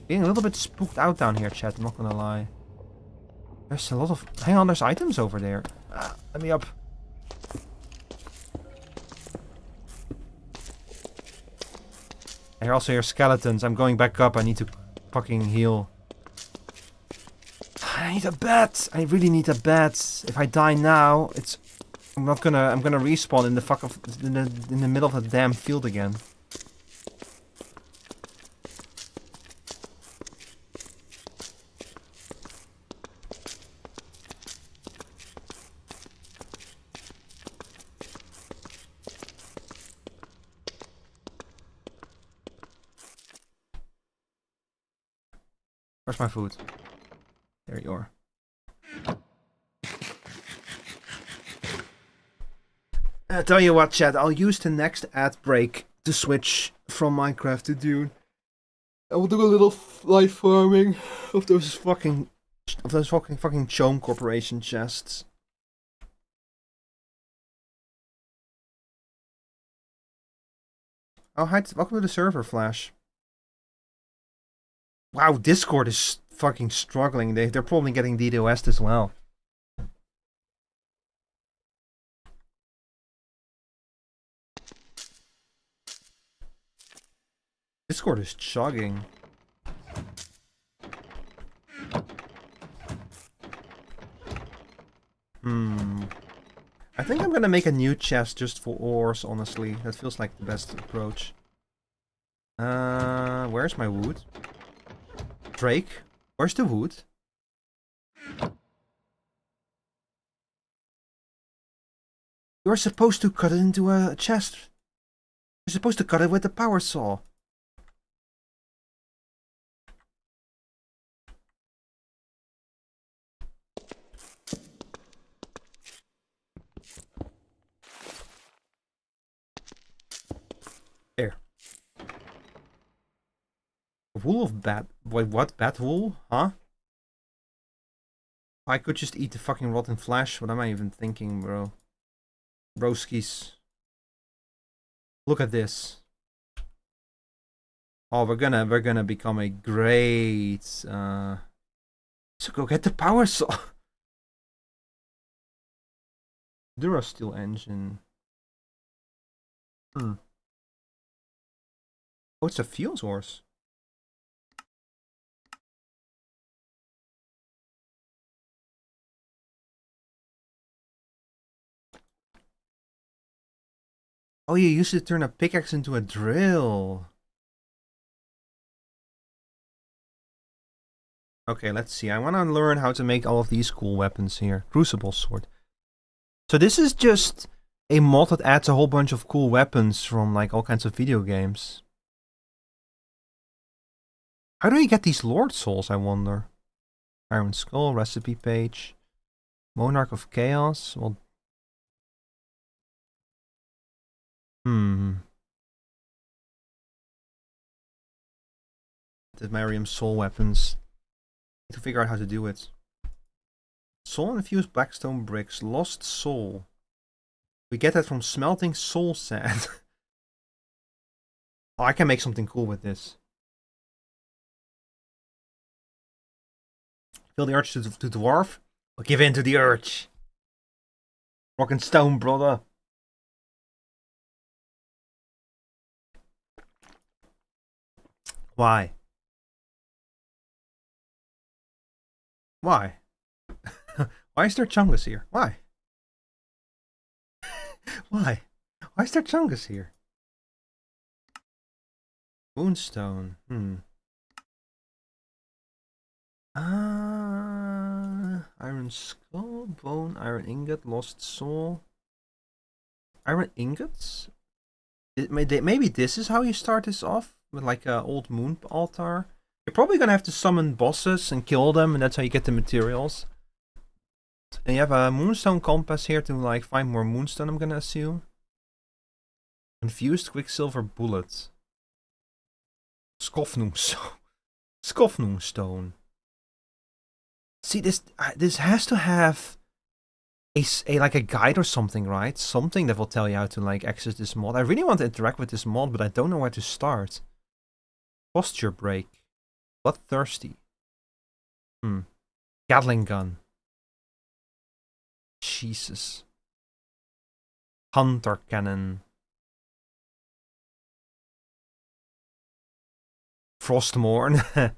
Getting a little bit spooked out down here, chat, I'm not gonna lie. There's a lot of... Hang on, there's items over there. Let me up. I also hear skeletons. I'm going back up. I need to fucking heal. I need a bat. I really need a bat. If I die now, I'm gonna respawn in the middle of the damn field again. Where's my food? There you are. I tell you what, chat, I'll use the next ad break to switch from Minecraft to Dune. I will do a little live farming of those fucking Chome Corporation chests. Oh, hi, welcome to the server, Flash. Wow, Discord is fucking struggling. They're probably getting DDoS'd as well. Discord is chugging. I think I'm gonna make a new chest just for ores, honestly. That feels like the best approach. Where's my wood? Drake, where's the wood? You're supposed to cut it into a chest. You're supposed to cut it with the power saw. There. Wool of bat... Wait, what? Bat wool? Huh? I could just eat the fucking rotten flesh. What am I even thinking, bro? Broskies. Look at this. Oh, we're gonna become a great... So go get the power saw. Durasteel engine. Oh, it's a fuel source. Oh, you used to turn a pickaxe into a drill. Okay, let's see. I want to learn how to make all of these cool weapons here. Crucible sword. So this is just a mod that adds a whole bunch of cool weapons from like all kinds of video games. How do you get these Lord Souls, I wonder? Iron Skull, recipe page. Monarch of Chaos. Well, the Mariam soul weapons. Need to figure out how to do it. Soul infused blackstone bricks. Lost soul. We get that from smelting soul sand. Oh, I can make something cool with this. Feel the urge to dwarf? Or give in to the urge. Rock and stone, brother. Why? Why? Why is there Chungus here? Why? Why? Why is there Chungus here? Moonstone. Iron skull, bone, iron ingot, lost soul. Iron ingots? Maybe this is how you start this off? With like an old moon altar? You're probably gonna have to summon bosses and kill them, and that's how you get the materials. And you have a moonstone compass here to like find more moonstone, I'm gonna assume. Infused quicksilver bullet. Skofnoongstone. See, this has to have a like a guide or something, right? Something that will tell you how to like access this mod. I really want to interact with this mod, but I don't know where to start. Posture break. Bloodthirsty. Gatling gun. Jesus. Hunter cannon. Frostmourne.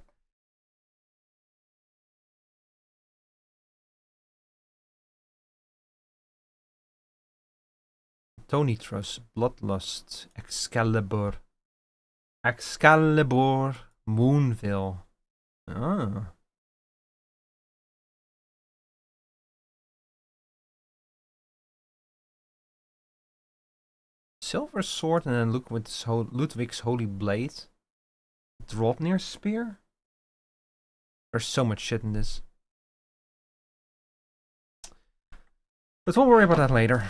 Tonithrus, Bloodlust, Excalibur. Excalibur, Moonville. Ah. Silver sword and then Ludwig's holy blade. Dropnir spear? There's so much shit in this. But we'll worry about that later.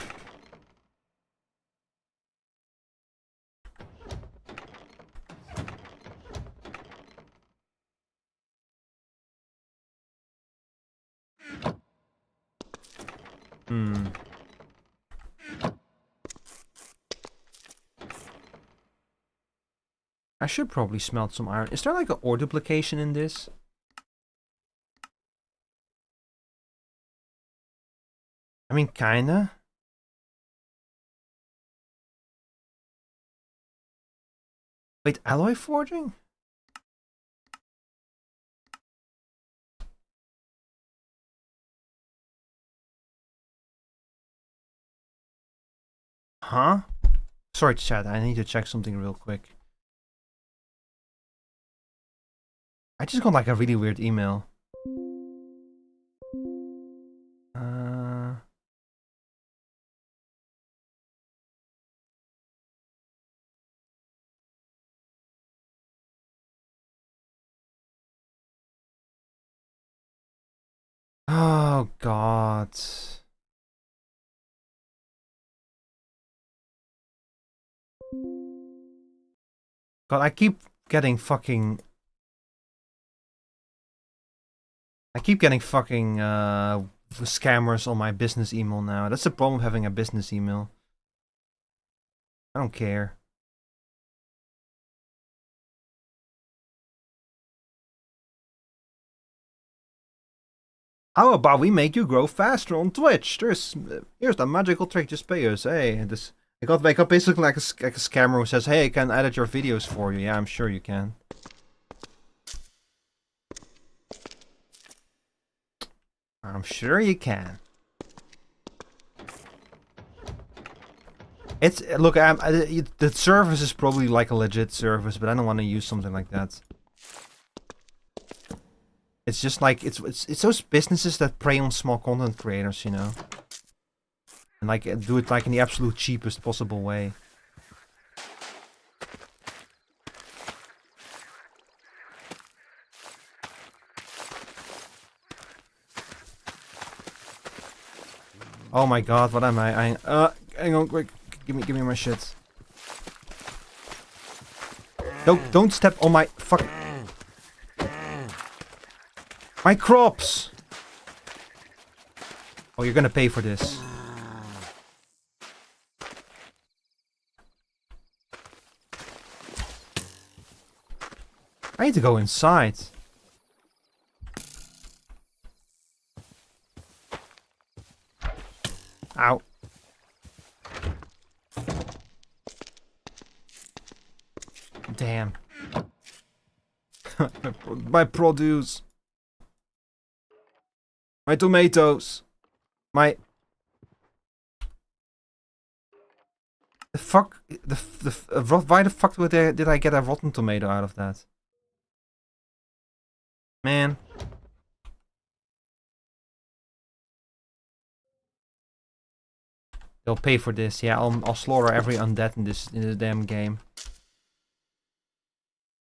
I should probably smelt some iron. Is there like an ore duplication in this? I mean, kinda. Wait, alloy forging? Huh? Sorry, chat. I need to check something real quick. I just got like a really weird email. Oh God. God, I keep getting fucking scammers on my business email now. That's the problem of having a business email. I don't care. How about we make you grow faster on Twitch? Here's the magical trick. Just pay us. Hey, I got basically like a scammer who says, "Hey, I can edit your videos for you." Yeah, I'm sure you can. I'm sure you can. It's look, the service is probably like a legit service, but I don't want to use something like that. It's just like it's those businesses that prey on small content creators, you know, and like do it like in the absolute cheapest possible way. Oh my god, what am I? Hang on, quick. Give me my shit. Don't step on my fuck. My crops. Oh, you're gonna pay for this. I need to go inside. Ow. Damn. My produce. My tomatoes. My... The fuck? Why the fuck did I get a rotten tomato out of that? Man. They'll pay for this. Yeah, I'll slaughter every undead in this damn game.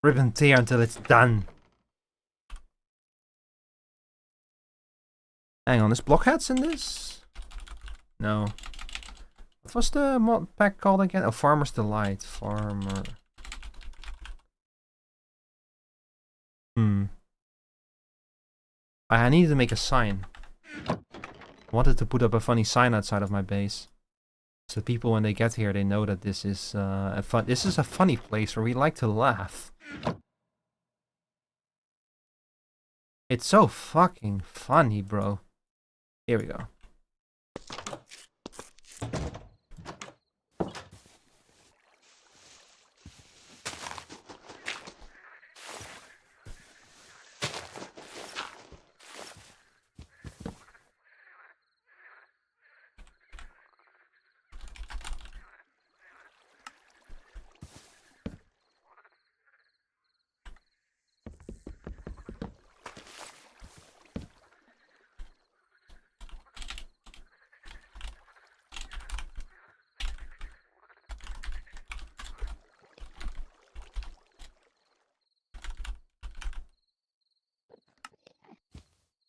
Rip and tear until it's done. Hang on, is blockheads in this? No. What was the mod pack called again? Oh, Farmer's Delight. Farmer. I needed to make a sign. I wanted to put up a funny sign outside of my base. So people, when they get here, they know that this is this is a funny place where we like to laugh. It's so fucking funny, bro. Here we go.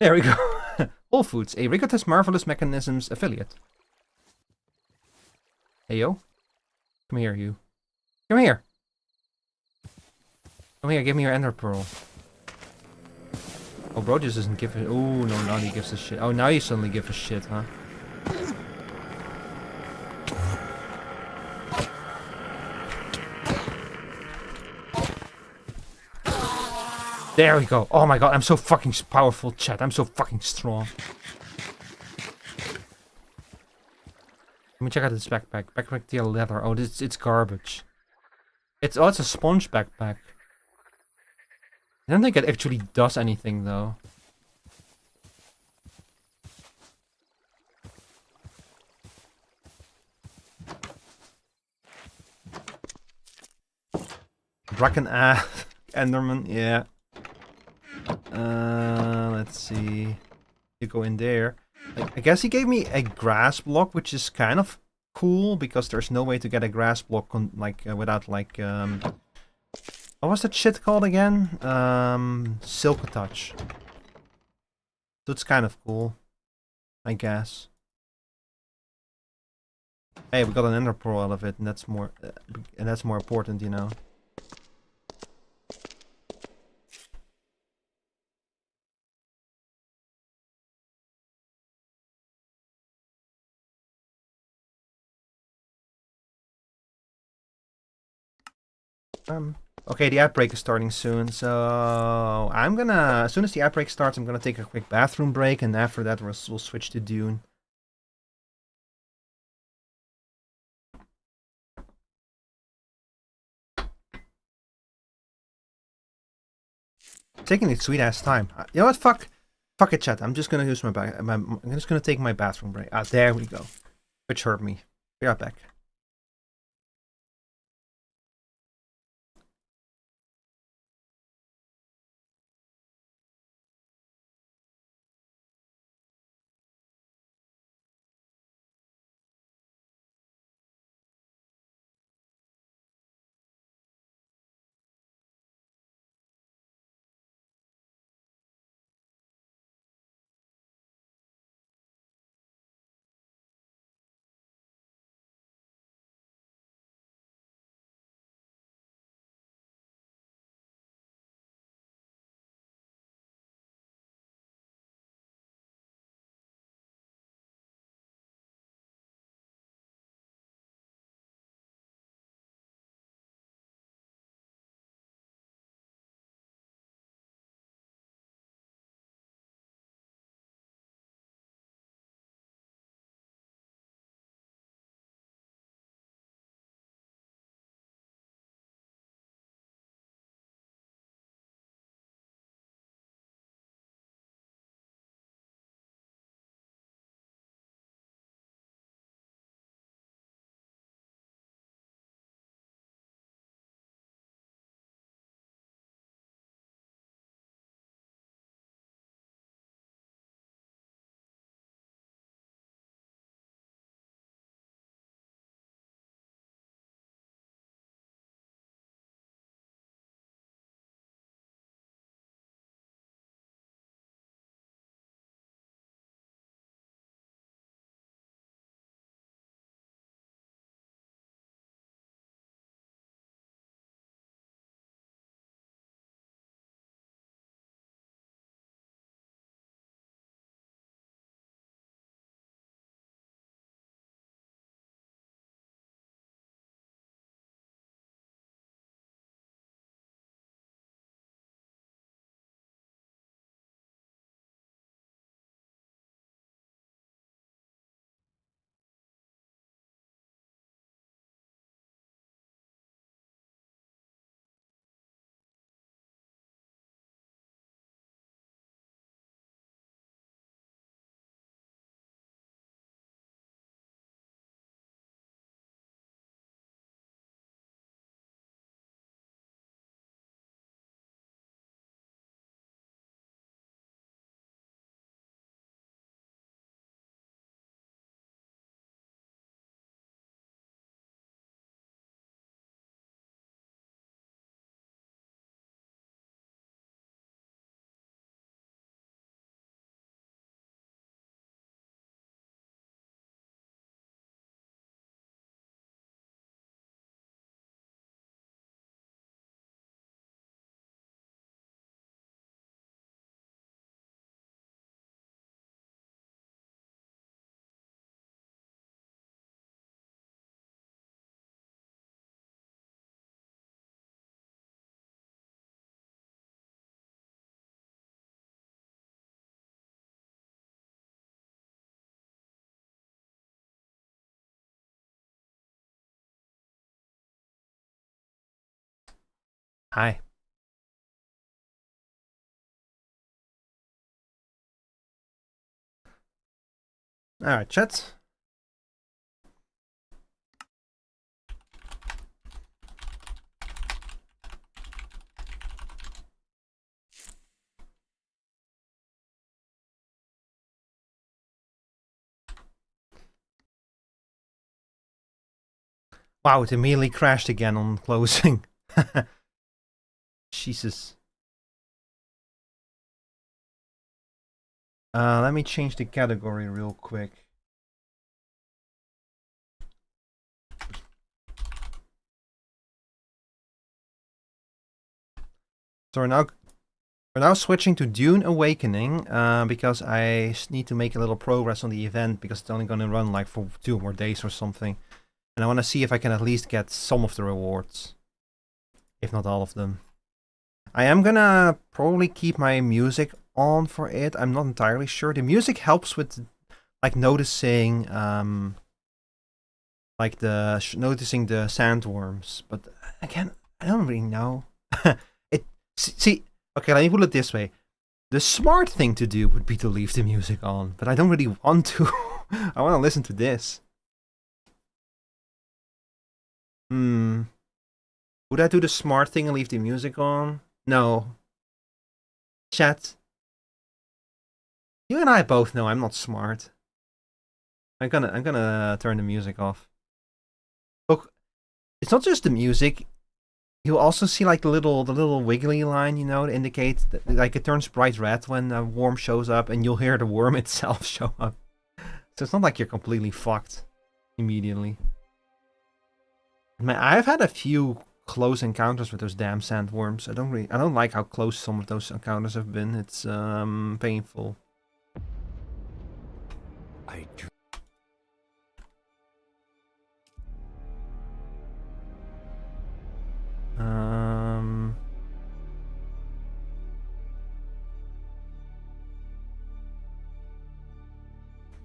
There we go. Whole Foods, a Ricotez Marvelous Mechanisms affiliate. Hey, yo. Come here, you. Come here. Come here, give me your ender pearl. Oh, bro just doesn't give a... Oh, no, now he gives a shit. Oh, now you suddenly give a shit, huh? There we go. Oh my god, I'm so fucking powerful, chat. I'm so fucking strong. Let me check out this backpack. Backpack deal leather. Oh, it's garbage. It's a sponge backpack. I don't think it actually does anything though. Bracken Enderman, yeah. Let's see. You go in there. I guess he gave me a grass block, which is kind of cool because there's no way to get a grass block without like what was that shit called again? Silk touch. So it's kind of cool, I guess. Hey, we got an ender pearl out of it, and that's more important, you know. Okay, the outbreak is starting soon, so I'm gonna, as soon as the outbreak starts, I'm gonna take a quick bathroom break, and after that we'll switch to Dune. Taking its sweet ass time. You know what? Fuck it, chat. I'm just gonna use I'm just gonna take my bathroom break. Ah, there we go. Which hurt me. Be right back. Hi. Alright, chat. Wow, it immediately crashed again on closing. Jesus. Let me change the category real quick. So we're now switching to Dune Awakening because I need to make a little progress on the event because it's only going to run like for 2 more days or something. And I want to see if I can at least get some of the rewards. If not all of them. I am gonna probably keep my music on for it. I'm not entirely sure. The music helps with like noticing noticing the sandworms, but again, I don't really know. See, okay, let me put it this way. The smart thing to do would be to leave the music on, but I don't really want to. I want to listen to this. Would I do the smart thing and leave the music on? No. Chat. You and I both know I'm not smart. I'm gonna turn the music off. Look, it's not just the music. You'll also see like the little wiggly line, you know, to indicate that like it turns bright red when a worm shows up, and you'll hear the worm itself show up. So it's not like you're completely fucked immediately. Man, I've had a few close encounters with those damn sandworms. I don't like how close some of those encounters have been. It's painful.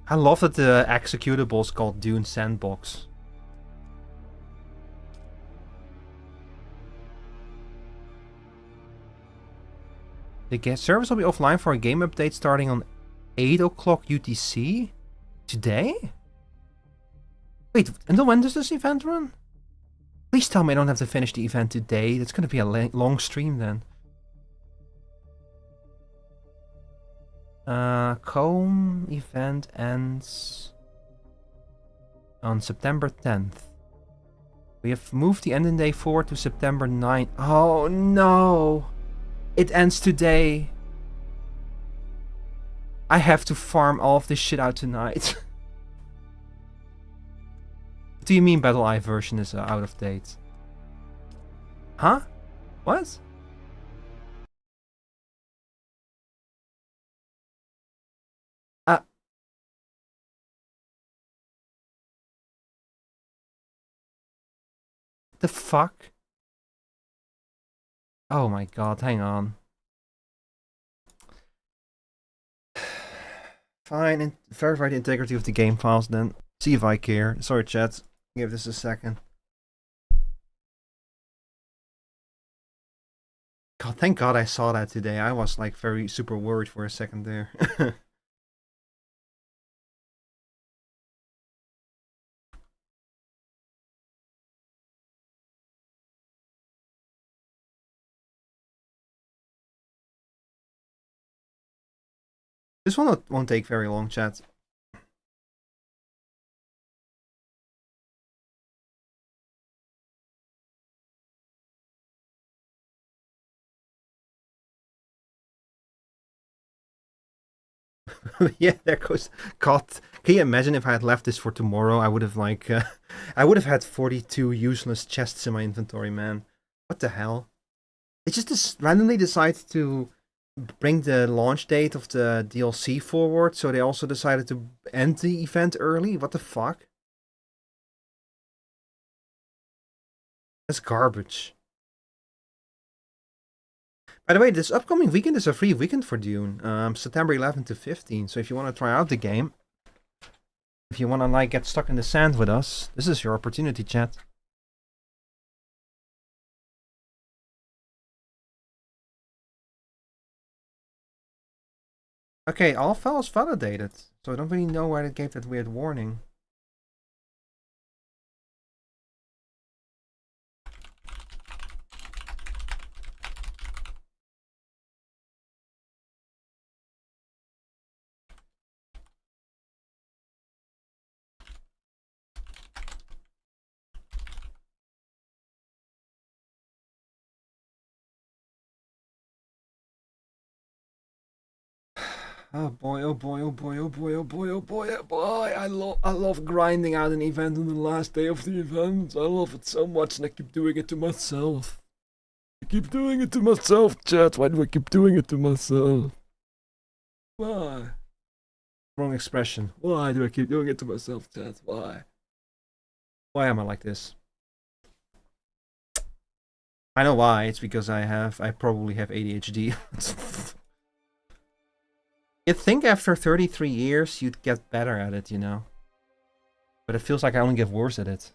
I love that the executable is called Dune Sandbox. The service will be offline for a game update starting on 8 o'clock UTC? Today? Wait, until when does this event run? Please tell me I don't have to finish the event today. That's gonna be a long stream then. Comb event ends on September 10th. We have moved the ending day forward to September 9th. Oh no! It ends today. I have to farm all of this shit out tonight. What do you mean Battle Eye version is out of date? Huh? What? The fuck? Oh my god, hang on. Fine, and verify the integrity of the game files then. See if I care. Sorry chat, give this a second. God, thank god I saw that today. I was like very super worried for a second there. This one won't take very long, chat. Yeah, there goes. God, can you imagine if I had left this for tomorrow? I would have like, I would have had 42 useless chests in my inventory, man. What the hell? They just randomly decided to bring the launch date of the DLC forward, so they also decided to end the event early. What the fuck? That's garbage. By the way, this upcoming weekend is a free weekend for Dune, September 11th to 15th. So if you want to try out the game, if you want to like get stuck in the sand with us, this is your opportunity, chat. Okay, all files validated. So I don't really know why it gave that weird warning. Oh boy, oh boy, oh boy, oh boy, oh boy, oh boy, oh boy. I love grinding out an event on the last day of the event. I love it so much and I keep doing it to myself. I keep doing it to myself, chat. Why do I keep doing it to myself? Why? Wrong expression. Why do I keep doing it to myself, chat? Why? Why am I like this? I know why. It's because I probably have ADHD. You'd think after 33 years you'd get better at it, you know. But it feels like I only get worse at it.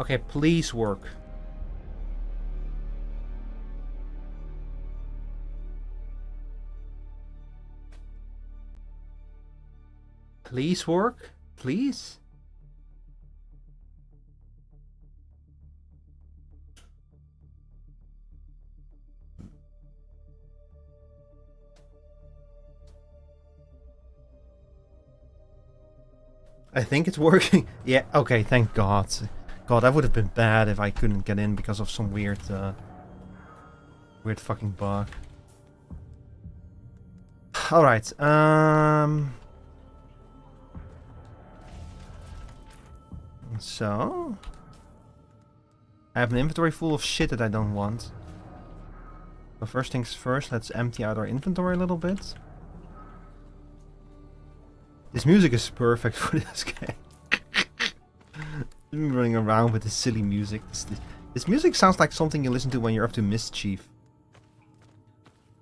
Okay, please work. Please work? Please? I think it's working. Yeah, okay, thank God. God, that would have been bad if I couldn't get in because of some weird fucking bug. Alright, so I have an inventory full of shit that I don't want. So first things first, let's empty out our inventory a little bit. This music is perfect for this game. I'm running around with this silly music. This music sounds like something you listen to when you're up to mischief.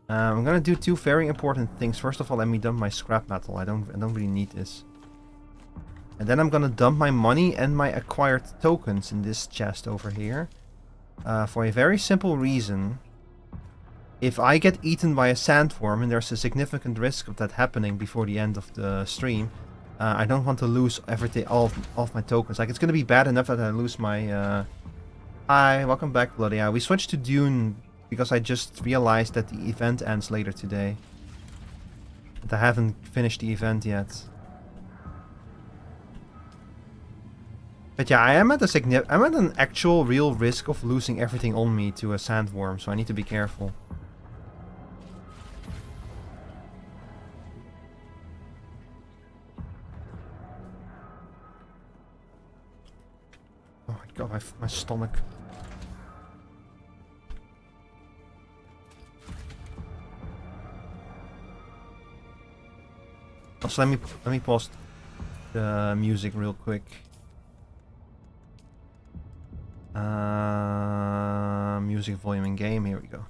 I'm gonna do two very important things. First of all, let me dump my scrap metal. I don't really need this. And then I'm gonna dump my money and my acquired tokens in this chest over here. For a very simple reason. If I get eaten by a sandworm, and there's a significant risk of that happening before the end of the stream, I don't want to lose everything, all of my tokens. Like, it's gonna be bad enough that I lose my, Hi, welcome back, Bloody. We switched to Dune because I just realized that the event ends later today. And I haven't finished the event yet. But yeah, I'm at an actual real risk of losing everything on me to a sandworm, so I need to be careful. Oh my god, my stomach. Also, let me pause the music real quick. Music volume in game. Here we go.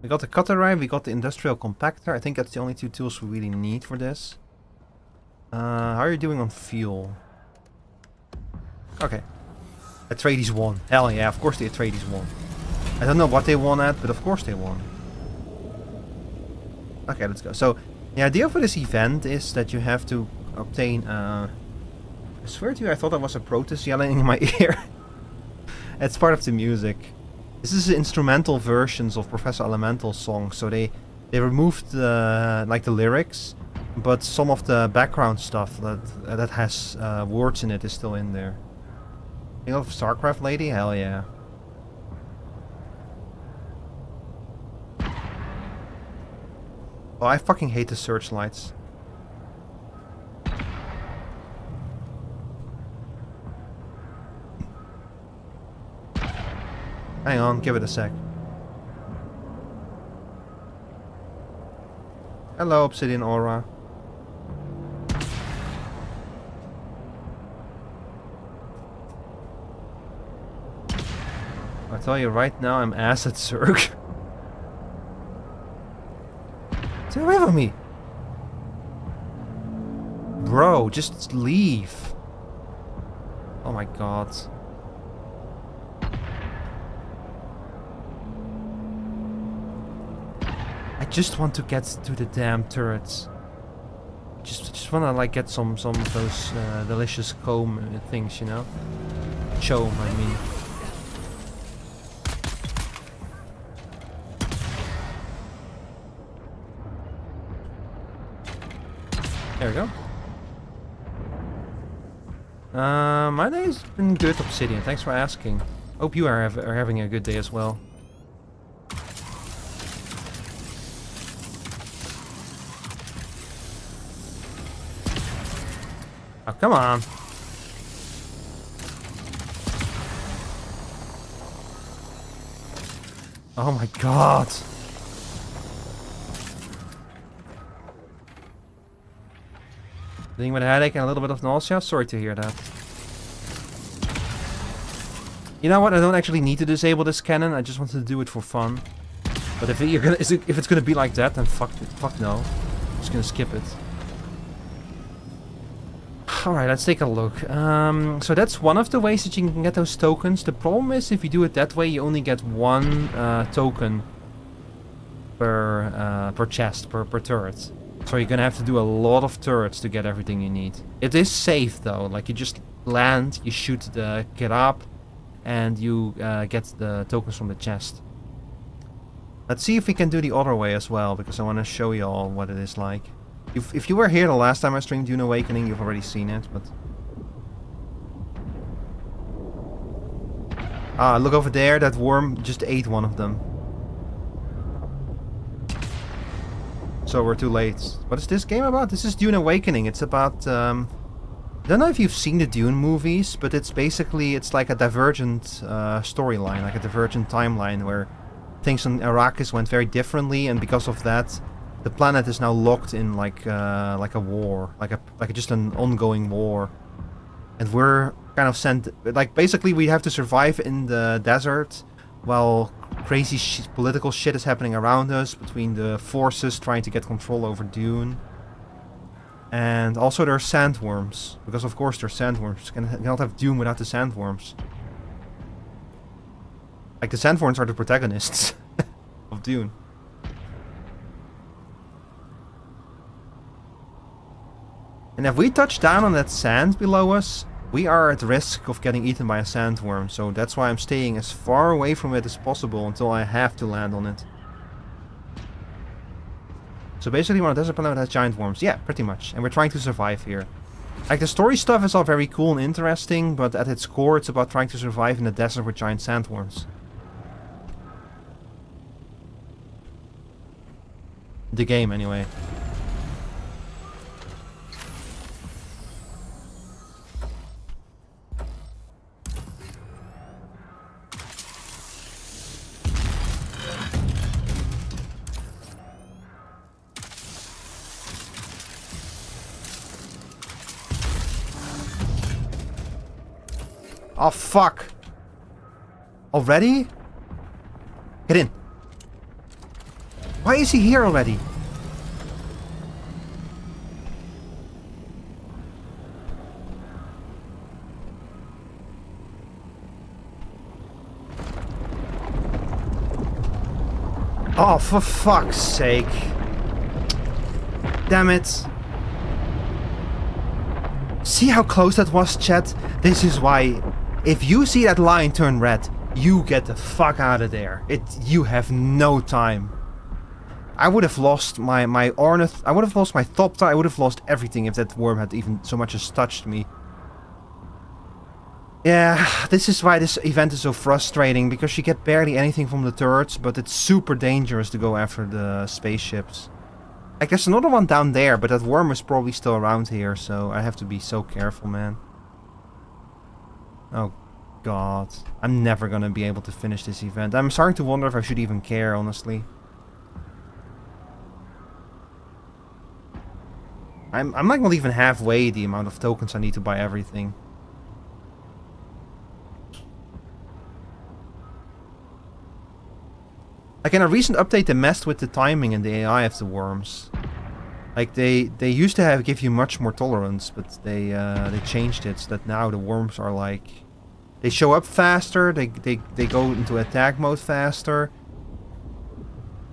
We got the cutter ride, we got the industrial compactor. I think that's the only two tools we really need for this. How are you doing on fuel? Okay. Atreides won. Hell yeah, of course the Atreides won. I don't know what they won at, but of course they won. Okay, let's go. So, the idea for this event is that you have to obtain, I swear to you, I thought that was a protest yelling in my ear. It's part of the music. This is the instrumental versions of Professor Elemental's songs, so they removed like the lyrics, but some of the background stuff that has words in it is still in there. You know, StarCraft lady? Hell yeah. Oh, I fucking hate the searchlights. Hang on, give it a sec. Hello, Obsidian Aura. I tell you right now, I'm ass at Zerg. Stay away from me! Bro, just leave. Oh my god. I just want to get to the damn turrets. Just wanna like get some of those delicious comb things, you know? Chome, I mean. There we go. My day's been good, Obsidian. Thanks for asking. Hope you are having a good day as well. Oh, come on. Oh my god. Dealing with a headache and a little bit of nausea? Sorry to hear that. You know what? I don't actually need to disable this cannon. I just wanted to do it for fun. But if it's gonna be like that, then fuck no. I'm just gonna skip it. Alright, let's take a look. So that's one of the ways that you can get those tokens. The problem is if you do it that way, you only get one token per chest, per turret. So you're gonna have to do a lot of turrets to get everything you need. It is safe though, like you just land, you shoot the kid up, and you get the tokens from the chest. Let's see if we can do the other way as well, because I want to show you all what it is like. If you were here the last time I streamed Dune Awakening, you've already seen it, but... Ah, look over there, that worm just ate one of them. So we're too late. What is this game about? This is Dune Awakening. It's about... I don't know if you've seen the Dune movies, but it's basically... It's like a divergent storyline, like a divergent timeline, where things on Arrakis went very differently, and because of that... The planet is now locked in like a war, like just an ongoing war, and we're kind of sent. Like basically, we have to survive in the desert, while crazy political shit is happening around us between the forces trying to get control over Dune. And also there are sandworms, because of course there are sandworms. You cannot have Dune without the sandworms. Like the sandworms are the protagonists of Dune. And if we touch down on that sand below us, we are at risk of getting eaten by a sandworm. So that's why I'm staying as far away from it as possible until I have to land on it. So basically we're on a desert planet that has giant worms. Yeah, pretty much. And we're trying to survive here. Like the story stuff is all very cool and interesting, but at its core it's about trying to survive in a desert with giant sandworms. The game, anyway. Oh, fuck. Already? Get in. Why is he here already? Oh, for fuck's sake. Damn it. See how close that was, chat? This is why... If you see that line turn red, you get the fuck out of there. You have no time. I would have lost my Ornith. I would have lost my Thopter. I would have lost everything if that worm had even so much as touched me. Yeah, this is why this event is so frustrating, because you get barely anything from the turrets, but it's super dangerous to go after the spaceships. Like, there's another one down there, but that worm is probably still around here, so I have to be so careful, man. Oh, god. I'm never gonna be able to finish this event. I'm starting to wonder if I should even care, honestly. I'm like not even halfway the amount of tokens I need to buy everything. Like in a recent update they messed with the timing and the AI of the worms. Like they used to give you much more tolerance, but they changed it so that now the worms are like, they show up faster, they go into attack mode faster.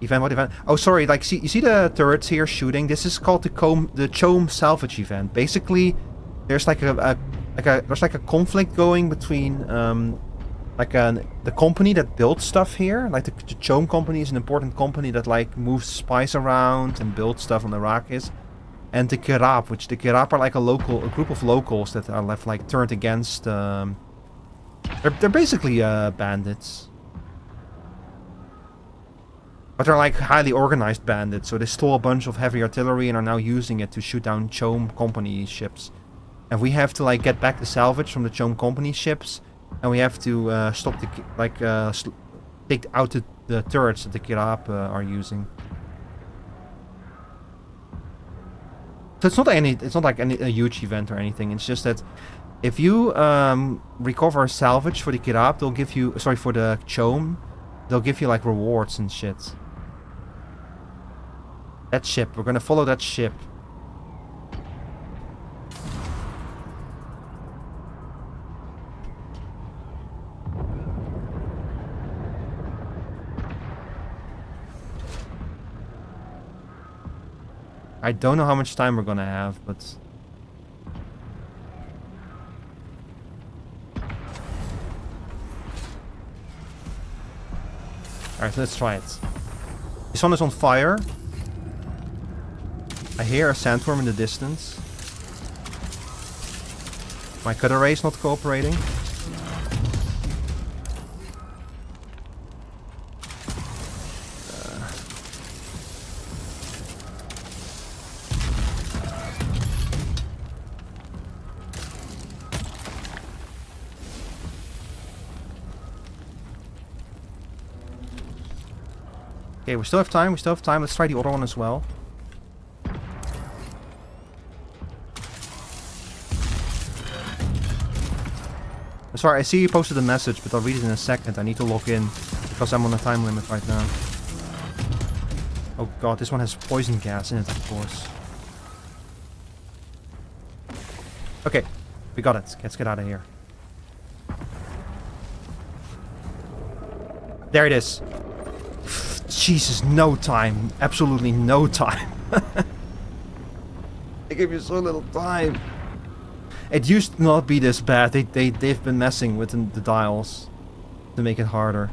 Event, what event? Oh, sorry, like you see the turrets here shooting? This is called the Chome salvage event. Basically, there's like a conflict going between the company that builds stuff here. Like the Chome company is an important company that like moves spice around and builds stuff on Arrakis. And the Kirab, which the Kirab are like a group of locals that are left like turned against. They're basically bandits. But they're like highly organized bandits, so they stole a bunch of heavy artillery and are now using it to shoot down Chome company ships. And we have to like get back the salvage from the Chome company ships, and we have to stop the take out the turrets that the Kirab are using. So it's not like a huge event or anything. It's just that if you recover salvage for the Kirab, they'll give you for the Chome, they'll give you like rewards and shit. That ship, we're gonna follow that ship. I don't know how much time we're gonna have, but... Alright, let's try it. This one is on fire. I hear a sandworm in the distance. My cutter ray is not cooperating. Okay, we still have time, Let's try the other one as well. Sorry, I see you posted a message, but I'll read it in a second. I need to log in, because I'm on a time limit right now. Oh god, this one has poison gas in it, of course. Okay, we got it. Let's get out of here. There it is. Jesus, no time. Absolutely no time. They give you so little time. It used to not be this bad. They've been messing with the dials to make it harder.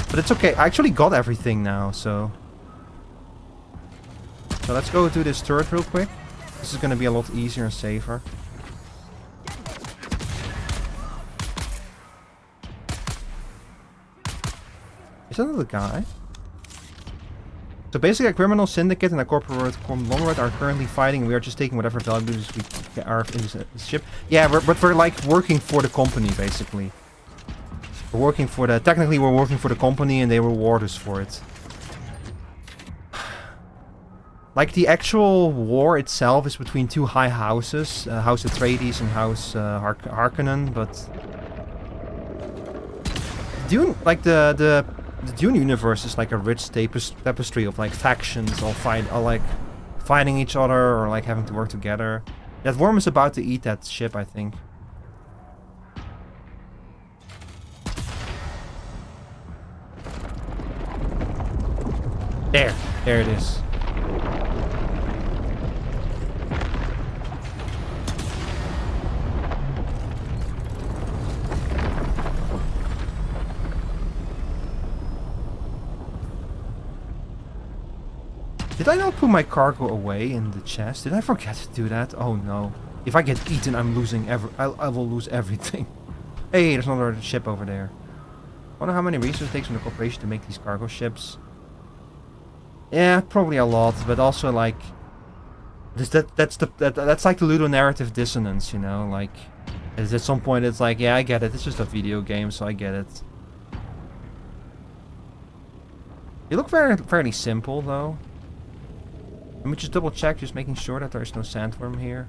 But it's okay. I actually got everything now, so... So let's go do this turret real quick. This is gonna be a lot easier and safer. Is that another guy? So basically a criminal syndicate and a corporate conglomerate are currently fighting, and we are just taking whatever values we are in this ship. Yeah, but we're like working for the company, basically. We're working for the... Technically we're working for the company and they reward us for it. Like the actual war itself is between two high houses. House Atreides and House Harkonnen, but... Dune, like the Dune universe is like a rich tapestry of like factions all like fighting each other or like having to work together. That worm is about to eat that ship, I think. There it is. Did I not put my cargo away in the chest? Did I forget to do that? Oh no. If I get eaten, I'm losing I will lose everything. Hey, there's another ship over there. I wonder how many resources it takes from the corporation to make these cargo ships. Yeah, probably a lot, but also like... That's like the ludonarrative dissonance, you know, like at some point it's like, yeah, I get it, it's just a video game, so I get it. You look fairly simple though. Let me just double check, just making sure that there's no sandworm here.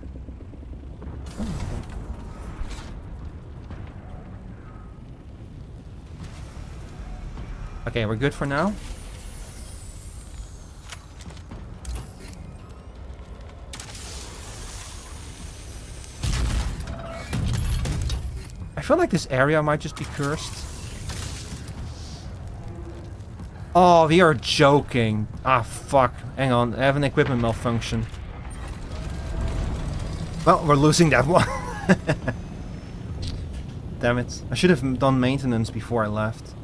Okay, we're good for now. I feel like this area might just be cursed. Oh, we are joking. Ah, fuck. Hang on, I have an equipment malfunction. Well, we're losing that one. Damn it. I should have done maintenance before I left.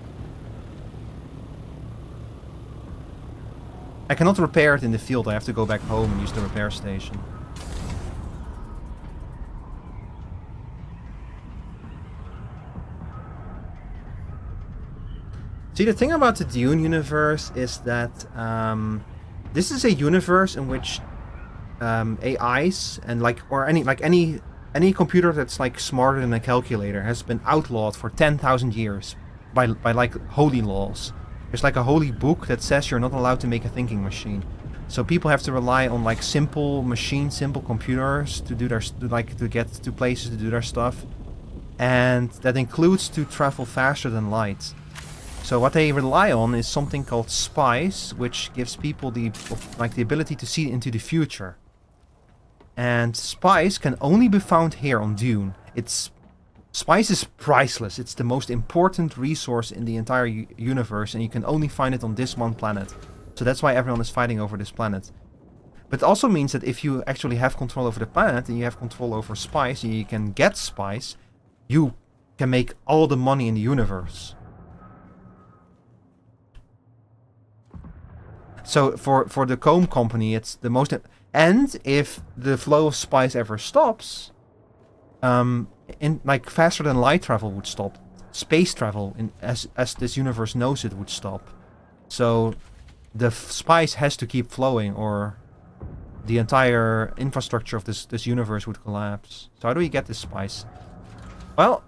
I cannot repair it in the field. I have to go back home and use the repair station. See, the thing about the Dune universe is that this is a universe in which AIs and any computer that's like smarter than a calculator has been outlawed for 10,000 years by like holy laws. There's like a holy book that says you're not allowed to make a thinking machine. So people have to rely on like simple machines, simple computers to do to get to places to do their stuff, and that includes to travel faster than light. So what they rely on is something called spice, which gives people the ability to see into the future. And spice can only be found here on Dune. Spice is priceless. It's the most important resource in the entire universe, and you can only find it on this one planet. So that's why everyone is fighting over this planet. But it also means that if you actually have control over the planet, and you have control over spice, and you can get spice, you can make all the money in the universe. So for the comb company, it's the most... And if the flow of spice ever stops, faster than light travel would stop. Space travel, as this universe knows it, would stop. So the spice has to keep flowing, or the entire infrastructure of this universe would collapse. So how do we get this spice? Well,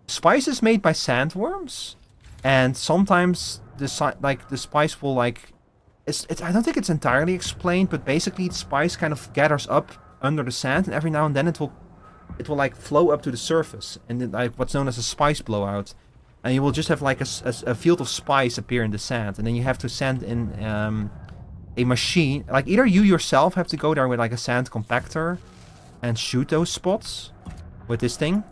spice is made by sandworms, and sometimes the spice will like... I don't think it's entirely explained, but basically spice kind of gathers up under the sand, and every now and then it will like flow up to the surface, and then, like what's known as a spice blowout, and you will just have like a field of spice appear in the sand, and then you have to send in a machine. Like either you yourself have to go there with like a sand compactor and shoot those spots with this thing,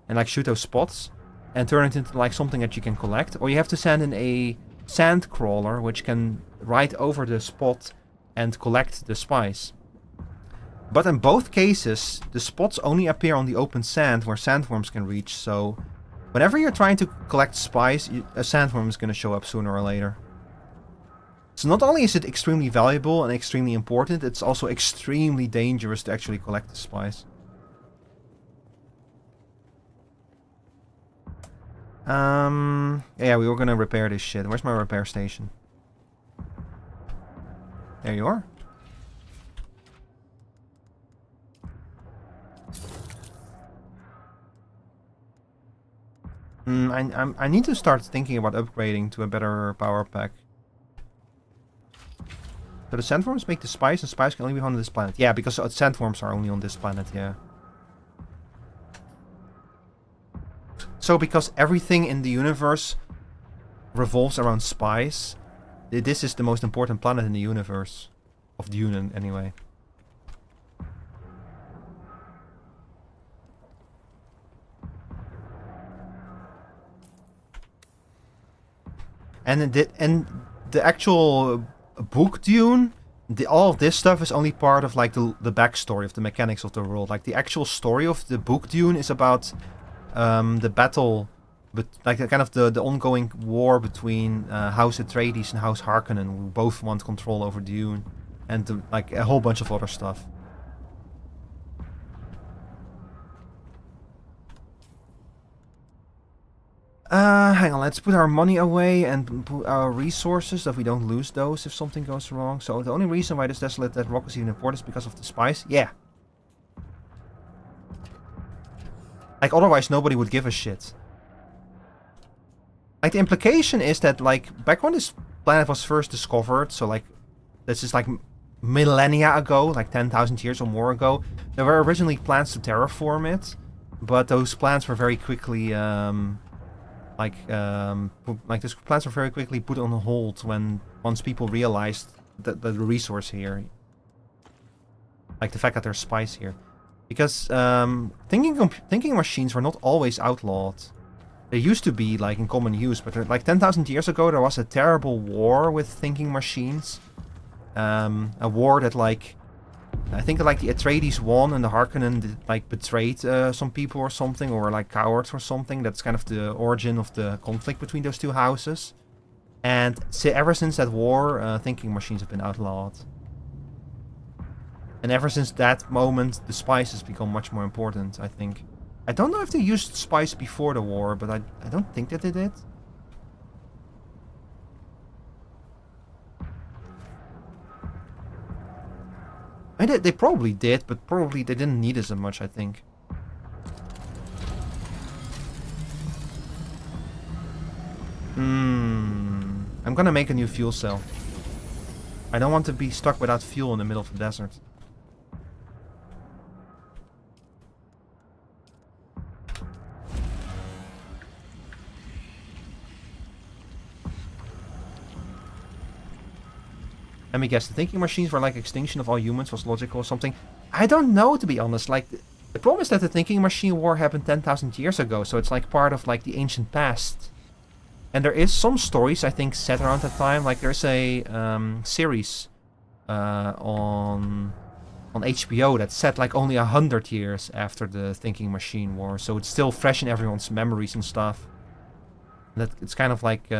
and like shoot those spots and turn it into like something that you can collect, or you have to send in a sand crawler which can ride over the spot and collect the spice. But in both cases, the spots only appear on the open sand where sandworms can reach, so whenever you're trying to collect spice, a sandworm is going to show up sooner or later. So not only is it extremely valuable and extremely important, it's also extremely dangerous to actually collect the spice. Yeah, we were gonna repair this shit. Where's my repair station? There you are. I need to start thinking about upgrading to a better power pack. So the sandworms make the spice, and spice can only be found on this planet. Yeah, because sandworms are only on this planet, yeah. So because everything in the universe revolves around spice, this is the most important planet in the universe. Of Dune, anyway. And the actual book Dune, all of this stuff is only part of like the backstory of the mechanics of the world. Like the actual story of the book Dune is about the battle, but like the ongoing war between House Atreides and House Harkonnen, who both want control over Dune, and like a whole bunch of other stuff. Hang on, let's put our money away and put our resources that we don't lose those if something goes wrong. So the only reason why this desolate dead rock is even important is because of the spice? Yeah. Like, otherwise nobody would give a shit. Like, the implication is that, like, back when this planet was first discovered, so, like, this is, like, millennia ago, like 10,000 years or more ago, there were originally plans to terraform it, but those plans were very quickly, these plans were very quickly put on hold once people realized that the resource here, like the fact that there's spice here, because thinking machines were not always outlawed. They used to be like in common use, but like 10,000 years ago there was a terrible war with thinking machines, a war that like I think like the Atreides won and the Harkonnen did, like betrayed some people or something, or like cowards or something. That's kind of the origin of the conflict between those two houses. And ever since that war, thinking machines have been outlawed. And ever since that moment, the spice has become much more important, I think. I don't know if they used spice before the war, but I don't think that they did. I mean, they probably did, but probably they didn't need as much, I think. I'm gonna make a new fuel cell. I don't want to be stuck without fuel in the middle of the desert. Let me guess, the thinking machines were like extinction of all humans was logical or something. I don't know, to be honest. Like, the problem is that the thinking machine war happened 10,000 years ago, so it's like part of like the ancient past. And there is some stories, I think, set around that time. Like, there's a series on HBO that's set like only 100 years after the thinking machine war, so it's still fresh in everyone's memories and stuff. That it's kind of like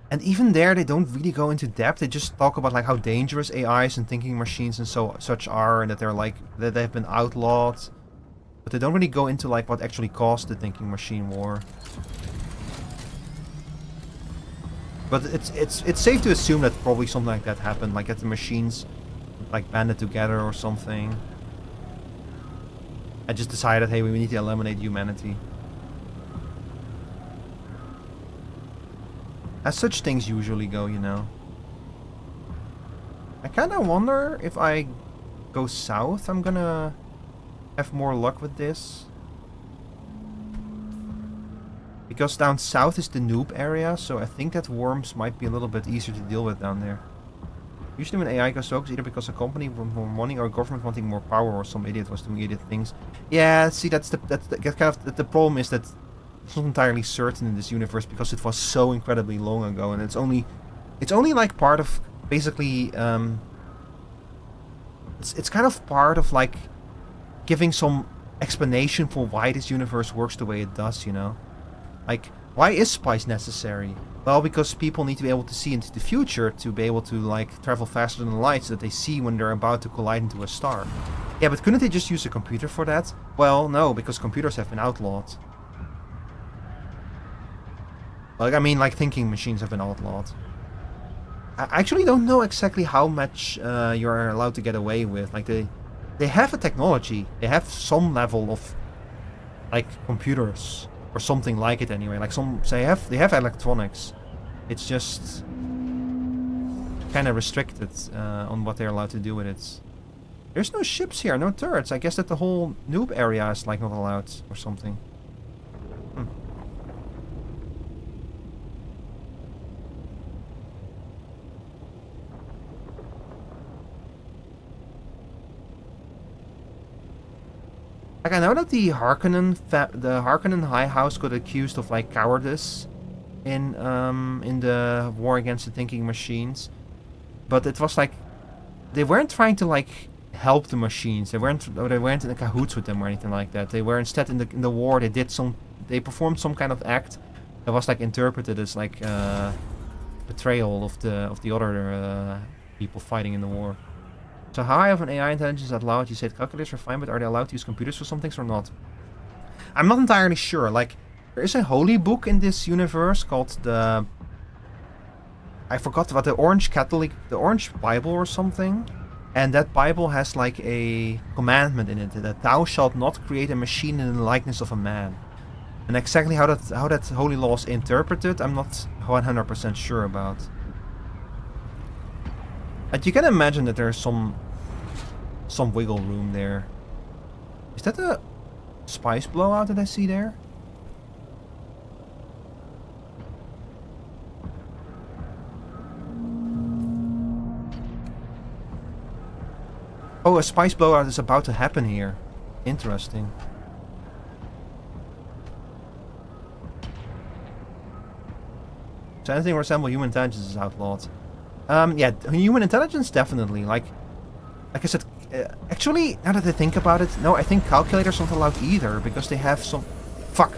and even there, they don't really go into depth. They just talk about like how dangerous AIs and thinking machines and such are, and that they're like that they've been outlawed. But they don't really go into like what actually caused the thinking machine war. But it's safe to assume that probably something like that happened, like that the machines like banded together or something. I just decided, hey, we need to eliminate humanity. As such things usually go, you know. I kinda wonder if I go south, I'm gonna have more luck with this. Because down south is the noob area, so I think that worms might be a little bit easier to deal with down there. Usually when AI goes rogue, it's either because a company wants more money or a government wanting more power, or some idiot was doing idiot things. Yeah, see, that's the problem is that it's not entirely certain in this universe because it was so incredibly long ago, and it's only like part of basically it's kind of part of like giving some explanation for why this universe works the way it does, you know. Like, why is spice necessary? Well, because people need to be able to see into the future to be able to like travel faster than the light, so that they see when they're about to collide into a star. Yeah, but couldn't they just use a computer for that? Well, no, because computers have been outlawed. Like, I mean, like, thinking machines have been outlawed. I actually don't know exactly how much you're allowed to get away with. Like, they have a technology. They have some level of, like, computers. Or something like it anyway. Like, they have electronics. It's just kind of restricted on what they're allowed to do with it. There's no ships here, no turrets. I guess that the whole noob area is, like, not allowed or something. Like, I know that the Harkonnen High House got accused of like cowardice in the war against the thinking machines, but it was like they weren't trying to like help the machines. They weren't in cahoots with them or anything like that. They were instead in the war. They performed some kind of act that was like interpreted as like betrayal of the other people fighting in the war. So how high of an AI intelligence is allowed? You said calculators are fine, but are they allowed to use computers for some things or not? I'm not entirely sure. Like, there is a holy book in this universe called the... I forgot what, the Orange Bible or something. And that Bible has like a commandment in it that thou shalt not create a machine in the likeness of a man. And exactly how that holy law is interpreted, I'm not 100% sure about. But you can imagine that there's some wiggle room there. Is that a spice blowout that I see there? Oh, a spice blowout is about to happen here. Interesting. So anything resemble human intelligence is outlawed. Yeah, human intelligence definitely. Like I said, actually, now that I think about it, no, I think calculators aren't allowed either because they have some. Fuck.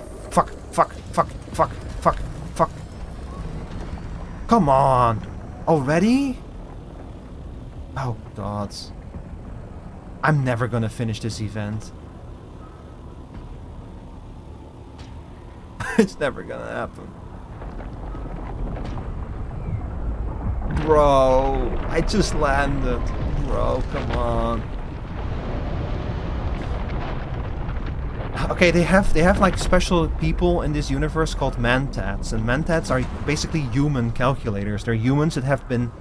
Come on, already? Oh God. I'm never gonna finish this event. It's never gonna happen. Bro, I just landed. Bro, come on. Okay, they have like special people in this universe called mentats, and mentats are basically human calculators. They're humans that have been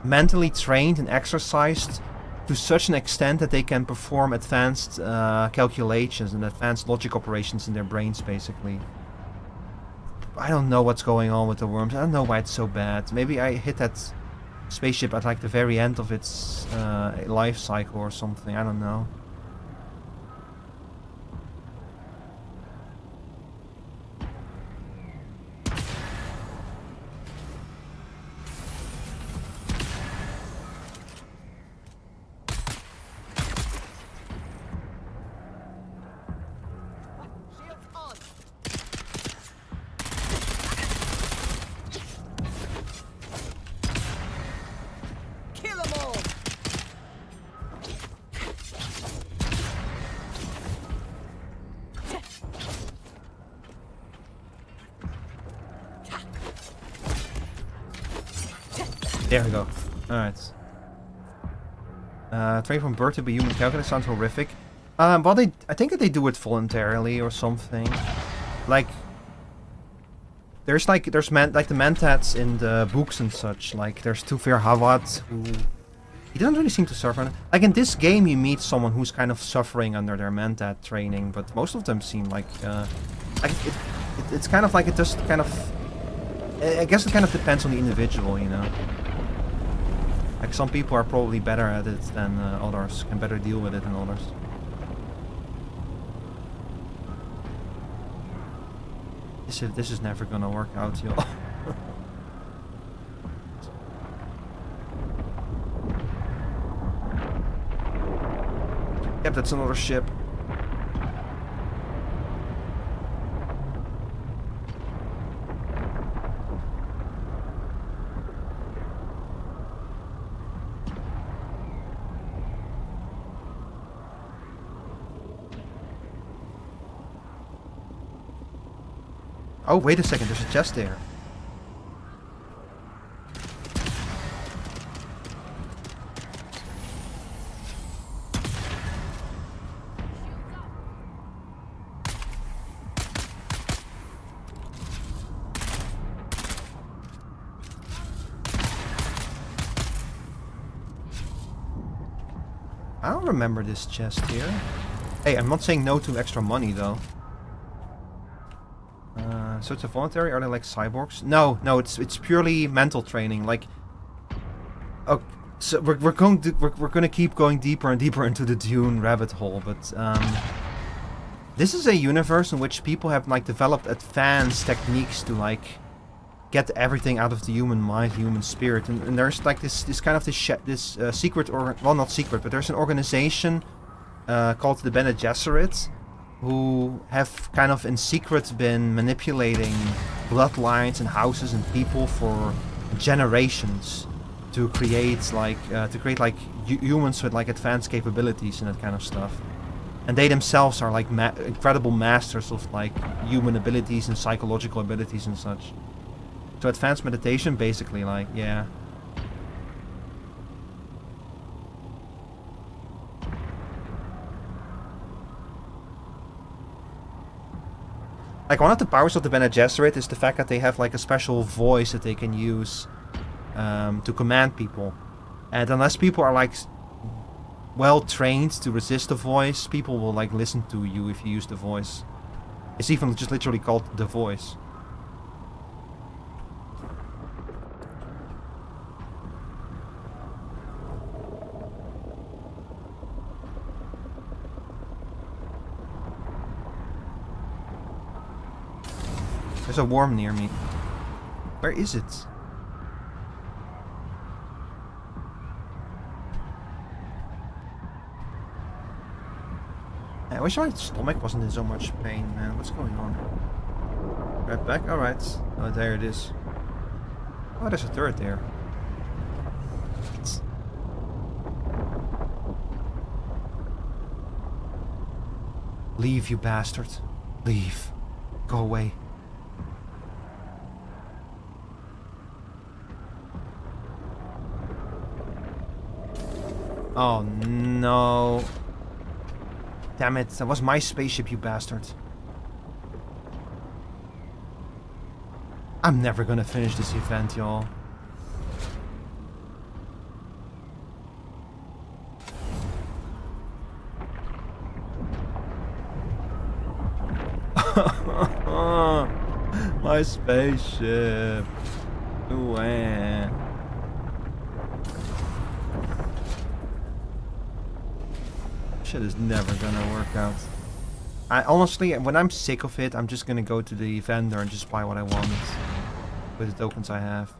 mentally trained and exercised to such an extent that they can perform advanced calculations and advanced logic operations in their brains, basically. I don't know what's going on with the worms. I don't know why it's so bad. Maybe I hit that spaceship at like the very end of its life cycle or something. I don't know. There we go. Alright. Train from birth to be human calculator sounds horrific. Well, I think that they do it voluntarily or something. Like, there's the mentats in the books and such. Like, there's Tufir Hawat, who he doesn't really seem to suffer. Like in this game, you meet someone who's kind of suffering under their mentat training, but most of them seem like it's kind of like it just kind of. I guess it kind of depends on the individual, you know. Like some people are probably better at it than others, can better deal with it than others. This is never gonna work out, y'all. Yep, that's another ship. Oh, wait a second, there's a chest there. I don't remember this chest here. Hey, I'm not saying no to extra money though. So it's a voluntary? Are they like cyborgs? No, it's purely mental training. Like, oh, so we're gonna keep going deeper and deeper into the Dune rabbit hole. But this is a universe in which people have like developed advanced techniques to like get everything out of the human mind, human spirit, and there's like this secret, or well, not secret, but there's an organization called the Bene Gesserit, who have kind of in secret been manipulating bloodlines and houses and people for generations to create like humans with like advanced capabilities and that kind of stuff. And they themselves are like incredible masters of like human abilities and psychological abilities and such. So advanced meditation, basically, like, yeah. Like, one of the powers of the Bene Gesserit is the fact that they have like a special voice that they can use to command people. And unless people are like well trained to resist the voice, people will like listen to you if you use the voice. It's even just literally called the voice. There's a worm near me. Where is it? I wish my stomach wasn't in so much pain, man. What's going on? Right back? Alright. Oh, there it is. Oh, there's a turret there. Leave, you bastard. Leave. Go away. Oh no. Damn it, that was my spaceship, you bastard. I'm never gonna finish this event, y'all. My spaceship. Ooh, shit is never gonna work out. I honestly, when I'm sick of it, I'm just gonna go to the vendor and just buy what I want with the tokens I have.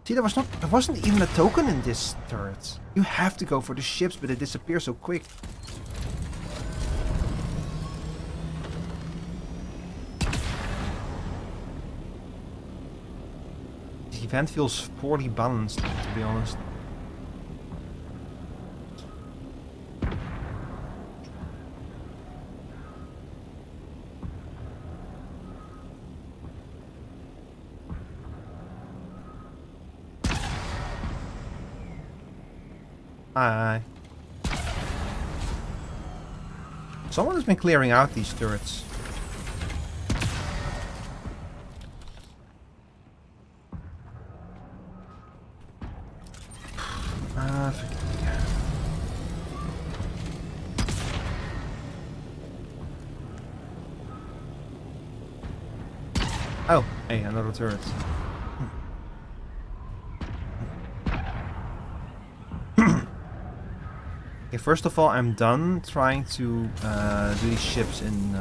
See, there wasn't even a token in this turret. You have to go for the ships, but they disappear so quick. The event feels poorly balanced, to be honest. Hi. Someone has been clearing out these turrets. Oh, hey, another turret. Okay, first of all, I'm done trying to do these ships in...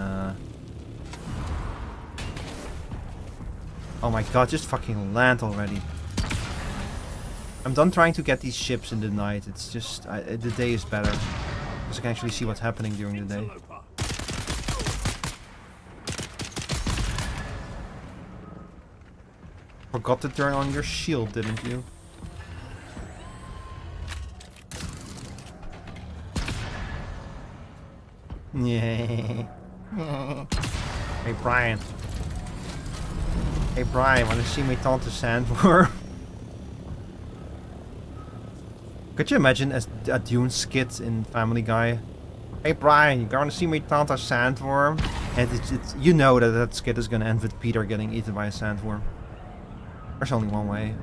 Oh my god, just fucking land already. I'm done trying to get these ships in the night. It's just... the day is better. Because I can actually see what's happening during the day. Forgot to turn on your shield, didn't you? Yeah. Hey Brian. Hey Brian, wanna see me taunt the sandworm? Could you imagine a Dune skit in Family Guy? Hey Brian, you gonna see me taunt a sandworm? And it's you know that skit is gonna end with Peter getting eaten by a sandworm. There's only one way.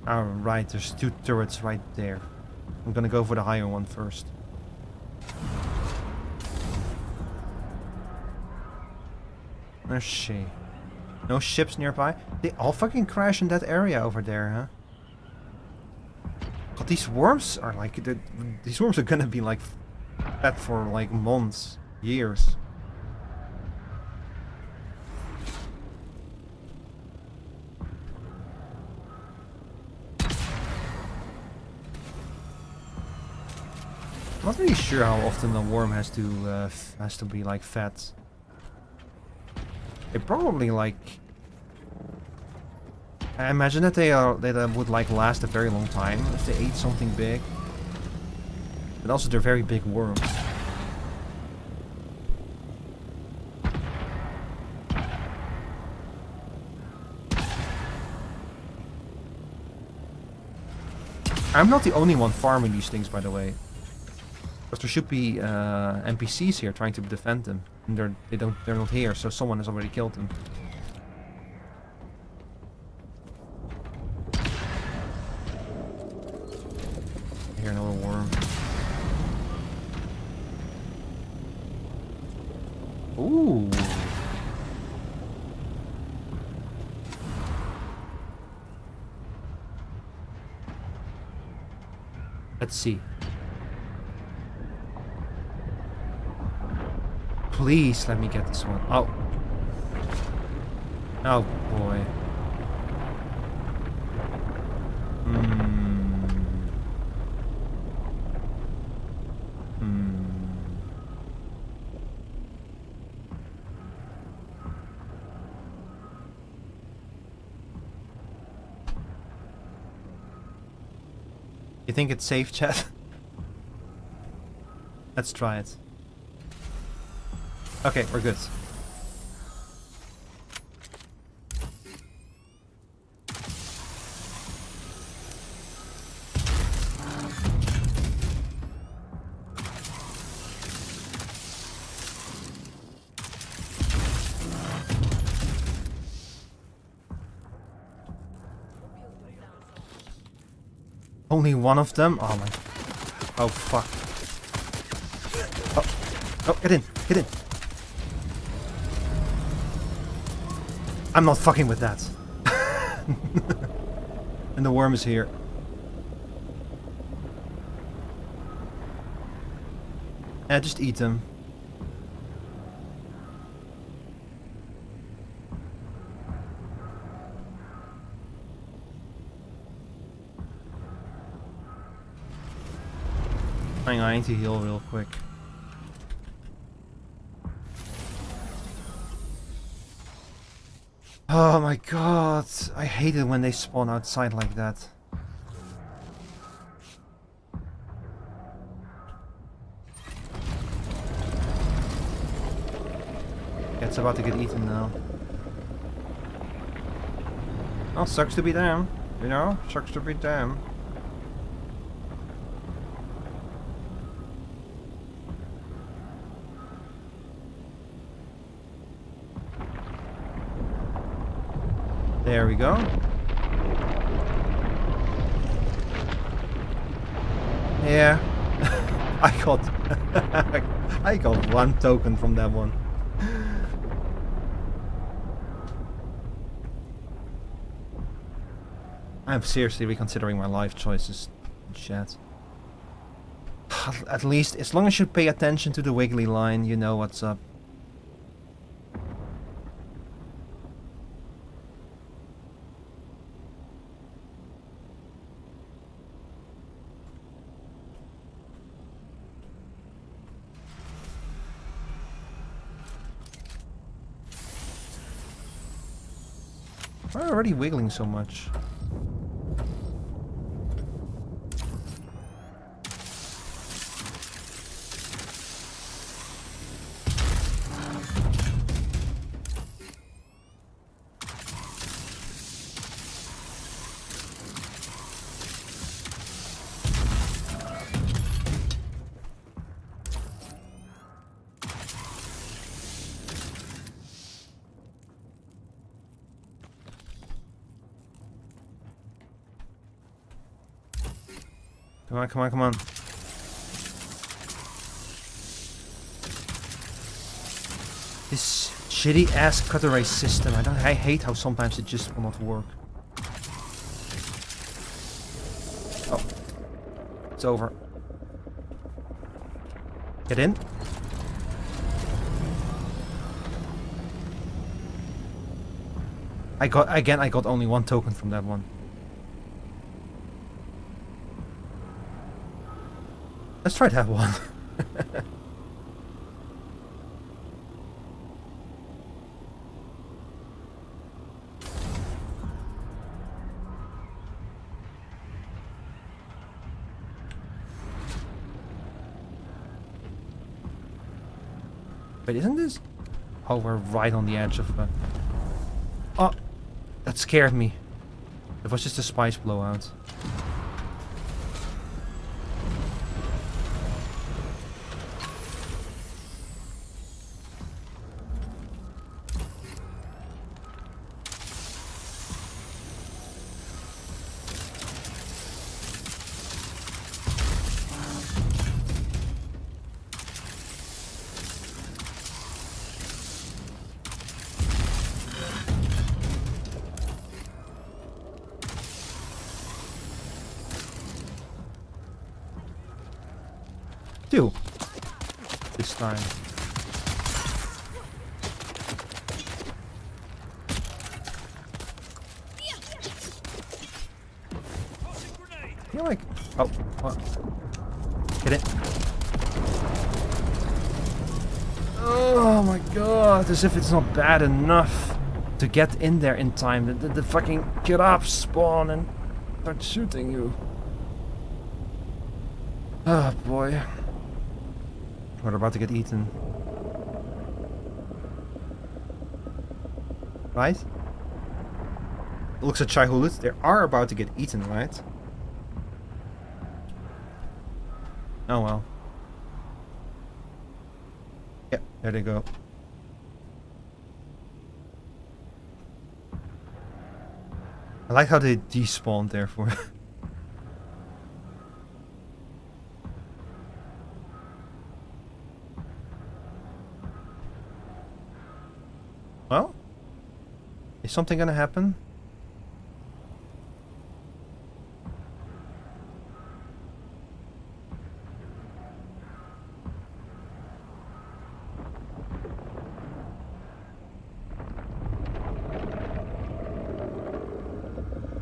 Alright, there's two turrets right there. I'm gonna go for the higher one first. Where's she? No ships nearby? They all fucking crash in that area over there, huh? God, these worms are like... These worms are gonna be like... fed for like months, years. Not really sure how often a worm has to be like fed. They probably like. I imagine that they would like last a very long time if they ate something big. But also they're very big worms. I'm not the only one farming these things, by the way. Because there should be NPCs here trying to defend them, and they're not here, so someone has already killed them. Here, another worm. Ooh. Let's see. Please let me get this one. Oh. Oh boy. You think it's safe, chat? Let's try it. Okay, we're good. Only one of them? Oh my... Oh fuck. Oh, oh, get in, get in. I'm not fucking with that. And the worm is here. Yeah, just eat them. Hang on, I need to heal real quick. Oh my god, I hate it when they spawn outside like that. Yeah, it's about to get eaten now. Well, sucks to be them, you know? Sucks to be them. There we go. Yeah. I got one token from that one. I'm seriously reconsidering my life choices, chat. At least, as long as you pay attention to the wiggly line, you know what's up. Why are you already wiggling so much? Come on, come on, come on. This shitty ass cutter race system. I hate how sometimes it just will not work. Oh. It's over. Get in. I got only one token from that one. Let's try that one. Wait, isn't this? Oh, we're right on the edge of. Oh, that scared me. It was just a spice blowout. Two. This time. You're like, oh, what? Hit it. Oh my god, as if it's not bad enough to get in there in time. The fucking giraffes spawn and start shooting you. Oh boy. We're about to get eaten. Right? Looks at Chaihulut. They are about to get eaten, right? Oh well. Yep, there they go. I like how they despawned there for. Well, is something gonna happen?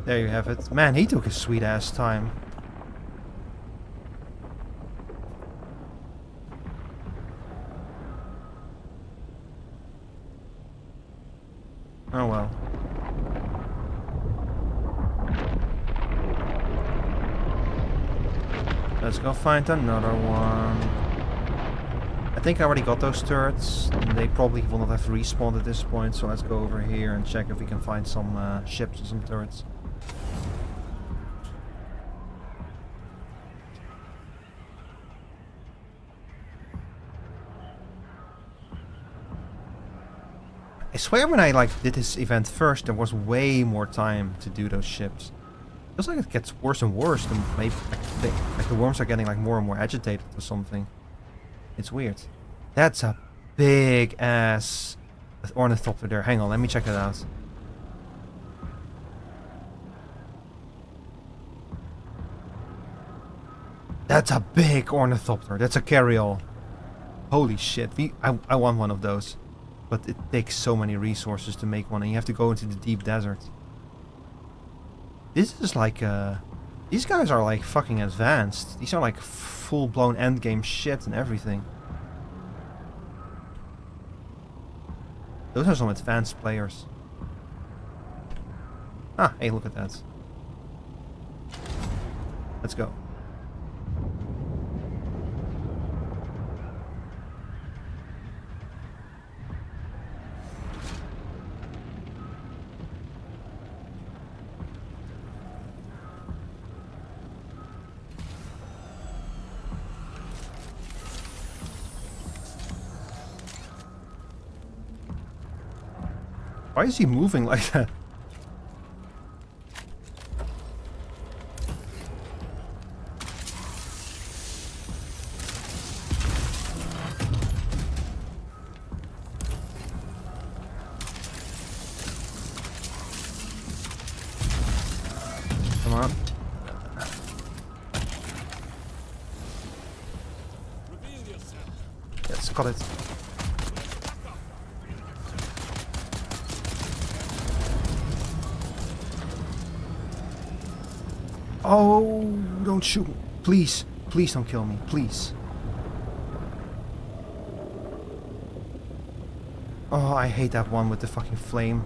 There you have it. Man, he took a sweet ass time. Oh well. Let's go find another one. I think I already got those turrets. And they probably will not have respawned at this point, so let's go over here and check if we can find some ships or some turrets. I swear when I did this event first, there was way more time to do those ships. Feels like it gets worse and worse. And maybe like the worms are getting more and more agitated or something. It's weird. That's a big ass ornithopter there. Hang on, let me check it out. That's a big ornithopter. That's a carryall. Holy shit! I want one of those. But it takes so many resources to make one, and you have to go into the deep desert. This is these guys are fucking advanced. These are full-blown endgame shit and everything. Those are some advanced players. Ah, hey, look at that. Let's go. Why is he moving like that? Come on. Yes, got it. Oh, don't shoot me. Please. Please don't kill me, please. Oh, I hate that one with the fucking flame.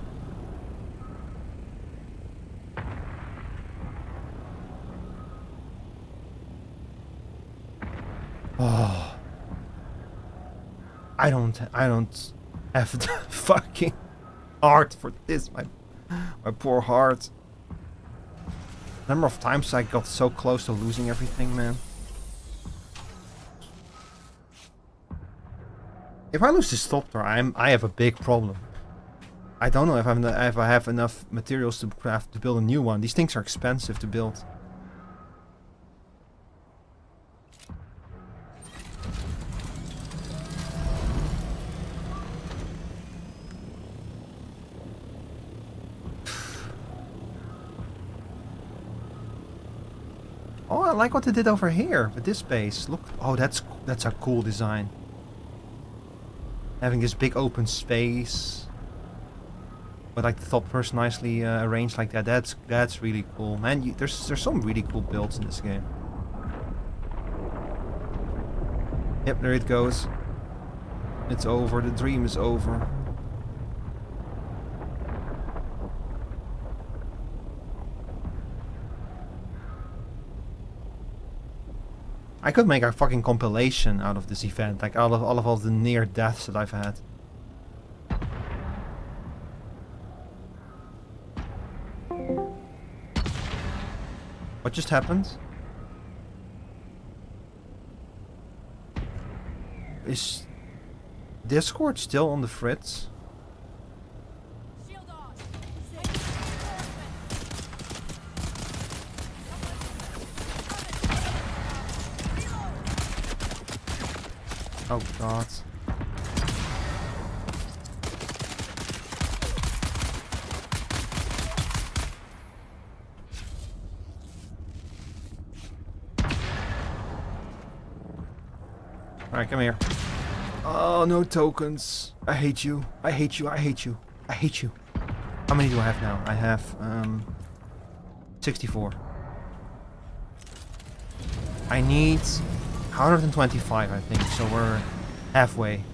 Oh. I don't have the fucking heart for this, my poor heart. Number of times I got so close to losing everything, man. If I lose this sculptor, I have a big problem. I don't know if I have enough materials to craft to build a new one. These things are expensive to build. Oh, I like what they did over here with this base. Look, oh, that's a cool design. Having this big open space, but like the top first nicely arranged like that. That's really cool, man. There's some really cool builds in this game. Yep, there it goes. It's over. The dream is over. I could make a fucking compilation out of this event, like all of the near deaths that I've had. What just happened? Is Discord still on the fritz? Oh god. Alright, come here. Oh, no tokens. I hate you. I hate you. I hate you. I hate you. How many do I have now? I have 64. I need 125, I think, so we're halfway.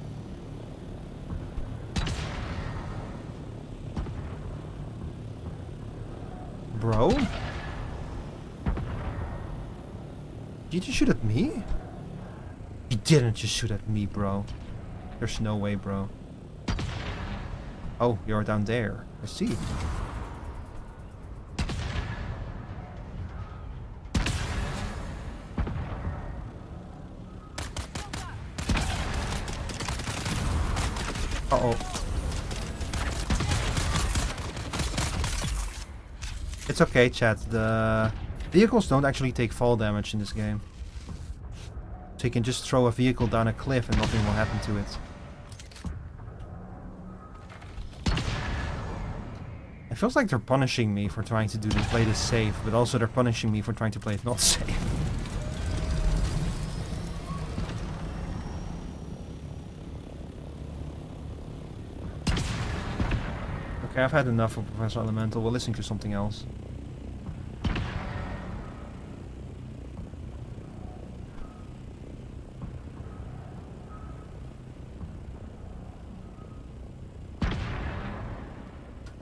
Bro? Did you just shoot at me? You didn't just shoot at me, bro. There's no way, bro. Oh, you're down there. I see. Uh-oh. It's okay, chat. The vehicles don't actually take fall damage in this game. So you can just throw a vehicle down a cliff and nothing will happen to it. It feels like they're punishing me for trying to play this safe, but also they're punishing me for trying to play it not safe. Okay, I've had enough of Professor Elemental. We'll listen to something else.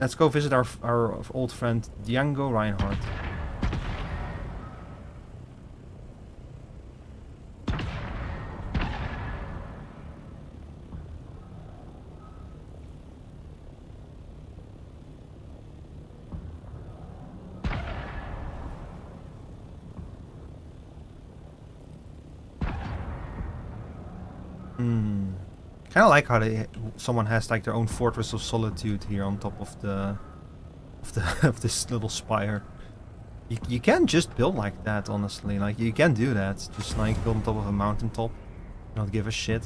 Let's go visit our old friend Django Reinhardt. Kind of like how someone has like their own fortress of solitude here on top of of this little spire. You can just build like that, honestly. Like you can do that, just like build on top of a mountaintop, not give a shit.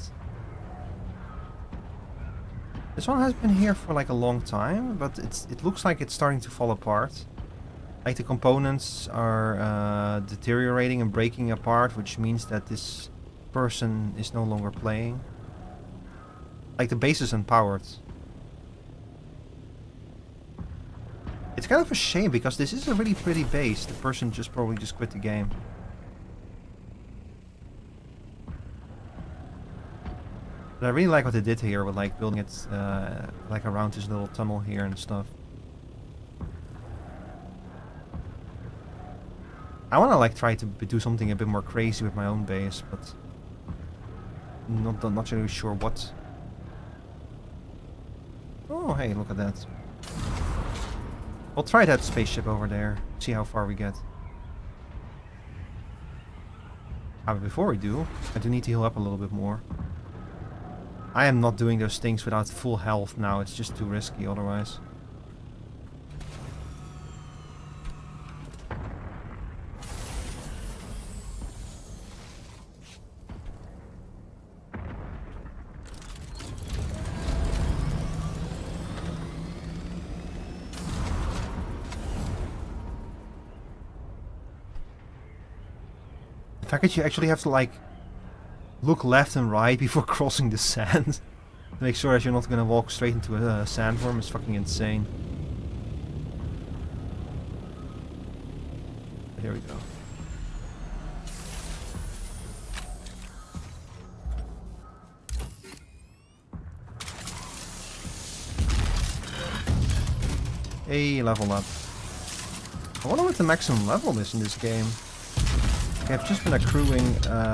This one has been here for like a long time, but it looks like it's starting to fall apart. Like the components are deteriorating and breaking apart, which means that this person is no longer playing. Like the base is empowered. It's kind of a shame because this is a really pretty base. The person probably just quit the game. But I really like what they did here with like building it like around this little tunnel here and stuff. I want to like try to do something a bit more crazy with my own base, but not really sure what. Oh, hey, look at that. We'll try that spaceship over there. See how far we get. But before we do, I do need to heal up a little bit more. I am not doing those things without full health now. It's just too risky otherwise. The fact that you actually have to like look left and right before crossing the sand to make sure that you're not gonna walk straight into a sandworm is fucking insane. Here we go. Hey, level up. I wonder what the maximum level is in this game. I've just been accruing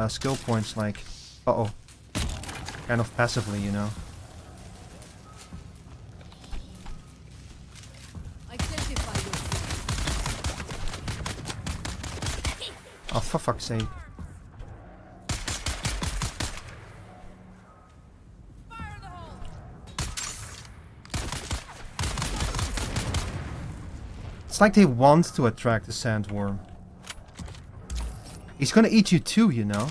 skill points like, kind of passively, you know. Oh, for fuck's sake. It's like they want to attract the sandworm. He's gonna eat you too, you know.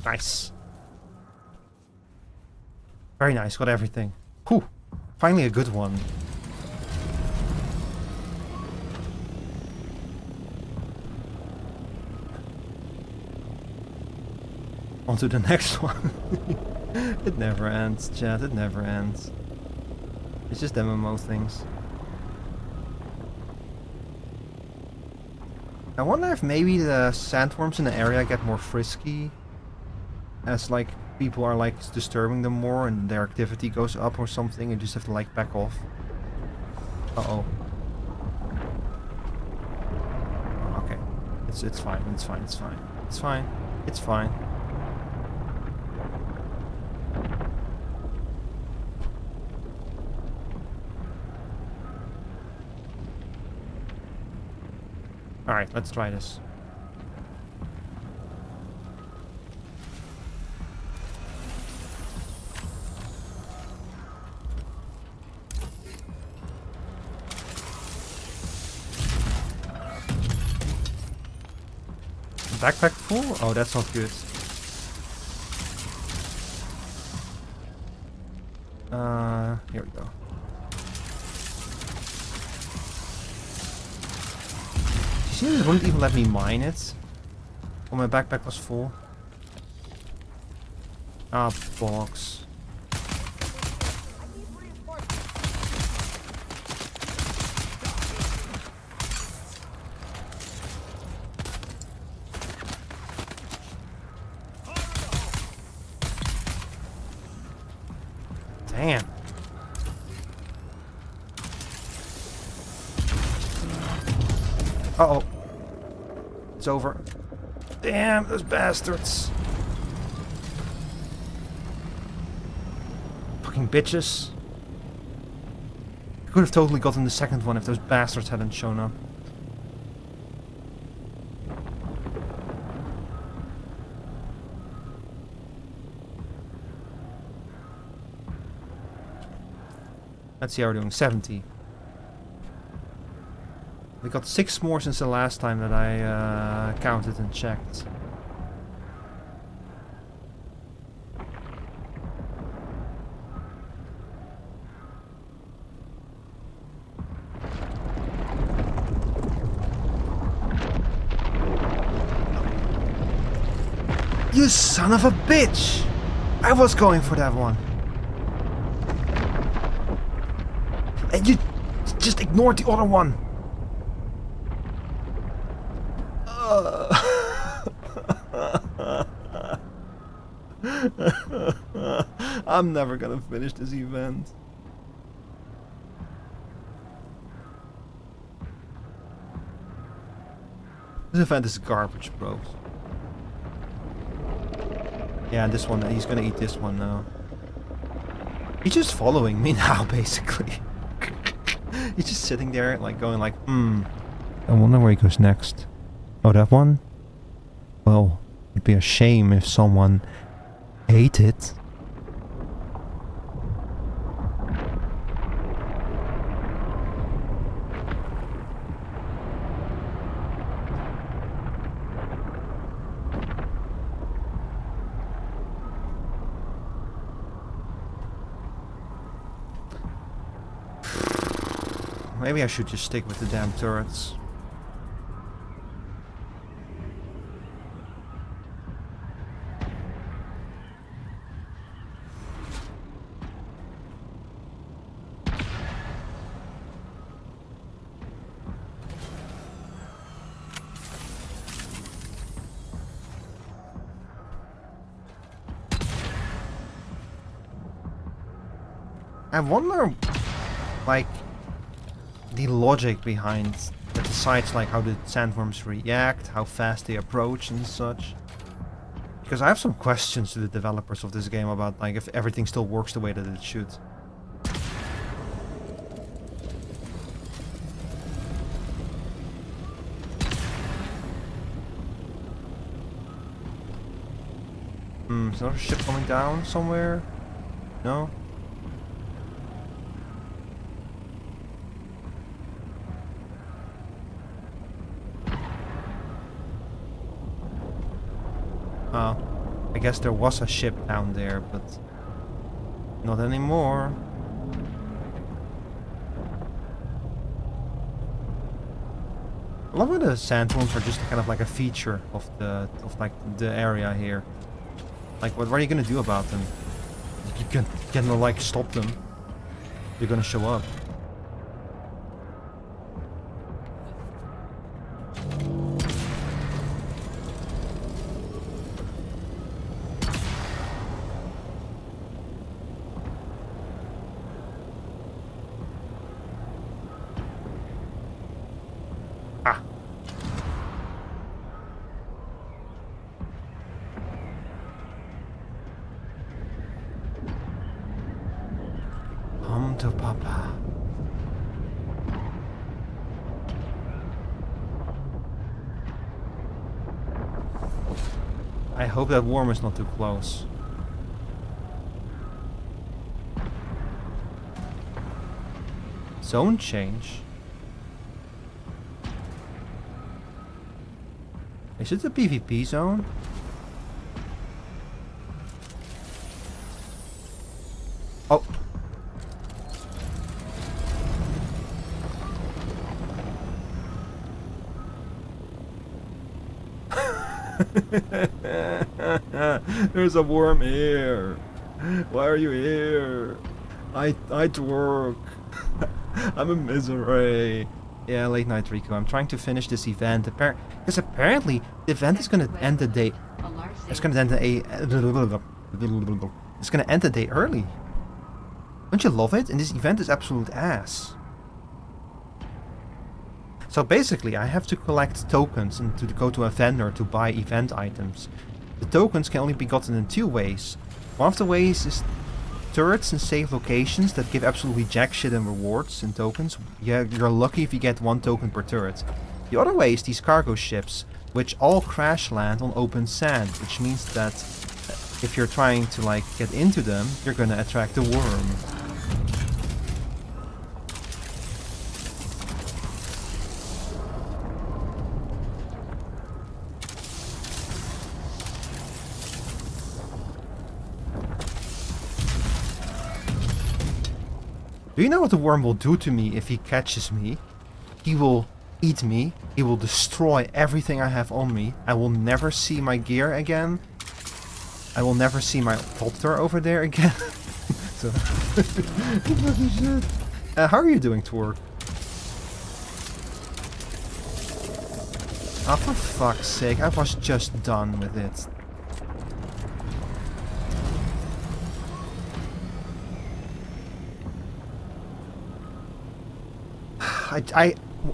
Nice. Very nice, got everything. Whew. Finally a good one. On to the next one. It never ends, chat, it never ends. It's just MMO things. I wonder if maybe the sandworms in the area get more frisky as like people are like disturbing them more and their activity goes up or something and you just have to like back off. Uh-oh. Okay. It's fine, it's fine, it's fine. It's fine. It's fine. Alright, let's try this. Backpack full? Oh, that's not good. Here we go. You see, it wouldn't even let me mine it when my backpack was full. Ah, bollocks. Damn. Uh-oh. It's over. Damn, those bastards. Fucking bitches. Could have totally gotten the second one if those bastards hadn't shown up. Let's see how we're doing. 70. We got 6 more since the last time that I counted and checked. You son of a bitch! I was going for that one. And you just ignored the other one. I'm never gonna finish this event. This event is garbage, bros. Yeah, this one, he's gonna eat this one now. He's just following me now, basically. He's just sitting there, like, going like, I wonder where he goes next. Oh, that one? Well, it'd be a shame if someone ate it. Maybe I should just stick with the damn turrets. I wonder, like, the logic behind that decides like how the sandworms react, how fast they approach and such. Because I have some questions to the developers of this game about like if everything still works the way that it should. Is another ship coming down somewhere? No? I guess there was a ship down there, but not anymore. I love how the sandworms are just kind of like a feature of the area here. Like, what are you gonna do about them? You can like stop them. They're gonna show up. Come to Papa. I hope that worm is not too close. Zone change? Is it a PvP zone? Oh. There's a worm here. Why are you here? I twerk. I'm a misery. Yeah, late night Rico. I'm trying to finish this event. Because apparently the event is gonna end the day. It's gonna end It's gonna end the day early. Don't you love it? And this event is absolute ass. So basically, I have to collect tokens and to go to a vendor to buy event items. The tokens can only be gotten in two ways. One of the ways is turrets and safe locations that give absolutely jack shit in rewards and tokens. Yeah, you're lucky if you get one token per turret. The other way is these cargo ships, which all crash land on open sand, which means that if you're trying to like get into them, you're gonna attract the worm. Do you know what the worm will do to me if he catches me? He will eat me. He will destroy everything I have on me. I will never see my gear again. I will never see my Vtuber over there again. So, fucking shit. How are you doing, Twerk? Oh, for fuck's sake, I was just done with it.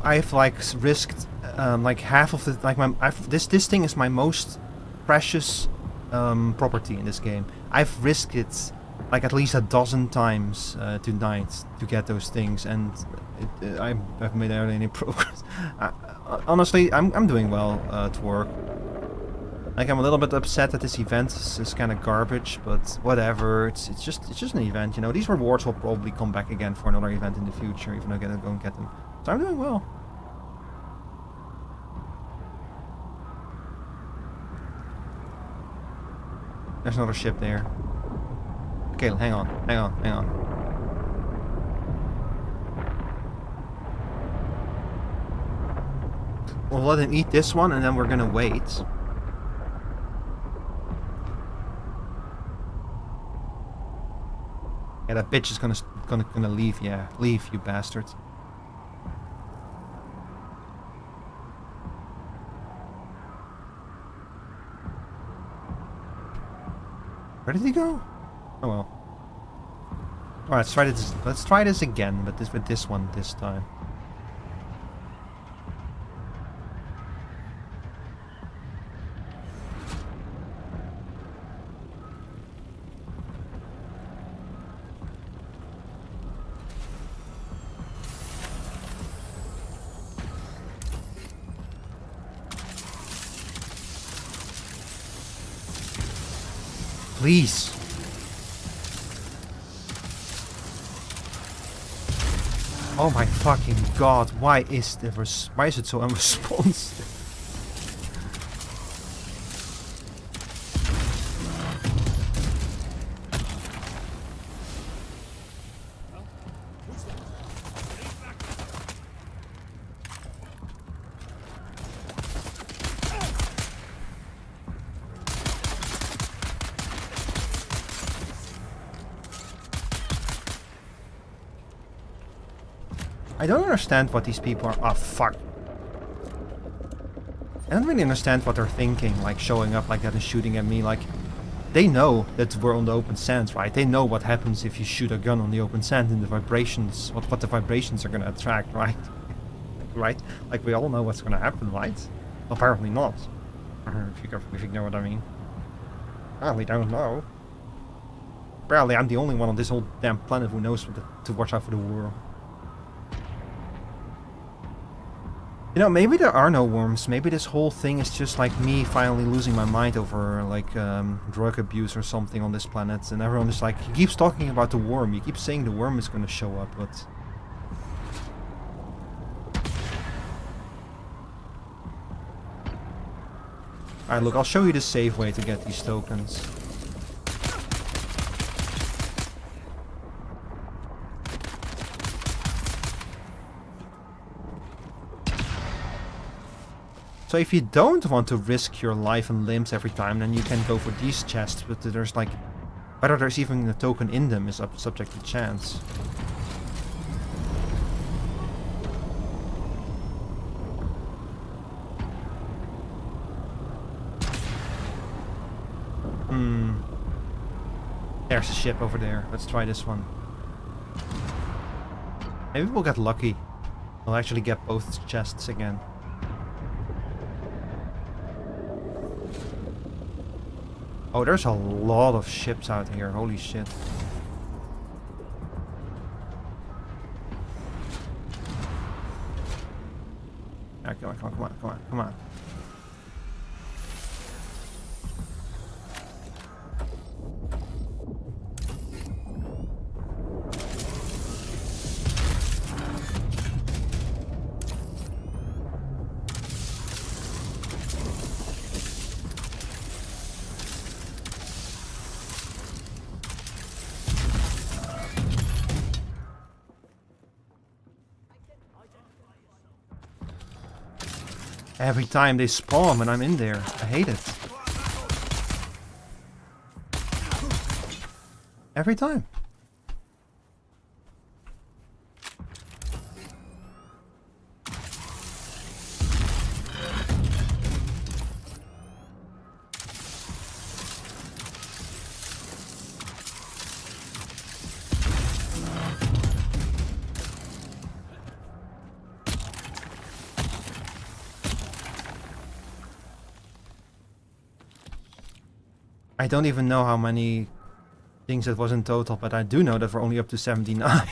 I've like risked like half of the this thing is my most precious property in this game. I've risked it like at least a dozen times tonight to get those things, and I've made hardly any progress. Honestly, I'm doing well at work. Like, I'm a little bit upset that this event is kind of garbage, but whatever. It's just an event, you know. These rewards will probably come back again for another event in the future, even though I gotta go and get them. So I'm doing well. There's another ship there. Okay, hang on. We'll let him eat this one, and then we're gonna wait. Yeah, that bitch is gonna leave. Yeah, leave, you bastard. Where did he go? Oh well. Alright, let's try this. Let's try this again, but with this one this time. Please. Oh my fucking god, why is it so unresponsive? I don't understand what these people are. Oh, fuck. I don't really understand what they're thinking, like showing up like that and shooting at me. Like, they know that we're on the open sands, right? They know what happens if you shoot a gun on the open sand and the vibrations, what the vibrations are gonna attract, right? Right? Like, we all know what's gonna happen, right? Apparently not. If you know what I mean. Apparently don't know. Apparently I'm the only one on this whole damn planet who knows to watch out for the world. You know, maybe there are no worms. Maybe this whole thing is just like me finally losing my mind over like drug abuse or something on this planet, and everyone is like, he keeps talking about the worm. You keep saying the worm is going to show up, but alright, look, I'll show you the safe way to get these tokens. So if you don't want to risk your life and limbs every time, then you can go for these chests, but there's like, whether there's even a token in them is subject to chance. There's a ship over there. Let's try this one. Maybe we'll get lucky. We'll actually get both chests again. Oh, there's a lot of ships out here. Holy shit. Alright, come on. Every time they spawn when I'm in there. I hate it. Every time. I don't even know how many things it was in total, but I do know that we're only up to 79.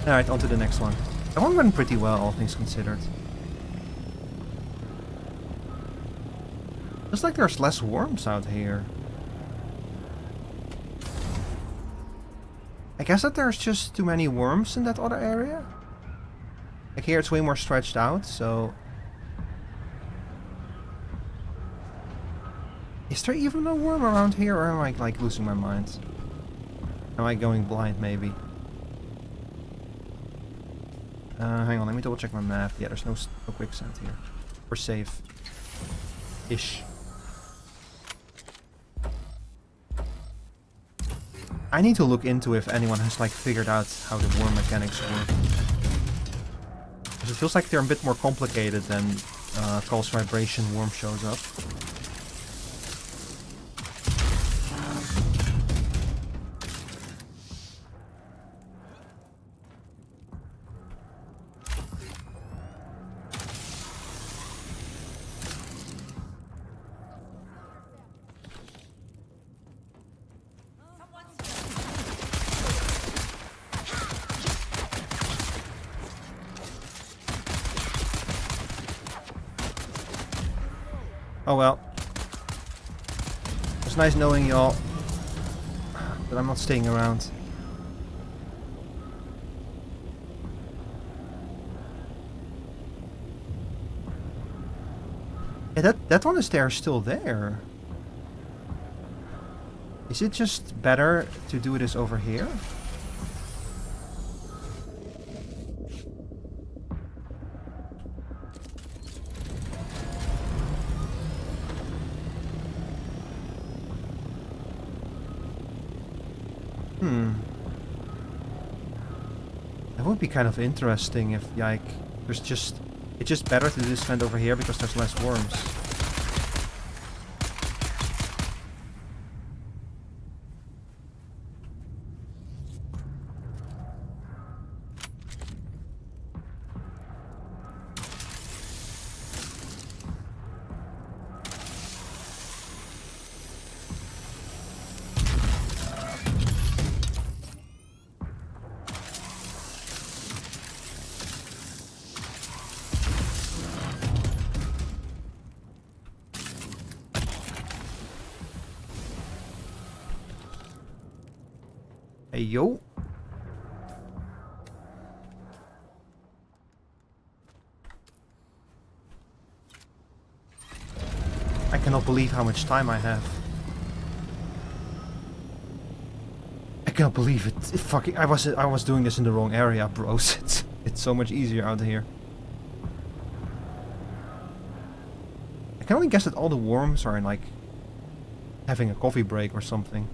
Alright, on to the next one. That one went pretty well, all things considered. Looks like there's less worms out here. I guess that there's just too many worms in that other area. Like here it's way more stretched out, so... Is there even a worm around here, or am I like losing my mind? Am I going blind, maybe? Hang on, let me double check my map. Yeah, there's no quicksand here. We're safe. Ish. I need to look into if anyone has like figured out how the worm mechanics work. Because it feels like they're a bit more complicated than Pulse Vibration worm shows up. Oh well. It's nice knowing y'all, but I'm not staying around. Yeah, that one is there still there. Is it just better to do this over here? That would be kind of interesting if, like, it's just better to do this vent over here because there's less worms. Hey, yo. I cannot believe how much time I have. I cannot believe it. Fucking, I was doing this in the wrong area, bros. It's so much easier out here. I can only guess that all the worms are in, like, having a coffee break or something.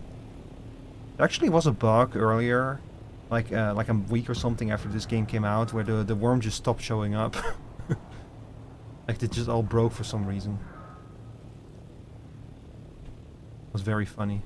There actually was a bug earlier, like a week or something after this game came out, where the worm just stopped showing up. Like, it just all broke for some reason. It was very funny.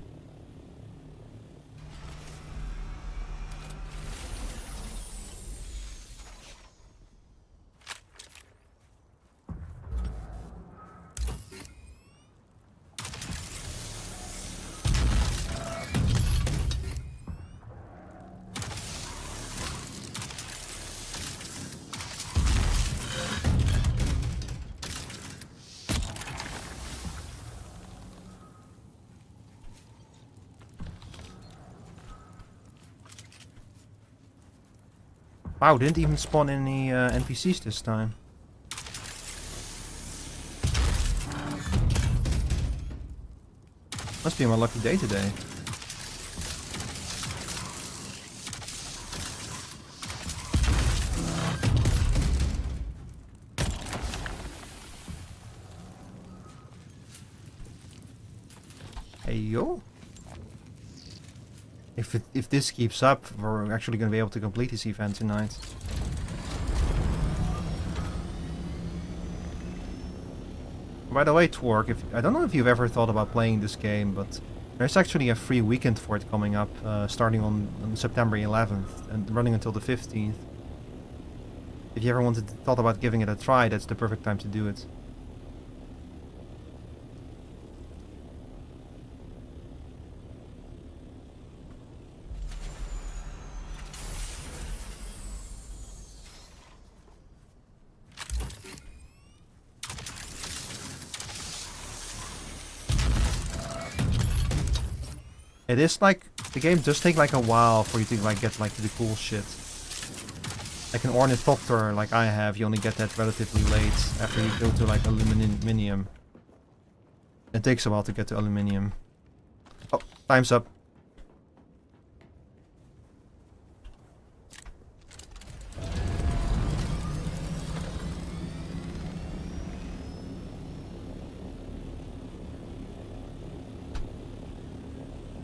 Wow, didn't even spawn any NPCs this time. Must be my lucky day today. Hey yo. if this keeps up, we're actually going to be able to complete this event tonight. By the way, Twerk, I don't know if you've ever thought about playing this game, but there's actually a free weekend for it coming up, starting on September 11th and running until the 15th. If you ever thought about giving it a try, that's the perfect time to do it. It is like, the game does take like a while for you to like get like to the cool shit. Like an ornithopter like I have, you only get that relatively late after you go to like aluminium. It takes a while to get to aluminium. Oh, time's up.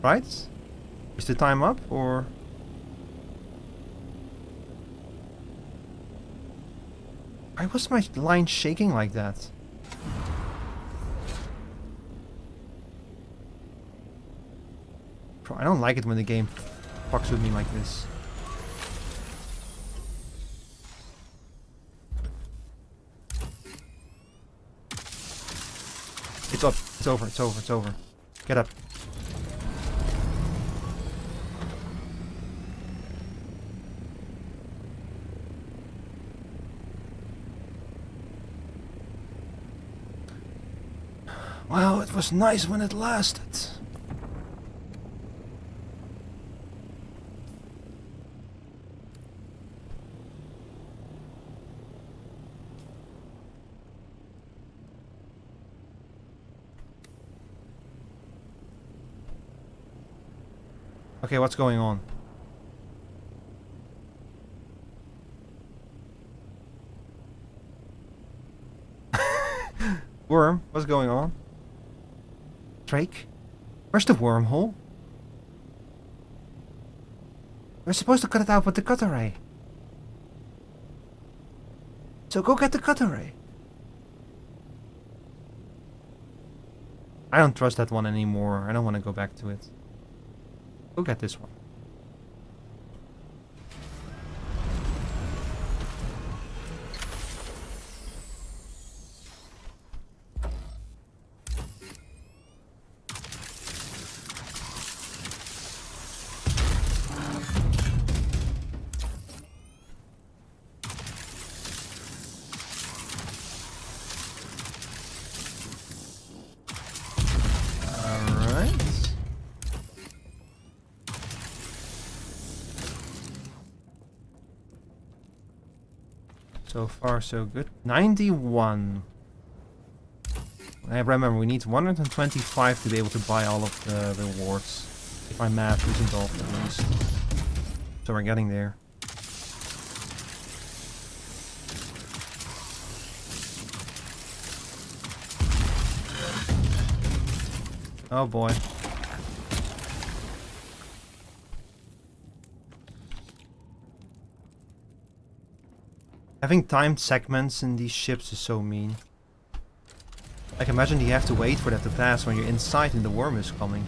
Right? Is the time up, or...? Why was my line shaking like that? Bro, I don't like it when the game fucks with me like this. It's up. It's over. It's over. It's over. Get up. Well, it was nice when it lasted. Okay, what's going on? Worm, what's going on? Drake? Where's the wormhole? We're supposed to cut it out with the cutter ray. So go get the cutter ray. I don't trust that one anymore. I don't want to go back to it. Go get this one. So far, so good. 91. I remember, we need 125 to be able to buy all of the rewards. If my math isn't off, at least. So we're getting there. Oh boy. Having timed segments in these ships is so mean. Like, imagine you have to wait for that to pass when you're inside and the worm is coming.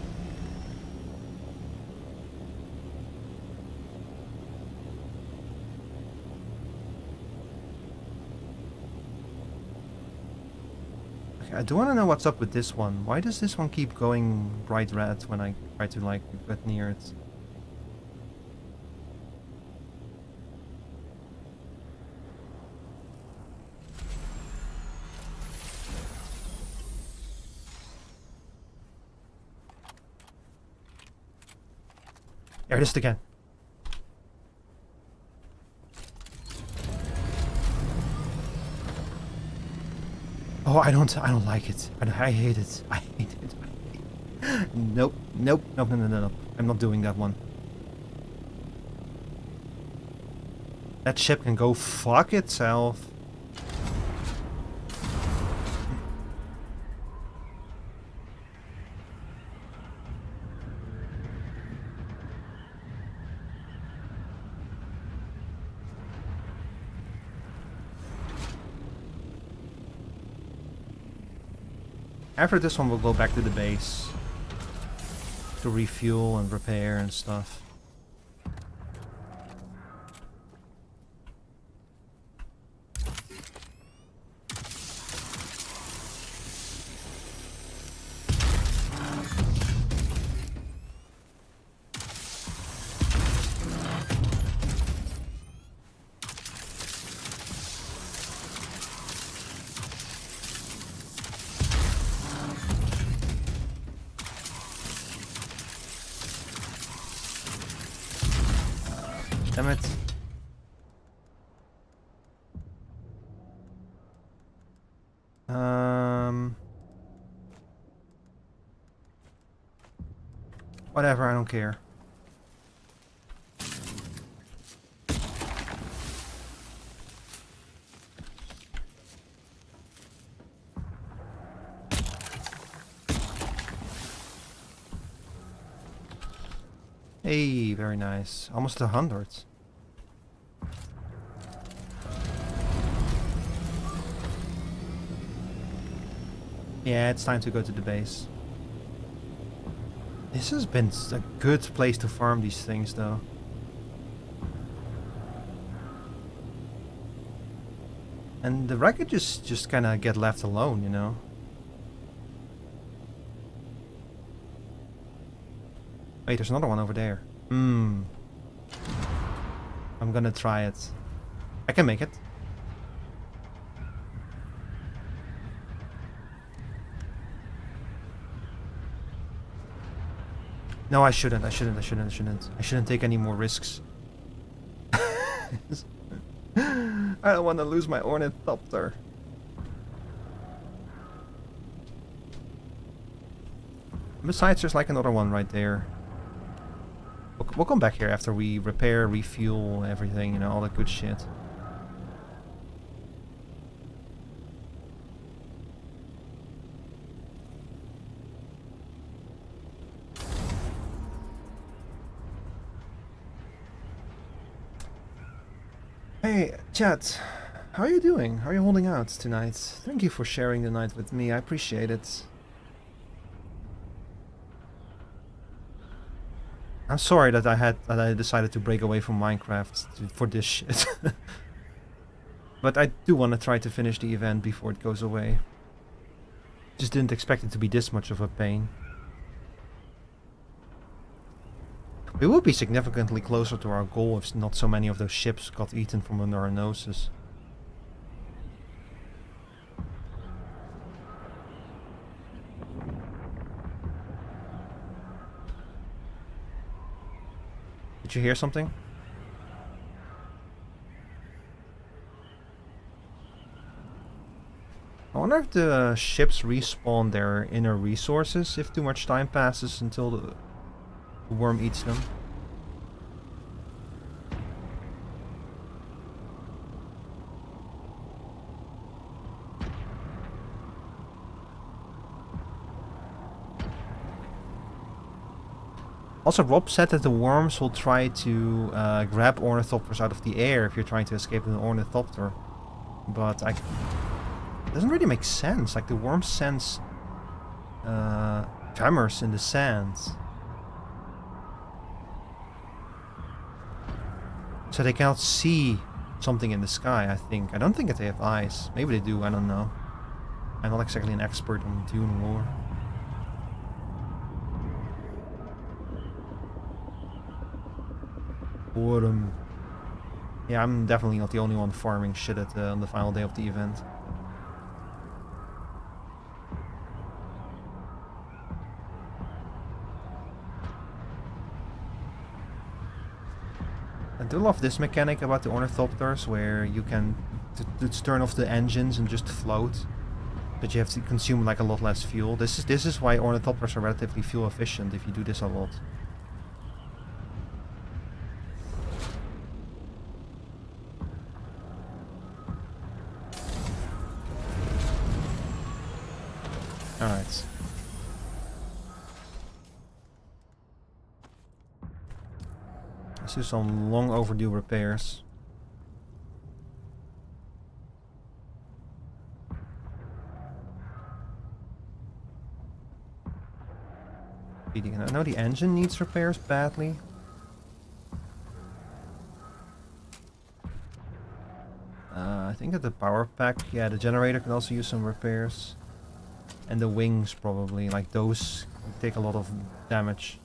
Okay, I do want to know what's up with this one. Why does this one keep going bright red when I try to, like, get near it? There it is again. Oh, I don't like it. I hate it. I hate it. Nope. Nope. Nope. No, no, no, no. I'm not doing that one. That ship can go fuck itself. After this one, we'll go back to the base to refuel and repair and stuff. Damn it. Whatever, I don't care. Hey, very nice. Almost 100. Yeah, it's time to go to the base. This has been a good place to farm these things, though. And the wreckages just kind of get left alone, you know? Wait, there's another one over there. I'm gonna try it. I can make it. No, I shouldn't. I shouldn't take any more risks. I don't want to lose my ornithopter. Besides, there's like another one right there. We'll come back here after we repair, refuel, everything, you know, all that good shit. Hey, chat. How are you doing? How are you holding out tonight? Thank you for sharing the night with me. I appreciate it. I'm sorry that I decided to break away from Minecraft for this shit. But I do want to try to finish the event before it goes away. Just didn't expect it to be this much of a pain. We would be significantly closer to our goal if not so many of those ships got eaten from under our noses. Did you hear something? I wonder if the ships respawn their inner resources if too much time passes until the worm eats them. Also, Rob said that the worms will try to grab ornithopters out of the air if you're trying to escape with an ornithopter. But it doesn't really make sense. Like, the worms sense tremors in the sand. So they cannot see something in the sky, I think. I don't think that they have eyes. Maybe they do, I don't know. I'm not exactly an expert on Dune lore. Boredom. Yeah, I'm definitely not the only one farming shit on the final day of the event. I do love this mechanic about the ornithopters, where you can turn off the engines and just float, but you have to consume like a lot less fuel. This is why ornithopters are relatively fuel efficient if you do this a lot. Alright. Let's do some long overdue repairs. I know the engine needs repairs badly. I think that the power pack, yeah, the generator can also use some repairs. And the wings probably, like those take a lot of damage.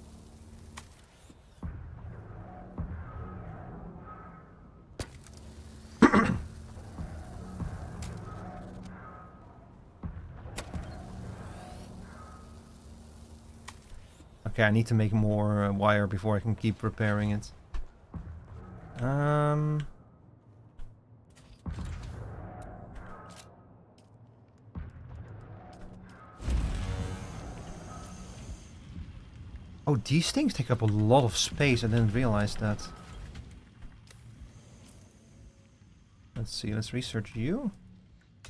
Okay, I need to make more wire before I can keep repairing it. Oh, these things take up a lot of space. I didn't realize that. Let's see, let's research you.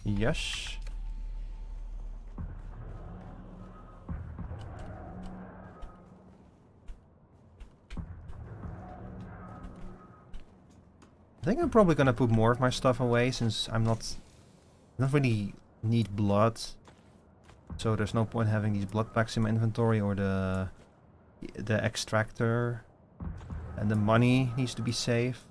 Yes. I think I'm probably gonna put more of my stuff away since I don't really need blood. So there's no point having these blood packs in my inventory or the extractor, and the money needs to be safe.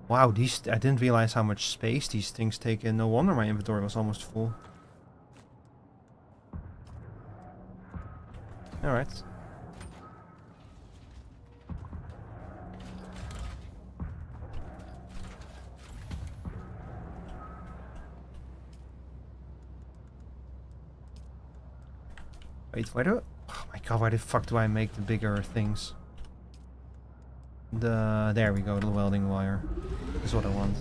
Wow, I didn't realize how much space these things take in. No wonder my inventory was almost full. Alright. Wait, oh my god, why the fuck do I make the bigger things? There we go, the welding wire. That's what I want.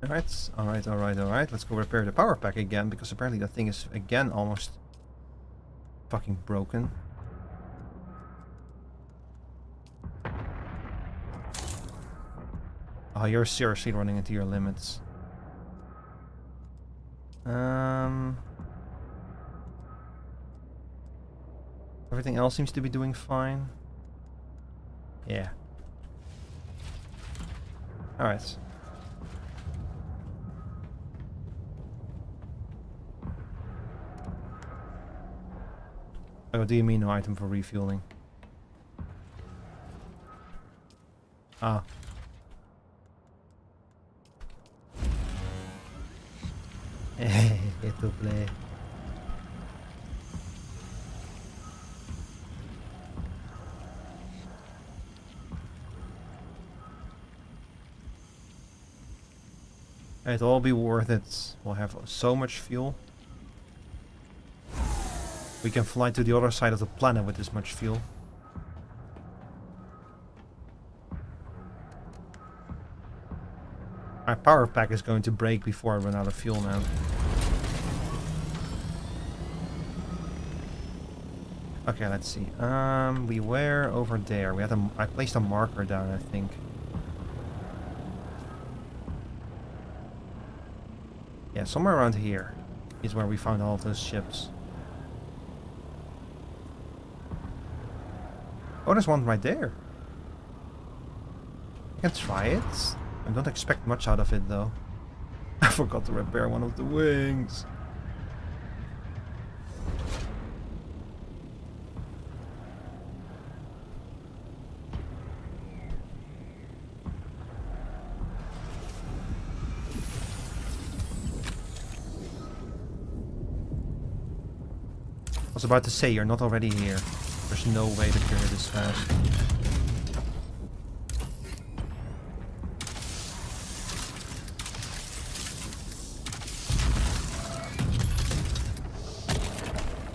Alright. Let's go repair the power pack again, because apparently that thing is again almost fucking broken. Oh, you're seriously running into your limits. Everything else seems to be doing fine. Yeah. Alright. Oh, do you mean no item for refueling? Ah. To play. It'll all be worth it. We'll have so much fuel. We can fly to the other side of the planet with this much fuel. My power pack is going to break before I run out of fuel now. Okay, let's see. We were over there. I placed a marker down, I think. Yeah, somewhere around here is where we found all of those ships. Oh, there's one right there. I can try it. I don't expect much out of it, though. I forgot to repair one of the wings. I was about to say, you're not already here. There's no way that you're here this fast.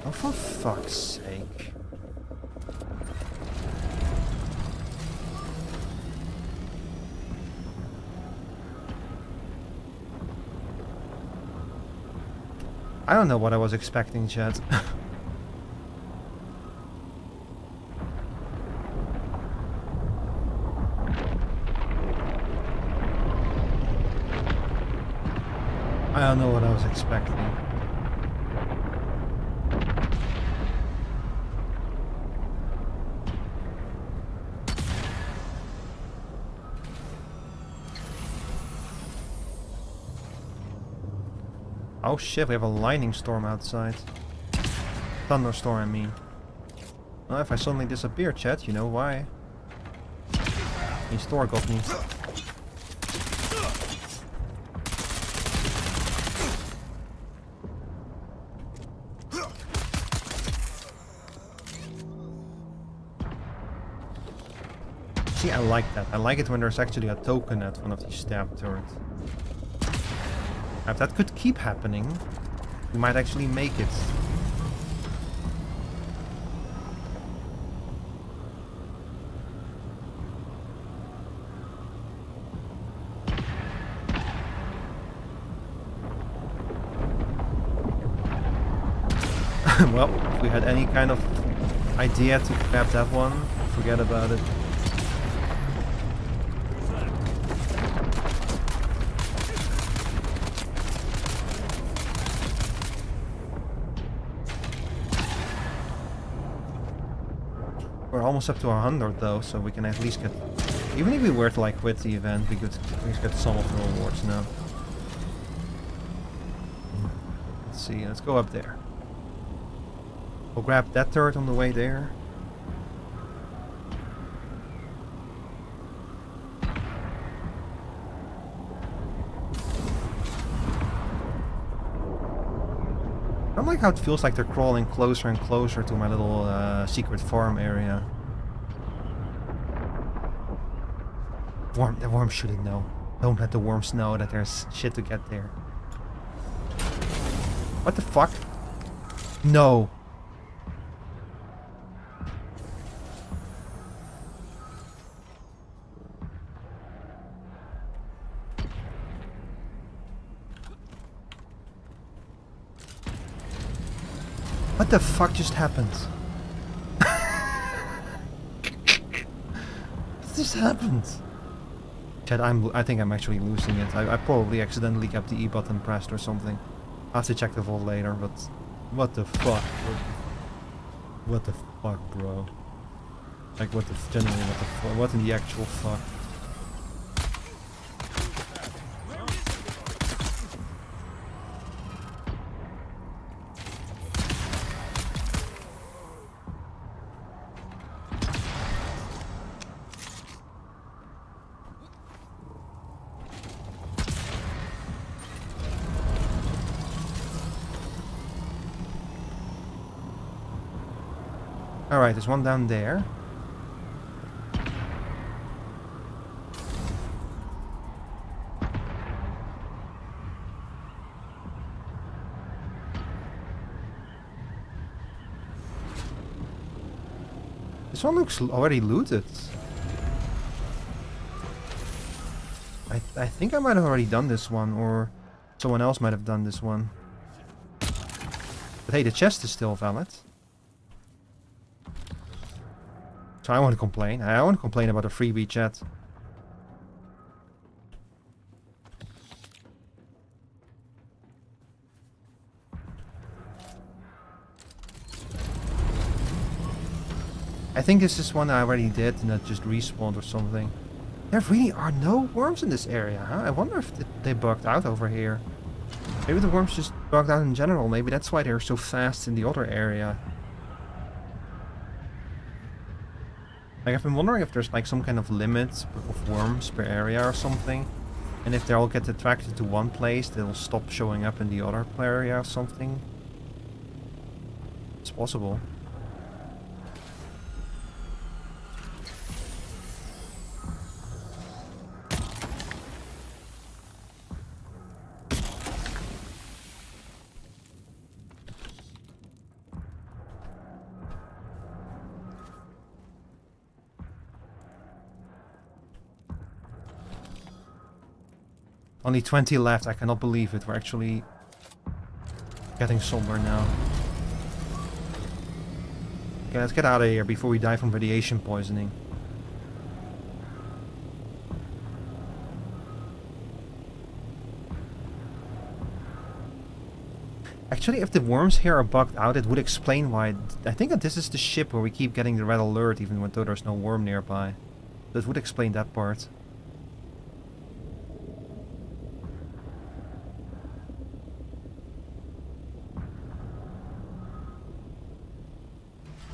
Oh, for fuck's sake. I don't know what I was expecting, chat. I don't know what I was expecting. Oh shit, we have a lightning storm outside. Thunderstorm, I mean. Well, if I suddenly disappear, chat, you know why. The store got me. See, I like that. I like it when there's actually a token at one of these stab turrets. If that could keep happening, we might actually make it. Well, if we had any kind of idea to grab that one, forget about it. We're almost up to 100 though, so we can at least get... Even if we were to like quit the event, we could at least get some of the rewards now. Let's see, let's go up there. We'll grab that turret on the way there. I don't like how it feels like they're crawling closer and closer to my little secret farm area. The worms shouldn't know. Don't let the worms know that there's shit to get there. What the fuck? No. What the fuck just happened? What just happened? Chat, I think I'm actually losing it. I probably accidentally kept the E button pressed or something. I'll have to check the vault later, but... What the fuck? What the fuck, bro? Like, what the... Generally, what the fuck? What in the actual fuck? Alright, there's one down there. This one looks already looted. I think I might have already done this one, or someone else might have done this one. But hey, the chest is still valid. So I won't complain. I won't complain about a freebie, chat. I think this is one I already did and that just respawned or something. There really are no worms in this area, huh? I wonder if they bugged out over here. Maybe the worms just bugged out in general. Maybe that's why they're so fast in the other area. Like, I've been wondering if there's like some kind of limit of worms per area or something. And if they all get attracted to one place, they'll stop showing up in the other area or something. It's possible. Only 20 left, I cannot believe it. We're actually getting somewhere now. Okay, let's get out of here before we die from radiation poisoning. Actually, if the worms here are bugged out, it would explain why. I think that this is the ship where we keep getting the red alert even though there's no worm nearby. That would explain that part.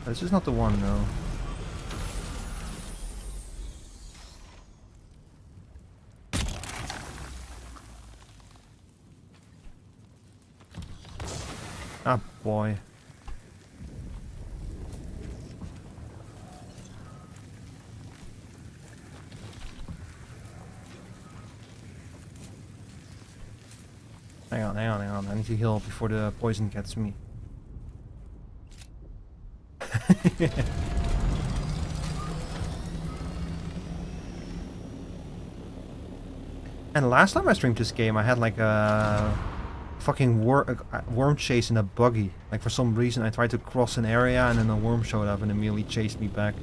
This is not the one, though. Ah, boy. Hang on, hang on, hang on. I need to heal before the poison gets me. And last time I streamed this game, I had like a fucking worm chase in a buggy. Like for some reason, I tried to cross an area and then a worm showed up and immediately chased me back.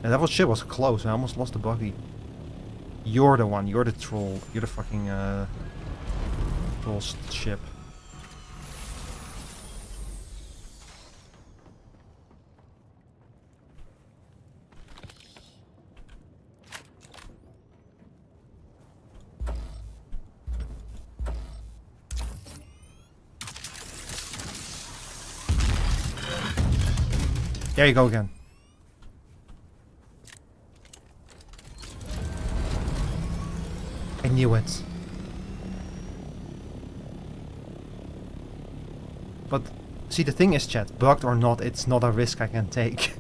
And that shit was close. I almost lost the buggy. You're the one. You're the troll. You're the fucking troll ship. There you go again. I knew it. But see, the thing is, chat, bugged or not, it's not a risk I can take.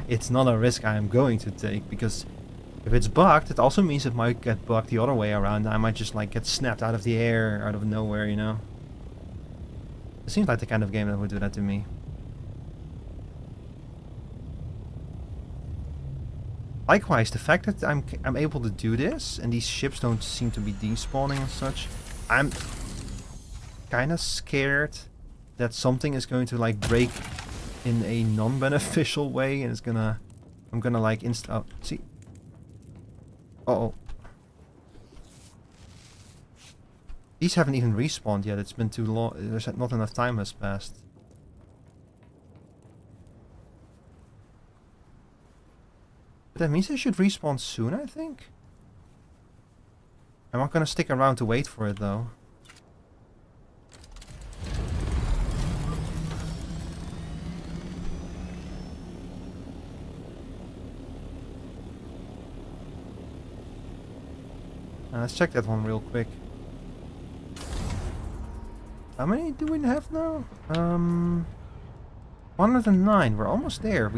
It's not a risk I am going to take, because if it's bugged, it also means it might get bugged the other way around. I might just like get snapped out of the air, out of nowhere, you know? It seems like the kind of game that would do that to me. Likewise, the fact that I'm able to do this, and these ships don't seem to be despawning and such, I'm kind of scared that something is going to like break in a non-beneficial way, and I'm gonna like oh, see. Uh-oh. These haven't even respawned yet. It's been too long. There's not enough time has passed. That means they should respawn soon, I think. I'm not gonna stick around to wait for it, though. Let's check that one real quick. How many do we have now? 109. We're almost there.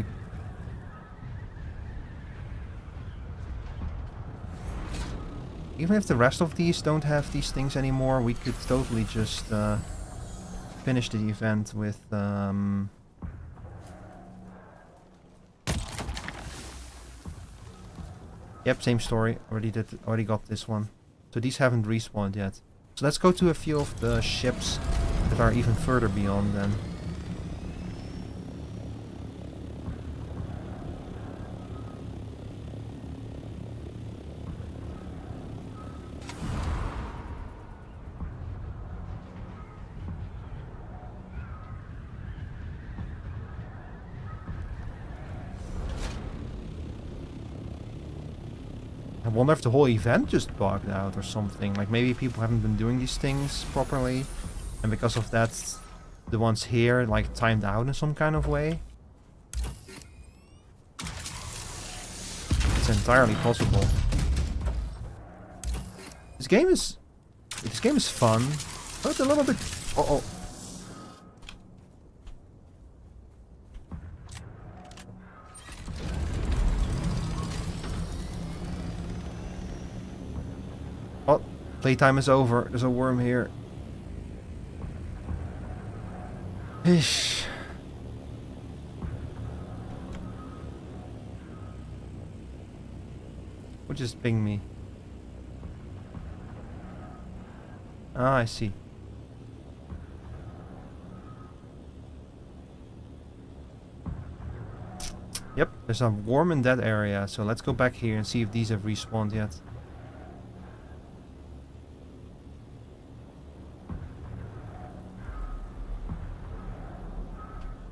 Even if the rest of these don't have these things anymore, we could totally just finish the event with Yep, same story. Already got this one. So these haven't respawned yet. So let's go to a few of the ships that are even further beyond then. I wonder if the whole event just bugged out or something. Like maybe people haven't been doing these things properly, and because of that, the ones here like timed out in some kind of way. It's entirely possible. This game is fun, but a little bit. Uh-oh. Oh, playtime is over. There's a worm here. Ish. What just pinged me? Ah, I see. Yep, there's a worm in that area, so let's go back here and see if these have respawned yet.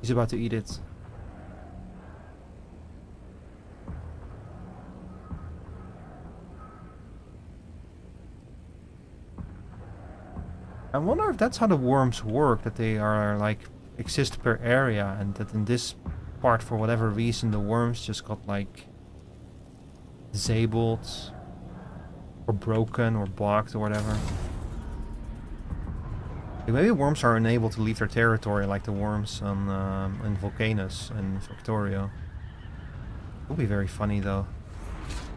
He's about to eat it. I wonder if that's how the worms work, that they are like exist per area, and that in this part, for whatever reason, the worms just got like disabled or broken or blocked or whatever. Maybe worms are unable to leave their territory like the worms on in Volcanus and Victoria. It would be very funny though,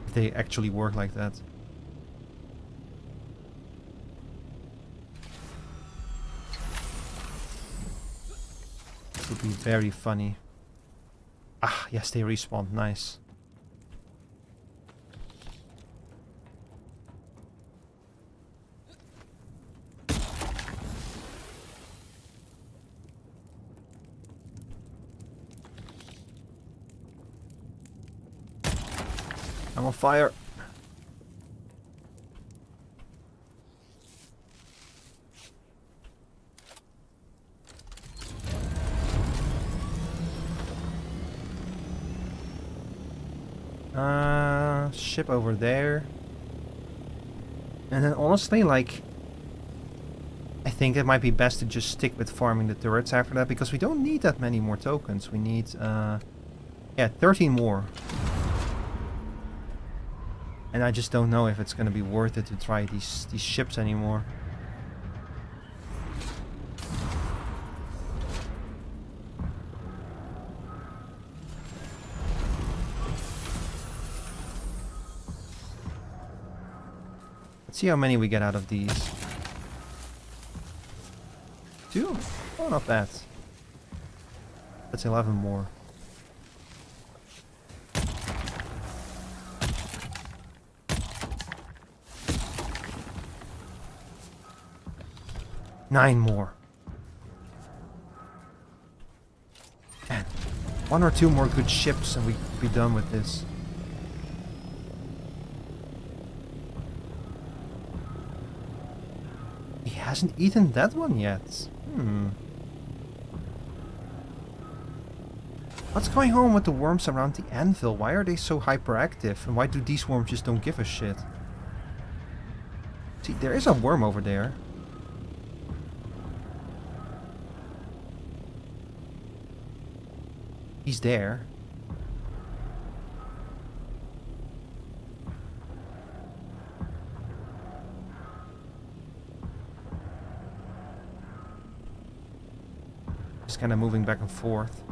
if they actually work like that. It would be very funny. Ah, yes, they respawned. Nice. I'm on fire. Ship over there. And then honestly, like, I think it might be best to just stick with farming the turrets after that, because we don't need that many more tokens. We need, yeah, 13 more. And I just don't know if it's gonna be worth it to try these ships anymore. Let's see how many we get out of these. 2? Oh, not bad. That's 11 more. Nine more. And 1 or 2 more good ships and we'd be done with this. He hasn't eaten that one yet. What's going on with the worms around the anvil? Why are they so hyperactive? And why do these worms just don't give a shit? See, there is a worm over there. He's there. Just kind of moving back and forth.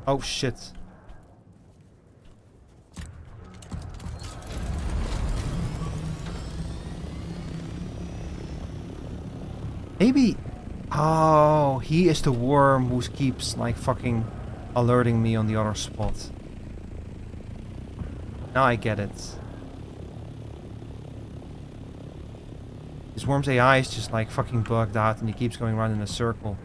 Oh shit. Maybe... Oh, he is the worm who keeps like fucking alerting me on the other spot. Now I get it. This worm's AI is just like fucking bugged out and he keeps going around in a circle.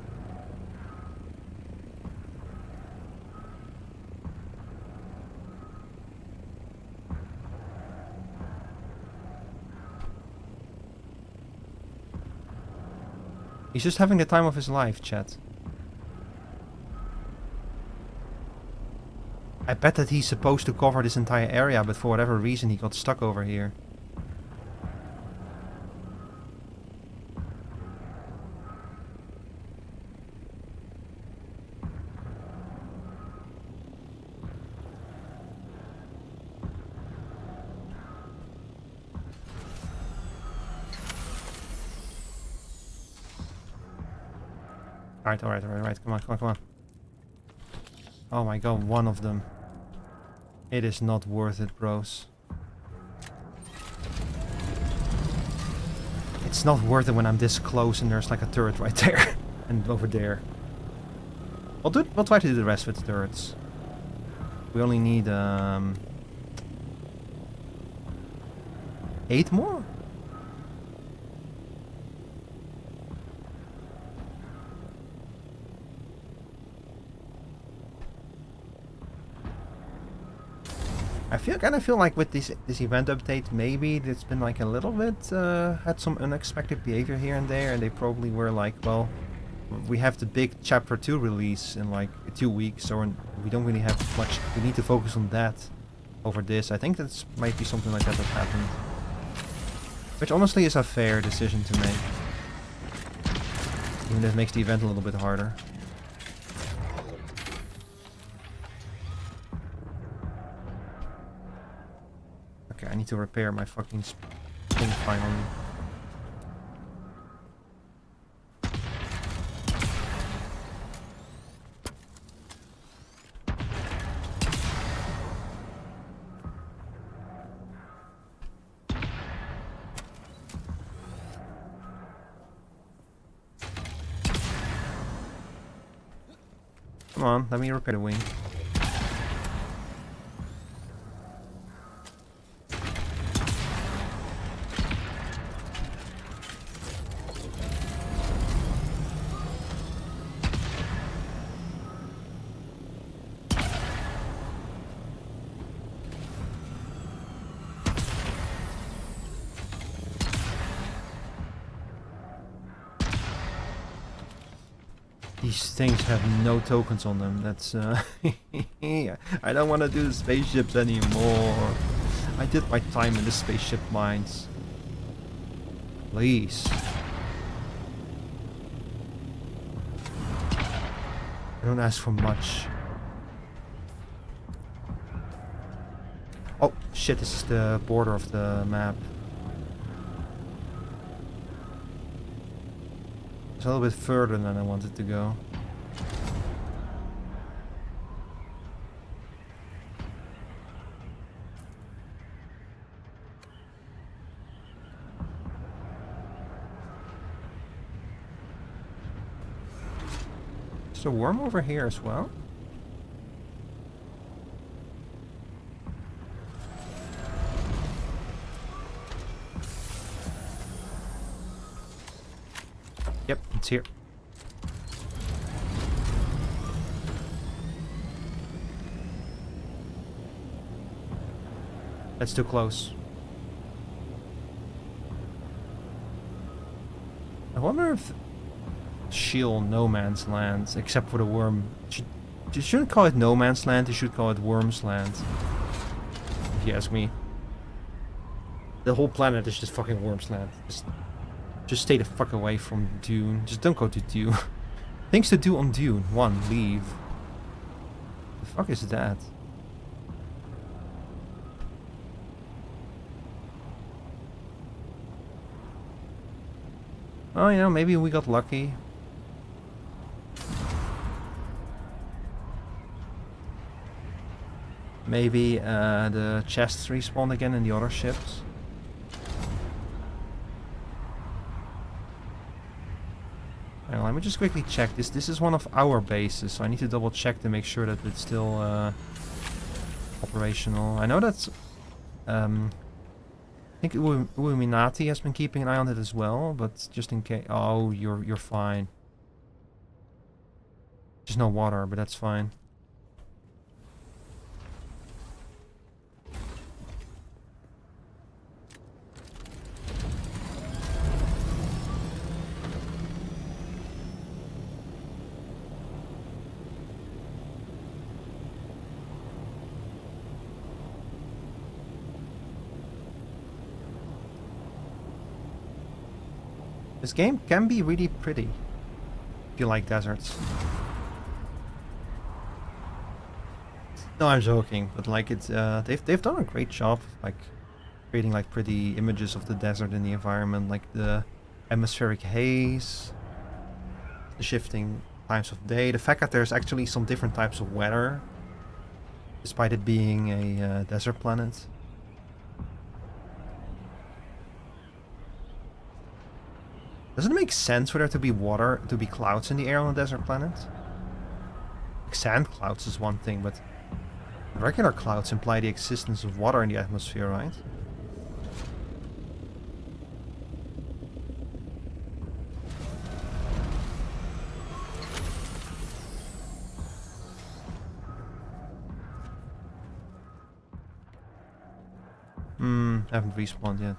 He's just having the time of his life, chat. I bet that he's supposed to cover this entire area, but for whatever reason he got stuck over here. Alright. Come on. Oh my god, one of them. It is not worth it, bros. It's not worth it when I'm this close and there's like a turret right there. And over there. We'll try to do the rest with the turrets. We only need 8 more? kind of feel like with this event update, maybe it's been like a little bit had some unexpected behavior here and there, and they probably were like, well, we have the big chapter 2 release in like 2 weeks, so we don't really have much. We need to focus on that over this. I think that might be something like that happened, which honestly is a fair decision to make, even if it makes the event a little bit harder. Okay, I need to repair my fucking thing finally. Come on, let me repair the wing. These things have no tokens on them. That's I don't want to do the spaceships anymore. I did my time in the spaceship mines. Please. I don't ask for much. Oh shit, this is the border of the map. It's a little bit further than I wanted to go. There's a worm over here as well. Yep, it's here. That's too close. I wonder if Shield no man's land, except for the worm. You shouldn't call it no man's land, you should call it worm's land. If you ask me. The whole planet is just fucking worm's land. Just stay the fuck away from Dune. Just don't go to Dune. Things to do on Dune. 1. Leave. The fuck is that? Oh, you know, maybe we got lucky. Maybe the chests respawn again in the other ships. Hang on, let me just quickly check this. This is one of our bases, so I need to double check to make sure that it's still operational. I know that's I think Illuminati has been keeping an eye on it as well, but just in case. Oh, you're fine. There's no water, but that's fine. This game can be really pretty if you like deserts. No, I'm joking, but like it's they've done a great job of, like, creating like pretty images of the desert in the environment, like the atmospheric haze, the shifting times of day, the fact that there's actually some different types of weather, despite it being a desert planet. Doesn't it make sense for there to be water, to be clouds in the air on a desert planet? Like sand clouds is one thing, but regular clouds imply the existence of water in the atmosphere, right? haven't respawned yet.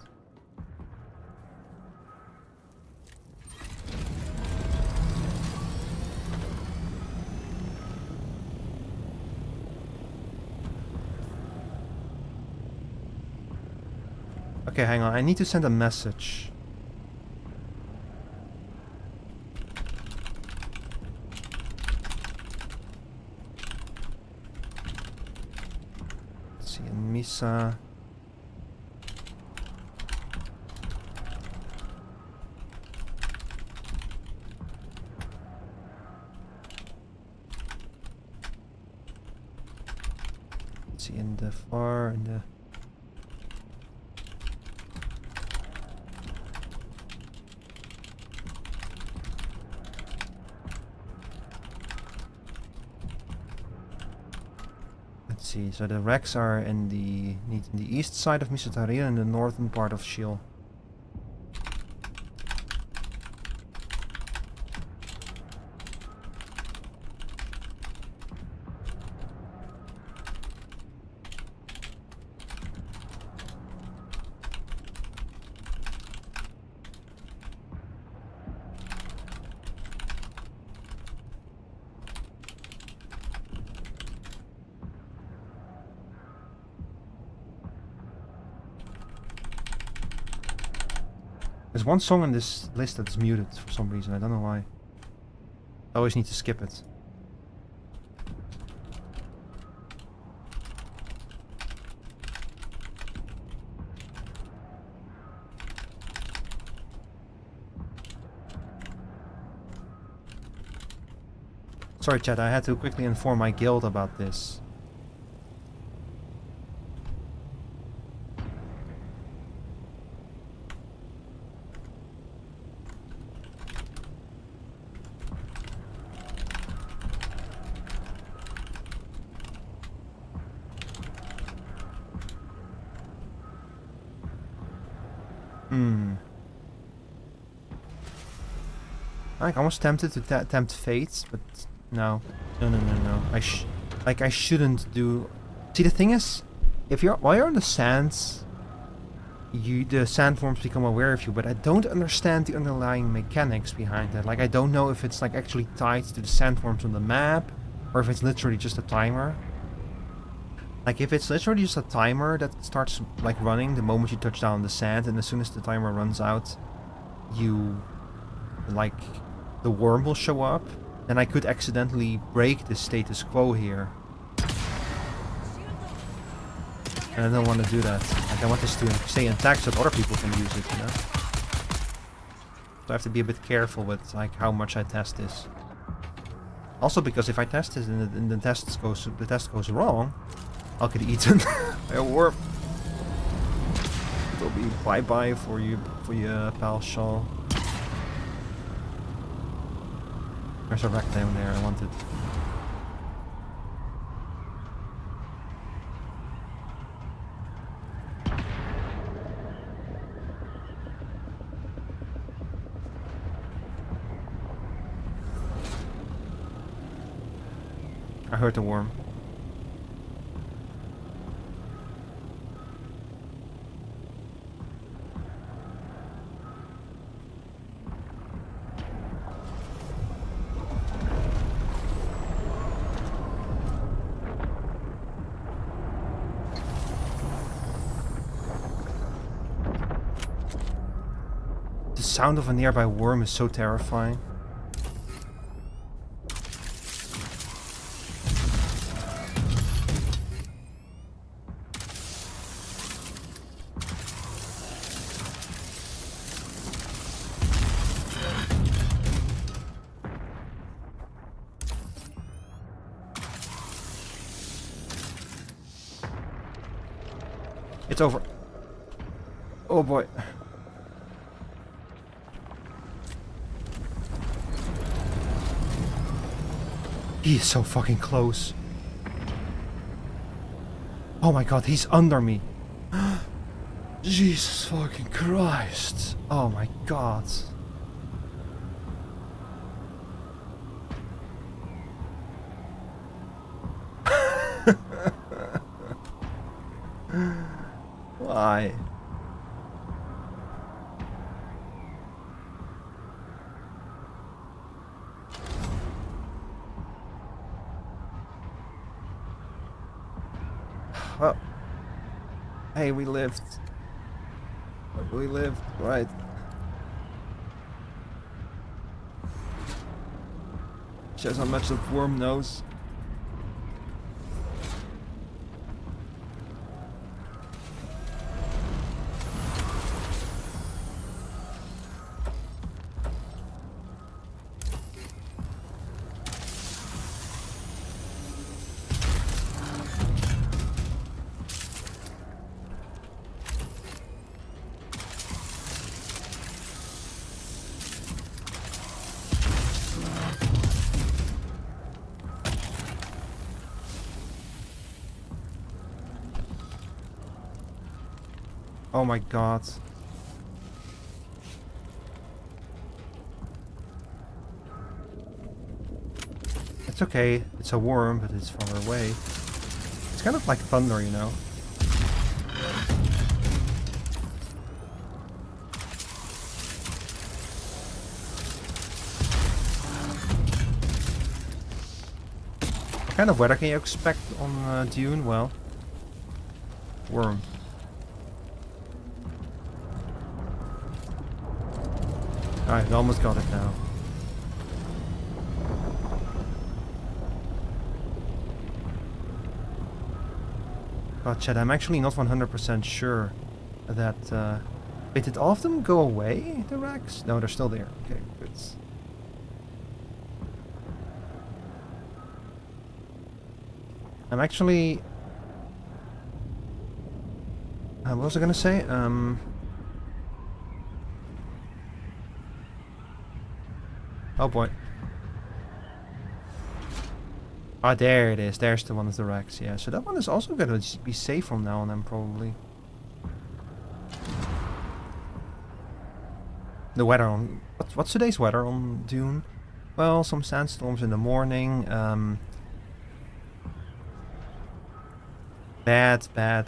Okay, hang on. I need to send a message. Let's see, Misa. Let's see, in the Let's see, so the wrecks are in the east side of Misataria and the northern part of Shiel. There's one song on this list that's muted for some reason, I don't know why. I always need to skip it. Sorry chat, I had to quickly inform my guild about this. Like, I was tempted to tempt fate, but no. No. I shouldn't do... See, the thing is, while you're on the sands, the sandworms become aware of you, but I don't understand the underlying mechanics behind that. Like, I don't know if it's like actually tied to the sandworms on the map, or if it's literally just a timer. Like, if it's literally just a timer that starts like running the moment you touch down the sand, and as soon as the timer runs out, you like the worm will show up, then I could accidentally break the status quo here. And I don't want to do that. Like, I want this to stay intact so that other people can use it, you know? So I have to be a bit careful with like how much I test this. Also because if I test this and the test goes wrong, I'll get eaten by a worm. It'll be bye-bye for you, pal Shaw. There's a wreck down there, I want it. I heard the worm. The sound of a nearby worm is so terrifying. It's over. Oh boy. He is so fucking close. Oh my god, he's under me. Jesus fucking Christ. Oh my god. Why? Oh. Hey, we lived. We lived, right. Shows how much the worm knows. Oh my god. It's okay, it's a worm, but it's far away. It's kind of like thunder, you know? What kind of weather can you expect on Dune? Well, worm. Alright, we almost got it now. God, Chad, I'm actually not 100% sure that... Wait, did all of them go away, the Rex? No, they're still there. Okay, good. I'm actually... what was I gonna say? Oh boy. Ah, there it is. There's the one with the Rex. Yeah, so that one is also gonna be safe from now on then, probably. The weather on... What's today's weather on Dune? Well, some sandstorms in the morning. Bad,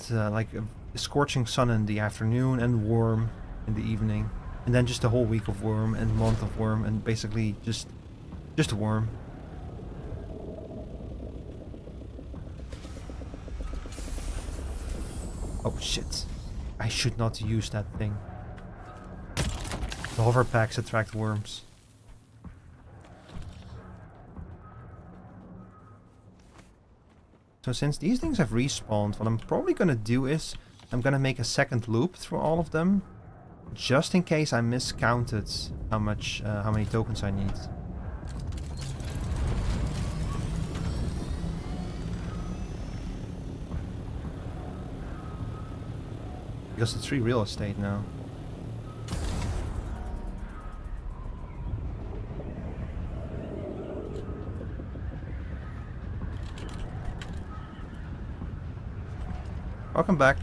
like a scorching sun in the afternoon and warm in the evening. And then just a whole week of worm and month of worm and basically just worm. Oh shit. I should not use that thing. The hover packs attract worms. So since these things have respawned, what I'm probably gonna do is I'm gonna make a second loop through all of them. Just in case I miscounted how many tokens I need. Because it's free real estate now. Welcome back.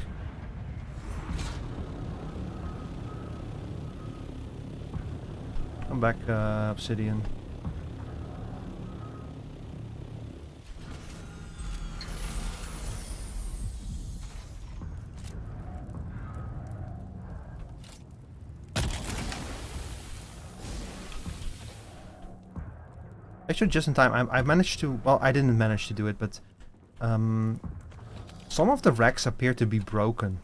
Come back, Obsidian. Actually, just in time, I managed to... Well, I didn't manage to do it, but... some of the wrecks appear to be broken.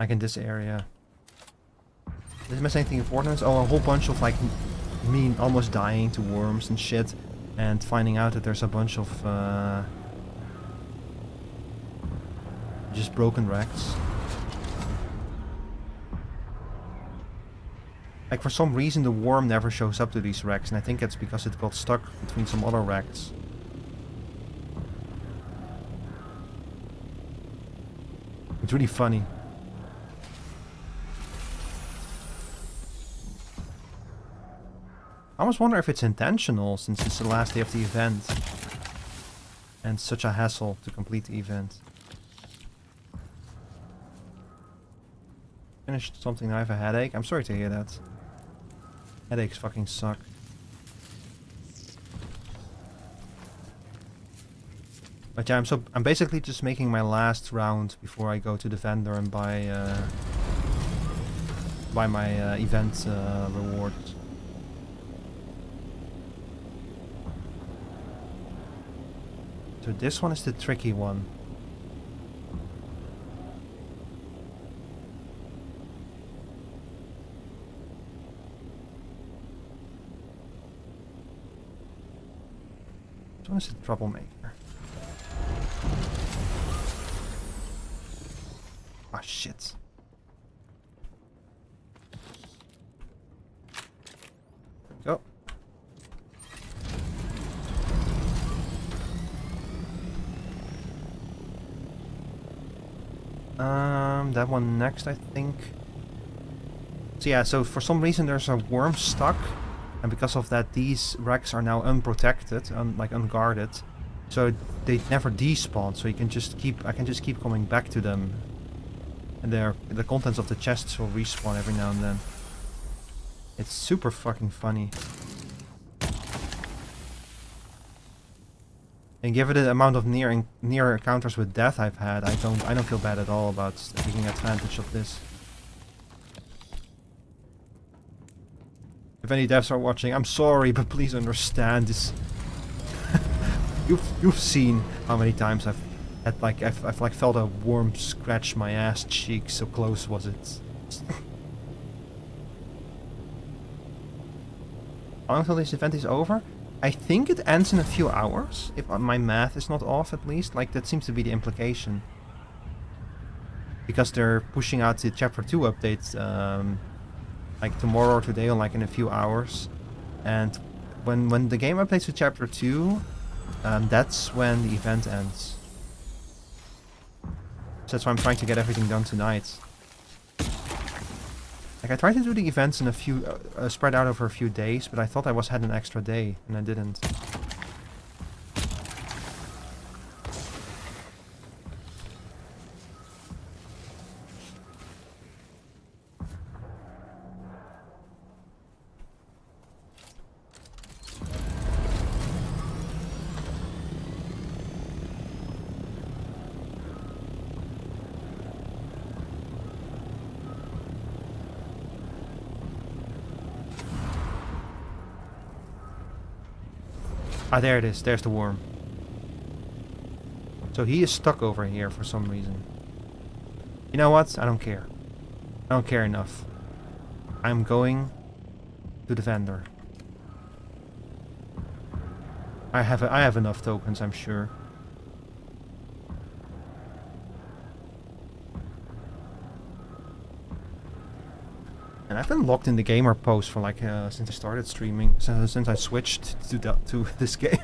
Like in this area. Did I miss anything important? Oh, a whole bunch of like me almost dying to worms and shit. And finding out that there's a bunch of just broken wrecks. Like for some reason the worm never shows up to these wrecks, and I think it's because it got stuck between some other wrecks. It's really funny. I almost wonder if it's intentional, since it's the last day of the event. And such a hassle to complete the event. Finished something, I have a headache. I'm sorry to hear that. Headaches fucking suck. But yeah, I'm basically just making my last round before I go to the vendor and buy my event rewards. So this one is the tricky one. This one is a troublemaker. Ah, shit. Go. That one next, I think. So yeah, so for some reason there's a worm stuck, and because of that, these wrecks are now unprotected, like unguarded. So they never despawn. So you can just keep, I can just keep coming back to them, and the contents of the chests will respawn every now and then. It's super fucking funny. And given the amount of near encounters with death I've had, I don't feel bad at all about taking advantage of this. If any devs are watching, I'm sorry, but please understand this. you've seen how many times I've had I've like felt a worm scratch my ass cheek, so close was it. How long until this event is over? I think it ends in a few hours, if my math is not off at least. Like, that seems to be the implication. Because they're pushing out the Chapter 2 updates, like tomorrow or today, or like in a few hours. And when the game updates to Chapter 2, that's when the event ends. So that's why I'm trying to get everything done tonight. Like, I tried to do the events in a few, spread out over a few days, but I thought I had an extra day, and I didn't. Ah, there it is. There's the worm. So he is stuck over here for some reason. You know what? I don't care. I don't care enough. I'm going to the vendor. I have enough tokens, I'm sure. And I've been locked in the gamer post for like since I started streaming, since I switched to this game.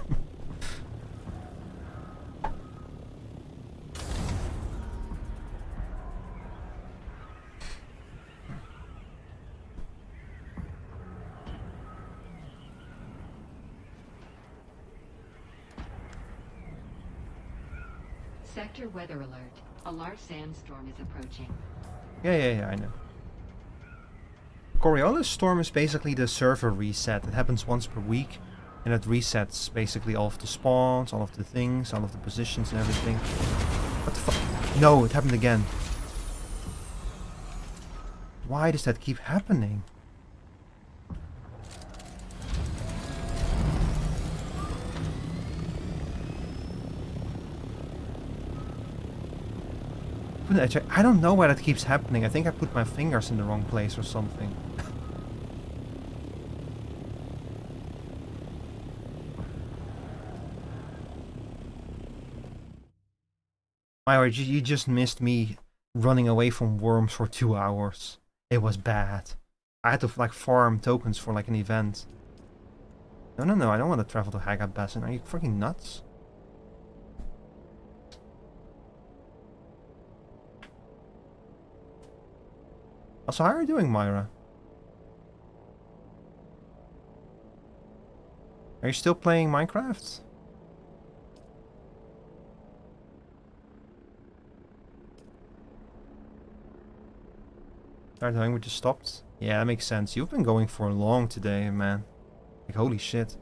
Sector weather alert. A large sandstorm is approaching. Yeah, I know. Coriolis Storm is basically the server reset. It happens once per week, and it resets basically all of the spawns, all of the things, all of the positions and everything. What the fuck? No, it happened again. Why does that keep happening? I don't know why that keeps happening. I think I put my fingers in the wrong place or something. My word, you just missed me running away from worms for 2 hours. It was bad. I had to like farm tokens for like an event. No, I don't want to travel to Haggard Basin. Are you freaking nuts? Also, how are you doing, Myra? Are you still playing Minecraft? Our language just stopped? Yeah, that makes sense. You've been going for long today, man. Like, holy shit.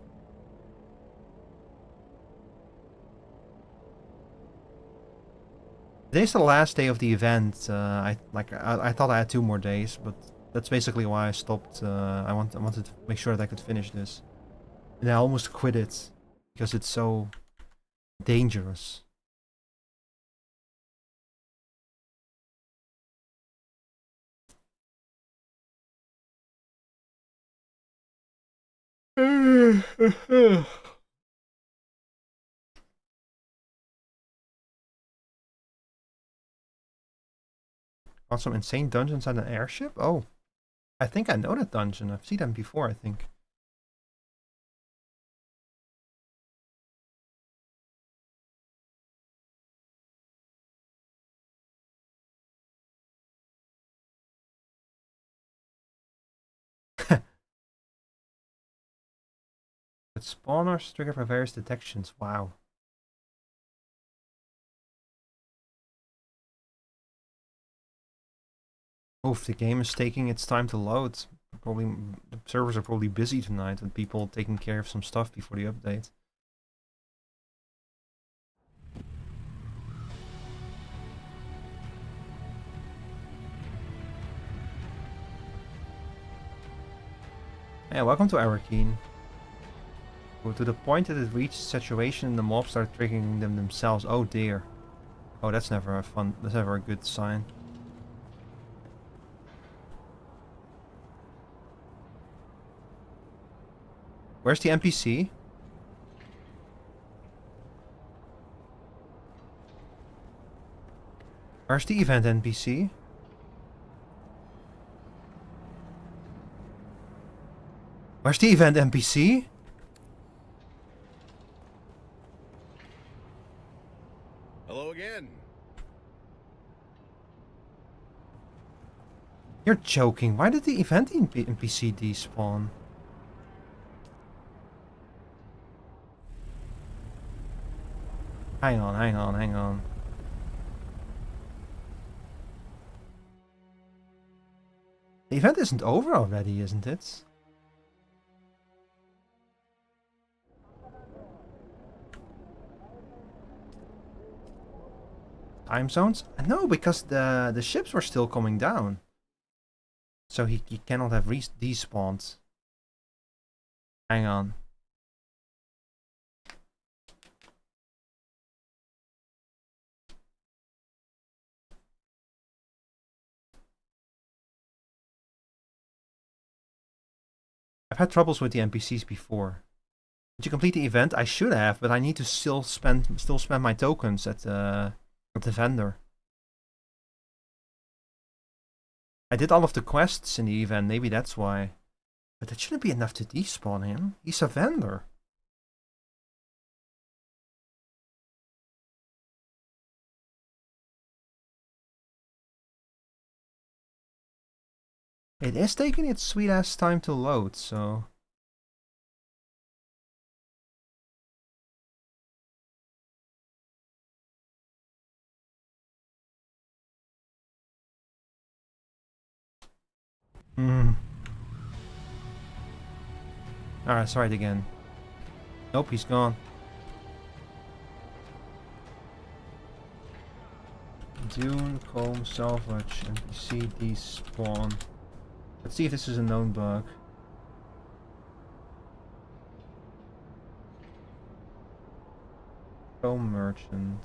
Today's the last day of the event. I thought I had 2 more days, but that's basically why I stopped. I wanted to make sure that I could finish this, and I almost quit it because it's so dangerous. Found some insane dungeons at an airship? Oh. I think I know that dungeon. I've seen them before, I think. But spawners trigger for various detections. Wow. Oof, the game is taking its time to load. Probably the servers are probably busy tonight with people taking care of some stuff before the update. Yeah, welcome to Arakeen. To the point that it reached saturation, the mobs start triggering them themselves. Oh dear. Oh, that's never a fun. That's never a good sign. Where's the NPC? Where's the event NPC? Where's the event NPC? Hello again. You're joking. Why did the event NPC despawn? Hang on. The event isn't over already, isn't it? Time zones? No, because the ships were still coming down. So he cannot have despawned. Hang on. I've had troubles with the NPCs before. Did you complete the event? I should have, but I need to still spend my tokens at the vendor. I did all of the quests in the event, maybe that's why. But that shouldn't be enough to despawn him. He's a vendor. It is taking its sweet ass time to load, so... Alright, try it again. Nope, he's gone. Dune, comb, salvage, NPC despawn. Let's see if this is a known bug. Comb merchant.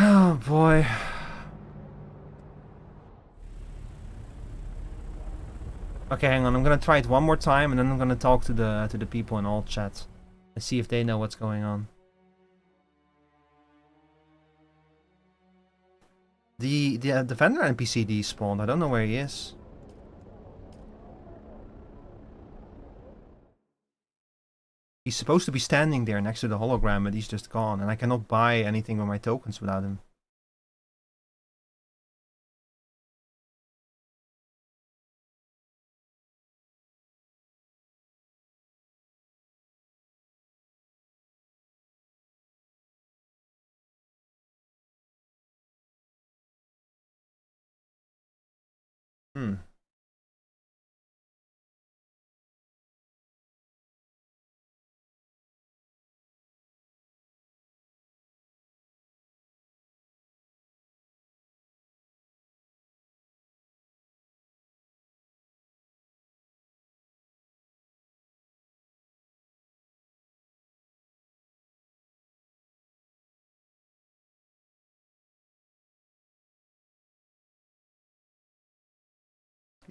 Oh boy. Okay, hang on. I'm gonna try it one more time, and then I'm gonna talk to the people in all chat and see if they know what's going on. The vendor NPC despawned. I don't know where he is. He's supposed to be standing there next to the hologram, but he's just gone, and I cannot buy anything with my tokens without him.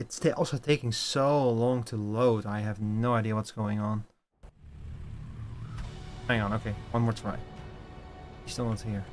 it's also taking so long to load. I have no idea what's going on. Hang on, okay, one more try. He's still not here.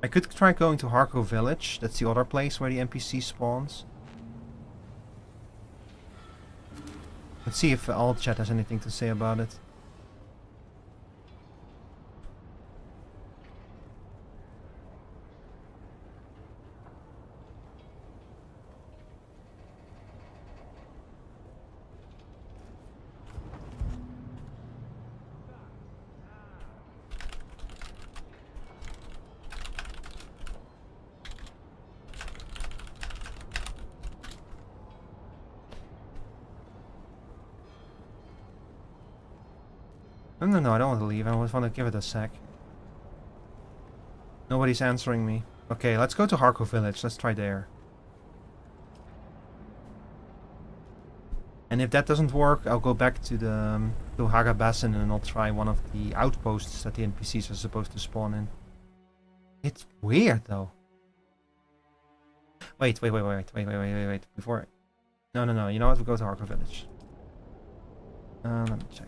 I could try going to Harko Village. That's the other place where the NPC spawns. Let's see if all chat has anything to say about it. No, I don't want to leave. I just want to give it a sec. Nobody's answering me. Okay, let's go to Harko Village. Let's try there. And if that doesn't work, I'll go back to the to Haga Basin and I'll try one of the outposts that the NPCs are supposed to spawn in. It's weird though. Wait. Before. No. You know what? We'll go to Harko Village. Let me check.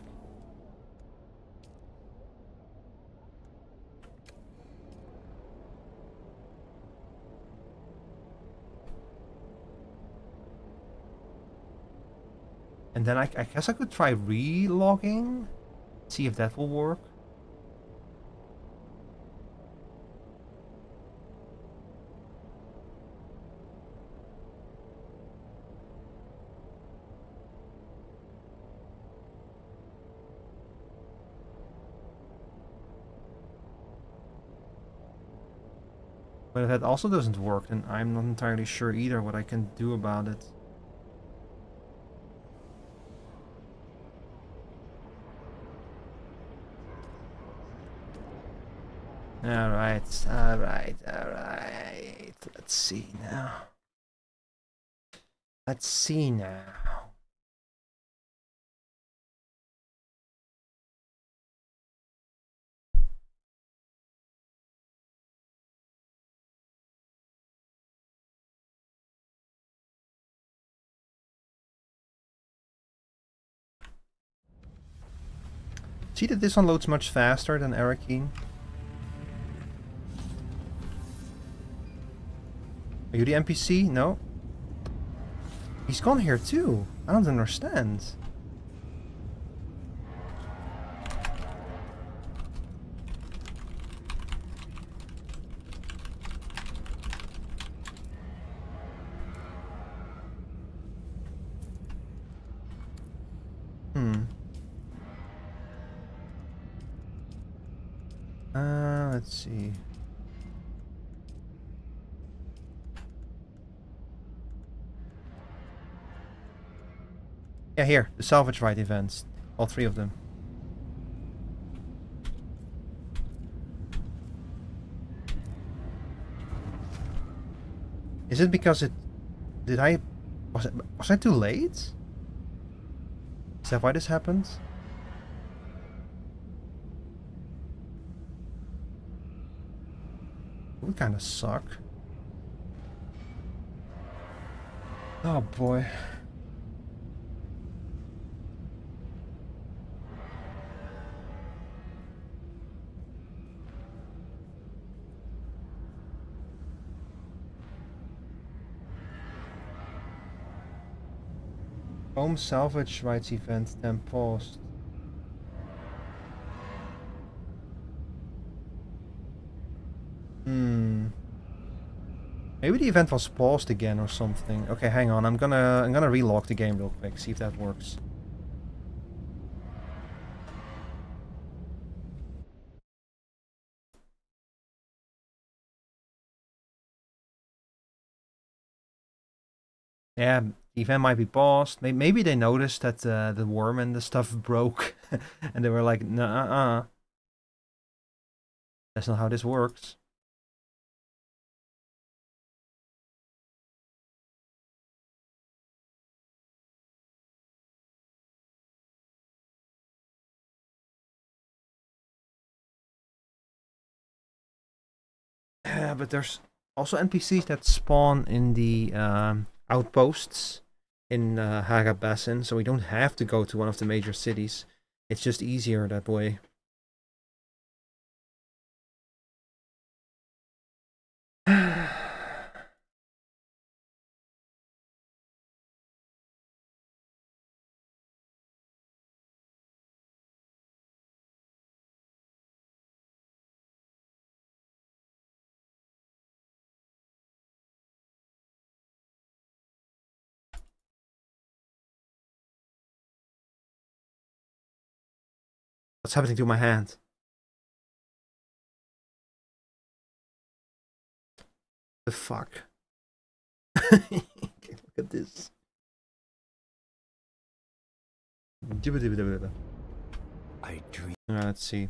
And then I guess I could try re-logging. See if that will work. But if that also doesn't work, then I'm not entirely sure either what I can do about it. Alright. Let's see now. See that this one loads much faster than Arakeen? Are you the NPC? No. He's gone here too. I don't understand. Let's see. Yeah, here, the salvage ride events. All three of them. Is it because it... Was I too late? Is that why this happened? It would kind of suck. Oh boy. Home salvage rights event then paused. Maybe the event was paused again or something. Okay, hang on. I'm gonna relog the game real quick, see if that works. Yeah, the event might be paused. Maybe they noticed that the worm and the stuff broke, and they were like, "Nah, that's not how this works." But there's also NPCs that spawn in the outposts in Haga Basin, so we don't have to go to one of the major cities. It's just easier that way. What's happening to my hand? The fuck? Look at this. I dream. Let's see.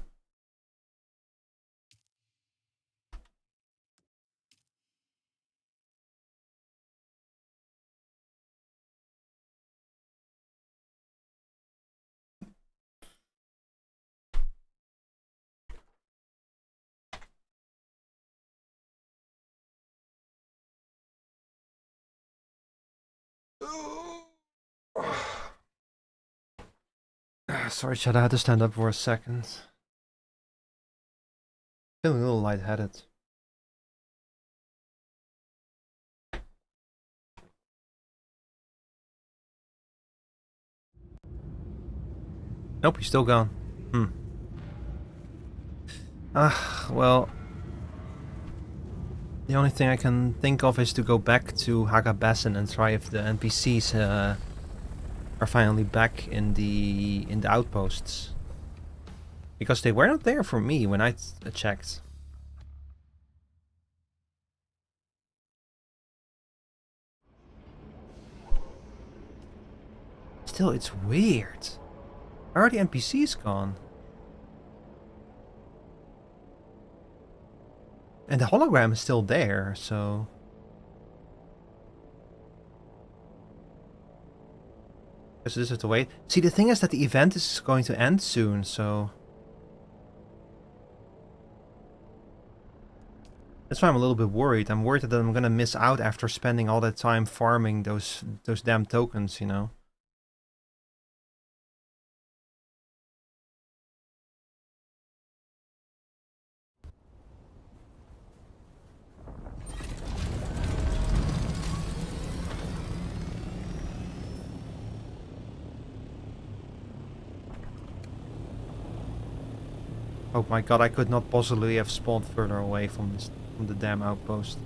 Sorry, Chad, I had to stand up for a second. Feeling a little lightheaded. Nope, he's still gone. Well, the only thing I can think of is to go back to Haga Basin and try if the NPCs are finally back in the outposts, because they were not there for me when I checked. Still, it's weird. Are the NPCs gone? And the hologram is still there, so... So this is to wait. See, the thing is that the event is going to end soon, so... That's why I'm a little bit worried. I'm worried that I'm gonna miss out after spending all that time farming those damn tokens, you know? Oh my god, I could not possibly have spawned further away from the damn outpost.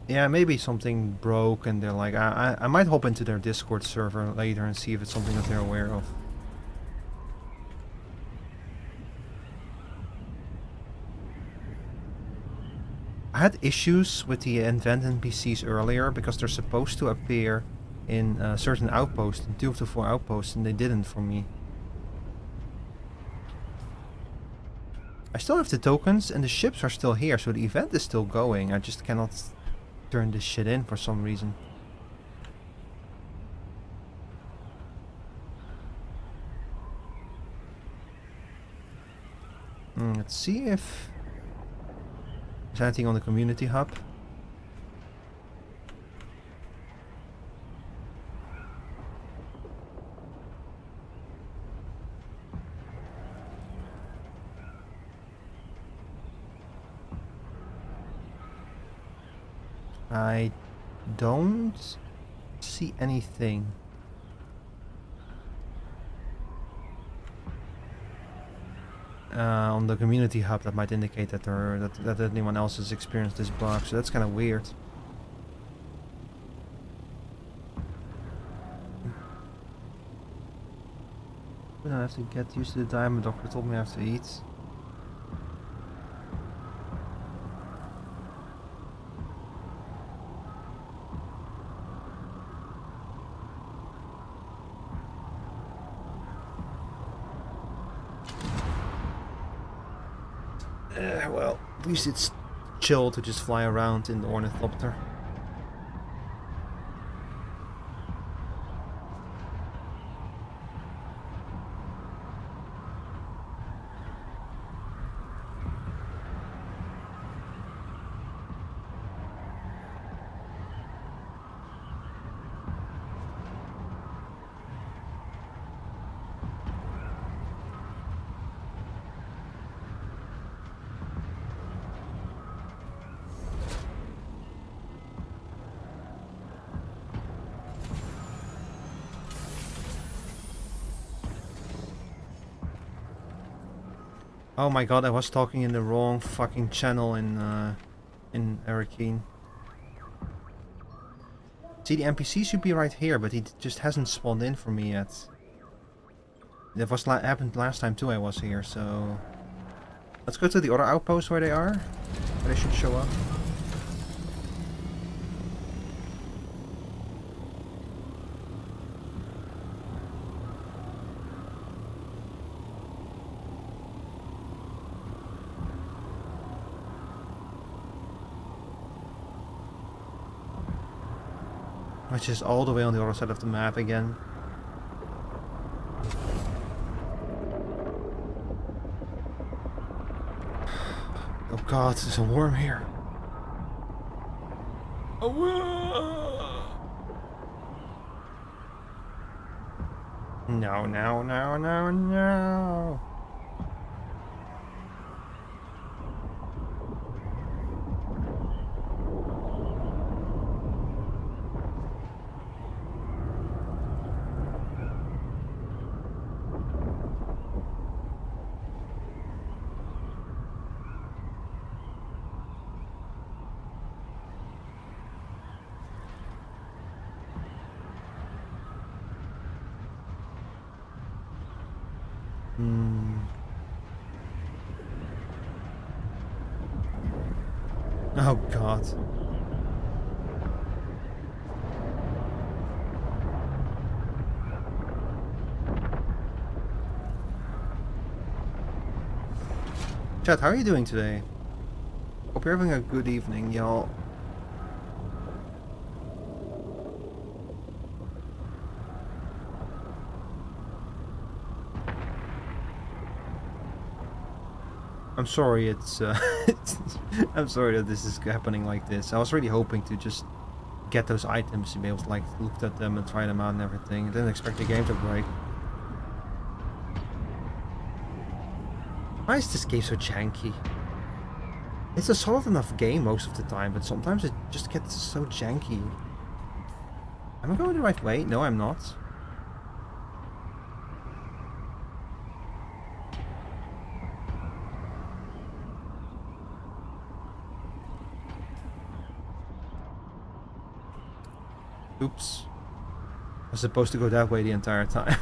Yeah, maybe something broke and they're like, I might hop into their Discord server later and see if it's something that they're aware of. I had issues with the event NPCs earlier because they're supposed to appear in certain outposts, in 2 of the 4 outposts, and they didn't for me. I still have the tokens and the ships are still here, so the event is still going. I just cannot turn this shit in for some reason. Let's see if there's anything on the community hub. I don't see anything. on the community hub that might indicate that that anyone else has experienced this bug. So that's kind of weird. I have to get used to the diamond. Doctor told me I have to eat. Well, at least it's chill to just fly around in the ornithopter. Oh my god, I was talking in the wrong fucking channel in Arakeen. See, the NPC should be right here, but he just hasn't spawned in for me yet. That was happened last time too I was here, so... Let's go to the other outpost where they are. Where they should show up. Which is all the way on the other side of the map again. Oh god, there's a worm here. A worm! No, no, no, no, no. Oh god. Chat, how are you doing today? Hope you're having a good evening, y'all. I'm sorry I'm sorry that this is happening like this. I was really hoping to just get those items to be able to like look at them and try them out and everything. I didn't expect the game to break. Why is this game so janky? It's a solid enough game most of the time, but sometimes it just gets so janky. Am I going the right way? No, I'm not. Oops. I was supposed to go that way the entire time.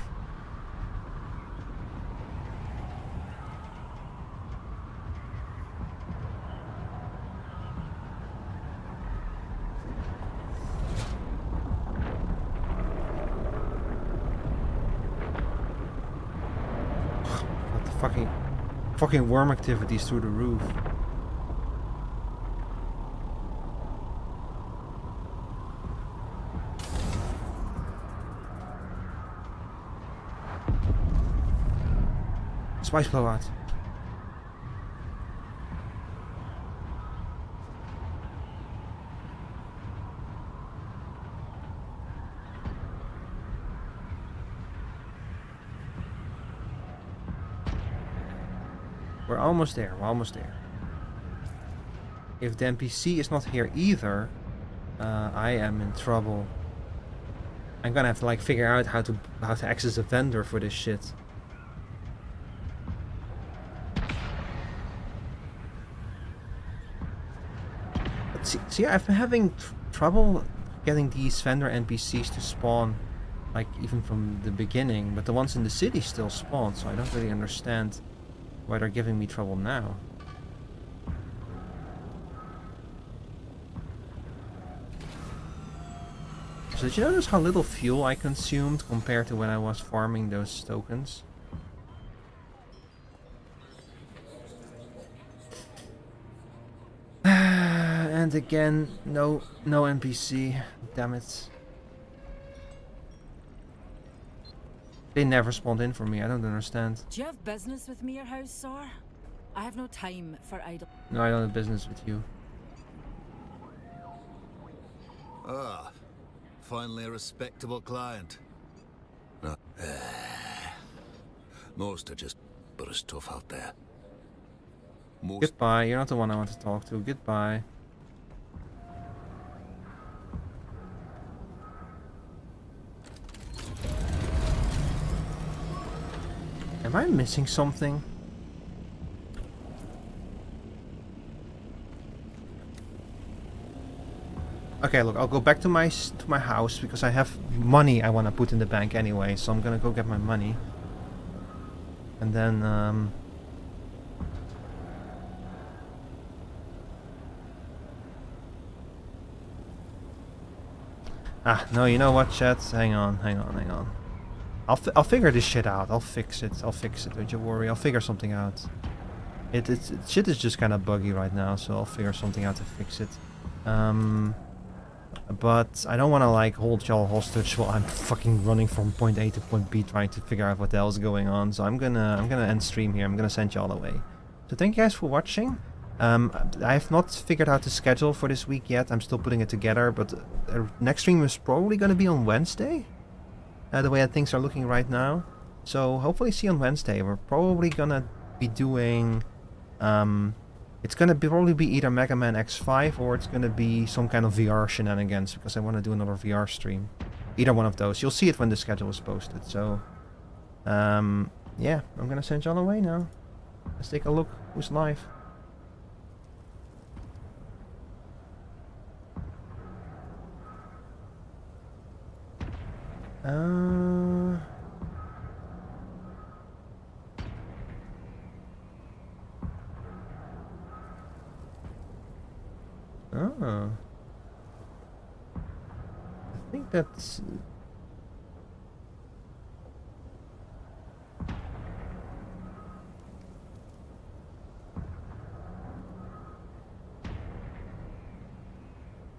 Got the fucking worm activities through the roof. Spice blowout. We're almost there, we're almost there. If the NPC is not here either, I am in trouble. I'm gonna have to like figure out how to access a vendor for this shit. See, I've been having trouble getting these vendor NPCs to spawn, like even from the beginning, but the ones in the city still spawn, so I don't really understand why they're giving me trouble now. So did you notice how little fuel I consumed compared to when I was farming those tokens? And again, no NPC. Damn it. They never spawned in for me. I don't understand. Do you have business with me, your house, sir? I have no time for idle. No, I don't have business with you. Ah, finally a respectable client. No. Most are just but as tough out there. Most Goodbye. You're not the one I want to talk to. Goodbye. Am I missing something? Okay, look, I'll go back to my house because I have money I want to put in the bank anyway, so I'm gonna go get my money. And then, no, you know what, chat? Hang on. I'll figure this shit out. I'll fix it. Don't you worry. I'll figure something out. Shit is just kind of buggy right now, so I'll figure something out to fix it. But I don't want to like hold y'all hostage while I'm fucking running from point A to point B trying to figure out what the hell's going on. So I'm gonna end stream here. I'm gonna send y'all away. So thank you guys for watching. I have not figured out the schedule for this week yet. I'm still putting it together, but next stream is probably gonna be on Wednesday. The way that things are looking right now. So hopefully see you on Wednesday. We're probably gonna be doing it's gonna probably be either Mega Man X5 or it's gonna be some kind of VR shenanigans because I want to do another VR stream. Either one of those. You'll see it when the schedule is posted. So yeah, I'm gonna send y'all away now. Let's take a look who's live. Oh. I think that's...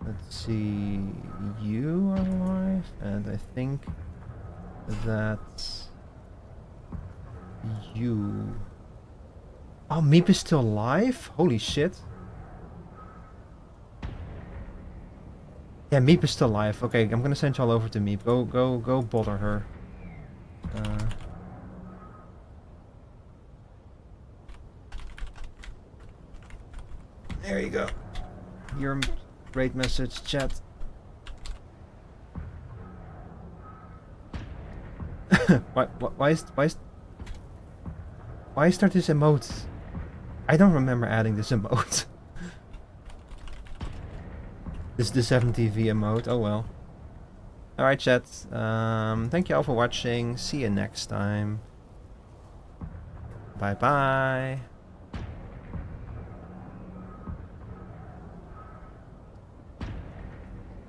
Let's see... You are live, and I think that's... You... Oh, Meep is still live? Holy shit. Yeah, Meep is still live. Okay, I'm gonna send y'all over to Meep. Go bother her. There you go. Your great message, chat. Why is there this emote? I don't remember adding this emote. This is the 7TV emote. Oh well. Alright, chat. Thank you all for watching. See you next time. Bye bye.